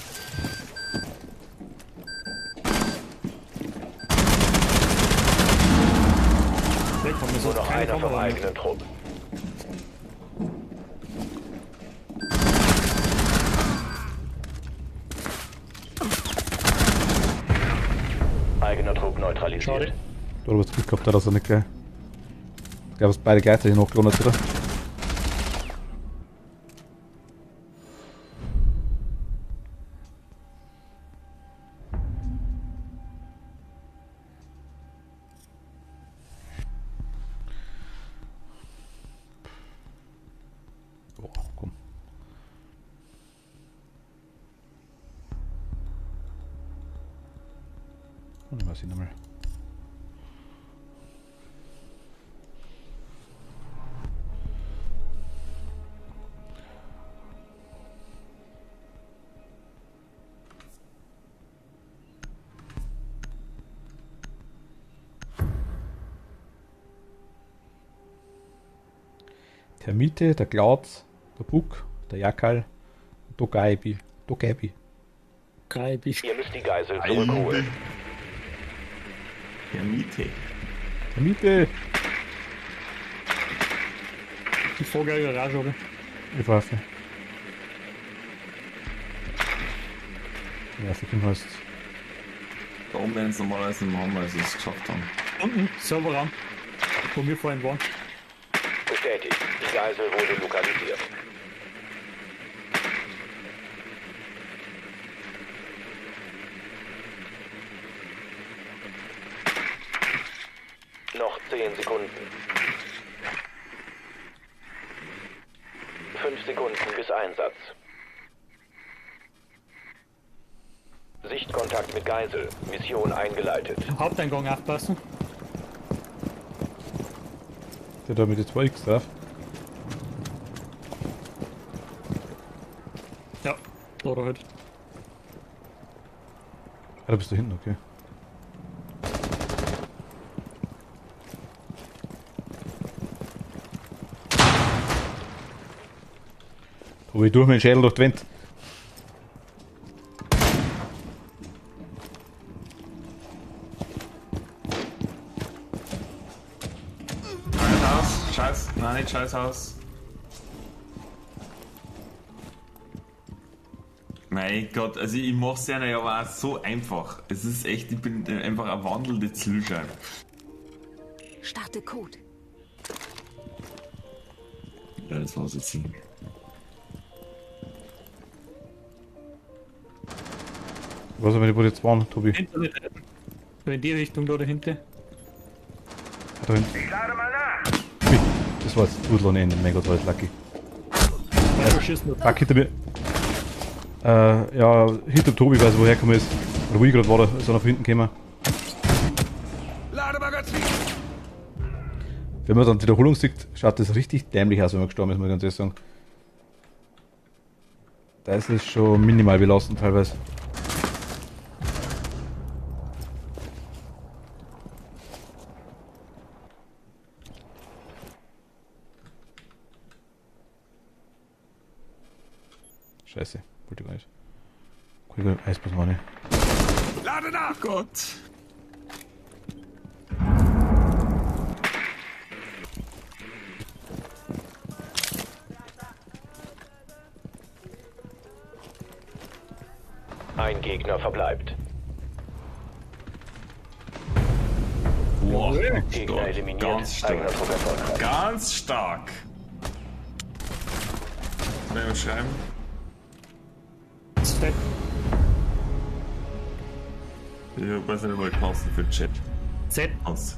Nur noch einer vom eigenen Trupp. Eigener Trupp neutralisiert. Schade. Da hast du Glück gehabt, dass er nicht gleich. Ich glaube, es beide gleichzeitig nachgeladen hat, oder? Oh, komm. Und was ich nochmal. Der Miete, der Klaus, der Buck, der Jakal, der Gaibi. Greibisch. Ihr müsst die Geisel zurückholen. Der Miete. Der Miete! Die Vogelgarage, oder? Ich weiß nicht. Ja, für den heißt. Da oben werden es normalerweise machen, weil sie es geschafft haben. Unten, Serverraum. Wo wir vorhin waren. Bestätigt. Die Geisel wurde lokalisiert. Noch 10 Sekunden. 5 Sekunden bis Einsatz. Sichtkontakt mit Geisel. Mission eingeleitet. Haupteingang aufpassen. Der da mit den 2x drauf. Ja, oder halt. Ah, da bist du hinten, okay. Tobi, durch meinen Schädel durch die Wand. Haus, scheiß, nein, nicht scheiß Haus. Mein Gott, also ich mach's ja aber auch so einfach. Es ist echt, ich bin einfach ein wandelnde Zielscheibe. Starte Code. Ja, das war's jetzt nicht. Was haben wir die jetzt waren, Tobi? Hinter nicht retten. So in die Richtung da dahinter. Da hinten. Ich lade mal nach. Ui, das war jetzt Dudel und Ende, mega toll, Lucky. Ja, du schießt nur. Fuck, hinter mir. Ja, hinter Tobi, weiß ich, woher gekommen ist. Oder wo ich gerade war, da ist er nach hinten gekommen. Lademagazin. Wenn man dann die Wiederholung sieht, schaut das richtig dämlich aus, wenn man gestorben ist, muss ich ganz ehrlich sagen. Das ist schon minimal belastend teilweise. Scheiße, wollte ich gar nicht. Cool, Eisbusmanne. Lade nach. Gott. Ein Gegner verbleibt. Boah, Gegner eliminiert. ganz Eigener stark. Druck erfolgreich. Ganz stark. Soll ich schreiben? Ist fett. Ich weiß nicht mal Tasten für Chat. Z. Aus.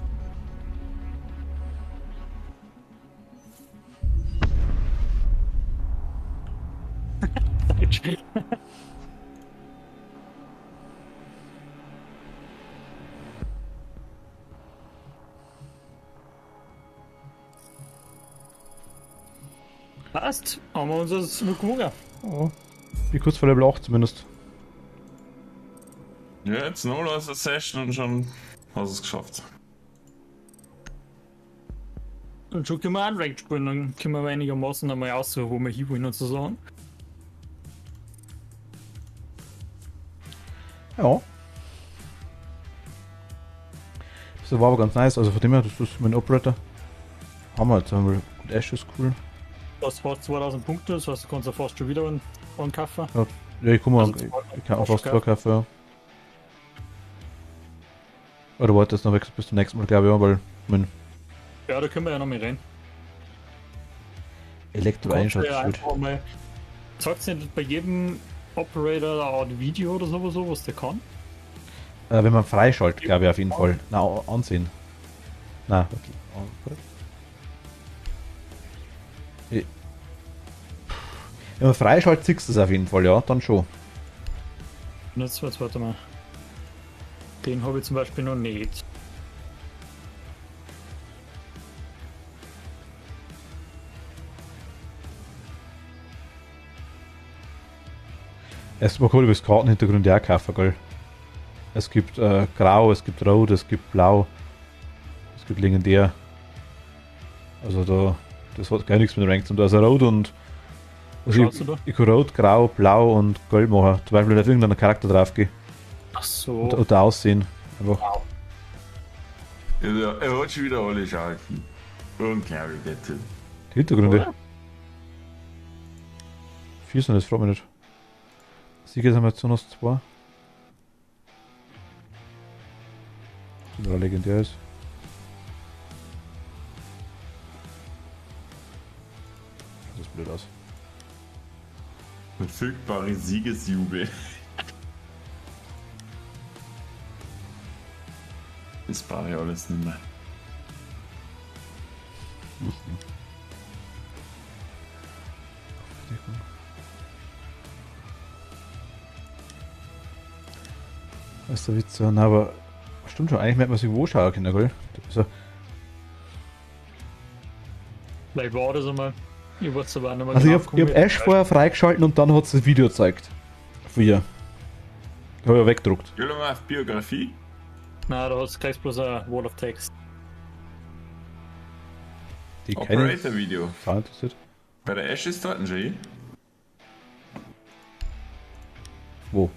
Passt. Haben wir uns das noch gewonnen. Oh, wie kurz vor Level 8 zumindest. Ja, jetzt noch eine Session und schon hast du es geschafft. Und schon können wir Unranked spielen, dann können wir einigermaßen einmal aussuchen, wo wir hinwollen und so sagen. Ja. Das war aber ganz nice, also von dem her, das ist mein Operator. Haben wir jetzt einmal gut, Ash ist cool. Du hast fast 2000 Punkte, das heißt, du kannst ja fast schon wieder einen kaufen. Ja, ich komme Also ich kann auch fast zwei kaufen, ja. Oder warte jetzt noch weg bis zum nächsten Mal, glaube ich, ja, weil mein Ja, da können wir ja noch mal rein. Elektro-Einsatz mal. Sagt nicht bei jedem Operator eine Art Video oder so, was der kann? wenn man freischaltet, glaube ich auf jeden Fall. Na, ansehen. Na, okay. Wenn man freischaltet, siehst du es auf jeden Fall, ja, dann schon. Und jetzt warte mal. Den habe ich zum Beispiel noch nicht. Erstmal cool über das Kartenhintergrund ja kaufen, gell? Es gibt grau, es gibt rot, es gibt blau, es gibt legendär. Also da, das hat gar nichts mit Ranked. Und da ist rot und also ich kann rot, grau, blau und gold machen. Zum Beispiel, wenn nicht irgendein Charakter drauf geht. Ach so. Und aussehen. Einfach. Ja, er hat schon wieder alle Schalten. Unglaublich, der Typ. Die Hintergründe. 4 sind das, frag mich nicht. Sieger sind wir jetzt noch 2. Die da legendär ist. Das ist blöd aus. Verfügbare Siegesjubel. Das brauche ich alles nicht mehr. ist der Witz. Na, aber stimmt schon, eigentlich merkt man sich wo schauen können, gell? Also, Vielleicht war das einmal. Ich weiß aber auch nicht mehr also genau, ich hab Ash vorher freigeschalten und dann hat es das Video gezeigt. Von ihr. Ich habe ja weggedruckt. Geh mal auf Biografie. Nein, da hast du gleich bloß ein Wall of Text. Die keine Operator-Video. Sau interessiert. Bei der Ash ist dort ein G. Wo?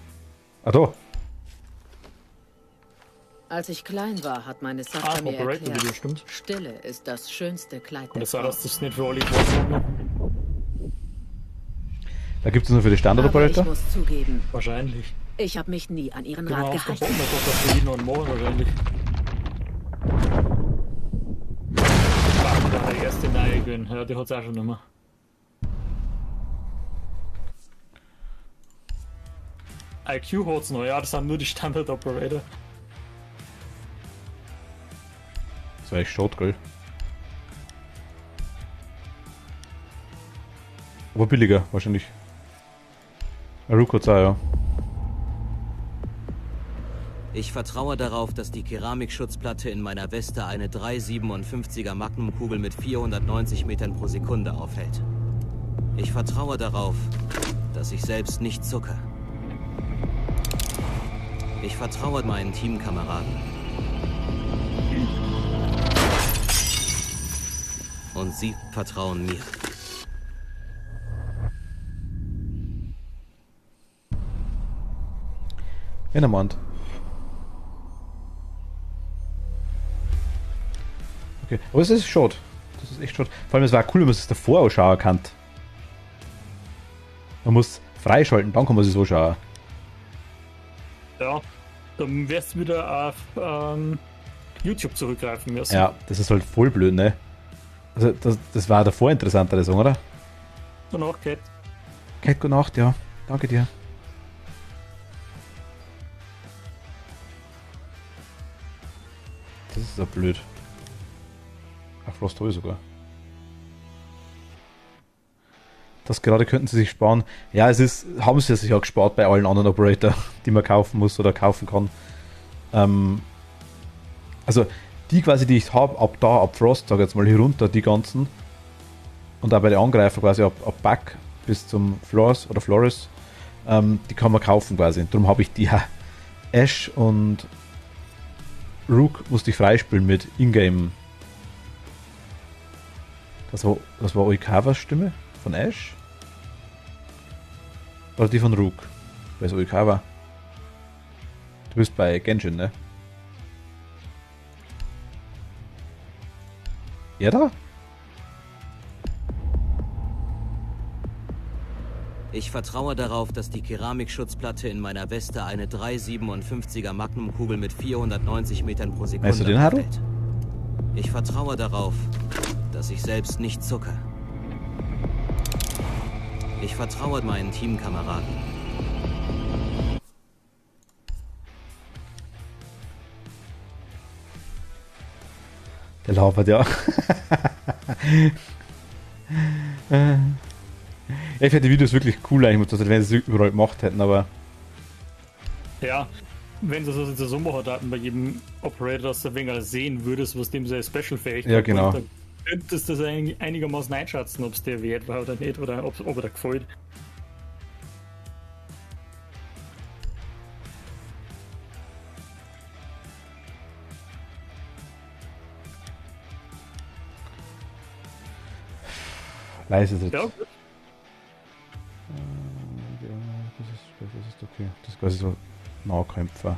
Ah, da. Als ich klein war, hat meine Tochter mir Operator-Video, erklärt, stimmt. Stille ist das schönste Kleid Und der das war Frau. das nicht für alle Quads. Da gibt es nur für die Aber ich Standard-Operator. muss zugeben, Wahrscheinlich. ich habe mich nie an ihren Genau, Rat auf der gehalten. Bombe kommt das für ihn und morgen wahrscheinlich. Der erste neue Gön, ja, die hat es auch schon immer. IQ hat's noch, ja, das sind nur die Standard-Operator. Das war echt schade, gell? Aber billiger, wahrscheinlich. Aruko hat's auch, ja. Ich vertraue darauf, dass die Keramikschutzplatte in meiner Weste eine 3,57er Magnumkugel mit 490 Metern pro Sekunde aufhält. Ich vertraue darauf, dass ich selbst nicht zucke. Ich vertraue meinen Teamkameraden. Und sie vertrauen mir. In der Mond. Okay, aber es ist schade. Das ist echt schade. Vor allem, es war cool, wenn man es davor auch schauen kann. Man muss freischalten, dann kann man es so schauen. Ja, dann wirst du wieder auf YouTube zurückgreifen müssen. Ja, das ist halt voll blöd, ne? Also, das war davor interessantere Song, oder? Danach geht. Kate, gute Nacht, ja. Danke dir. Das ist ja blöd. Ach, Frost habe ich sogar. Das gerade könnten sie sich sparen. Ja, haben sie sich auch gespart bei allen anderen Operator, die man kaufen muss oder kaufen kann. Also die quasi, die ich habe, ab Frost, sag jetzt mal hier runter, die ganzen. Und auch bei den Angreifern quasi ab Back bis zum Flores, die kann man kaufen quasi. Darum habe ich die Ash und Rook musste ich freispielen mit Ingame. Das war Oikawas Stimme von Ash? Oder die von Rook? Wer ist Oikawa? Du bist bei Genshin, ne? Er da? Ich vertraue darauf, dass die Keramikschutzplatte in meiner Weste eine 3,57er Magnumkugel mit 490 Metern pro Sekunde Weißt du den, Haru? aufhält. Ich vertraue darauf, dass ich selbst nicht zucke. Ich vertraue meinen Teamkameraden. Der labert ja. Ich finde die Videos wirklich cool eigentlich, wenn sie es überall gemacht hätten, aber Ja, wenn du das jetzt so machen hätten bei jedem Operator, dass du ein wenig sehen würdest, was dem seine Special-Fähigkeit Ja, genau. dann könntest du das einigermaßen einschätzen, ob es dir wert war oder nicht, oder ob er dir gefällt. leise ist jetzt. Ja, Das ist okay. Das ist quasi so Nahkämpfer.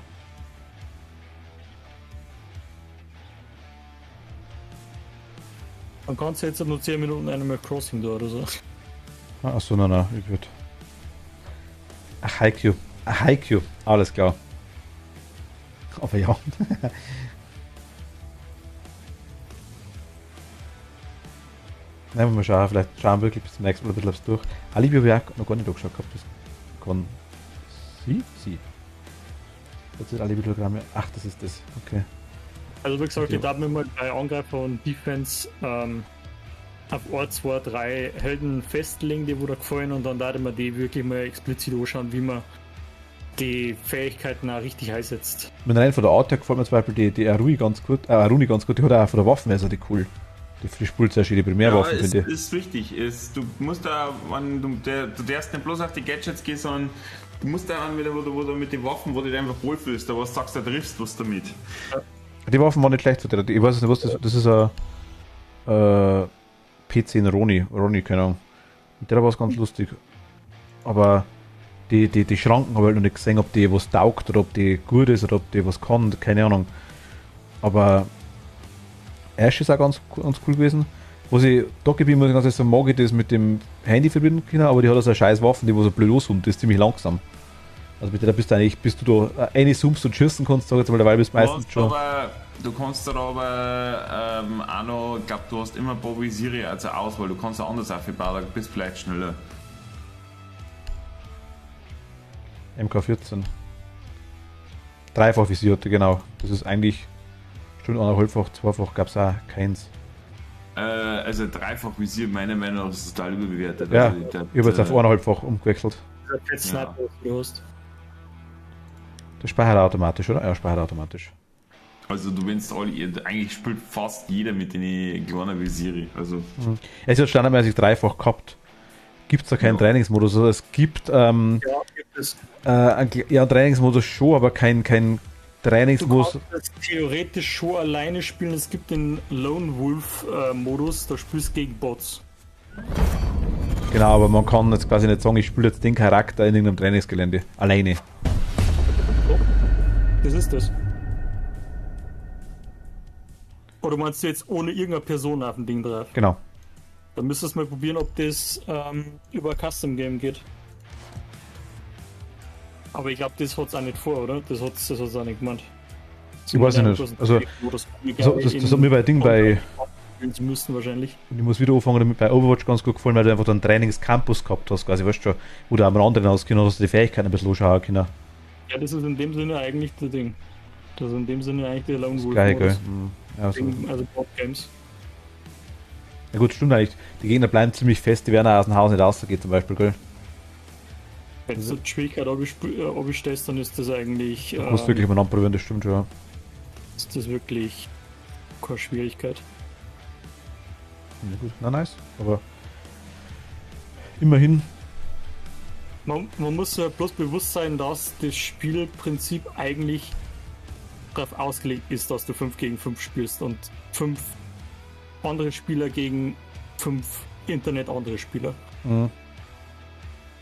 man kann jetzt nur 10 Minuten Animal Crossing da oder so. Achso, nein, ich würde. Ach, Haikyuu. Haikyuu, alles klar. Aber ja. Nein, wir mal schauen, vielleicht schauen wir wirklich bis zum nächsten Mal ein bisschen aufs durch. Alibi habe ich auch noch gar nicht angeschaut gehabt. Das kann. Sie? Das ist Alibi-Diagramm. Ach, das ist das. Okay. Also wie gesagt, Okay. ich darf mir mal bei Angreifer und Defense auf 1, 2, 3 Helden festlegen, die wo da gefallen, und dann darf man die wirklich mal explizit anschauen, wie man die Fähigkeiten auch richtig einsetzt. Wenn rein von der Art her gefällt mir zum Beispiel die Aruni ganz gut, die hat auch von der Waffenweise die cool. Die frischpult sehr schön, die Primärwaffen, finde ich. Ist wichtig. Du musst da, du darfst nicht bloß auf die Gadgets gehen, sondern du musst da an, wo du mit den Waffen, wo du dich einfach wohlfühlst, da was sagst, da triffst was damit. Die Waffen waren nicht schlecht für dich. Ich weiß nicht, was das ist ein P10 Roni, keine Ahnung. Und der war es ganz lustig. Aber die Schranken habe ich halt noch nicht gesehen, ob die was taugt oder ob die gut ist oder ob die was kann, keine Ahnung. Aber Ash ist auch ganz cool gewesen. Was ich da geblieben muss, ich ganz ehrlich sagen, mag ich das mit dem Handy verbinden können, aber die hat also eine scheiß Waffen, die wo so blöd loszoomt, die ist ziemlich langsam. Also mit der bist du eigentlich, bis du da zoomst und schießen kannst, sag jetzt mal, derweil bist du meistens schon. Du kannst aber auch noch, ich glaube, du hast immer ein paar Visiere also Auswahl, du kannst auch anders aufbauen, da bist vielleicht schneller. MK14. Dreifach visierte, genau. Das ist eigentlich Stunde 1,5-fach, 2-fach gab es auch keins. Also dreifach Visier, meiner Meinung nach, ist total überbewertet. Ja, also, ich habe jetzt auf 1,5-fach umgewechselt. Ja. Das speichert automatisch, oder? Ja, speichert automatisch. Also du willst eigentlich spielt fast jeder mit den kleinen Visiere. Also. Es hat standardmäßig dreifach gehabt. Gibt es da keinen Trainingsmodus? Also es gibt einen Trainingsmodus schon, aber kein Trainingsmodus. Du kannst das theoretisch schon alleine spielen. Es gibt den Lone Wolf Modus, da spielst du gegen Bots. Genau, aber man kann jetzt quasi nicht sagen, ich spiele jetzt den Charakter in irgendeinem Trainingsgelände alleine. Oh, das ist das. Oder meinst du jetzt ohne irgendeine Person auf dem Ding drauf? Genau. Dann müsstest du mal probieren, ob das über Custom Game geht. Aber ich glaube, das hat es auch nicht vor, oder? Das hat es auch nicht gemeint. Ich weiß nicht. Also, das hat mir bei Ding bei. Sie müssten wahrscheinlich. Und ich muss wieder anfangen, damit bei Overwatch ganz gut gefallen, weil du einfach einen Trainingscampus gehabt hast, quasi, weißt du schon. Oder am anderen ausgehen hast du die Fähigkeiten ein bisschen anschauen können. Ja, das ist in dem Sinne eigentlich das Ding. Das ist in dem Sinne eigentlich der Lone Wolf. Geil, gell? Ja, so. Also Board Games. Ja gut, stimmt eigentlich. Die Gegner bleiben ziemlich fest, die werden auch aus dem Haus nicht rausgehen zum Beispiel, gell? Wenn du die Schwierigkeit abstellst, dann ist das eigentlich... Du musst wirklich mal anprobieren, das stimmt schon, ja. Ist das wirklich keine Schwierigkeit. Ja gut, na nice, aber immerhin. Man muss ja bloß bewusst sein, dass das Spielprinzip eigentlich darauf ausgelegt ist, dass du 5 gegen 5 spielst und 5 andere Spieler gegen 5 Internet andere Spieler. Mhm.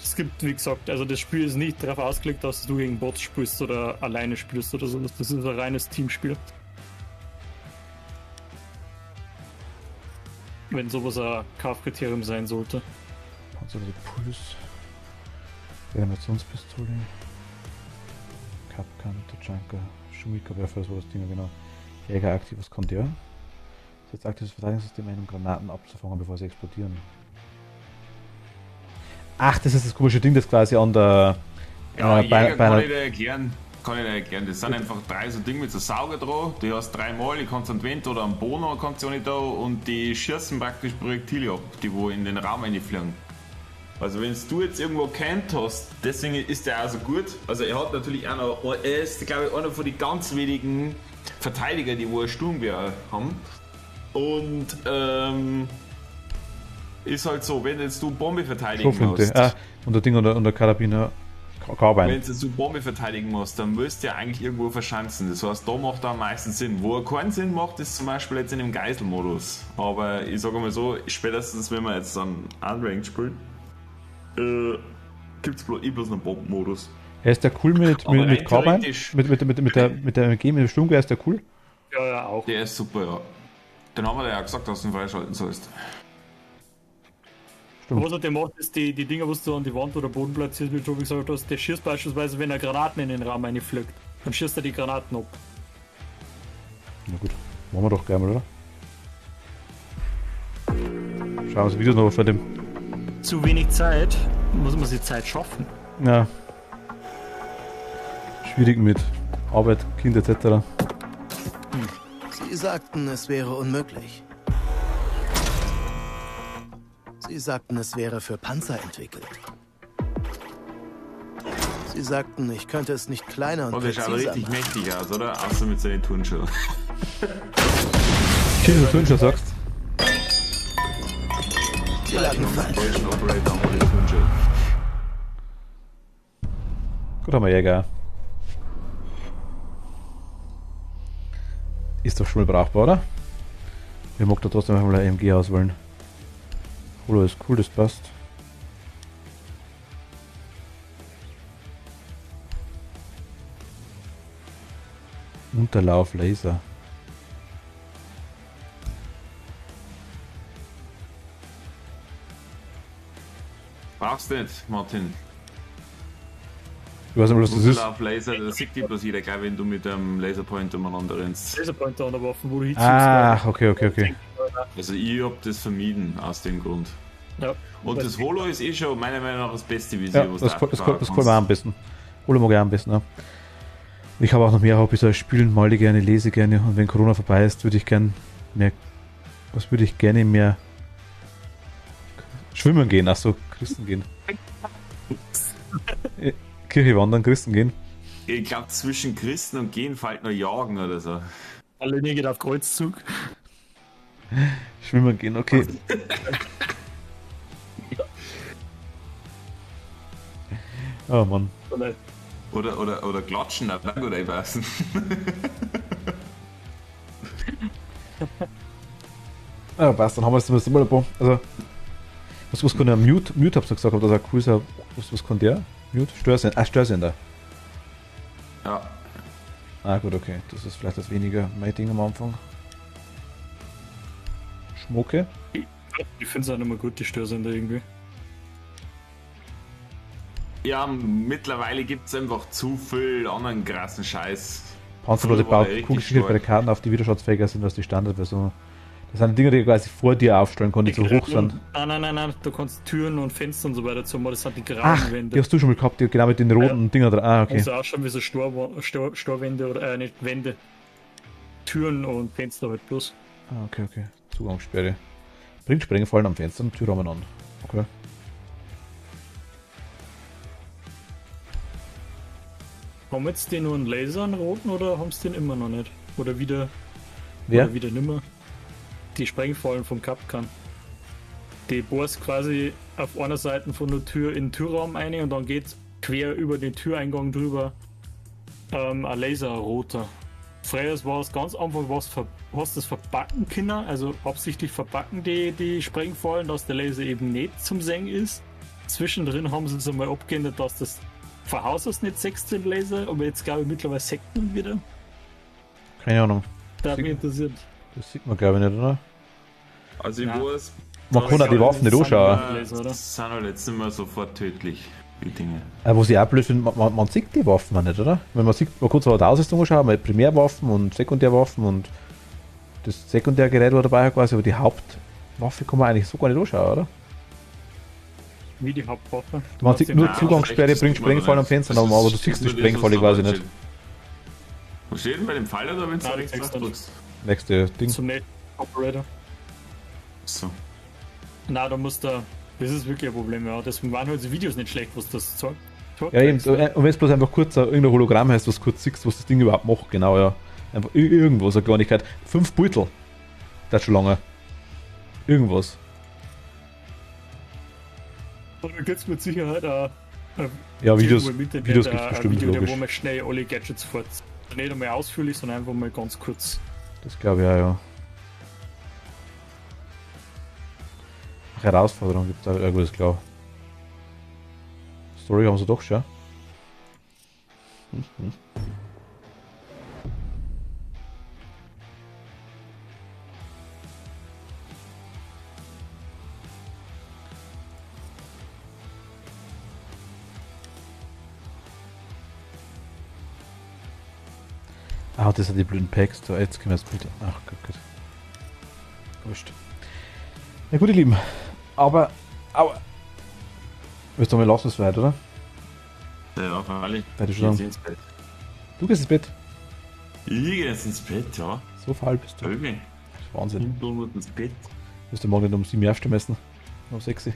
Es gibt, wie gesagt, also das Spiel ist nicht darauf ausgelegt, dass du gegen Bots spielst oder alleine spielst oder so. Das ist ein reines Teamspiel. Wenn sowas ein Kaufkriterium sein sollte. Also die Puls, Reanimationspistole, Kapkan, Tachanka, Schumika-Werfer, so das Ding, genau. Jäger aktiv, was kommt der? Setzt aktives Verteidigungssystem ein, um Granaten abzufangen, bevor sie explodieren. Ach, das ist das komische Ding, das quasi an der... Ja, Jäger kann ich dir erklären. Das sind einfach 3 so Dinge mit so Sauger dran, die hast 3 Mal, die kannst du an Vent oder am Bono kannst du nicht da und die schießen praktisch Projektile ab, die wo in den Raum reinfliegen. Also wenn du jetzt irgendwo kennt hast, deswegen ist der auch so gut. Also er hat natürlich auch noch, er ist glaube ich einer von den ganz wenigen Verteidiger, die wo ein Sturmgewehr haben. Und ist halt so, wenn jetzt du Bombe verteidigen musst. Und der Ding und der Karabiner. Wenn du jetzt Bombe verteidigen musst, dann müsst ihr eigentlich irgendwo verschanzen. Das heißt, da macht er am meisten Sinn. Wo er keinen Sinn macht, ist zum Beispiel jetzt in dem Geiselmodus. Aber ich sage mal so, spätestens wenn man jetzt dann Unranked spielt, gibt es bloß einen Bombenmodus. Ja, ist der cool mit Carbine? Mit der MG, mit dem Sturmgewehr, ist der cool? Ja, auch. Der ist super, ja. Den haben wir ja gesagt, dass du ihn freischalten sollst. Was er macht, ist die Dinger, was du an die Wand oder Boden platzierst, wie du gesagt hast, der schießt beispielsweise, wenn er Granaten in den Raum reinfliegt, dann schießt er die Granaten ab. Na gut, machen wir doch gerne mal, oder? Schauen wir uns Videos noch vor dem. Zu wenig Zeit, muss man sich Zeit schaffen. Ja. Schwierig mit Arbeit, Kind etc. Sie sagten, es wäre unmöglich. Sie sagten, es wäre für Panzer entwickelt. Sie sagten, ich könnte es nicht kleiner und Oh, der schaut präziser richtig machen. mächtig aus, oder? Außer mit seinen Turnschuhen. Schön, dass du Turnschuhe sagst. Sie lagen falsch. Deutschen Operator ohne Turnschuhe. Gut, haben wir Jäger. Ist doch schon mal brauchbar, oder? Ich mag da trotzdem mal eine AMG auswählen. Holo ist cool, das passt. Unterlauf Laser. Brauchst du nicht, Martin. Ich weiß nicht mal, was das ist. Unterlauf Laser, das sieht dir bloß jeder gleich, wenn du mit dem Laserpointer umeinander rennst. Laserpointer an der Waffe, wo du hinziehst. Ah, okay. Also ich hab das vermieden, aus dem Grund. Ja. Und das Holo ist eh schon meiner Meinung nach das beste Visier, Ja, was das du gefällt mir auch am besten. Holo mag ich auch am besten, ja. Ich habe auch noch mehr Hobbys als Spielen, male gerne, lese gerne und wenn Corona vorbei ist, würde ich gerne mehr. Was würde ich gerne mehr? Schwimmen gehen, achso, Christen gehen. Kirche wandern, Christen gehen. Ich glaube, zwischen Christen und Gehen fällt nur Jagen oder so. Alle geht auf Kreuzzug. Schwimmen gehen, okay. Oh Mann. Oder klatschen, na gut, ich weiß nicht. Ja, passt, dann haben wir es zumindest mal ein paar. Also, was kann der Mute hab's noch gesagt, aber das ist ein cool, was kann der? Mute? Störsender. Störsender. Ja. Ah, gut, okay. Das ist vielleicht das weniger mein Ding am Anfang. Schmucke. Ich finde es auch nicht mehr gut, die Störsender irgendwie. Ja, mittlerweile gibt es einfach zu viel anderen krassen Scheiß. Panzerplatte Früher war baut der richtig kugelsicherte stark. Barrikaden auf, die widerstandsfähiger sind als die Standardversion. Das sind Dinge, die du quasi vor dir aufstellen kannst, die so hoch sind. Nein, du kannst Türen und Fenster und so weiter zu machen, das sind die grauen Ach, Wände. die hast du schon mal gehabt, die genau mit den roten Dingern dran. Ah, okay. Also auch schon wie so Storwände oder nicht Wände. Türen und Fenster halt bloß. Ah, okay. Zugangssperre. Bringt Sprengfallen am Fenster und Türrahmen an. Okay. Haben jetzt die nur einen Laser, einen roten, oder haben sie den immer noch nicht? Oder wieder. Wer? Oder wieder nimmer. Die Sprengfallen vom Capcan. Die bohrst quasi auf einer Seite von der Tür in den Türraum ein und dann geht quer über den Türeingang drüber ein Laserroter. Früher war es ganz einfach, hast das verbacken können, also absichtlich verbacken die Sprengfallen, dass der Laser eben nicht zum Sehen ist. Zwischendrin haben sie es einmal abgeändert, dass das von Haus aus nicht 16 Laser, aber jetzt glaube ich mittlerweile 16 wieder. Keine Ahnung. Das hat mich interessiert. Das sieht man glaube ich nicht, oder? Also ich weiß. Man kann auch die Waffen nicht anschauen. Das sind halt jetzt nicht mehr sofort tödlich, die Dinge. Was ich auch blöd finde, man sieht die Waffen auch nicht, oder? Wenn man sieht, man kann zwar die Ausrüstung anschauen, mal Primärwaffen und Sekundärwaffen und das Sekundärgerät war dabei quasi, aber die Hauptwaffe kann man eigentlich so gar nicht anschauen, oder? Wie die Hauptwaffe. Man sieht nur Zugangssperre, bringt Sprengfallen am Fenster, aber du siehst die Sprengfalle quasi nicht. Wo steht denn bei dem Fall oder wenn du Nein, rechts drückst? Nächste Ding. Zum Net Operator. So. Na, da muss da. Das ist wirklich ein Problem, ja. Deswegen waren halt die Videos nicht schlecht, was das zeigt. Ja, eben. Und wenn es bloß einfach kurz irgendein Hologramm heißt, was kurz siehst, was das Ding überhaupt macht, genau, ja. Einfach irgendwo, so eine Kleinigkeit. 5 Beutel. Das ist schon lange. Irgendwas. Und da gibt es mit Sicherheit auch. Ja, Videos gibt's bestimmt, Video, logisch. wo man schnell alle Gadgets fährt. Nicht einmal ausführlich, sondern einfach mal ganz kurz. Das glaube ich auch, ja. Herausforderung gibt es auch irgendwo, das klar. Story haben sie doch schon. Ah, das sind die blöden Packs. So, jetzt können wir das Bild. Ach Gott. Wurscht. Ja gut, ihr Lieben. Aber. Willst du mal lassen, es weit, oder? Ja, freilich. Weil du schon ins Bett. Du gehst ins Bett. Ich gehe jetzt ins Bett, ja. So faul bist du. Okay. Das ist Wahnsinn. Ich muss ins Bett. Wirst du morgen nicht um 7 Uhr aufstehen müssen? Um 6 Uhr.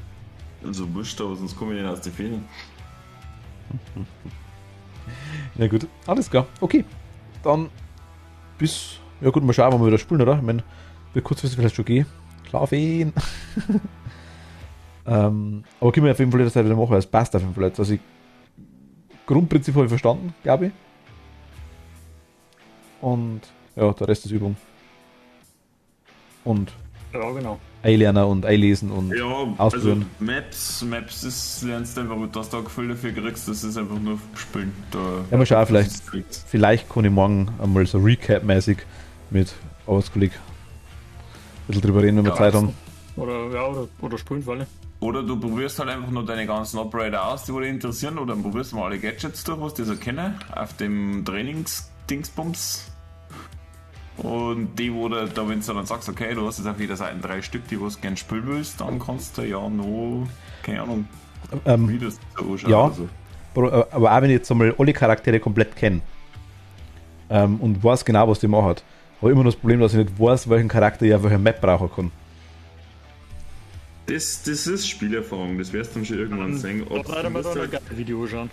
Also wurscht, aber sonst komme ich nicht aus den Ferien. Ja gut, alles klar. Okay, dann bis... Ja gut, mal schauen, wann wir wieder spielen, oder? Ich meine, wird kurzfristig vielleicht schon gehen. Schlafen. Aber können wir auf jeden Fall das halt wieder machen. Es passt auf jeden Fall jetzt. Also Grundprinzip habe ich verstanden, glaube ich. Und ja, der Rest ist Übung. Und ja, genau. einlernen und einlesen und Ja, ausprobieren. Also Maps ist, lernst du einfach, dass du ein Gefühl dafür kriegst, das ist einfach nur spielen. Ja, mal schauen, vielleicht kann ich morgen einmal so Recap-mäßig mit Arbeitskollegen ein bisschen drüber reden, wenn wir Zeit haben. Oder spielen, weil. Oder du probierst halt einfach nur deine ganzen Operator aus, die dich interessieren, oder dann probierst du mal alle Gadgets durch, was die so kennen, auf dem Trainings-Dingsbums. Und die, wo du, da wenn du dann sagst, okay, du hast jetzt auf jeder Seite 3 Stück, die du gerne spielen willst, dann kannst du ja noch, keine Ahnung, wie das so ausschaut. Ja, also. aber auch wenn ich jetzt einmal alle Charaktere komplett kenne und weiß genau, was die machen, habe ich immer noch das Problem, dass ich nicht weiß, welchen Charakter ich auf welcher Map brauchen kann. Das ist Spielerfahrung, das wirst du dann schon irgendwann sehen. Da werden wir dann ein Video schauen.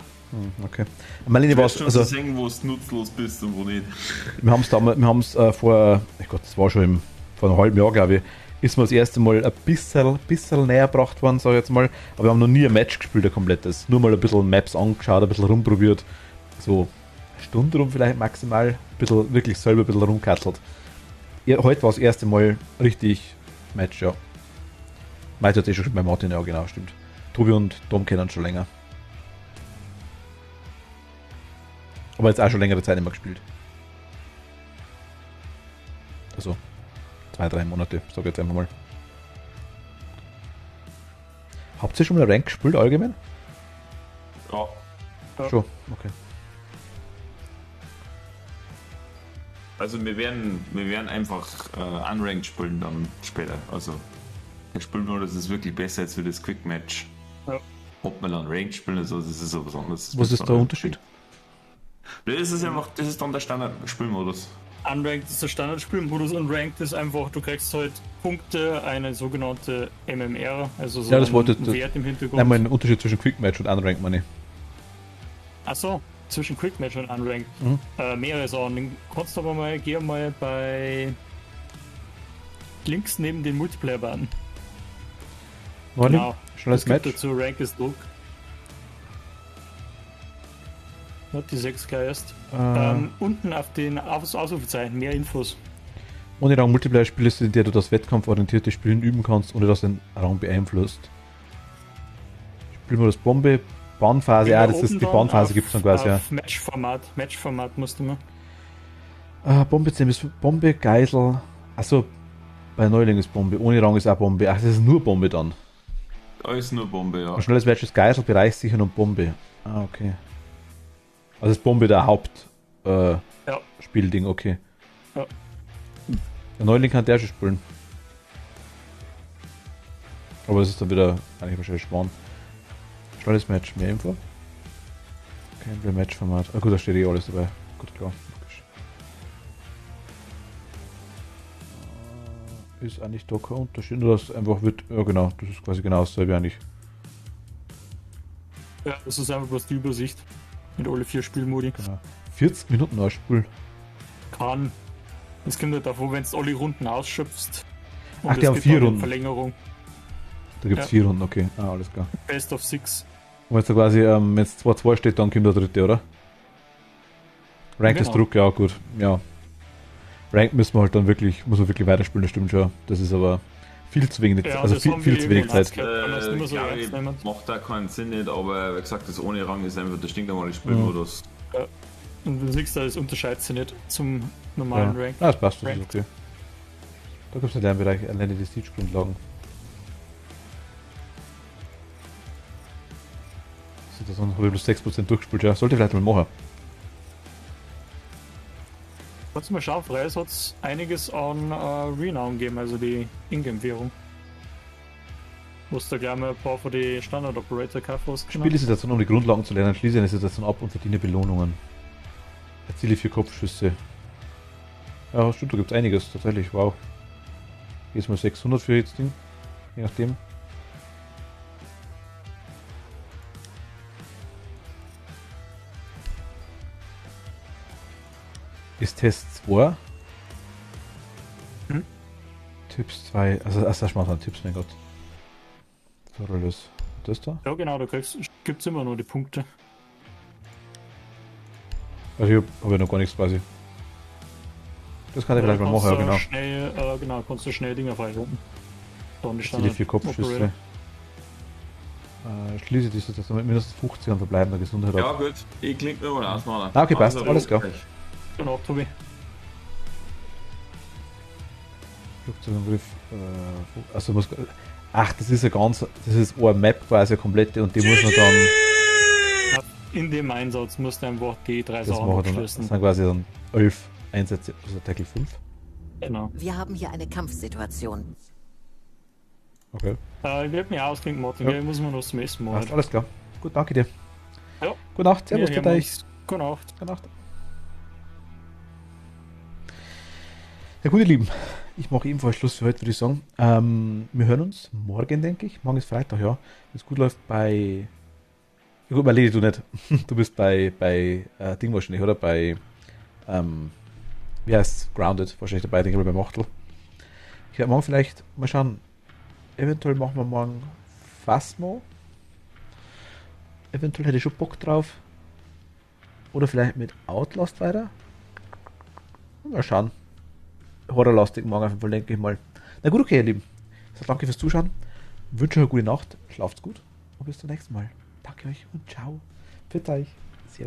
Okay. Marlene, was, schon also, sehen, wo du nutzlos bist und wo nicht. wir haben es vor, ich Gott, das war schon vor einem halben Jahr, glaube ich, ist mir das erste Mal ein bisschen näher gebracht worden, sage ich jetzt mal. Aber wir haben noch nie ein Match gespielt, ein komplettes. Nur mal ein bisschen Maps angeschaut, ein bisschen rumprobiert. So eine Stunde rum vielleicht maximal. Ein bisschen wirklich selber ein bisschen rumkatzelt. Ja, heute war das erste Mal richtig Match, ja. Meint hat schon bei Martin, ja genau, stimmt. Tobi und Tom kennen schon länger. Aber jetzt auch schon längere Zeit nicht mehr gespielt. Also 2-3 Monate, sag ich jetzt einfach mal. Habt ihr schon mal Rank gespielt allgemein? Ja. Schon, okay. Also wir werden einfach unranked spielen dann später. Also wir spielen nur, das ist wirklich besser als für das Quick Match. Ja. Ob wir dann ranked spielen, also das ist so was anderes. Was ist der Unterschied? Das ist dann der Standard-Spielmodus. Unranked ist der Standardspielmodus und Ranked ist einfach, du kriegst halt Punkte, eine sogenannte MMR, also so ja, das einen Wert im Hintergrund. Einmal ein Unterschied zwischen Quick Match und Unranked, meine ich. Achso, zwischen Quick Match und Unranked. Mehrere Sachen. Kannst du aber mal, geh mal bei links neben den Multiplayer-Button. Genau. Schnelles Match. Dazu Rank ist Druck. Hat die 6 gleich erst. Unten auf den Ausrufezeichen mehr Infos. Ohne Rang Multiplayer-Spiel ist, in der du das wettkampforientierte Spielen üben kannst, ohne dass den Rang beeinflusst. Spielen wir das Bombe, Bahnphase, ja, das ist die Bahnphase, gibt es dann quasi, ja. Matchformat musst du mal. Bombe, Geisel. Achso, bei Neuling ist Bombe, ohne Rang ist auch Bombe. Ach, das ist nur Bombe dann. Alles nur Bombe, ja. Ein schnelles Match ist Geisel, Bereichssichern und Bombe. Ah, okay. Also ist Bombe der Spielding, okay. Ja. Der Neuling kann der schon spielen. Aber das ist dann wieder eigentlich wahrscheinlich Schwan. Schnelles Match, mehr Info. Kein Matchformat. Ah gut, da steht eh alles dabei. Gut, klar. Logisch. Ist eigentlich da kein Unterschied, nur dass einfach wird. Ja genau, das ist quasi genau dasselbe eigentlich. Ja, das ist einfach bloß die Übersicht. Mit alle 4 Spielmodi. Genau. 40 Minuten ausspielen. Kann. Es kommt halt davor, wenn du alle Runden ausschöpfst. Ach, die haben 4 Runden. Verlängerung. Da gibt es 4 Runden, okay. Ah, alles klar. Best of 6. Und jetzt da quasi, wenn es 2-2 steht, dann kommt der dritte, oder? Rank ist Druck, ja gut. Ja. Rank müssen wir halt dann wirklich, muss man wirklich weiterspielen, das stimmt schon. Das ist aber viel zu wenig, ja, also viel zu wenig Zeit. Macht da keinen Sinn nicht, aber wie gesagt, das ohne Rang ist einfach der stinknormale Spielmodus. Ja. Und du siehst, das unterscheidet sich nicht zum normalen Rank. Ah, das passt, das ist okay. Da gibt es einen Lernbereich, erlerne die Siege-Grundlagen. Das habe ich bloß 6% durchgespielt, ja. Sollte ich vielleicht mal machen. Kannst du mal schauen, Freies hat es einiges an Renown gegeben, also die Ingame-Währung. Musst du gleich mal ein paar von den Standard-Operator kaufen. Spiele die Situation, um die Grundlagen zu lernen, schließe eine Situation ab und verdiene Belohnungen. Erziele 4 Kopfschüsse. Ja, stimmt, da gibt es einiges, tatsächlich, wow. Jetzt mal 600 für jetzt Ding, je nachdem. ist Test 2. Hm? Tipps 2, also das macht dann Tipps, mein Gott. So, das da? Ja, genau, da gibt's immer nur die Punkte. Also ich habe ja noch gar nichts quasi. Das kann ich vielleicht mal machen, ja genau. Schnell, genau, kannst du schnell Dinge freirufen. Dann Die 4 Kopfschüsse. Schließe diese, dass du mit mindestens 50 an verbleibender Gesundheit Ja, gut, ich klinge mir mal aus, Mann. Okay, passt, alles klar. Genau, Tobi. Flugzeugangriff, also muss. Ach, das ist das ist eine Map quasi eine komplette und die muss man dann. In dem Einsatz musst du einfach die 3 Das Sachen machen dann, das abschließen. sind quasi dann 11 Einsätze, also Tackle 5. Genau. Wir haben hier eine Kampfsituation. Okay. Ich werde mich ausklinken, Martin. Ja. Ich muss mir noch zum Essen machen. Passt, alles klar. Gut, danke dir. Ja. Gute Nacht, servus, Ja, für euch. Gute Nacht. Gute Nacht. Ja gut, ihr Lieben, ich mache ebenfalls Schluss für heute, würde ich sagen. Wir hören uns morgen, denke ich. Morgen ist Freitag, ja. Wenn es gut läuft bei... Ja gut, Lady, du nicht. Du bist bei Ding wahrscheinlich, oder? Bei, wie heißt's? Grounded, wahrscheinlich dabei, denke ich mal, bei Machtel. Ich werde morgen vielleicht mal schauen. Eventuell machen wir morgen Phasmo. Eventuell hätte ich schon Bock drauf. Oder vielleicht mit Outlast weiter. Mal schauen. Horrorlastig morgen auf jeden Fall, denke ich mal. Na gut, okay, ihr Lieben. Also danke fürs Zuschauen. Wünsche euch eine gute Nacht. Schlaft's gut. Und bis zum nächsten Mal. Danke euch und ciao. Für euch.